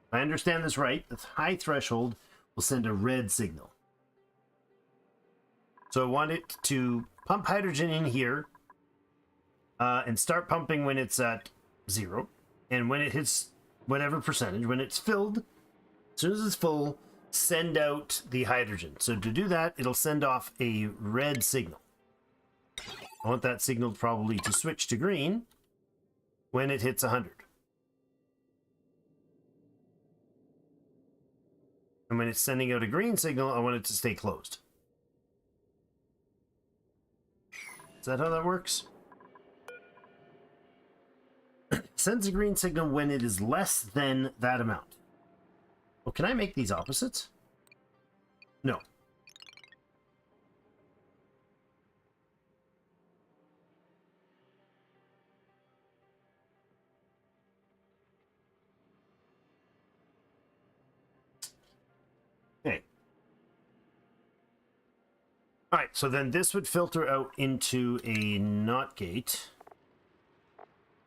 S2: If I understand this right, the high threshold will send a red signal. So I want it to pump hydrogen in here and start pumping when it's at 0. And when it hits whatever percentage, when it's filled, as soon as it's full, send out the hydrogen. So to do that, it'll send off a red signal. I want that signal probably to switch to green when it hits 100. And when it's sending out a green signal, I want it to stay closed. Is that how that works? Sends a green signal when it is less than that amount. Well, can I make these opposites? No. Okay. All right, so then this would filter out into a NOT gate.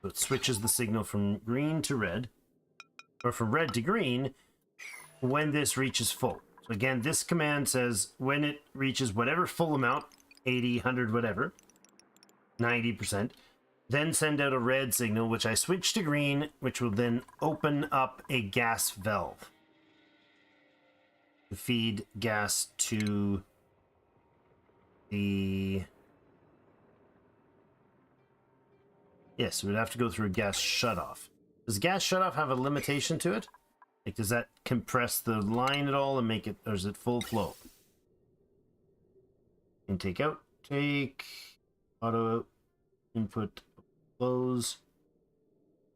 S2: So it switches the signal from green to red, or from red to green, when this reaches full. So again, this command says when it reaches whatever full amount, 80, 100, whatever, 90%, then send out a red signal, which I switch to green, which will then open up a gas valve to feed gas to the... Yes, we would have to go through a gas shutoff. Does gas shutoff have a limitation to it? Like, does that compress the line at all and make it, or is it full flow? Intake, outtake, auto out, input, close.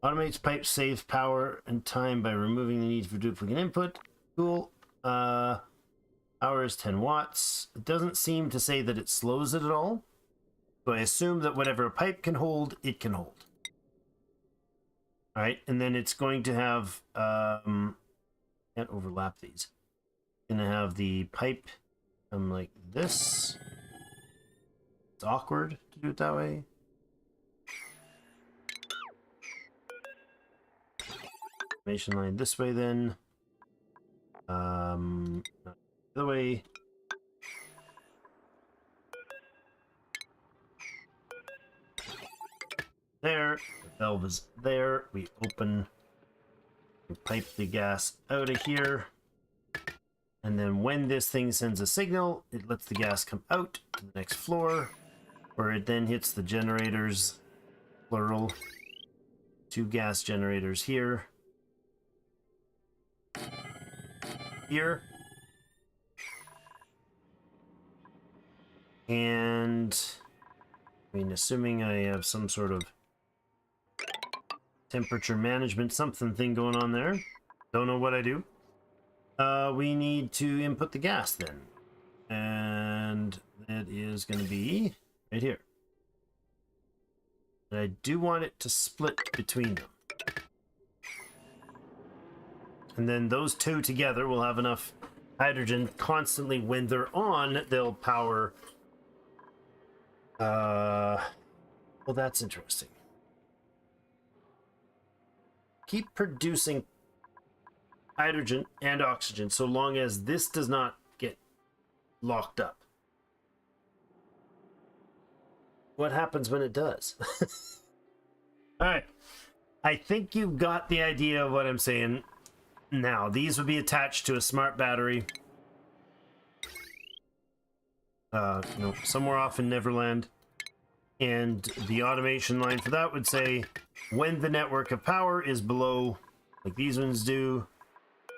S2: Automates pipe, saves power and time by removing the need for duplicate input. Cool. Power is 10 watts. It doesn't seem to say that it slows it at all. So I assume that whatever a pipe can hold, it can hold. All right, and then it's going to have, can't overlap these. It's going to have the pipe come like this. It's awkward to do it that way. Information line this way then. Not the other way. There, the valve is there. We open, we pipe the gas out of here, and then when this thing sends a signal, it lets the gas come out to the next floor, where it then hits the generators, plural, 2 gas generators here, and I mean, assuming I have some sort of temperature management something thing going on there. Don't know what I do. We need to input the gas then. And that is going to be right here. And I do want it to split between them. And then those two together will have enough hydrogen constantly. When they're on, they'll power... well, that's interesting. Keep producing hydrogen and oxygen so long as this does not get locked up. what happens when it does. All right. I think you've got the idea of what I'm saying now. These would be attached to a smart battery. Somewhere off in Neverland. And the automation line for that would say when the network of power is below, like these ones do.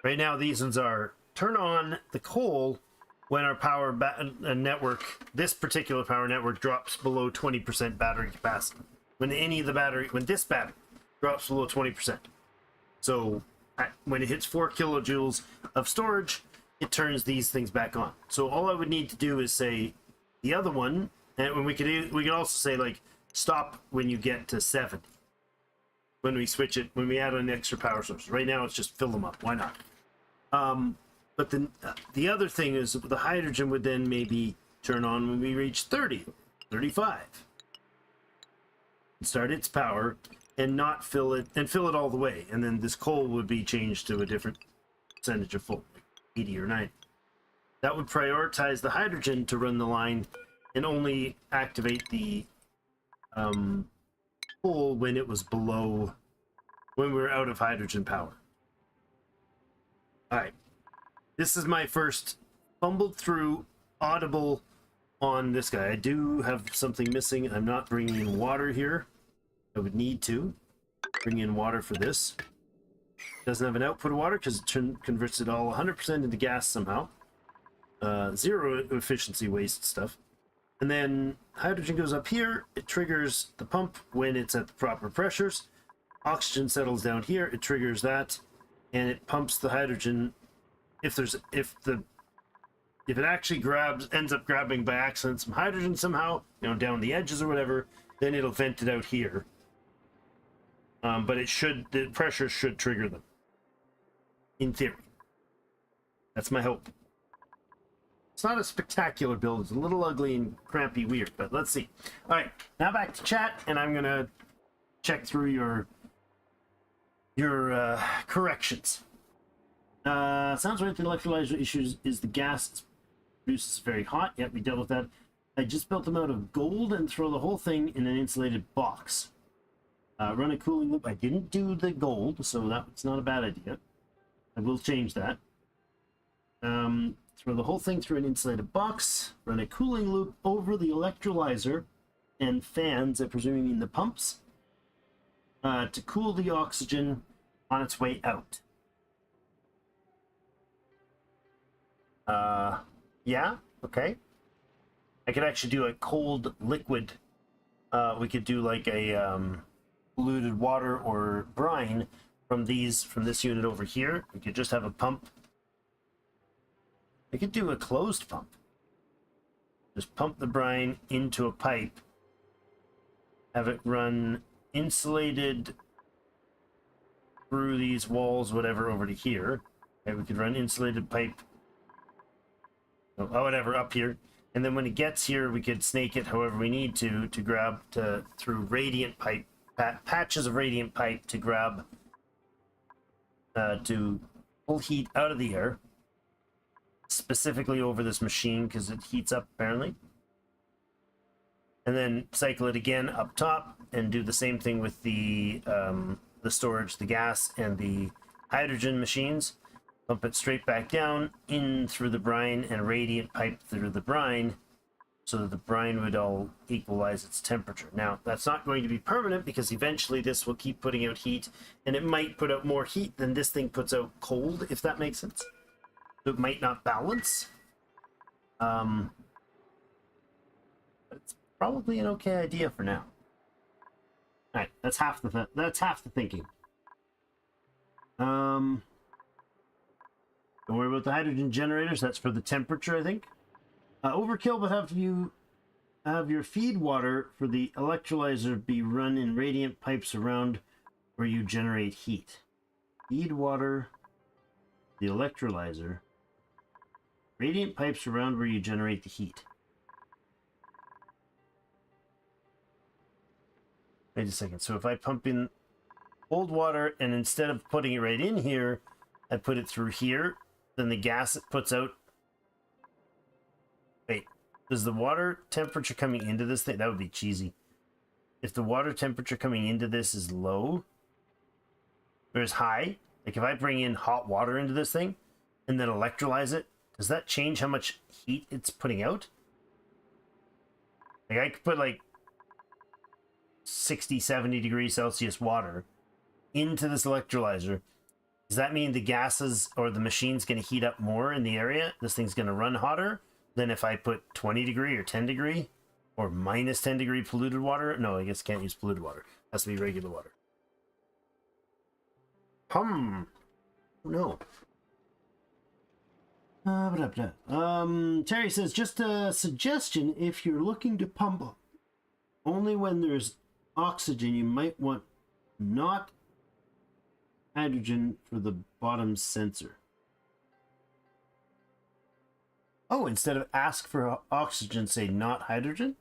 S2: Right now, these ones are turn on the coal when our power network, this particular power network, drops below 20% battery capacity. When this battery drops below 20%. So when it hits 4 kilojoules of storage, it turns these things back on. So all I would need to do is say the other one, and when we could also say like stop when you get to 70. When we switch it, when we add an extra power source. Right now it's just fill them up. Why not? But then the other thing is the hydrogen would then maybe turn on when we reach 30, 35. And start its power and not fill it all the way. And then this coal would be changed to a different percentage of full, like 80 or 90. That would prioritize the hydrogen to run the line and only activate the coal when it was below, when we were out of hydrogen power. All right. This is my first fumbled through audible on this guy. I do have something missing. I'm not bringing in water here. I would need to bring in water for this. Doesn't have an output of water because it converts it all 100% into gas somehow. Zero efficiency waste stuff. And then hydrogen goes up here. It triggers the pump when it's at the proper pressures. Oxygen settles down here. It triggers that, and it pumps the hydrogen. If it actually ends up grabbing by accident some hydrogen somehow, down the edges or whatever, then it'll vent it out here. But the pressure should trigger them. In theory. That's my hope. It's not a spectacular build. It's a little ugly and crampy weird, but let's see. All right, now back to chat, and I'm going to check through your corrections. Sounds right. The electrolyzer issues is the gas produces very hot. Yep, we dealt with that. I just built them out of gold and throw the whole thing in an insulated box. Run a cooling loop. I didn't do the gold, so that's not a bad idea. I will change that. Throw the whole thing through an insulated box. Run a cooling loop over the electrolyzer and fans, I presume you mean the pumps, to cool the oxygen on its way out. Yeah, okay. I could actually do a cold liquid. We could do like a polluted water or brine from this unit over here. We could just have a pump. I could do a closed pump. Just pump the brine into a pipe. Have it run insulated through these walls, whatever, over to here. Okay, we could run insulated pipe. Oh, whatever, up here. And then when it gets here, we could snake it however we need to grab through radiant pipe, patches of radiant pipe to grab, to pull heat out of the air, specifically over this machine because it heats up apparently. And then cycle it again up top and do the same thing with the storage, the gas, and the hydrogen machines. Pump it straight back down, in through the brine, and radiant pipe through the brine, so that the brine would all equalize its temperature. Now, that's not going to be permanent, because eventually this will keep putting out heat, and it might put out more heat than this thing puts out cold, if that makes sense. So it might not balance. But it's probably an okay idea for now. Alright, that's half the thinking. Don't worry about the hydrogen generators. That's for the temperature, I think. Overkill, but have your feed water for the electrolyzer be run in radiant pipes around where you generate heat. Feed water, the electrolyzer, radiant pipes around where you generate the heat. Wait a second. So if I pump in cold water and instead of putting it right in here, I put it through here, then the gas it puts out. Wait, does the water temperature coming into this thing, that would be cheesy. If the water temperature coming into this is low or is high, like if I bring in hot water into this thing and then electrolyze it, does that change how much heat it's putting out? Like I could put like 60, 70 degrees Celsius water into this electrolyzer. Does that mean the gases or the machine's going to heat up more in the area? This thing's going to run hotter than if I put 20 degree or 10 degree or minus 10 degree polluted water? No, I guess can't use polluted water. Has to be regular water. No. Terry says, just a suggestion, if you're looking to pump up only when there's oxygen, you might want not hydrogen for the bottom sensor. Oh, instead of ask for oxygen, say not hydrogen?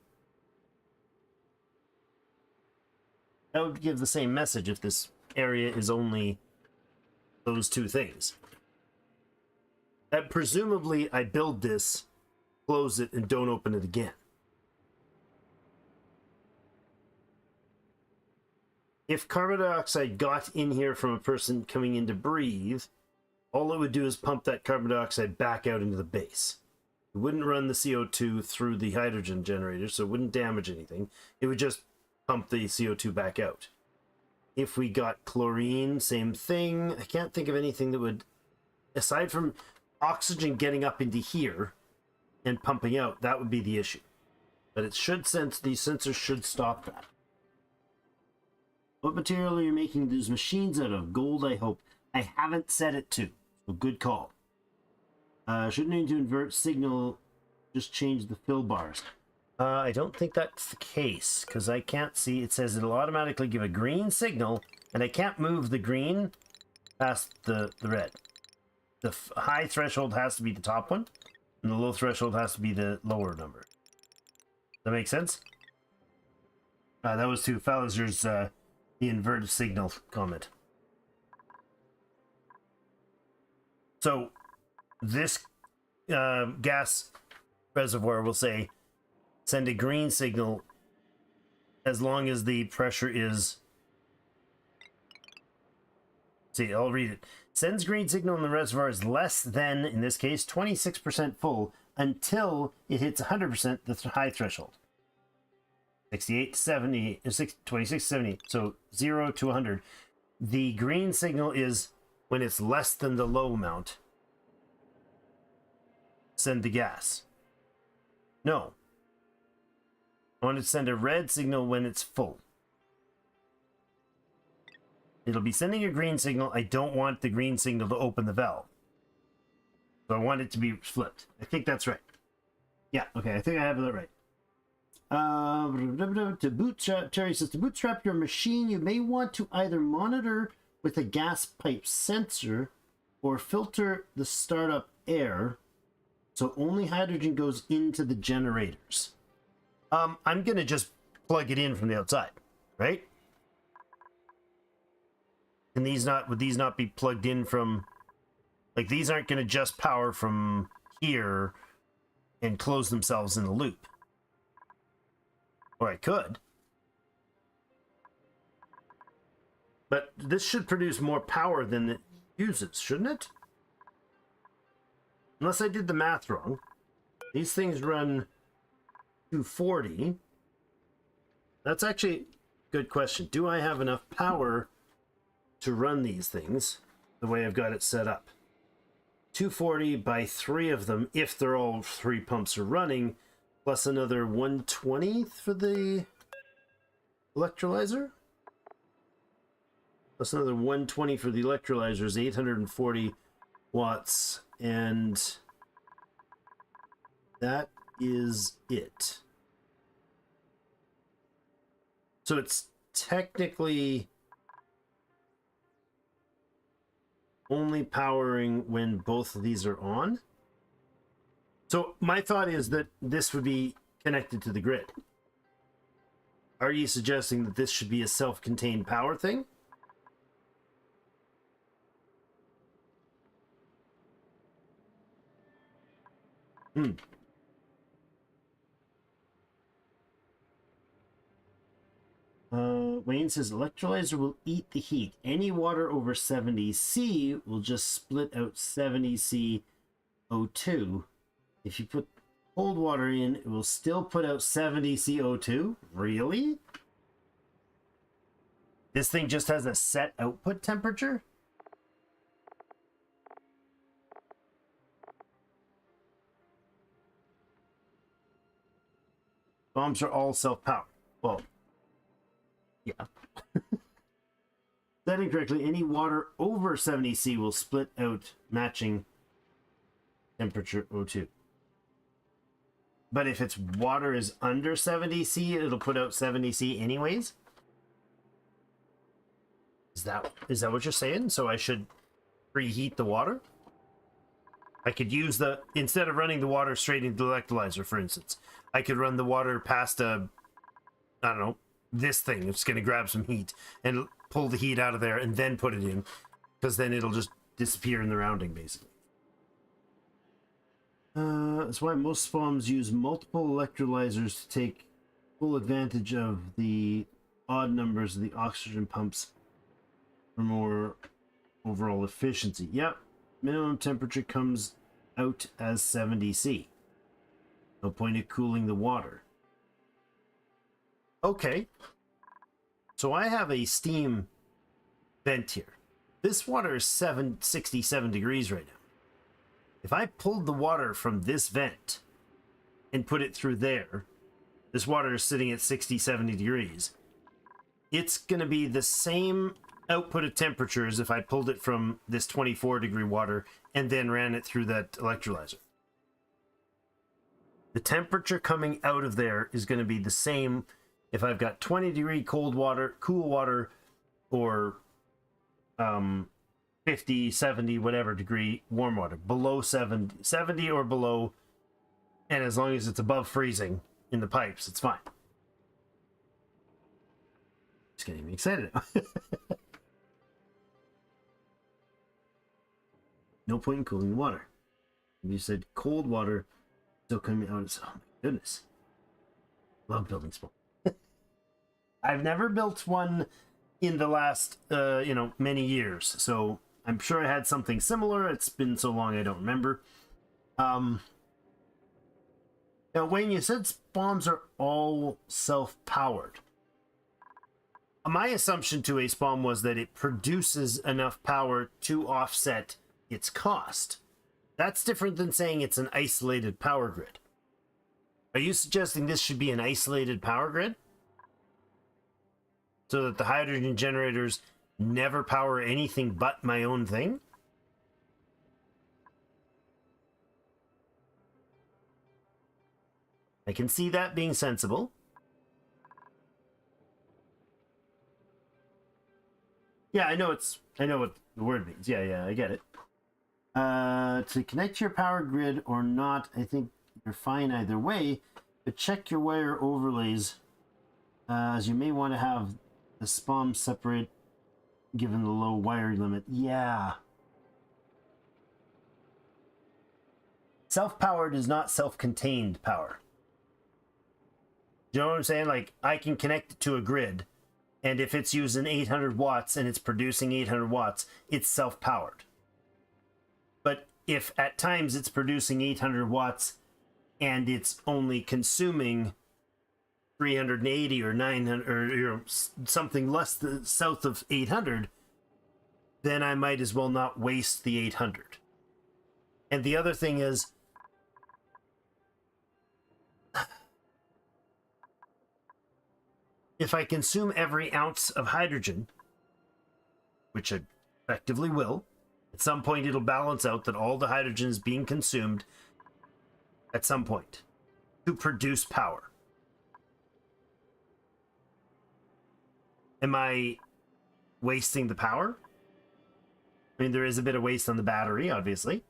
S2: That would give the same message if this area is only those two things. That presumably I build this, close it, and don't open it again. If carbon dioxide got in here from a person coming in to breathe, all it would do is pump that carbon dioxide back out into the base. It wouldn't run the CO2 through the hydrogen generator, so it wouldn't damage anything. It would just pump the CO2 back out. If we got chlorine, same thing. I can't think of anything that would, aside from oxygen getting up into here and pumping out, that would be the issue. But it should sense, these sensors should stop that. What material are you making these machines out of? Gold, I hope. I haven't set it to. So good call. Shouldn't need to invert signal, just change the fill bars. I don't think that's the case, because I can't see. It says it'll automatically give a green signal, and I can't move the green past the red. The high threshold has to be the top one, and the low threshold has to be the lower number. Does that make sense? That was to Fallazer's the inverted signal comment. So this gas reservoir will say send a green signal as long as the pressure is, see, I'll read it. Sends green signal when the reservoir is less than, in this case, 26% full until it hits 100%, the high threshold. 68 to 70, 26 to 70, so 0 to 100. The green signal is when it's less than the low amount. Send the gas. No. I want to send a red signal when it's full. It'll be sending a green signal. I don't want the green signal to open the valve. So I want it to be flipped. I think that's right. Yeah, okay, I think I have that right. To bootstrap, Terry says, to bootstrap your machine, you may want to either monitor with a gas pipe sensor or filter the startup air so only hydrogen goes into the generators. I'm going to just plug it in from the outside, right? And would these not be plugged in from, like, these aren't going to just power from here and close themselves in the loop. Or I could. But this should produce more power than it uses, shouldn't it? Unless I did the math wrong. These things run 240. That's actually a good question. Do I have enough power to run these things the way I've got it set up? 240 by 3 of them, if they're all 3 pumps are running, plus another 120 for the electrolyzer. Plus another 120 for the electrolyzer is 840 watts, and that is it. So it's technically only powering when both of these are on. So my thought is that this would be connected to the grid. Are you suggesting that this should be a self-contained power thing? Wayne says electrolyzer will eat the heat. Any water over 70 C will just split out 70 C O2. If you put cold water in, it will still put out 70 CO2? Really? This thing just has a set output temperature? Bombs are all self-powered. Well, yeah. Said incorrectly, any water over 70 C will split out matching temperature O2. But if its water is under 70 C, it'll put out 70 C anyways? Is that what you're saying? So I should preheat the water? I could use instead of running the water straight into the electrolyzer, for instance, I could run the water past I don't know, this thing. It's going to grab some heat and pull the heat out of there and then put it in, because then it'll just disappear in the rounding, basically. That's why most farms use multiple electrolyzers to take full advantage of the odd numbers of the oxygen pumps for more overall efficiency. Yep, minimum temperature comes out as 70 C. No point in cooling the water. Okay, so I have a steam vent here. This water is 67 degrees right now. If I pulled the water from this vent and put it through there, this water is sitting at 60, 70 degrees. It's going to be the same output of temperature as if I pulled it from this 24 degree water and then ran it through that electrolyzer. The temperature coming out of there is going to be the same if I've got 20 degree cold water, cool water, or 50, 70, whatever degree warm water. Below 70 or below, and as long as it's above freezing in the pipes, it's fine. Just getting me excited now. No point in cooling the water. You said cold water still coming out. Oh my goodness. Love building spawn. I've never built one in the last, many years. So I'm sure I had something similar. It's been so long I don't remember. Now, Wayne, you said spawns are all self-powered. My assumption to a spawn was that it produces enough power to offset its cost. That's different than saying it's an isolated power grid. Are you suggesting this should be an isolated power grid? So that the hydrogen generators never power anything but my own thing? I can see that being sensible. Yeah, I know what the word means. Yeah, I get it. To connect your power grid or not, I think you're fine either way, but check your wire overlays, as you may want to have the spawn separate given the low wire limit. Yeah. Self-powered is not self-contained power. Do you know what I'm saying? Like, I can connect it to a grid, and if it's using 800 watts and it's producing 800 watts, it's self-powered. But if at times it's producing 800 watts and it's only consuming 380 or 900 or something less than south of 800, then I might as well not waste the 800. And the other thing is, if I consume every ounce of hydrogen, which I effectively will, at some point it'll balance out that all the hydrogen is being consumed at some point to produce power. Am I wasting the power? I mean, there is a bit of waste on the battery, obviously.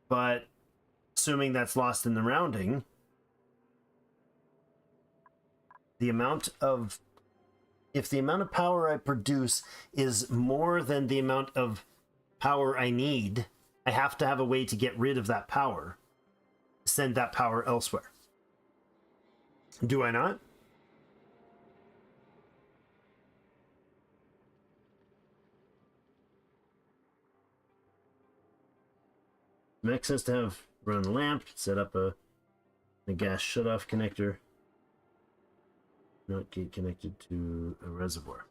S2: But assuming that's lost in the rounding, if the amount of power I produce is more than the amount of power I need, I have to have a way to get rid of that power, send that power elsewhere. Do I not? Makes sense to have run the lamp, set up a gas shut-off connector, not get connected to a reservoir.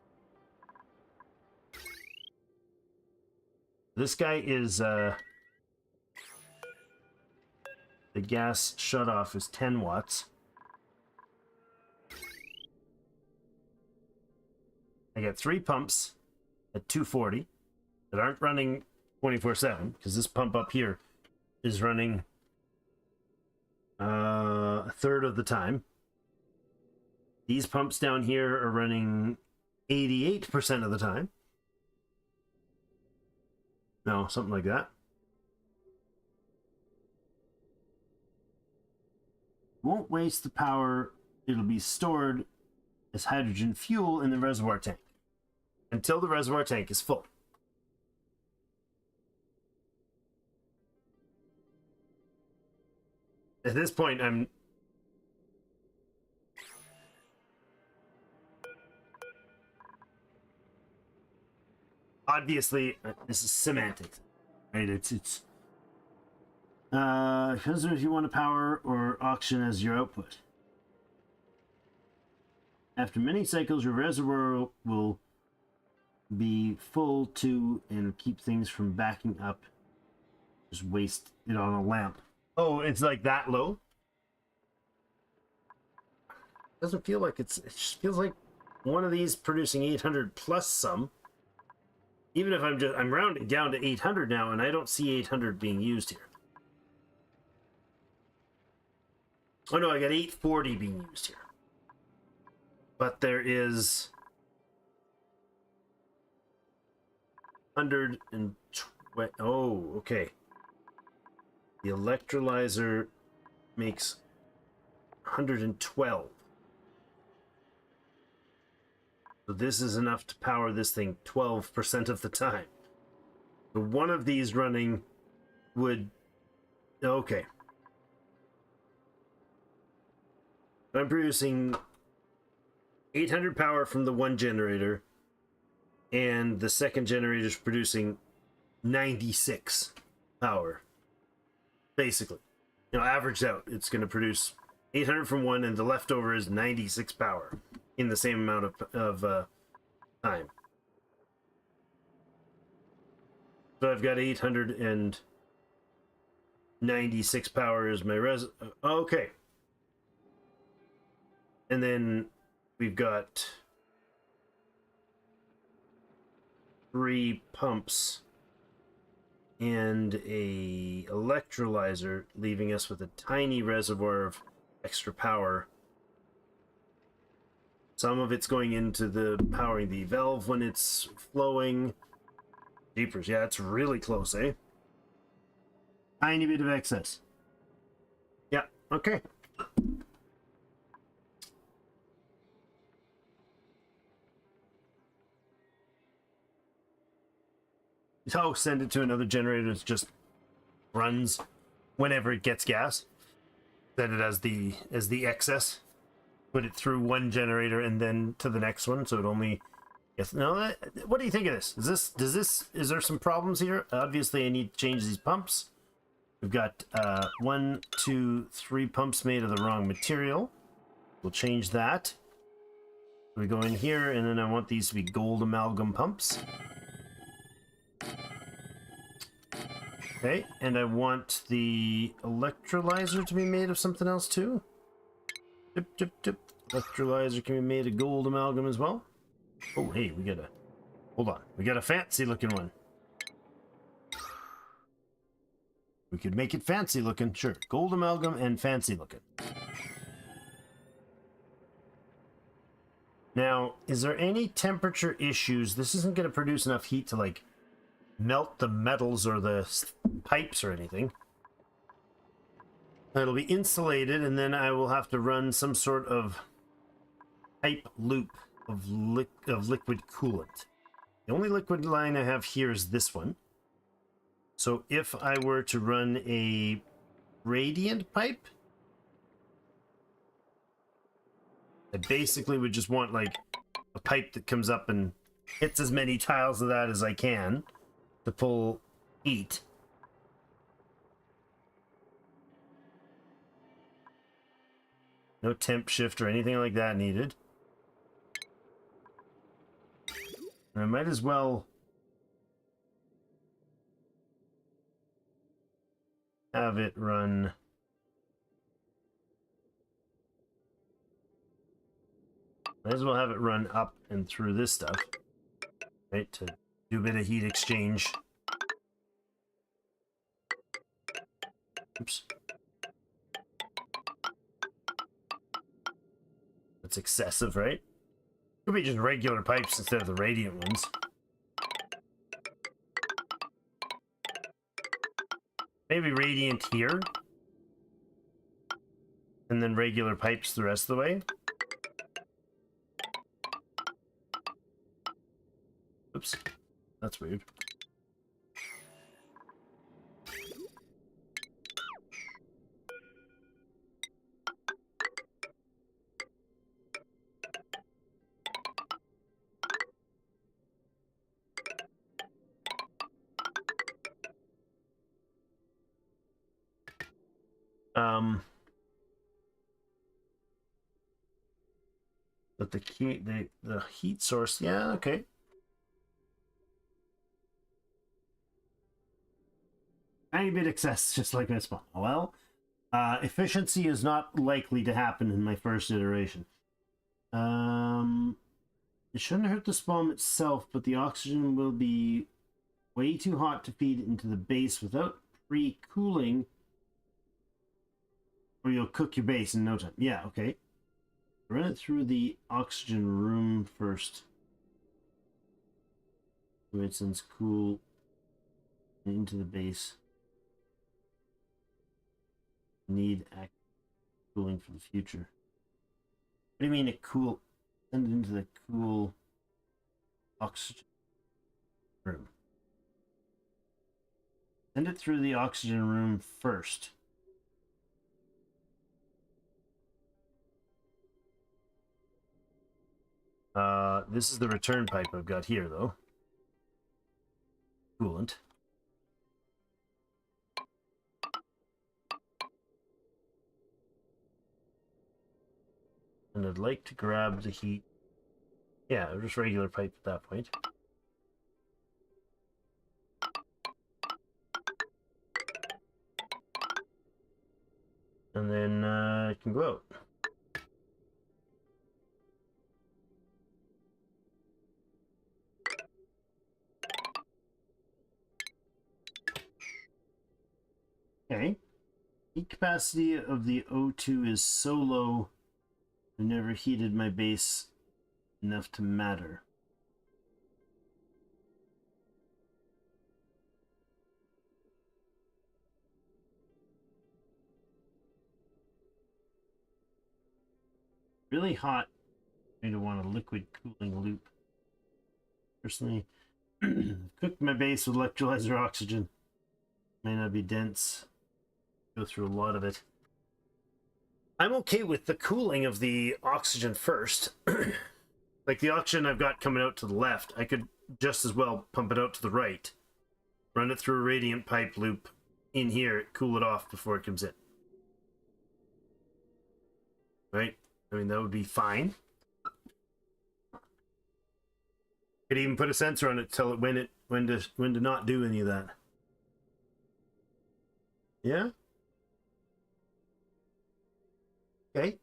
S2: This guy is the gas shut-off is 10 watts. I got 3 pumps at 240 that aren't running 24/7 because this pump up here is running a third of the time. These pumps down here are running 88% of the time. No, something like that. Won't waste the power. It'll be stored as hydrogen fuel in the reservoir tank until the reservoir tank is full. At this point, I'm obviously this is semantics, right? It's depends on if you want to power or auction as your output. After many cycles, your reservoir will be full too and keep things from backing up. Just waste it on a lamp. Oh, it's like that low? Doesn't feel like it just feels like one of these producing 800 plus some. Even if I'm rounding down to 800 now, and I don't see 800 being used here. Oh no, I got 840 being used here. But there is 120. Oh, okay. The electrolyzer makes 112. So this is enough to power this thing 12% of the time. So one of these running would... Okay. I'm producing 800 power from the one generator, and the second generator is producing 96 power. Basically. You know, averaged out, it's going to produce 800 from one, and the leftover is 96 power in the same amount of time. So I've got 896 power as my okay. And then we've got 3 pumps and a electrolyzer, leaving us with a tiny reservoir of extra power. Some of it's going into the powering the valve when it's flowing. Jeepers, yeah, it's really close, eh? Tiny bit of excess. Yeah, okay. So send it to another generator that just runs whenever it gets gas. Set it as the excess. Put it through one generator and then to the next one, so it only... Yes. No. What do you think of this? Is there some problems here? Obviously, I need to change these pumps. We've got 1, 2, 3 pumps made of the wrong material. We'll change that. We go in here, and then I want these to be gold amalgam pumps. Okay, and I want the electrolyzer to be made of something else too. Electrolyzer can be made of gold amalgam as well. Oh, hey, we got a... Hold on. We got a fancy looking one. We could make it fancy looking. Sure. Gold amalgam and fancy looking. Now, is there any temperature issues? This isn't going to produce enough heat to, like, melt the metals or the pipes or anything. It'll be insulated, and then I will have to run some sort of pipe loop of liquid coolant. The only liquid line I have here is this one. So if I were to run a radiant pipe, I basically would just want like a pipe that comes up and hits as many tiles of that as I can to pull heat. No temp shift or anything like that needed. And I might as well have it run. Might as well have it run up and through this stuff, right? To do a bit of heat exchange. Oops. That's excessive, right? Could be just regular pipes instead of the radiant ones. Maybe radiant here. And then regular pipes the rest of the way. Oops. That's weird. But the heat source, yeah, okay. Tiny bit excess, just like this one. Well, efficiency is not likely to happen in my first iteration. It shouldn't hurt the spawn itself, but the oxygen will be way too hot to feed into the base without pre-cooling, or you'll cook your base in no time. Yeah, okay. Run it through the oxygen room first. For instance, cool into the base. Need active cooling for the future. What do you mean it cool? Send it into the cool oxygen room. Send it through the oxygen room first. This is the return pipe I've got here, though. Coolant. And I'd like to grab the heat. Yeah, just regular pipe at that point. And then it can go out. Okay. Heat capacity of the O2 is so low, I never heated my base enough to matter. Really hot. I don't want a liquid cooling loop. Personally, cooked my base with electrolyzer oxygen. May not be dense. Go through a lot of it. I'm okay with the cooling of the oxygen first. Like the oxygen I've got coming out to the left, I could just as well pump it out to the right. Run it through a radiant pipe loop in here, cool it off before it comes in. Right? I mean, that would be fine. Could even put a sensor on it to tell it when to not do any of that. Yeah? Okay.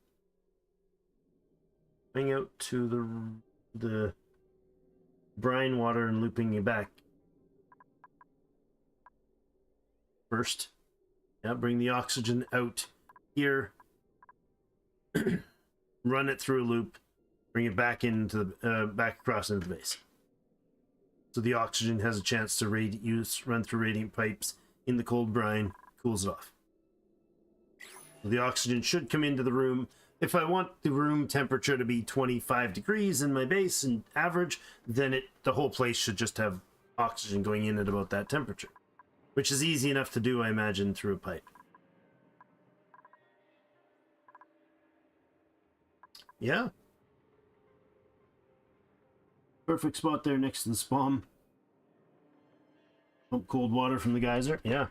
S2: Bring out to the brine water and looping it back first. Yeah, bring the oxygen out here. Run it through a loop. Bring it back into the back across into the base. So the oxygen has a chance to run through radiant pipes in the cold brine, cools it off. So the oxygen should come into the room. If I want the room temperature to be 25 degrees in my base and average, then the whole place should just have oxygen going in at about that temperature, which is easy enough to do, I imagine, through a pipe. Yeah. Perfect spot there next to the spawn. Pump cold water from the geyser. Yeah.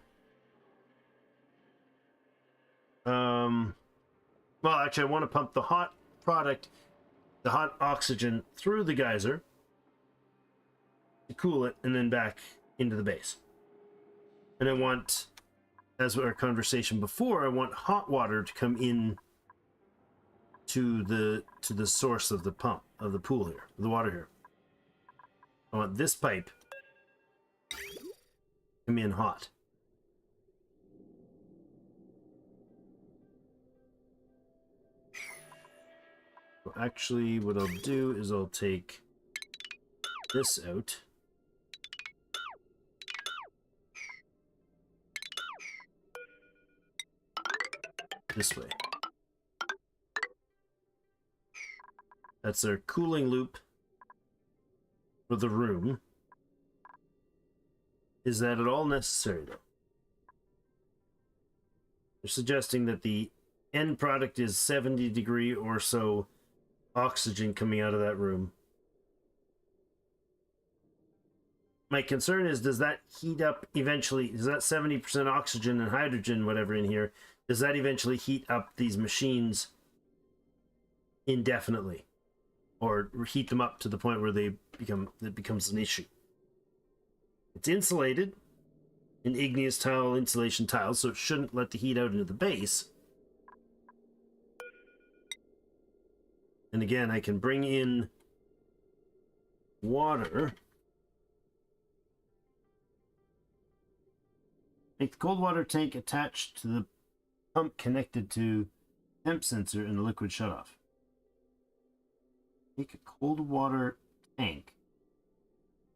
S2: Well, actually, I want to pump the hot product, the hot oxygen, through the geyser to cool it, and then back into the base. And I want, as our conversation before, I want hot water to come in to the source of the pump, of the pool here, the water here. I want this pipe to come in hot. So actually, what I'll do is I'll take this out. This way. That's our cooling loop for the room. Is that at all necessary, though? They're suggesting that the end product is 70 degree or so oxygen coming out of that room. My concern is, does that heat up eventually? Is that 70% oxygen and hydrogen, whatever in here, does that eventually heat up these machines indefinitely? Or heat them up to the point where it becomes an issue? It's insulated, an igneous tile insulation tile, so it shouldn't let the heat out into the base. And again, I can bring in water. Make the cold water tank attached to the pump connected to temp sensor and the liquid shutoff. Make a cold water tank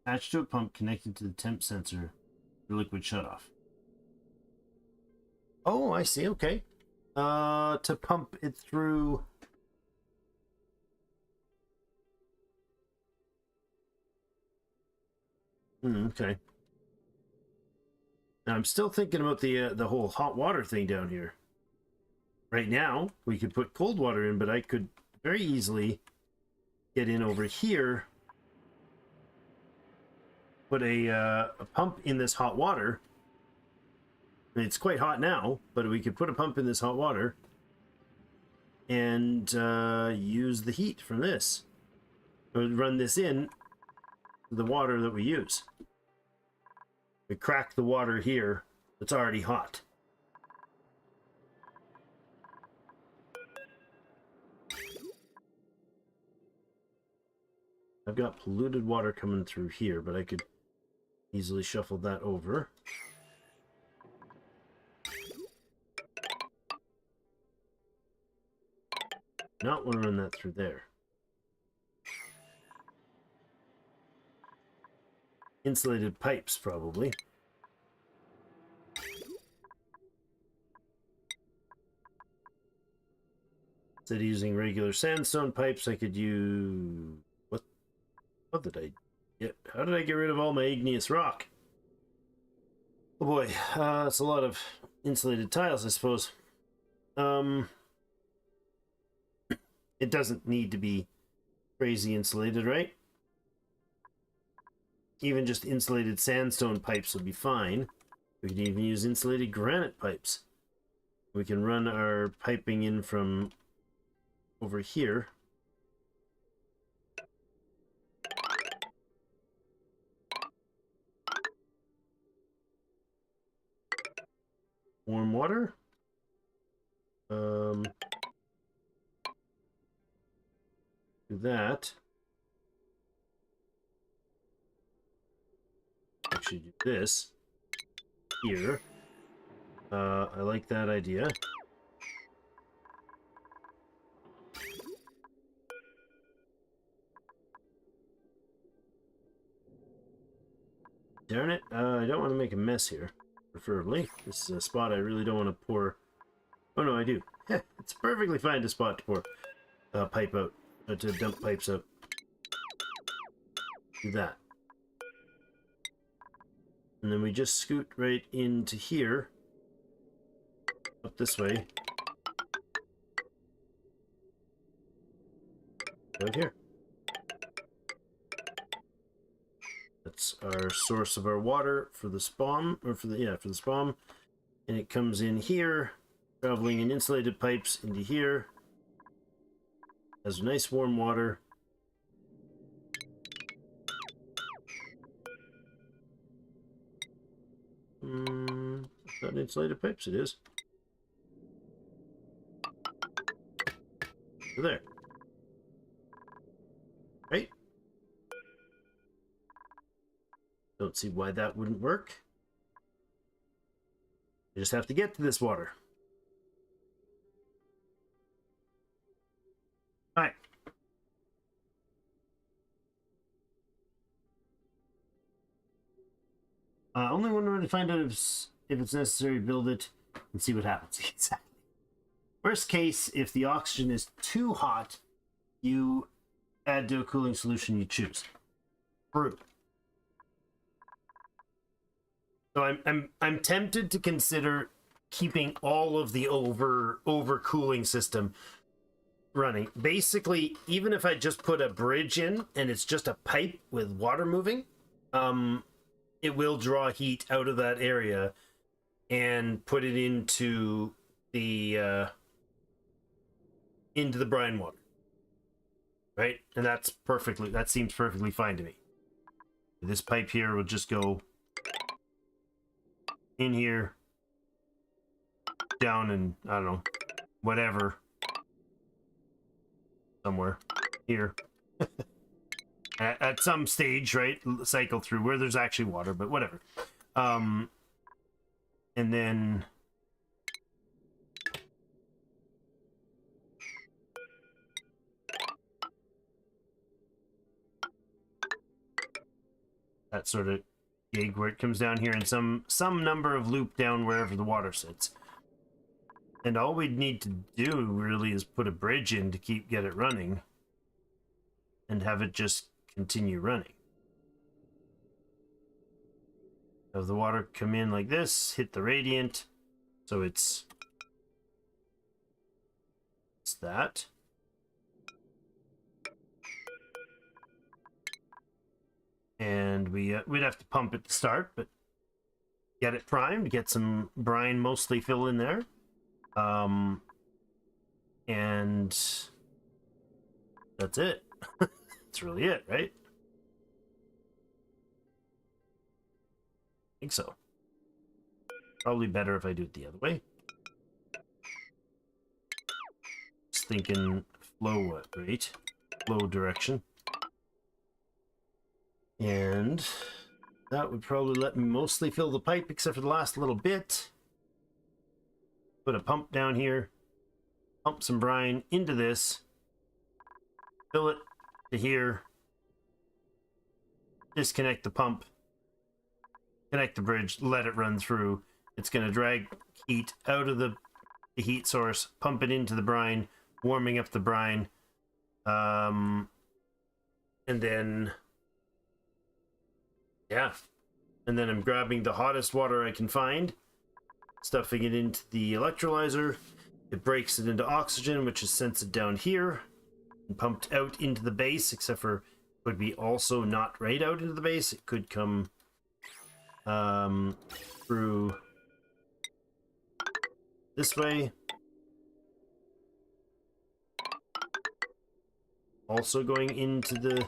S2: attached to a pump connected to the temp sensor for liquid shutoff. Oh, I see. Okay. To pump it through. Okay. Now, I'm still thinking about the whole hot water thing down here. Right now, we could put cold water in, but I could very easily get in over here, put a pump in this hot water. It's quite hot now, but we could put a pump in this hot water and use the heat from this. We would run this in to the water that we use. We crack the water here that's already hot. I've got polluted water coming through here, but I could easily shuffle that over. Not want to run that through there. Insulated pipes, probably. Instead of using regular sandstone pipes, I could use... What did I get? How did I get rid of all my igneous rock? Oh boy, it's a lot of insulated tiles, I suppose. It doesn't need to be crazy insulated, right? Even just insulated sandstone pipes would be fine. We can even use insulated granite pipes. We can run our piping in from over here. Warm water. Do that. Actually do this here. I like that idea. Darn it, I don't want to make a mess here, preferably. This is a spot I really don't want to pour. Oh no, I do. It's perfectly fine to spot to pour pipe out, to dump pipes out. Do that. And then we just scoot right into here, up this way, out here. That's our source of our water for the spawn, or for the spawn, and it comes in here, traveling in insulated pipes into here, Has nice warm water. Is that insulated pipes? It is. So there. Right? Don't see why that wouldn't work. You just have to get to this water. Alright. Only one way to find out if it's necessary, build it and see what happens. Exactly. Worst case, if the oxygen is too hot, you add to a cooling solution you choose. True. So I'm tempted to consider keeping all of the overcooling system running. Basically, even if I just put a bridge in and it's just a pipe with water moving, it will draw heat out of that area and put it into the brine water. Right? And that seems perfectly fine to me. This pipe here will just go in here, down, and I don't know, whatever, somewhere here. At some stage, right? Cycle through where there's actually water, but whatever. And then that sort of gig where it comes down here and some number of loop down wherever the water sits. And all we'd need to do really is put a bridge in to get it running and have it just continue running. Have the water come in like this, hit the radiant, so it's that. And we'd have to pump it to start, but get it primed, get some brine mostly fill in there. And that's it. That's really it, right? I think so. Probably better if I do it the other way. Just thinking flow rate, flow direction. And that would probably let me mostly fill the pipe except for the last little bit. Put a pump down here, pump some brine into this, fill it to here, disconnect the pump, connect the bridge, let it run through. It's going to drag heat out of the heat source, pump it into the brine, warming up the brine, and then, yeah, and then I'm grabbing the hottest water I can find, stuffing it into the electrolyzer. It breaks it into oxygen, which is sent down here and pumped out into the base, except for it would be also not right out into the base. It could come through this way. Also going into the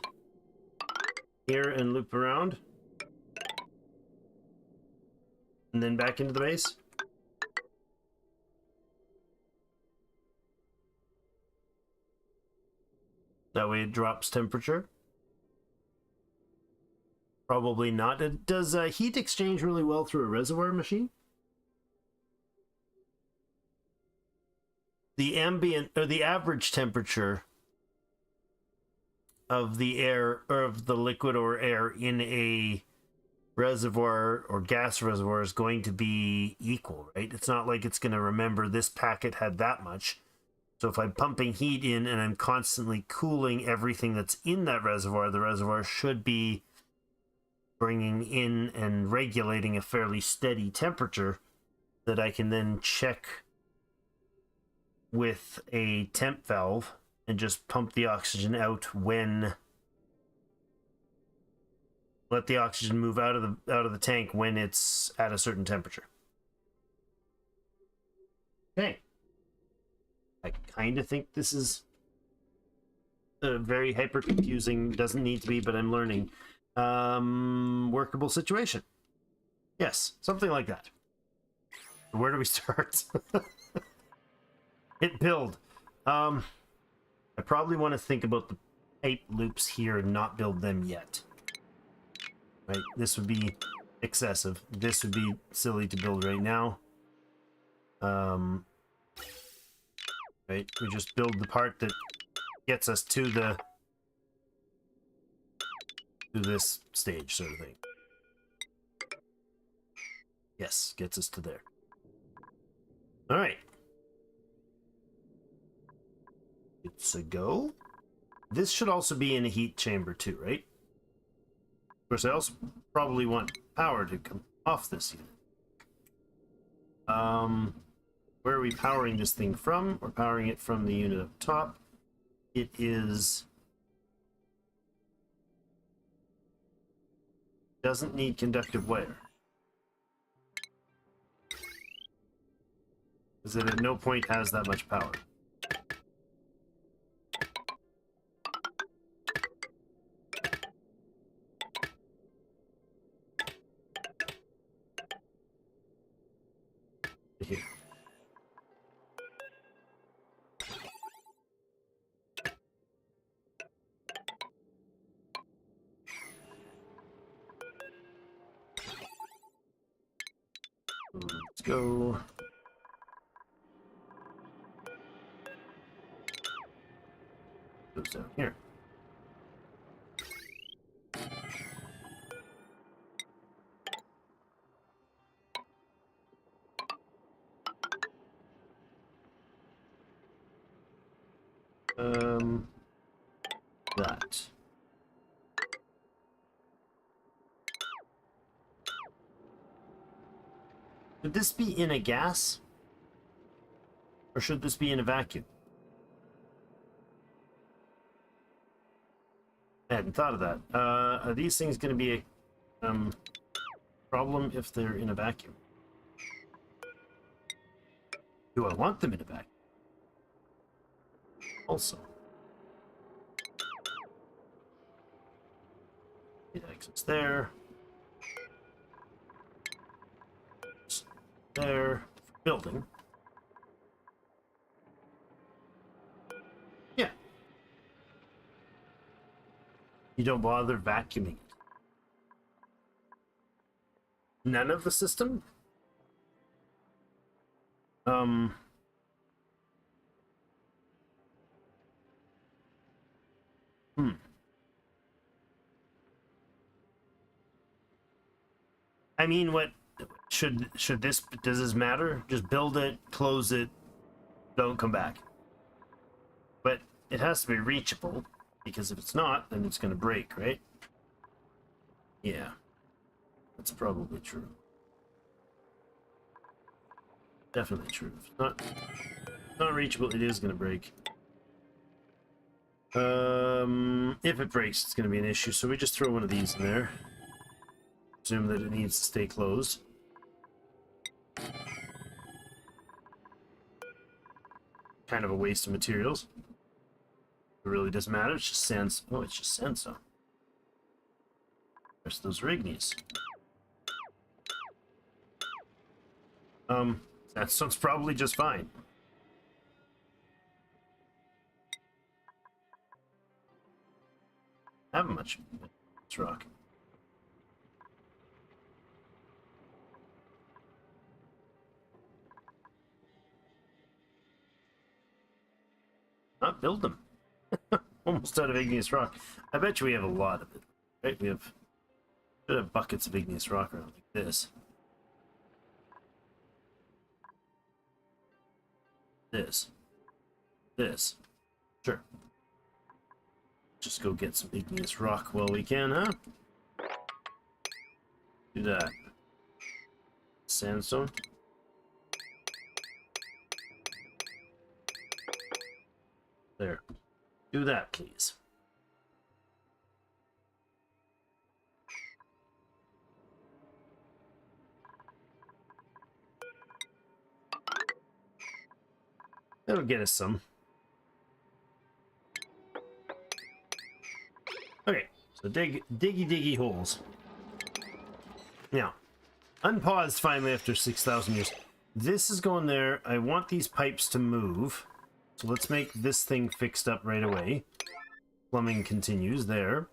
S2: here and loop around. And then back into the base. That way it drops temperature. Probably not. Does heat exchange really well through a reservoir machine? The ambient or the average temperature of the air or of the liquid or air in a reservoir or gas reservoir is going to be equal, right? It's not like it's going to remember this packet had that much. So if I'm pumping heat in and I'm constantly cooling everything that's in that reservoir, the reservoir should be bringing in and regulating a fairly steady temperature that I can then check with a temp valve and just pump the oxygen out when let the oxygen move out of the tank when it's at a certain temperature. Okay. I kind of think this is very hyper confusing. Doesn't need to be, but I'm learning. Workable situation. Yes, something like that. Where do we start? Hit build. I probably want to think about the pipe loops here and not build them yet. Right, this would be excessive. This would be silly to build right now. Right, we just build the part that gets us to this stage, sort of thing. Yes, gets us to there. All right. It's a go. This should also be in a heat chamber too, right? Of course, I also probably want power to come off this unit. Where are we powering this thing from? We're powering it from the unit up top. It is... doesn't need conductive wire. Because it at no point has that much power. Here. Let's go. Goes down here. That. Should this be in a gas? Or should this be in a vacuum? I hadn't thought of that. Are these things going to be a problem if they're in a vacuum? Do I want them in a vacuum? Also. It exits there. There. Building. Yeah. You don't bother vacuuming it. None of the system? I mean, what should this, does this matter? Just build it, close it, don't come back. But it has to be reachable, because if it's not, then it's going to break, right? Yeah, that's probably true. Definitely true. If it's not reachable, it is going to break. If it breaks, it's going to be an issue, so we just throw one of these in there. Assume that it needs to stay closed. Kind of a waste of materials. It really doesn't matter, it's just sand. Oh, it's just sandstone. There's those Rignies. Sandstone's probably just fine. Have much. It's rock. Not build them. Almost out of igneous rock. I bet you we have a lot of it. Right? We should have buckets of igneous rock around like this. This. Sure. Just go get some igneous rock while we can, huh? Do that. Sandstone. There. Do that, please. That'll get us some. So diggy holes. Now, unpaused finally after 6,000 years. This is going there. I want these pipes to move. So let's make this thing fixed up right away. Plumbing continues there.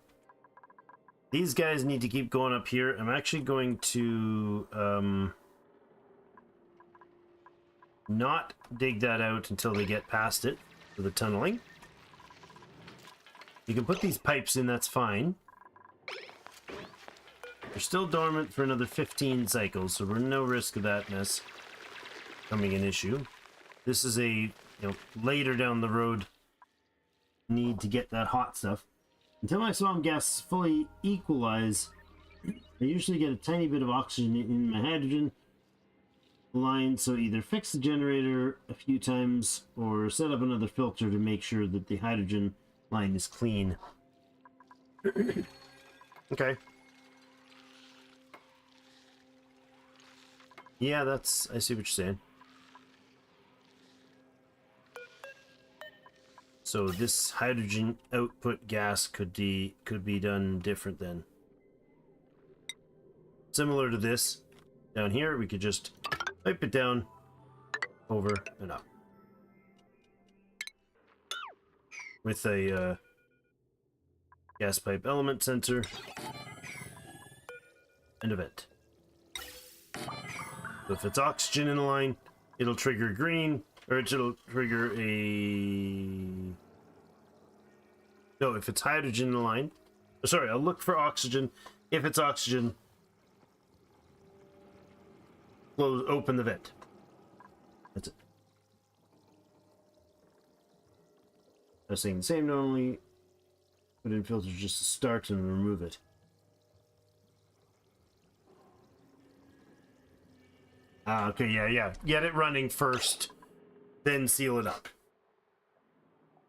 S2: These guys need to keep going up here. I'm actually going to not dig that out until they get past it for the tunneling. You can put these pipes in, that's fine. They're still dormant for another 15 cycles, so we're no risk of that mess becoming an issue. This is a, later down the road need to get that hot stuff. Until my swamp gases fully equalize, I usually get a tiny bit of oxygen in my hydrogen line, so either fix the generator a few times or set up another filter to make sure that the hydrogen line is clean. Okay. Yeah, I see what you're saying. So this hydrogen output gas could be done different then. Similar to this. Down here, we could just pipe it down, over, and up. With a gas pipe element sensor and a vent. So if it's oxygen in the line, it'll trigger green, or it'll trigger a... No, if it's hydrogen in the line... Sorry, I'll look for oxygen. If it's oxygen, open the vent. That's it. I was saying the same, normally put in filters just to start and remove it. Okay, yeah. Get it running first, then seal it up.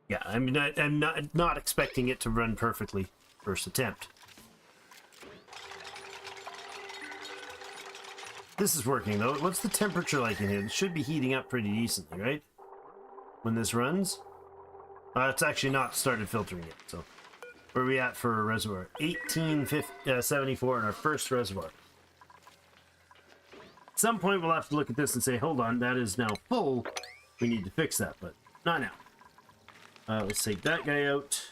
S2: Yeah, I'm not expecting it to run perfectly first attempt. This is working though. What's the temperature like in here? It should be heating up pretty decently, right? When this runs? It's actually not started filtering yet, so... Where are we at for a reservoir? 1874 in our first reservoir. At some point we'll have to look at this and say, hold on, that is now full. We need to fix that, but not now. Let's take that guy out.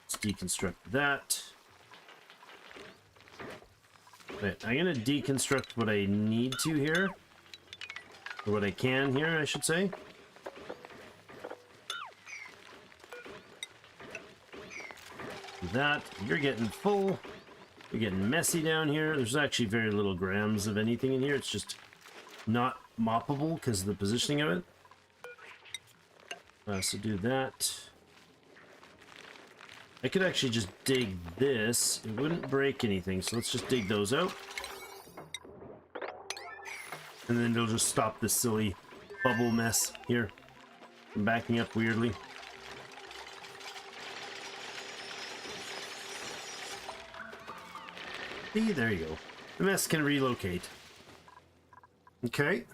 S2: Let's deconstruct that. Right, I'm gonna deconstruct what I need to here. Or what I can here, I should say. Do that. You're getting full. You're getting messy down here. There's actually very little grams of anything in here. It's just not moppable because of the positioning of it. So do that. I could actually just dig this. It wouldn't break anything, so let's just dig those out. And then it'll just stop this silly bubble mess here from backing up weirdly. See, there you go. The mess can relocate. Okay.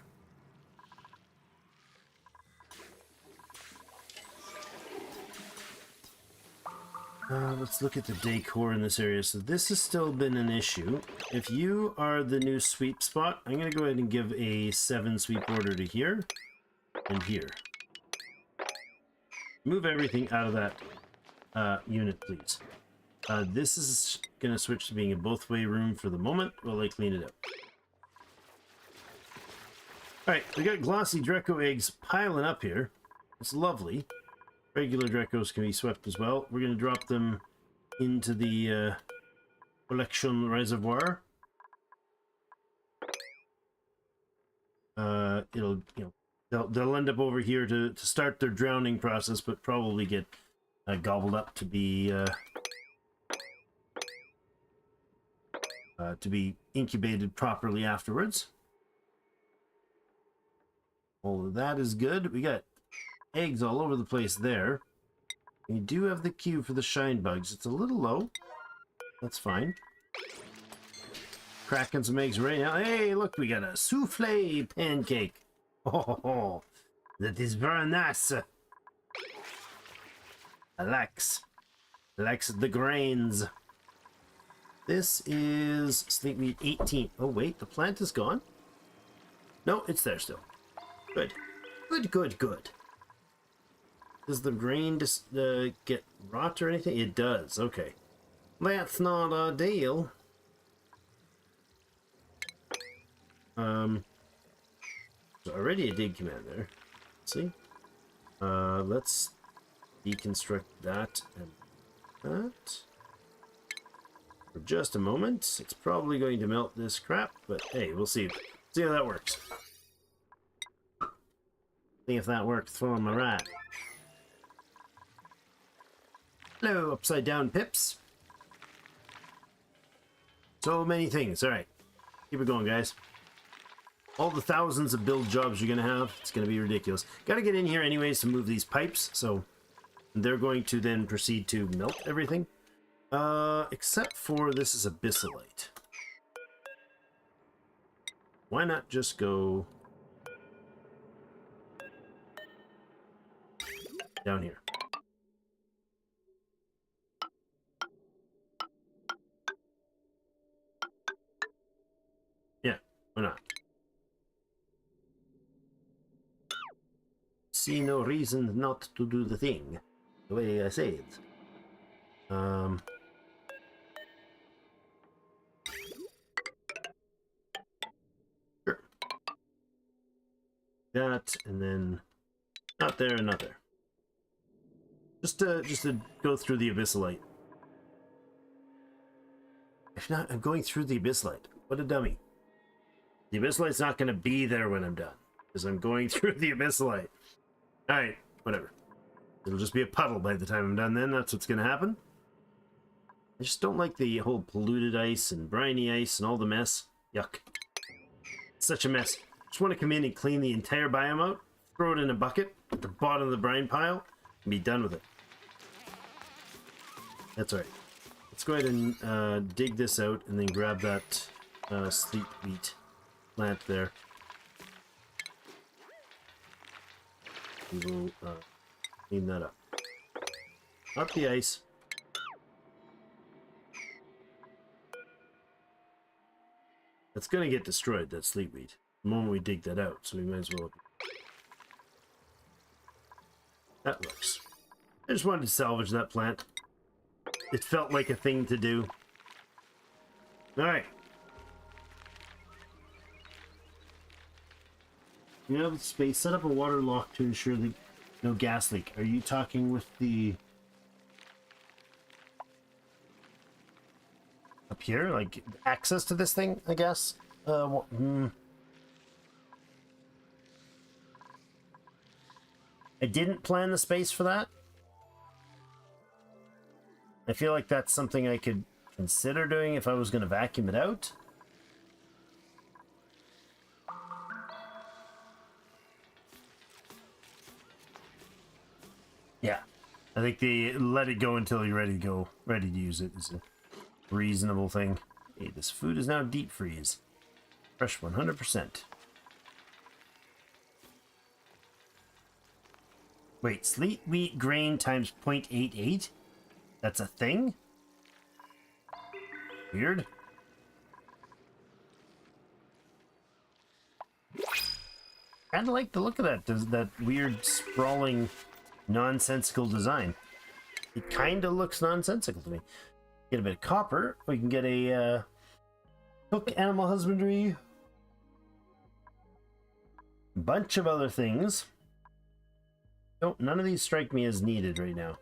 S2: Let's look at the decor in this area. So this has still been an issue. If you are the new sweep spot, I'm going to go ahead and give a 7 sweep order to here and here. Move everything out of that unit, please. This is going to switch to being a both-way room for the moment while I clean it up. Alright, we got glossy Draco eggs piling up here. It's lovely. Regular Dracos can be swept as well. We're going to drop them into the collection reservoir. It'll, they'll end up over here to start their drowning process, but probably get gobbled up to be incubated properly afterwards. All of that is good. We got eggs all over the place there. We do have the queue for the shine bugs. It's a little low. That's fine. Cracking some eggs right now. Hey, look, we got a souffle pancake. Oh, that is very nice. Alex. Likes the grains. This is sleep meat 18. Oh wait, the plant is gone? No, it's there still. Good. Good, good, good. Does the grain just get rot or anything? It does, okay. That's not ideal. There's already a dig command there. See? Let's deconstruct that and that. For just a moment. It's probably going to melt this crap, but hey, we'll see. See how that works. See if that works for my rat. Hello, upside down pips. So many things. Alright. Keep it going, guys. All the thousands of build jobs you're going to have, it's going to be ridiculous. Got to get in here anyways to move these pipes, so they're going to then proceed to melt everything. Except for this is abyssalite. Why not just go down here? Yeah, why not? See no reason not to do the thing the way I say it. Sure. That, and then not there and not there. Just to go through the abyssalite. If not, I'm going through the abyssalite. What a dummy. The abyssalite's not going to be there when I'm done, because I'm going through the abyssalite. Alright, whatever. It'll just be a puddle by the time I'm done then. That's what's going to happen. I just don't like the whole polluted ice and briny ice and all the mess. Yuck. It's such a mess. Just want to come in and clean the entire biome out, throw it in a bucket at the bottom of the brine pile, and be done with it. That's alright. Let's go ahead and dig this out and then grab that sleep wheat plant there. We will clean that up. Up the ice. That's going to get destroyed, that sleep wheat, the moment we dig that out, so we might as well. That works. I just wanted to salvage that plant. It felt like a thing to do. Alright. You have space. Set up a water lock to ensure that no gas leak. Are you talking with the up here, like access to this thing? I guess. I didn't plan the space for that. I feel like that's something I could consider doing if I was going to vacuum it out. Yeah, I think the let it go until you're ready to go, ready to use it is a reasonable thing. Hey, this food is now deep freeze. Fresh 100%. Wait, sleet wheat grain times 0.88? That's a thing? Weird. Kinda like the look of that. Does that weird sprawling nonsensical design. It kinda looks nonsensical to me. Get a bit of copper. We can get a cook animal husbandry. Bunch of other things. Don't, none of these strike me as needed right now.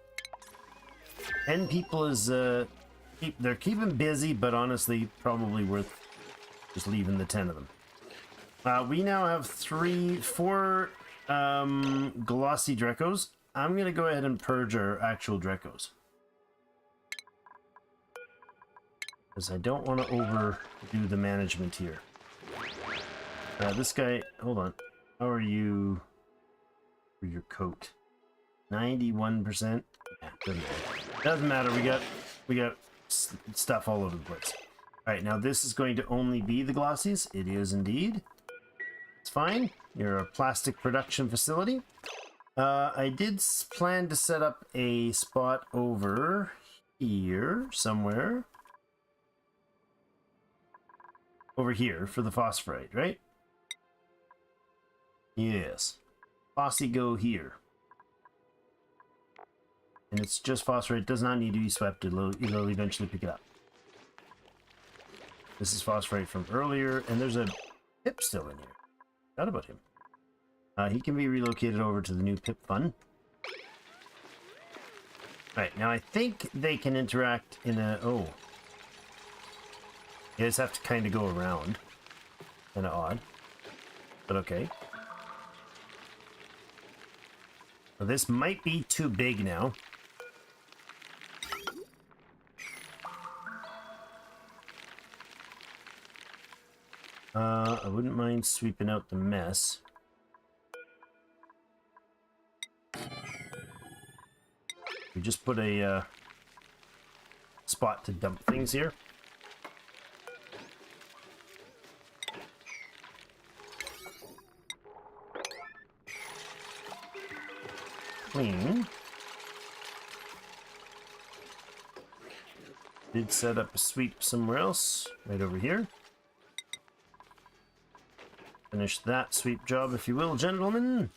S2: 10 people is they're keeping busy, but honestly probably worth just leaving the 10 of them. We now have 4 glossy Drecos. I'm gonna go ahead and purge our actual Drecos, because I don't want to overdo the management here. This guy, hold on. How are you for your coat? 91%. Yeah, doesn't matter. We got stuff all over the place. All right, now this is going to only be the glossies. It is indeed. It's fine. You're a plastic production facility. I did plan to set up a spot over here somewhere. Over here for the phosphorite, right? Yes. Phosphate go here. And it's just phosphorite. It does not need to be swept. It'll eventually pick it up. This is phosphorite from earlier, and there's a pip still in here. Forgot about him. He can be relocated over to the new pip fun. Alright, now I think they can interact in a... Oh. You guys have to kind of go around. Kind of odd. But okay. Well, this might be too big now. I wouldn't mind sweeping out the mess. We just put a spot to dump things here. Clean. Did set up a sweep somewhere else, right over here. Finish that sweep job, if you will, gentlemen.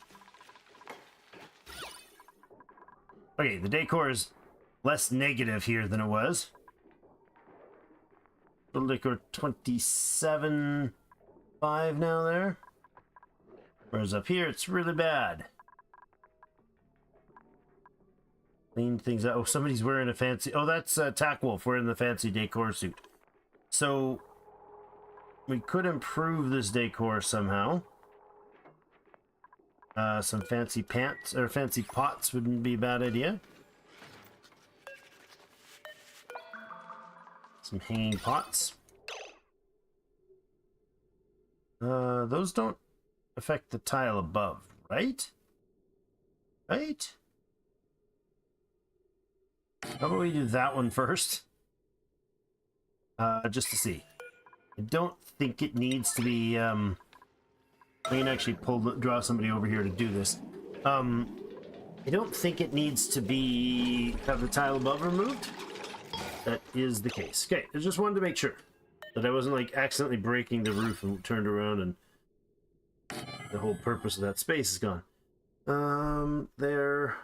S2: Okay, the decor is less negative here than it was. Total decor 27.5 now there. Whereas up here, it's really bad. Clean things out. Oh, somebody's wearing a fancy... Oh, that's Tack Wolf wearing the fancy decor suit. So, we could improve this decor somehow. Some fancy pants, or fancy pots wouldn't be a bad idea. Some hanging pots. Those don't affect the tile above, right? Right? How about we do that one first? Just to see. I don't think it needs to be, I can actually draw somebody over here to do this. I don't think it needs to have the tile above removed. That is the case. Okay, I just wanted to make sure that I wasn't like accidentally breaking the roof and turned around and the whole purpose of that space is gone. There.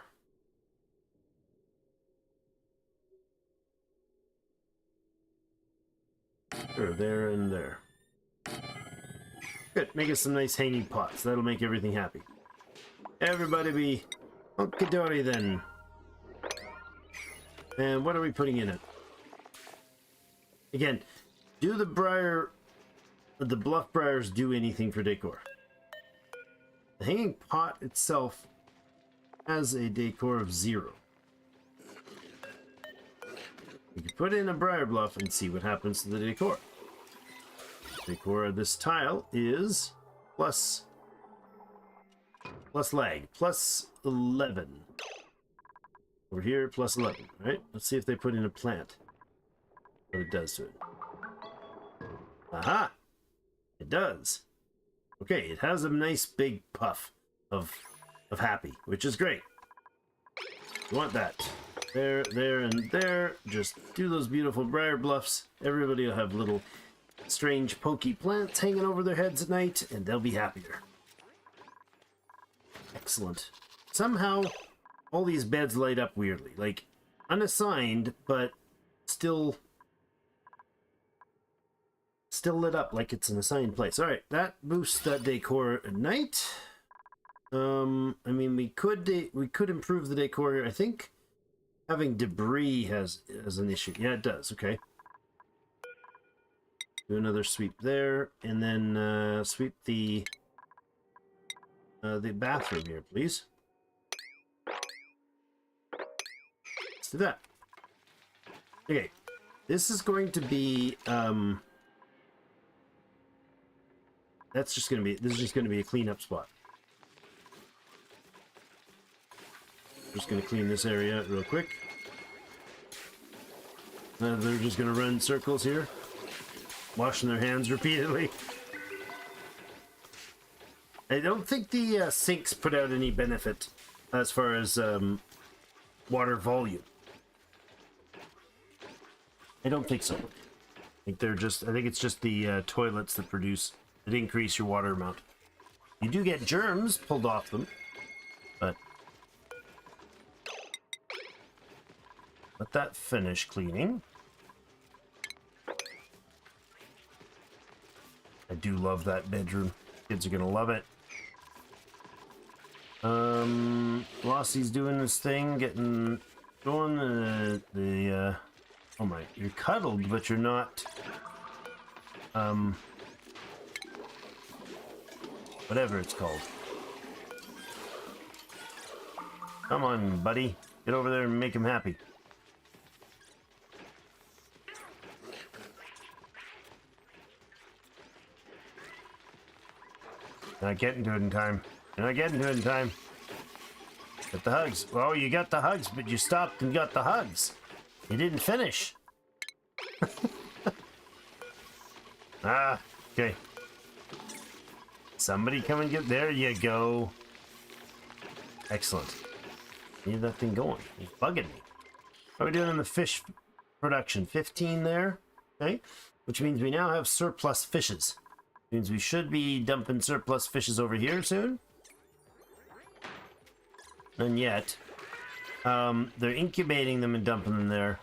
S2: Sure, there and there. Good, make us some nice hanging pots. That'll make everything happy. Everybody be hunky-dory then. And what are we putting in it? Again, do the bluff briars do anything for decor? The hanging pot itself has a decor of 0. We can put in a briar bluff and see what happens to the decor. Decor of this tile is plus lag, plus 11. Over here, plus 11, right? Let's see if they put in a plant. What it does to it. Aha! It does. Okay, it has a nice big puff of happy, which is great. You want that. There, there, and there. Just do those beautiful briar bluffs. Everybody will have little strange pokey plants hanging over their heads at night, and they'll be happier. Excellent. Somehow, all these beds light up weirdly. Like, unassigned, but still lit up like it's an assigned place. Alright, that boosts that decor at night. I mean, we could improve the decor here. I think having debris has an issue. Yeah, it does. Okay. Do another sweep there, and then sweep the bathroom here, please. Let's do that. Okay, this is going to be this is just going to be a cleanup spot. Just going to clean this area out real quick. They're just going to run circles here, washing their hands repeatedly. I don't think the sinks put out any benefit as far as water volume. I don't think so. I think it's just the toilets that increase your water amount. You do get germs pulled off them, but let that finish cleaning. I do love that bedroom. Kids are gonna love it. Lossie's doing this thing, getting going. Oh my, you're cuddled, but you're not. Whatever it's called. Come on, buddy, get over there and make him happy. Not getting to it in time. You're not getting to it in time. Get the hugs. Oh, you got the hugs, but you stopped and got the hugs. You didn't finish. Ah, okay. Somebody come and get... There you go. Excellent. Need that thing going. He's bugging me. How are we doing in the fish production? 15 there. Okay. Which means we now have surplus fishes. Means we should be dumping surplus fishes over here soon. And yet, they're incubating them and dumping them there.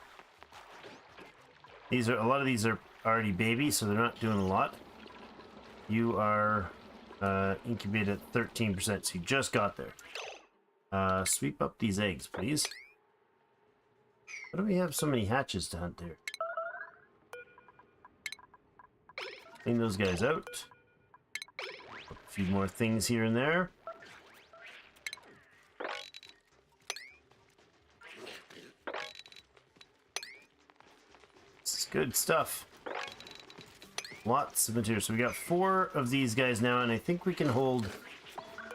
S2: A lot of these are already babies, so they're not doing a lot. You are incubated at 13%, so you just got there. Sweep up these eggs, please. Why do we have so many hatches to hunt there? Clean those guys out. A few more things here and there. This is good stuff. Lots of material. So we got 4 of these guys now, and I think we can hold...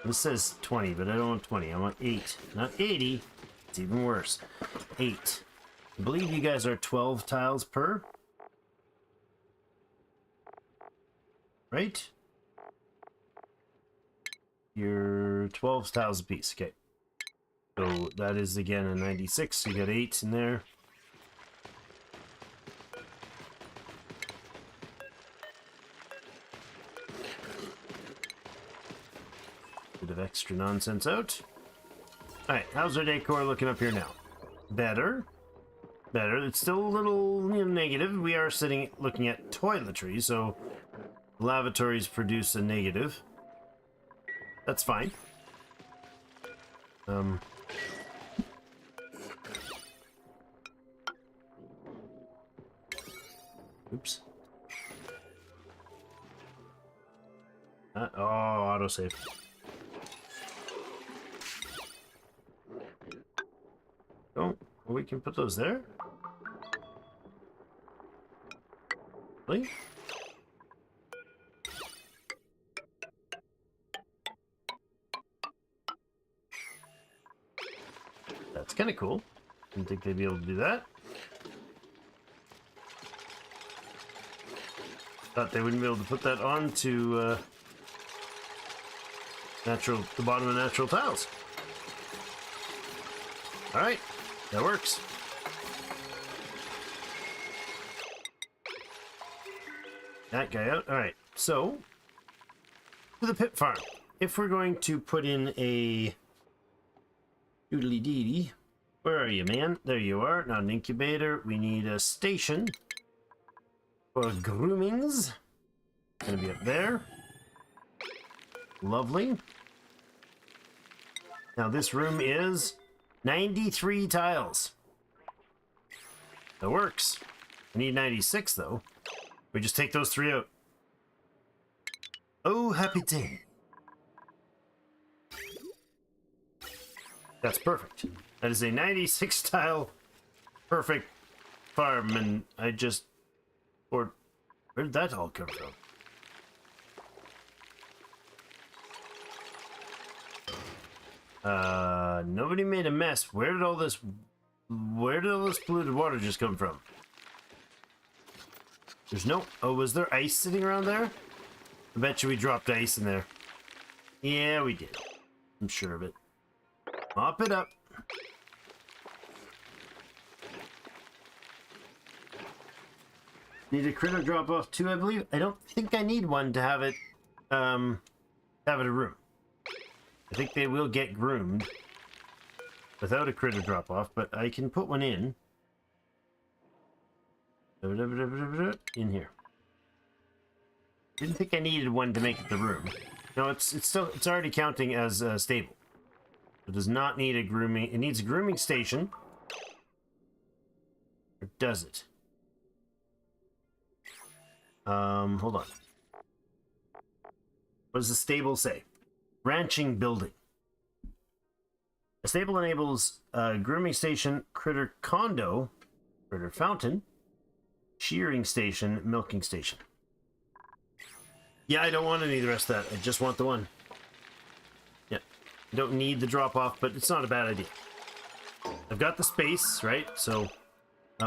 S2: This says 20, but I don't want 20. I want 8. Not 80. It's even worse. 8. I believe you guys are 12 tiles per. Right? You're 12 tiles a piece. Okay. So that is again a 96. So you got 8 in there. Bit of extra nonsense out. Alright, how's our decor looking up here now? Better. Better. It's still a little negative. We are looking at toiletry, so lavatories produce a negative. That's fine. Oops. Oh, autosave. Oh, we can put those there? Really? That's kind of cool. Didn't think they'd be able to do that. Thought they wouldn't be able to put that onto the bottom of natural tiles. All right, that works. That guy out. All right, so to the pit farm. If we're going to put in a doodly dee, where are you, man? There you are. Not an incubator. We need a station for groomings. Gonna be up there. Lovely. Now this room is 93 tiles. That works. I need 96 though. We just take those 3 out. Oh, happy day. That's perfect. That is a 96 tile perfect farm, and I just... Or where did that all come from? Nobody made a mess. Where did all this polluted water just come from? There's no... Oh, was there ice sitting around there? I bet you we dropped ice in there. Yeah, we did. I'm sure of it. Mop it up. Need a critter drop off too, I believe. I don't think I need one to have it a room. I think they will get groomed without a critter drop off, but I can put one in here. Didn't think I needed one to make it the room. No, it's already counting as stable. It does not need a grooming. It needs a grooming station. Or does it? Hold on. What does the stable say? Ranching building. A stable enables a grooming station, critter condo, critter fountain, shearing station, milking station. Yeah, I don't want any of the rest of that. I just want the one. Yeah. I don't need the drop off, but it's not a bad idea. I've got the space, right? So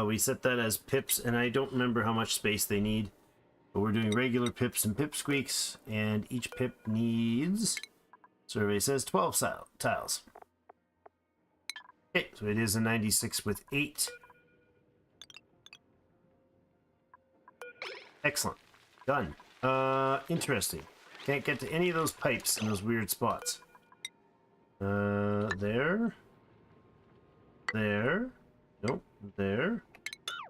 S2: we set that as pips, and I don't remember how much space they need. But we're doing regular pips and pipsqueaks, and each pip needs, survey says, 12 tiles. Okay, so it is a 96 with 8. Excellent. Done. Interesting. Can't get to any of those pipes in those weird spots. There. There. Nope. There.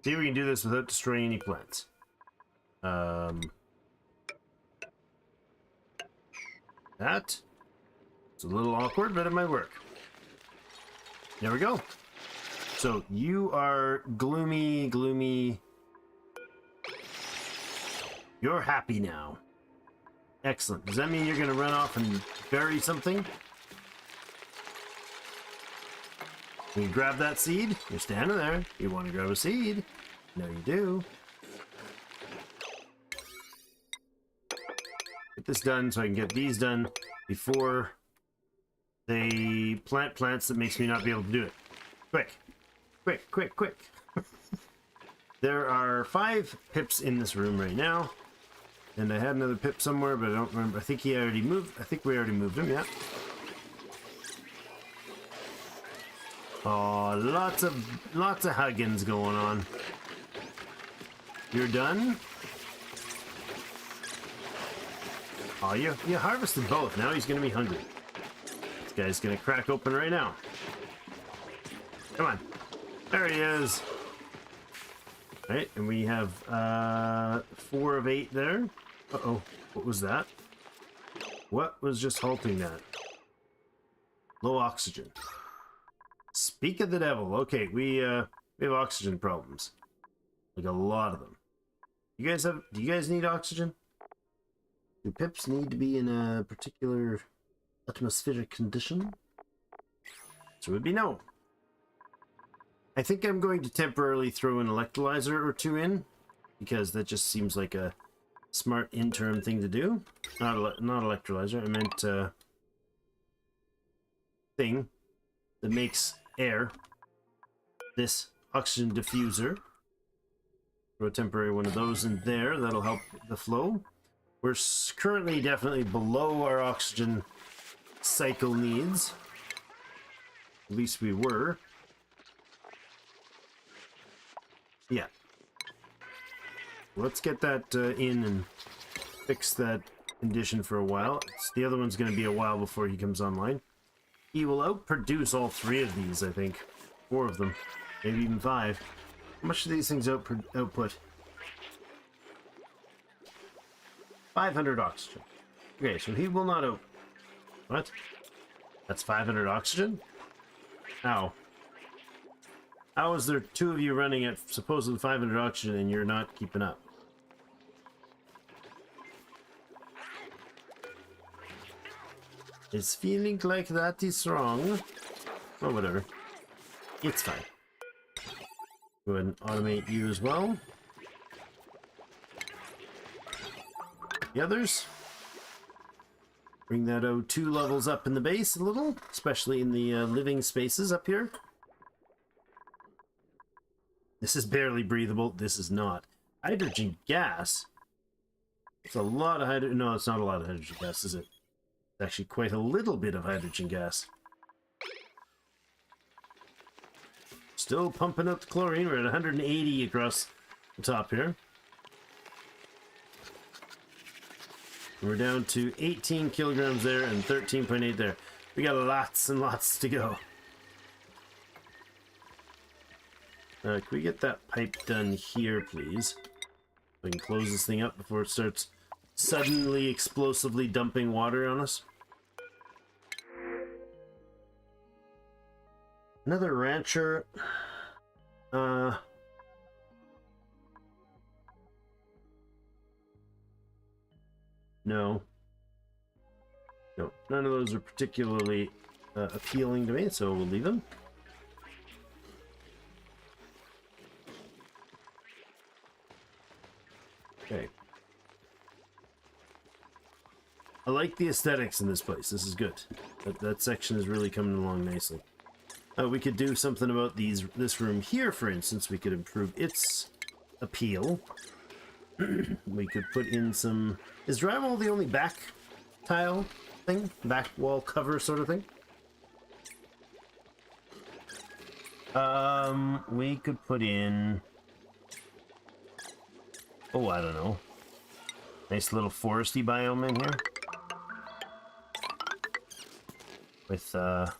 S2: See if we can do this without destroying any plants. That. It's a little awkward, but it might work. There we go. So you are gloomy, gloomy. You're happy now. Excellent. Does that mean you're going to run off and bury something? Can you grab that seed? You're standing there. You want to grab a seed? No, you do. Get this done so I can get these done before they plant plants that makes me not be able to do it. Quick. Quick, quick, quick. There are 5 pips in this room right now. And I had another pip somewhere, but I don't remember. I think he already moved. I think we already moved him, yeah. Oh, lots of huggins going on. You're done? Oh, you harvested both. Now he's going to be hungry. This guy's going to crack open right now. Come on. There he is. All right, and we have 4 of 8 there. Uh-oh. What was that? What was just halting that? Low oxygen. Speak of the devil. Okay, we have oxygen problems. Like a lot of them. Do you guys need oxygen? Do pips need to be in a particular atmospheric condition? So it would be no. I think I'm going to temporarily throw an electrolyzer or 2 in, because that just seems like a smart interim thing to do. Not electrolyzer, I meant thing that makes air. This oxygen diffuser. Throw a temporary one of those in there. That'll help the flow. We're currently definitely below our oxygen cycle needs. At least we were. Yeah. Let's get that in and fix that condition for a while. The other one's going to be a while before he comes online. He will outproduce all 3 of these, I think. 4 of them. Maybe even 5. How much do these things output? 500 oxygen. Okay, so he will not out... What? That's 500 oxygen? Ow. How is there 2 of you running at supposedly 500 oxygen and you're not keeping up? It's feeling like that is wrong. Oh, whatever. It's fine. Go ahead and automate you as well. The others. Bring that O2 levels up in the base a little, especially in the living spaces up here. This is barely breathable. This is not. Hydrogen gas? It's a lot of hydrogen. No, it's not a lot of hydrogen gas, is it? It's actually quite a little bit of hydrogen gas. Still pumping out the chlorine. We're at 180 across the top here. We're down to 18 kilograms there and 13.8 there. We got lots and lots to go. Can we get that pipe done here, please? We can close this thing up before it starts suddenly explosively dumping water on us. Another rancher. No. No, none of those are particularly appealing to me, so we'll leave them. Okay. I like the aesthetics in this place. This is good. That section is really coming along nicely. We could do something about this room here, for instance. We could improve its appeal. We could put in some... Is drywall the only back tile thing? Back wall cover sort of thing? We could put in... Oh, I don't know. Nice little foresty biome in here. With, I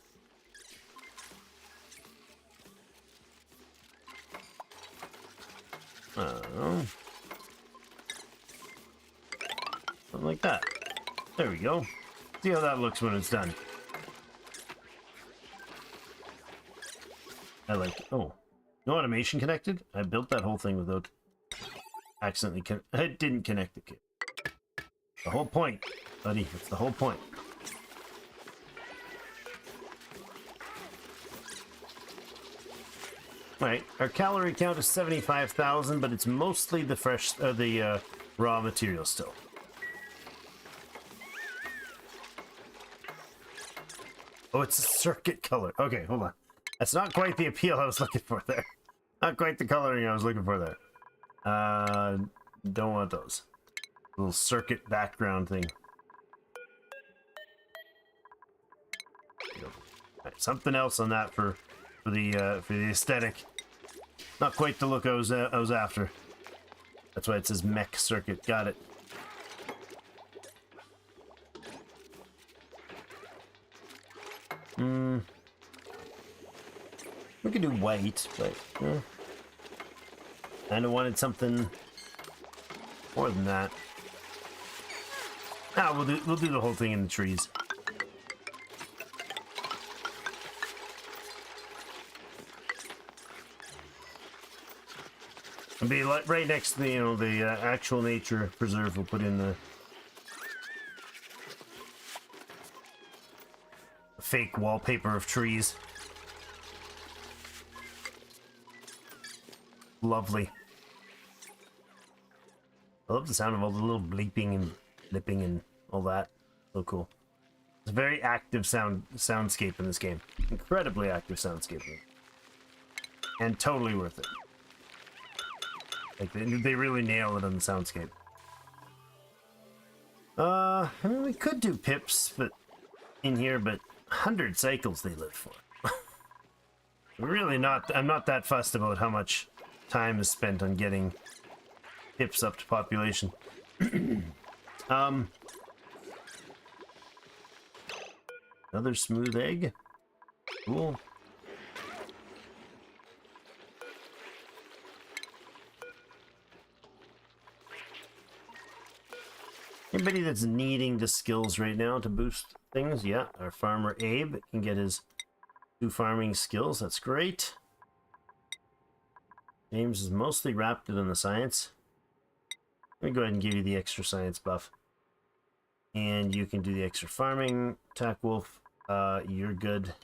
S2: don't know. Something like that. There we go. See how that looks when it's done. I like... Oh. No automation connected? I built that whole thing without accidentally... I didn't connect the kit. The whole point, buddy. It's the whole point. Alright, our calorie count is 75,000, but it's mostly the fresh... the raw material still. Oh, it's a circuit color. Okay, hold on. That's not quite the appeal I was looking for there. Not quite the coloring I was looking for there. Don't want those. Little circuit background thing. Right, something else on that for the aesthetic. Not quite the look I was after. That's why it says mech circuit. Got it. We could do white, but kind of wanted something more than that. Ah, we'll do the whole thing in the trees. It'll be like right next to the actual nature preserve. We'll put in the fake wallpaper of trees. Lovely. I love the sound of all the little bleeping and blipping and all that. So cool. It's a very active soundscape in this game. Incredibly active soundscape. And totally worth it. Like they really nail it on the soundscape. I mean, we could do pips, but in here, but 100 cycles they live for. Really not. I'm not that fussed about how much time is spent on getting pips up to population. Another smooth egg. Cool. Anybody that's needing the skills right now to boost things, yeah, our farmer Abe can get his 2 farming skills. That's great. James is mostly wrapped in the science. Let me go ahead and give you the extra science buff. And you can do the extra farming. Tack Wolf, you're good.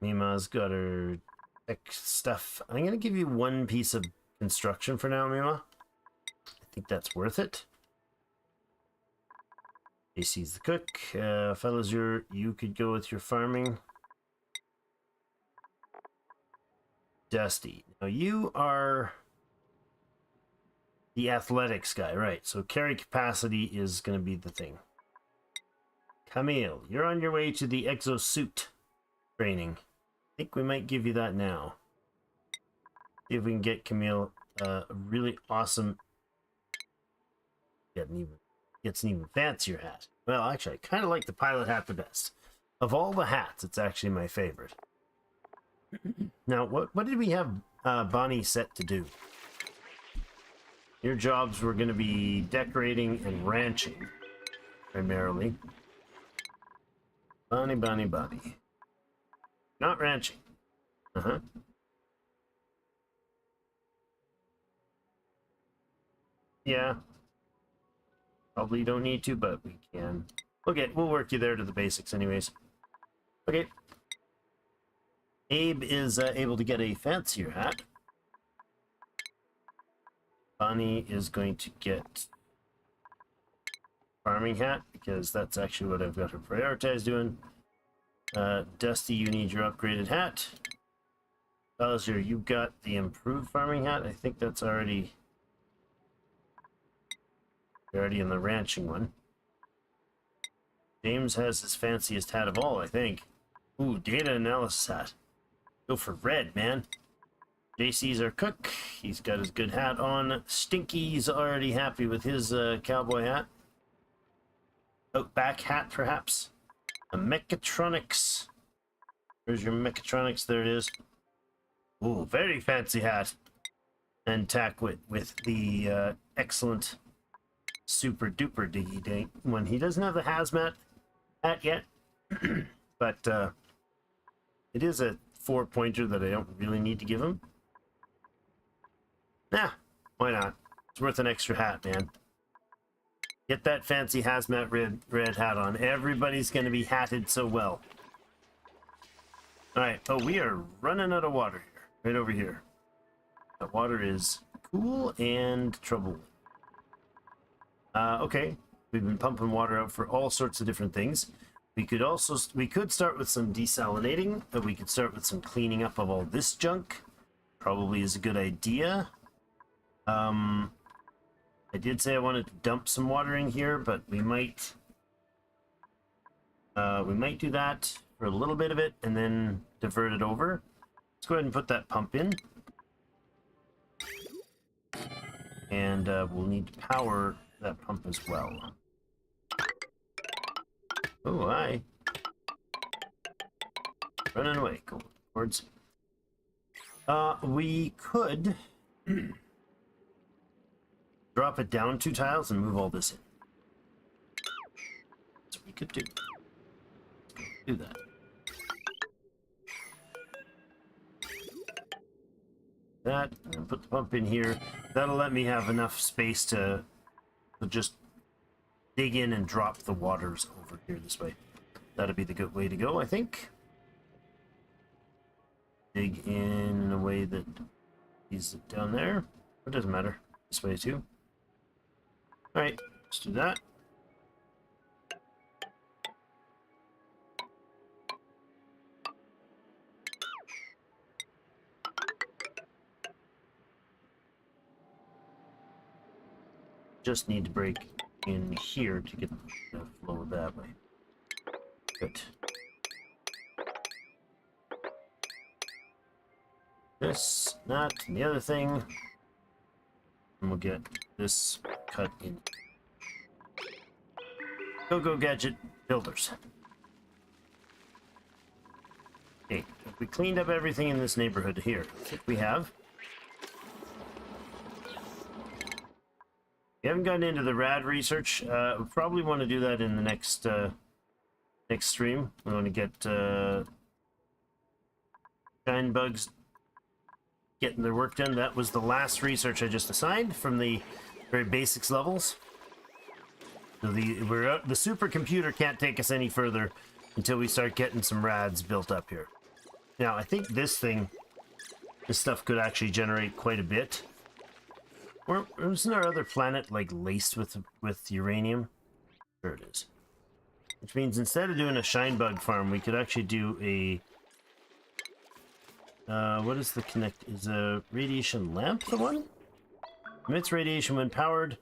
S2: Mima's got her tech stuff. I'm going to give you 1 piece of construction for now, Mima. I think that's worth it. JC's the cook. Fellas, you could go with your farming. Dusty. Now you are the athletics guy, right? So carry capacity is going to be the thing. Camille, you're on your way to the exosuit training. I think we might give you that now. See if we can get Camille a really awesome... Get an even gets an even fancier hat. Well, actually, I kind of like the pilot hat the best. Of all the hats, it's actually my favorite. Now, what did we have Bonnie set to do? Your jobs were going to be decorating and ranching, primarily. Bonnie, Bonnie, Bonnie. Not ranching. Uh-huh. Yeah. Probably don't need to, but we can. Okay, we'll work you there to the basics anyways. Okay. Abe is able to get a fancier hat. Bonnie is going to get farming hat, because that's actually what I've got her prioritized doing. Dusty, you need your upgraded hat. Bowser, you got the improved farming hat. I think that's already in the ranching one. James has his fanciest hat of all, I think. Ooh, data analysis hat. Go for red, man. JC's our cook. He's got his good hat on. Stinky's already happy with his cowboy hat. Outback hat, perhaps. A mechatronics. Where's your mechatronics? There it is. Ooh, very fancy hat. And Tackwit with the excellent super duper diggy dang one. He doesn't have the hazmat hat yet, but it is a 4-pointer that I don't really need to give him. Nah, why not? It's worth an extra hat, man. Get that fancy hazmat red hat on. Everybody's going to be hatted so well. Alright, oh, we are running out of water here. Right over here. That water is cool and trouble. Okay, we've been pumping water out for all sorts of different things. We could start with some desalinating, or we could start with some cleaning up of all this junk. Probably is a good idea. I did say I wanted to dump some water in here, but we might do that for a little bit of it and then divert it over. Let's go ahead and put that pump in. And we'll need to power that pump as well. Oh, hi. Running away. Go towards. We could drop it down 2 tiles and move all this in. That's what we could do. Do that. That, and put the pump in here. That'll let me have enough space to just dig in and drop the waters over here this way. That'd be the good way to go, I think. Dig in a way that he's down there. It doesn't matter. This way too. Alright, let's do that. Just need to break in here to get the flow that way. Good. This, that, and the other thing. And we'll get this cut in. Go gadget builders. Okay, we cleaned up everything in this neighborhood here. I think we have. We haven't gotten into the rad research. We probably want to do that in the next stream. We want to get shine bugs getting their work done. That was the last research I just assigned from the very basics levels. So the supercomputer can't take us any further until we start getting some rads built up here. Now I think this stuff could actually generate quite a bit. Or isn't our other planet like laced with uranium? Sure it is. Which means instead of doing a shine bug farm, we could actually do a what is the connect? Is a radiation lamp the one? Emits radiation when powered.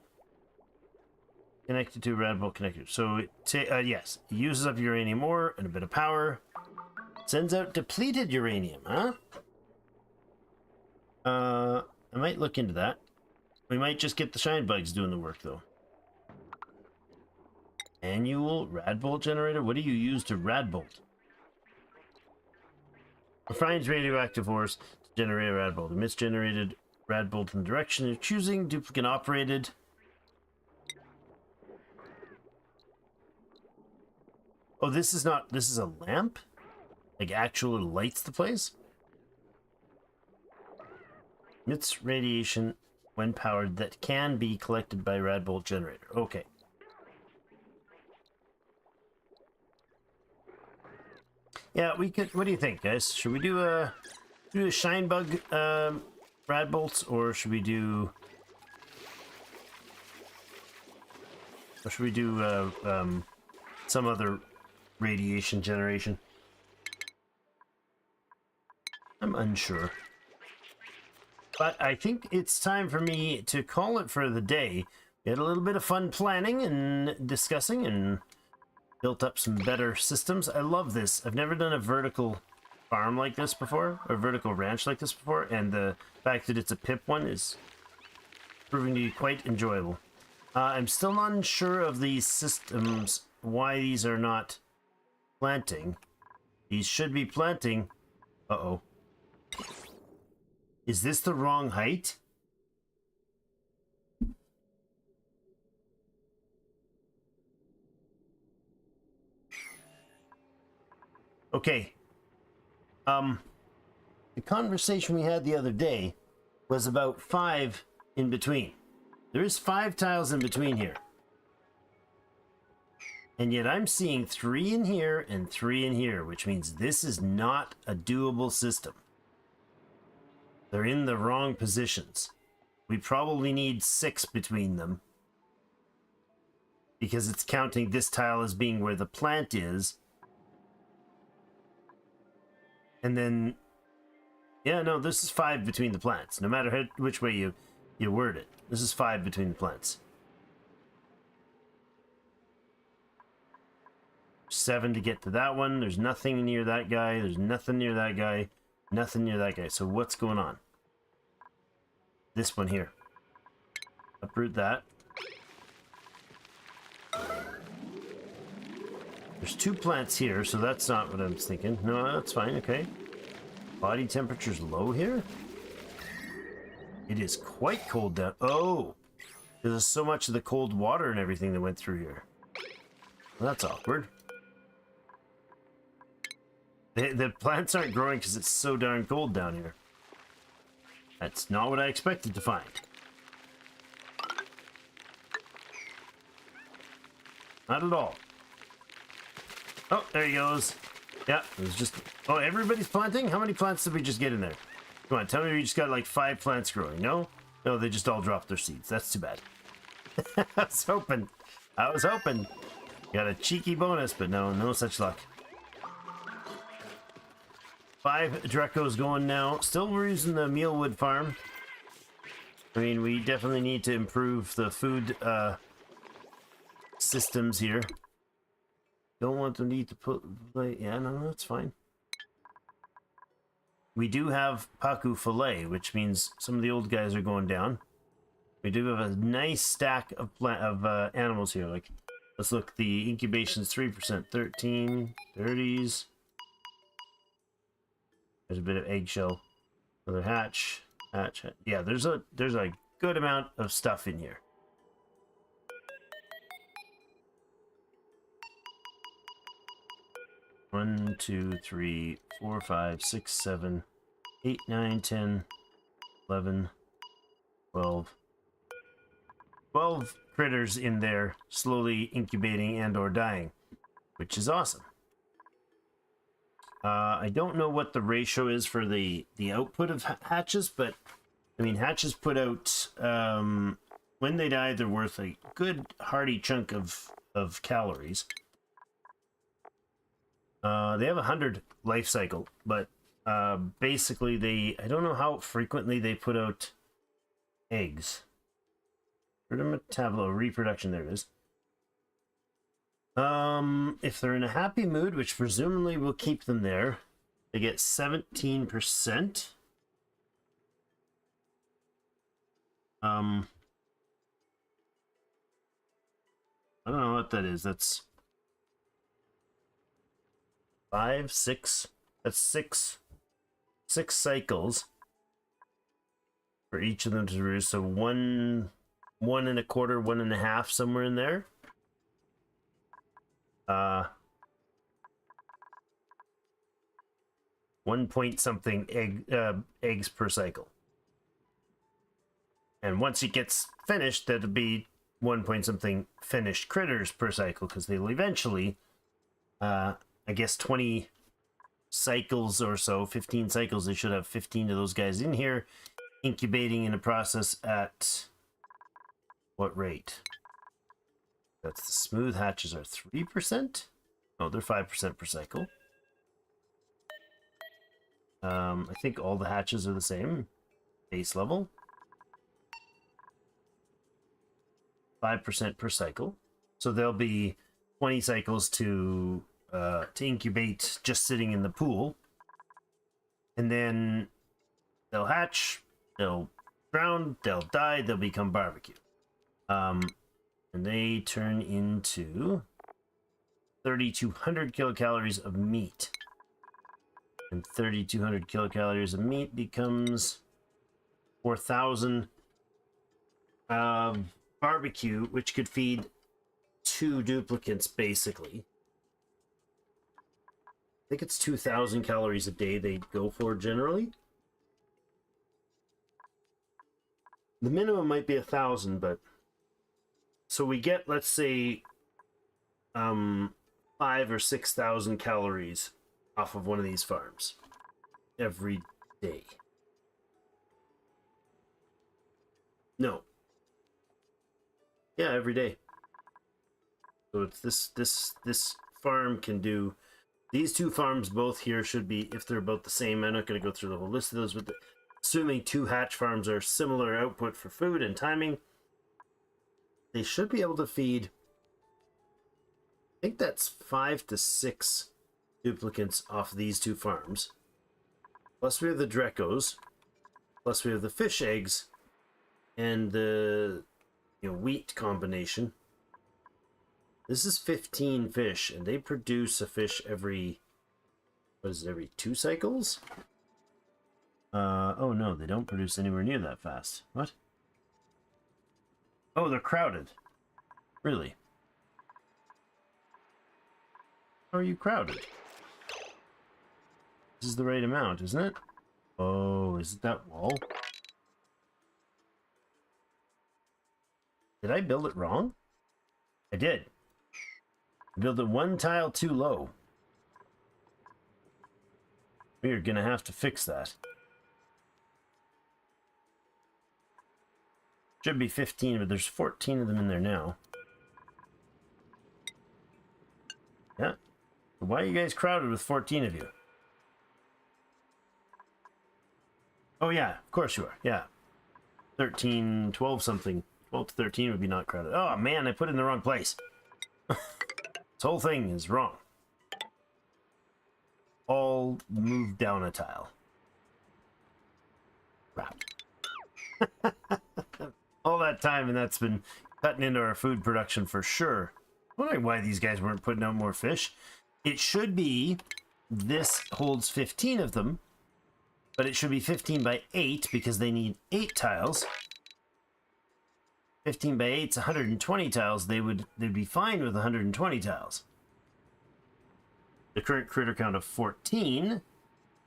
S2: Connected to a radbolt connector. So yes, it uses up uranium ore and a bit of power. Sends out depleted uranium, huh? I might look into that. We might just get the shine bugs doing the work, though. Annual Radbolt generator? What do you use to Radbolt? Refines radioactive ores to generate a Radbolt. Emits generated Radbolt in the direction you're choosing. Duplicate operated. Oh, this is not... This is a lamp? Like, actually lights the place? Emits radiation when powered that can be collected by Radbolt generator. Okay. Yeah, we could... What do you think, guys? Should we do a shine bug Radbolts, or should we do... Or should we do some other radiation generation? I'm unsure. But I think it's time for me to call it for the day. We had a little bit of fun planning and discussing and built up some better systems. I love this. I've never done a vertical farm like this before, or vertical ranch like this before, and the fact that it's a pip one is proving to be quite enjoyable. I'm still not unsure of these systems, why these are not planting. These should be planting. Uh-oh. Is this the wrong height? Okay. The conversation we had the other day was about 5 in between. There is 5 tiles in between here. And yet I'm seeing 3 in here and 3 in here, which means this is not a doable system. They're in the wrong positions. We probably need 6 between them, because it's counting this tile as being where the plant is. And then, yeah, no, this is 5 between the plants. No matter which way you word it. This is 5 between the plants. 7 to get to that one. There's nothing near that guy. There's nothing near that guy. Nothing near that guy. So what's going on? This one here. Uproot that. There's 2 plants here, so that's not what I was thinking. No, that's fine, okay. Body temperature's low here. It is quite cold down. Oh! There's so much of the cold water and everything that went through here. Well, that's awkward. The plants aren't growing because it's so darn cold down here. That's not what I expected to find. Not at all. Oh, there he goes. Yeah, it was just... Oh, everybody's planting? How many plants did we just get in there? Come on, tell me we just got like 5 plants growing. No? No, they just all dropped their seeds. That's too bad. I was hoping. Got a cheeky bonus, but no such luck. 5 Drecos going now. Still, we're using the mealwood farm. I mean, we definitely need to improve the food systems here. Don't want to need to put... Yeah, no, that's fine. We do have Paku Filet, which means some of the old guys are going down. We do have a nice stack of animals here. Like, let's look. The incubation's 3%, 13, 30s. There's a bit of eggshell. Another hatch. Yeah, there's a good amount of stuff in here. One, 2, 3, 4, 5, 6, 7, 8, 9, 10, 11, 12. 12 critters in there, slowly incubating and or dying, which is awesome. I don't know what the ratio is for the output of hatches, but I mean, hatches put out, when they die, they're worth a good hearty chunk of calories. They have 100 life cycle, but basically I don't know how frequently they put out eggs. Tableau, reproduction, there it is. If they're in a happy mood, which presumably will keep them there, they get 17%. I don't know what that is. That's 5, 6. That's six cycles for each of them to produce. So one and a quarter, 1.5, somewhere in there. 1 point something eggs per cycle. And once it gets finished, that'll be 1 point something finished critters per cycle, because they'll eventually, I guess 20 cycles or so, 15 cycles, they should have 15 of those guys in here, incubating in a process at what rate? That's the smooth hatches are 3%? Oh, they're 5% per cycle. I think all the hatches are the same base level. 5% per cycle. So there'll be 20 cycles to incubate just sitting in the pool. And then they'll hatch, they'll drown, they'll die, they'll become barbecue. And they turn into 3,200 kilocalories of meat. And 3,200 kilocalories of meat becomes 4,000 barbecue, which could feed 2 duplicates, basically. I think it's 2,000 calories a day they go for generally. The minimum might be 1,000, but so we get, let's say, 5,000 or 6,000 calories off of one of these farms every day. No. Yeah, every day. So it's this farm can do. These 2 farms both here should be, if they're about the same, I'm not going to go through the whole list of those, but assuming 2 hatch farms are similar output for food and timing, they should be able to feed, I think that's 5 to 6 duplicates off these 2 farms. Plus we have the Drecos, plus we have the fish eggs, and the wheat combination. This is 15 fish, and they produce a fish every, what is it, every 2 cycles? Oh no, they don't produce anywhere near that fast. What? Oh, they're crowded. Really? How are you crowded? This is the right amount, isn't it? Oh, is it that wall? Did I build it wrong? I did. I built it 1 tile too low. We're gonna have to fix that. Should be 15, but there's 14 of them in there now. Yeah. Why are you guys crowded with 14 of you? Oh yeah, of course you are. Yeah. 13, 12 something. 12 to 13 would be not crowded. Oh man, I put it in the wrong place. This whole thing is wrong. All moved down a tile. Crap. All that time, and that's been cutting into our food production for sure. I'm wondering why these guys weren't putting out more fish. It should be, this holds 15 of them, but it should be 15 by 8 because they need 8 tiles. 15 by 8 is 120 tiles. They'd be fine with 120 tiles. The current critter count of 14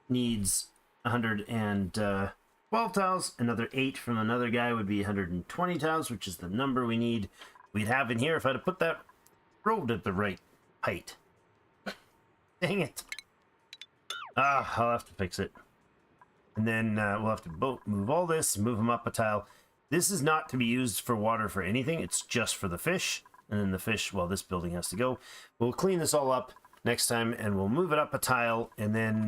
S2: needs 112 tiles. Another 8 from another guy would be 120 tiles, which is the number we'd have in here if I'd have put that road at the right height. Dang it. I'll have to fix it. And then we'll have to move all this, move them up a tile. This is not to be used for water for anything. It's just for the fish. And then the fish, well, this building has to go. We'll clean this all up next time, and we'll move it up a tile. And then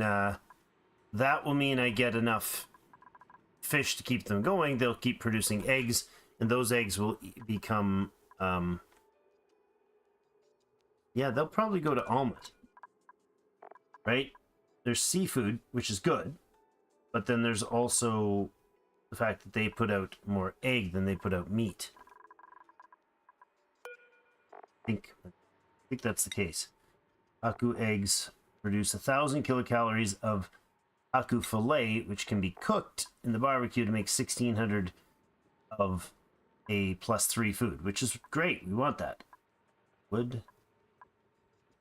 S2: that will mean I get enough fish to keep them going. They'll keep producing eggs, and those eggs will become... yeah, they'll probably go to almond. Right? There's seafood, which is good. But then there's also the fact that they put out more egg than they put out meat. think that's the case. Aku eggs produce 1,000 kilocalories of aku fillet, which can be cooked in the barbecue to make 1,600 of a +3 food, which is great. We want that. Wood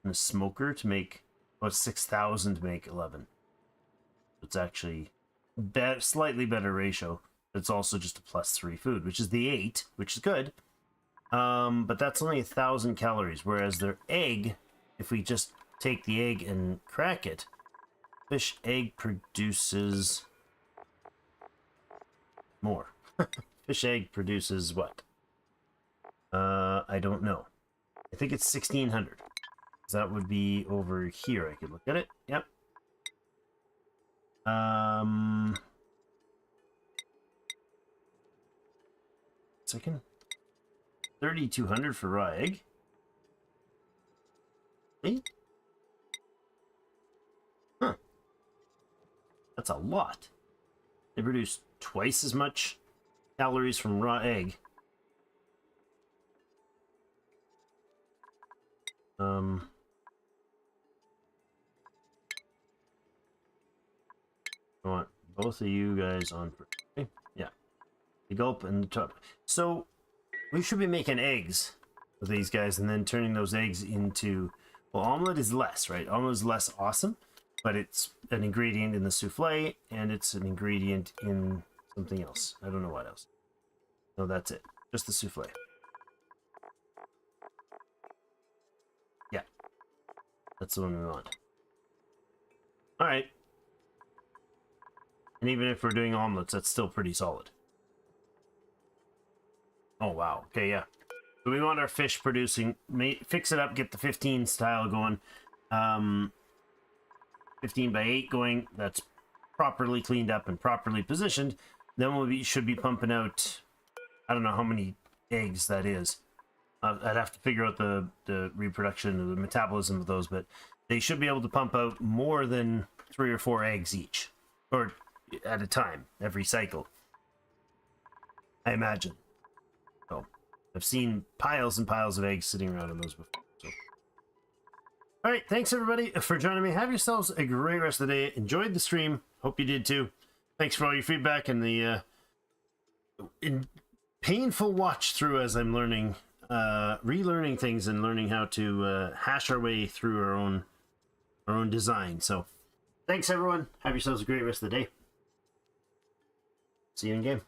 S2: and a smoker to make 6,000 to make 11. It's actually slightly better ratio. It's also just a +3 food, which is the 8, which is good. But that's only 1,000 calories, whereas their egg, if we just take the egg and crack it, fish egg produces more. Fish egg produces what? I don't know. I think it's 1,600. That would be over here. I could look at it. Yep. Second. 3,200 for raw egg. Hey? Huh. That's a lot. They produce twice as much calories from raw egg. I want both of you guys on. Okay. Yeah. The gulp and the top. So we should be making eggs with these guys and then turning those eggs into, well, omelet is less, right? Omelet is less awesome, but it's an ingredient in the souffle and it's an ingredient in something else. I don't know what else. No, that's it. Just the souffle. Yeah. That's the one we want. All right. And even if we're doing omelets, that's still pretty solid. Oh, wow. Okay, yeah. So we want our fish producing, fix it up, get the 15 style going. 15 by 8 going. That's properly cleaned up and properly positioned. Then we should be pumping out, I don't know how many eggs that is. I'd have to figure out the reproduction or the metabolism of those, but they should be able to pump out more than 3 or 4 eggs each. Or at a time, every cycle. I imagine. So, I've seen piles and piles of eggs sitting around in those before. So. Alright, thanks everybody for joining me. Have yourselves a great rest of the day. Enjoyed the stream. Hope you did too. Thanks for all your feedback and the painful watch through as I'm learning, relearning things and learning how to hash our way through our own design. So, thanks everyone. Have yourselves a great rest of the day. See you in game.